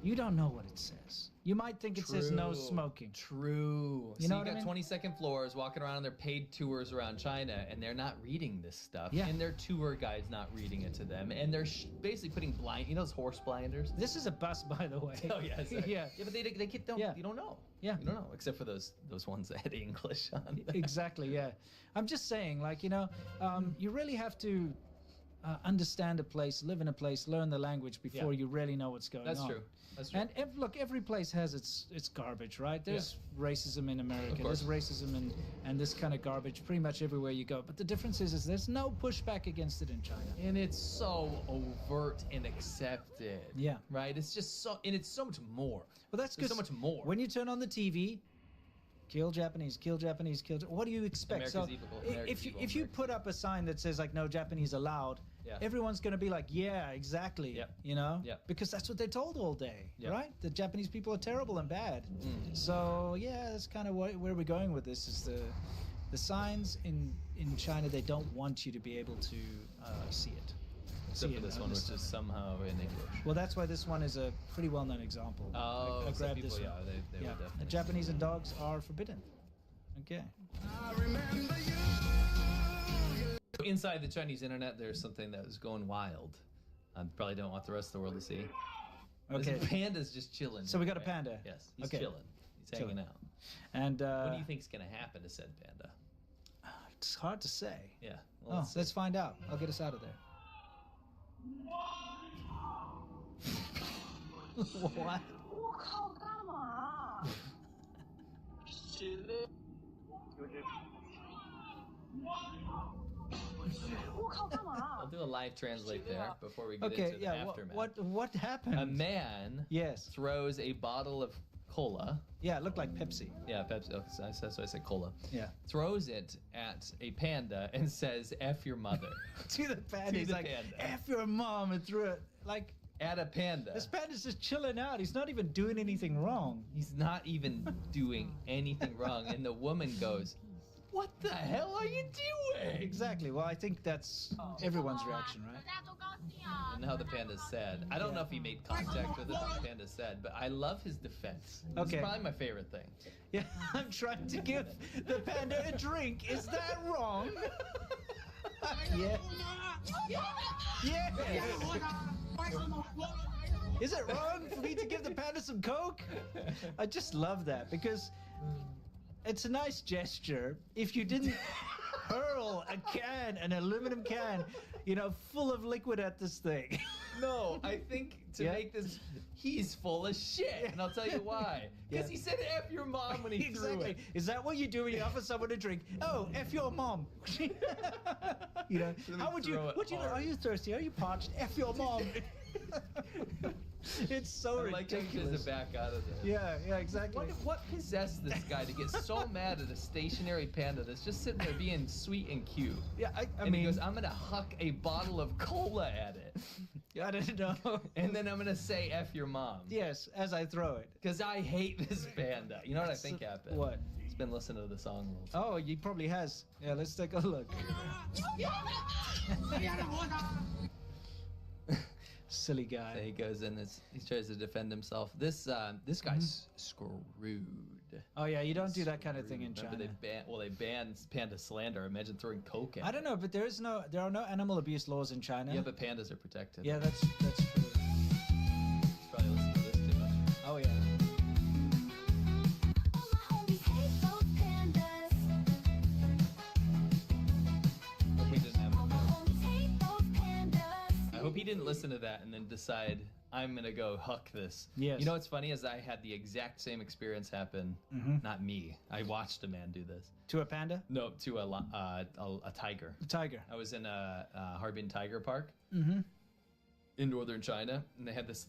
you don't know what it says. You might think it says no smoking. True. You So know you what I got mean? 22nd floors walking around on their paid tours around China, and they're not reading this stuff. Yeah. And their tour guide's not reading it to them. And they're basically putting those horse blinders? This is a bus, by the way. Oh, yeah. Sorry. Yeah. Yeah, but they don't, you don't know. Yeah. You don't know, except for those ones that had English on. Exactly, yeah. I'm just saying, like, you know, you really have to understand a place, live in a place, learn the language before you really know what's going on. That's true. That's true. And look, every place has its garbage, right? There's racism in America. There's racism and this kind of garbage pretty much everywhere you go. But the difference is there's no pushback against it in China. And it's so overt and accepted. Yeah. Right? It's just so, and it's so much more. Well, that's There's good. so much more. When you turn on the TV, kill Japanese, kill Japanese, kill. What do you expect? America's evil, America's evil, if you put up a sign that says like no Japanese allowed, everyone's going to be like, yeah, exactly. You know? Because that's what they're told all day, right? The Japanese people are terrible and bad. So yeah, that's kind of where we're going with this. Is the signs in China, they don't want you to be able to see it. Except for this one, which is somehow in English. Well, that's why this one is a pretty well-known example. Oh, I some grabbed people, this one. they would definitely. The Japanese and dogs are forbidden. Okay. Inside the Chinese internet, there's something that was going wild. I probably don't want the rest of the world to see. Okay. This panda's just chilling. So we got a right? panda. Yes, he's Okay. chilling. He's hanging out. And what do you think's going to happen to said panda? It's hard to say. Yeah. Well, let's find out. I'll get us out of there. What? 我靠，干嘛？ I'll do a live translate there before we get Okay, into the yeah. aftermath. What happened? A man throws a bottle of cola. Yeah, it looked like Pepsi. Yeah, Pepsi. Oh, that's why I said cola. Yeah. Throws it at a panda and says, F your mother. To the panda. To He's the like, panda. F your mom, and threw it. Like, at a panda. this panda's just chilling out. He's not even doing anything wrong. He's not even doing anything wrong. And the woman goes, what the hell are you doing? Exactly. Well, I think that's everyone's reaction, right? And now the panda's sad. I don't know if he made contact with it, the panda's sad, but I love his defense. Okay. It's probably my favorite thing. Yeah, I'm trying to give the panda a drink. Is that wrong? Yeah. Yeah. Is it wrong for me to give the panda some Coke? I just love that because it's a nice gesture. If you didn't hurl an aluminum can, you know, full of liquid at this thing. No, I think to make this, he's full of shit. And I'll tell you why. Because he said F your mom when he threw it. Is that what you do when you offer someone a drink? Oh, F your mom. You know, how would you, are you thirsty? Are you parched? F your mom. It's so I like how he ridiculous. does it back out of there. Yeah, exactly. What possessed this guy to get so mad at a stationary panda that's just sitting there being sweet and cute? Yeah, I and mean, he goes, I'm gonna huck a bottle of cola at it. I don't know. And then I'm gonna say F your mom. Yes, as I throw it. Because I hate this panda. You know what I think happened? What? He's been listening to the song a little too. Oh, he probably has. Yeah, let's take a look. Silly guy. So he goes in. He tries to defend himself. This guy's screwed. Oh yeah, you don't do that kind of thing in Remember China. they banned panda slander. Imagine throwing coke at I don't know, but there are no animal abuse laws in China. Yeah, but pandas are protected. Yeah, that's true. Probably listen to this too much. Oh yeah. Hope we didn't have I hope he didn't listen to that and then decide I'm gonna go huck this. Yes. You know what's funny is I had the exact same experience happen. Mhm. Not me. I watched a man do this. To a panda? No, to a tiger. A tiger. I was in a Harbin Tiger Park Mm-hmm. in northern China, and they had this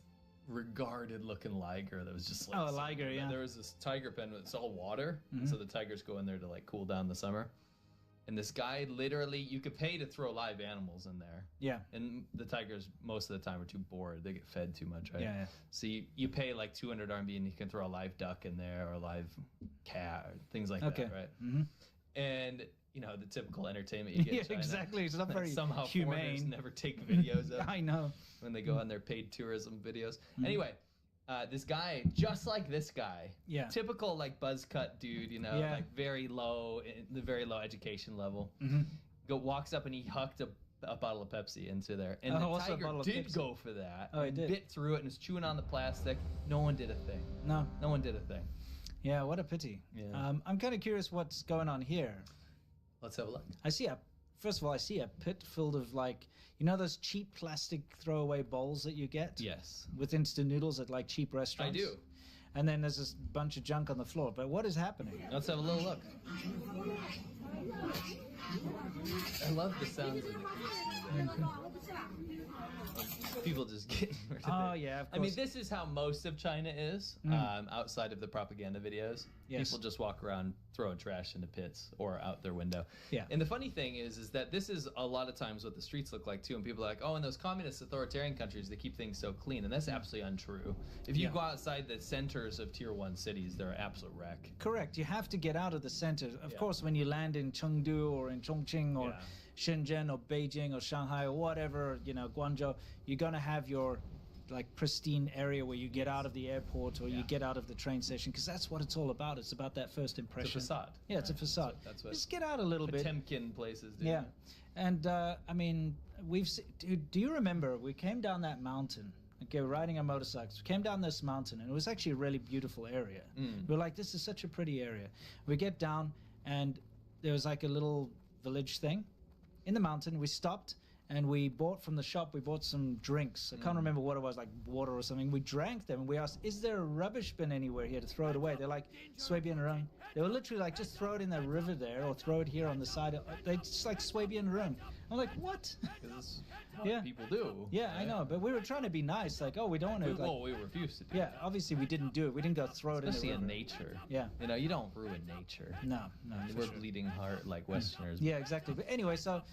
regarded-looking liger that was just like Oh, a liger, yeah. There was this tiger pen. It's all water, Mhm. so the tigers go in there to like cool down the summer. And this guy literally, you could pay to throw live animals in there. Yeah. And the tigers, most of the time, are too bored. They get fed too much, right? Yeah, yeah. So you pay like 200 RMB and you can throw a live duck in there or a live cat or things like Okay. that, right? Mm-hmm. And, you know, the typical entertainment you get in Yeah, China. exactly. It's not that very somehow foreigners humane. never take videos of. I know. When they go on their paid tourism videos. Mhm. Anyway, this guy, just like this guy, Yeah. typical like buzz cut dude, you know, Yeah. like very low, the very low education level, Mhm. walks up and he hucked a bottle of Pepsi into there. And Oh, the also a tiger bottle of did Pepsi. go for that. Oh, it and did? bit through it and was chewing on the plastic. No one did a thing. No. No one did a thing. Yeah, what a pity. Yeah. I'm kind of curious what's going on here. Let's have a look. First of all, I see a pit filled of like, you know those cheap plastic throwaway bowls that you get? Yes. With instant noodles at like cheap restaurants? I do. And then there's this bunch of junk on the floor. But what is happening? Let's have a little look. I love the sounds of the people just getting rid of Oh, it. yeah, of I mean, course. this is how most of China is, outside of the propaganda videos. Yes. People just walk around throwing trash into pits or out their window. Yeah. And the funny thing is that this is a lot of times what the streets look like too. And people are like, oh, in those communist authoritarian countries, they keep things so clean. And that's absolutely untrue. If you Yeah. go outside the centers of tier 1 cities, they're an absolute wreck. Correct. You have to get out of the center. Of Yeah. course, when you land in Chengdu or in Chongqing or Yeah. Shenzhen or Beijing or Shanghai or whatever, Guangzhou, you're going to have your like pristine area where you get out of the airport or you get out of the train station, because that's what it's all about. It's about that first impression. facade. Yeah, it's a facade. That's what Just get out a little bit. Potemkin places do. Yeah. And I mean, do you remember we came down that mountain? Okay, we're riding our motorcycles. We came down this mountain, and it was actually a really beautiful area. Mm. We were like, this is such a pretty area. We get down, and there was like a little village thing in the mountain. We stopped, and we bought from the shop, we bought some drinks. I can't remember what it was, like water or something. We drank them, and we asked, is there a rubbish bin anywhere here to throw it away? They're like, Swabian Rung. They were literally like, just throw it in the river there, or throw it here on the side. They just like Swabian Rung. I'm like, what? Because Yeah. people do. Yeah, I know, but we were trying to be nice. Like, oh, we don't want to. Well, we refused to do Yeah, obviously we didn't do it. We didn't go throw it Especially in in the river. nature. Yeah. You know, you don't ruin nature. No, for We're sure. bleeding heart like Westerners. Yeah, exactly. But anyway, so,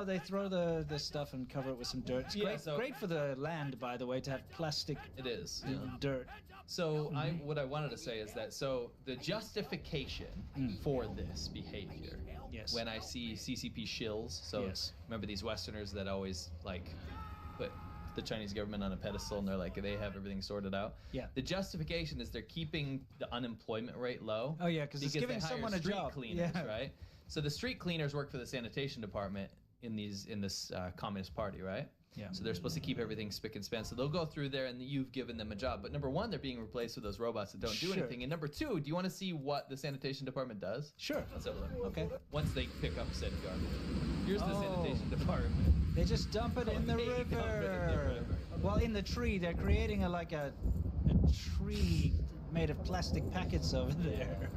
they throw the stuff and cover it with some dirt. It's Yeah, great, so- great for the land, by the way, to have plastic It is. dirt. So what I wanted to say is that the justification for this behavior. Yes. When I see CCP shills, so Yes. remember these Westerners that always like put the Chinese government on a pedestal and they're like they have everything sorted out. Yeah. The justification is they're keeping the unemployment rate low. Oh, yeah, 'cause it's they giving hire someone a street job. cleaners, Yeah. right? So the street cleaners work for the sanitation department in this communist party, right? Yeah. So they're supposed to keep everything spick and span. So they'll go through there and you've given them a job. But number one, they're being replaced with those robots that don't do Sure. anything. And number two, do you want to see what the sanitation department does? Sure. Let's have a look. Okay. Once they pick up said garbage. Here's the Oh. sanitation department. They just dump it in the They dump it in the river. river. Well, in the tree, they're creating a tree made of plastic packets over there.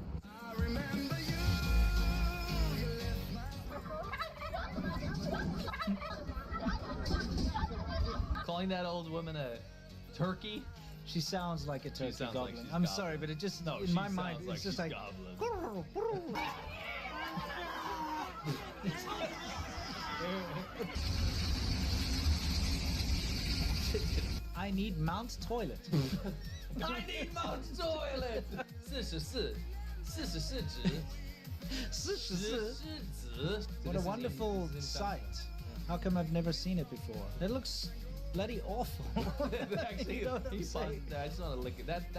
Calling that old woman a turkey? She sounds like a turkey sounds like goblin. she's I'm gobbling. sorry, but it just No, in she my mind sounds like it's just she's like gobbling. I need Mount Toilet. I need Mount Toilet. 44值. What a wonderful sight. How come I've never seen it before? It looks bloody awful. Actually, You know what I'm I saying? just want to look at that.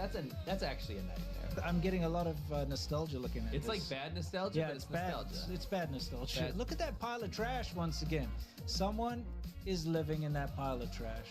That's actually a nightmare. I'm getting a lot of nostalgia looking at It's this. like bad nostalgia, Yeah, but it's it's bad. nostalgia. It's bad nostalgia. Bad. Look at that pile of trash once again. Someone is living in that pile of trash.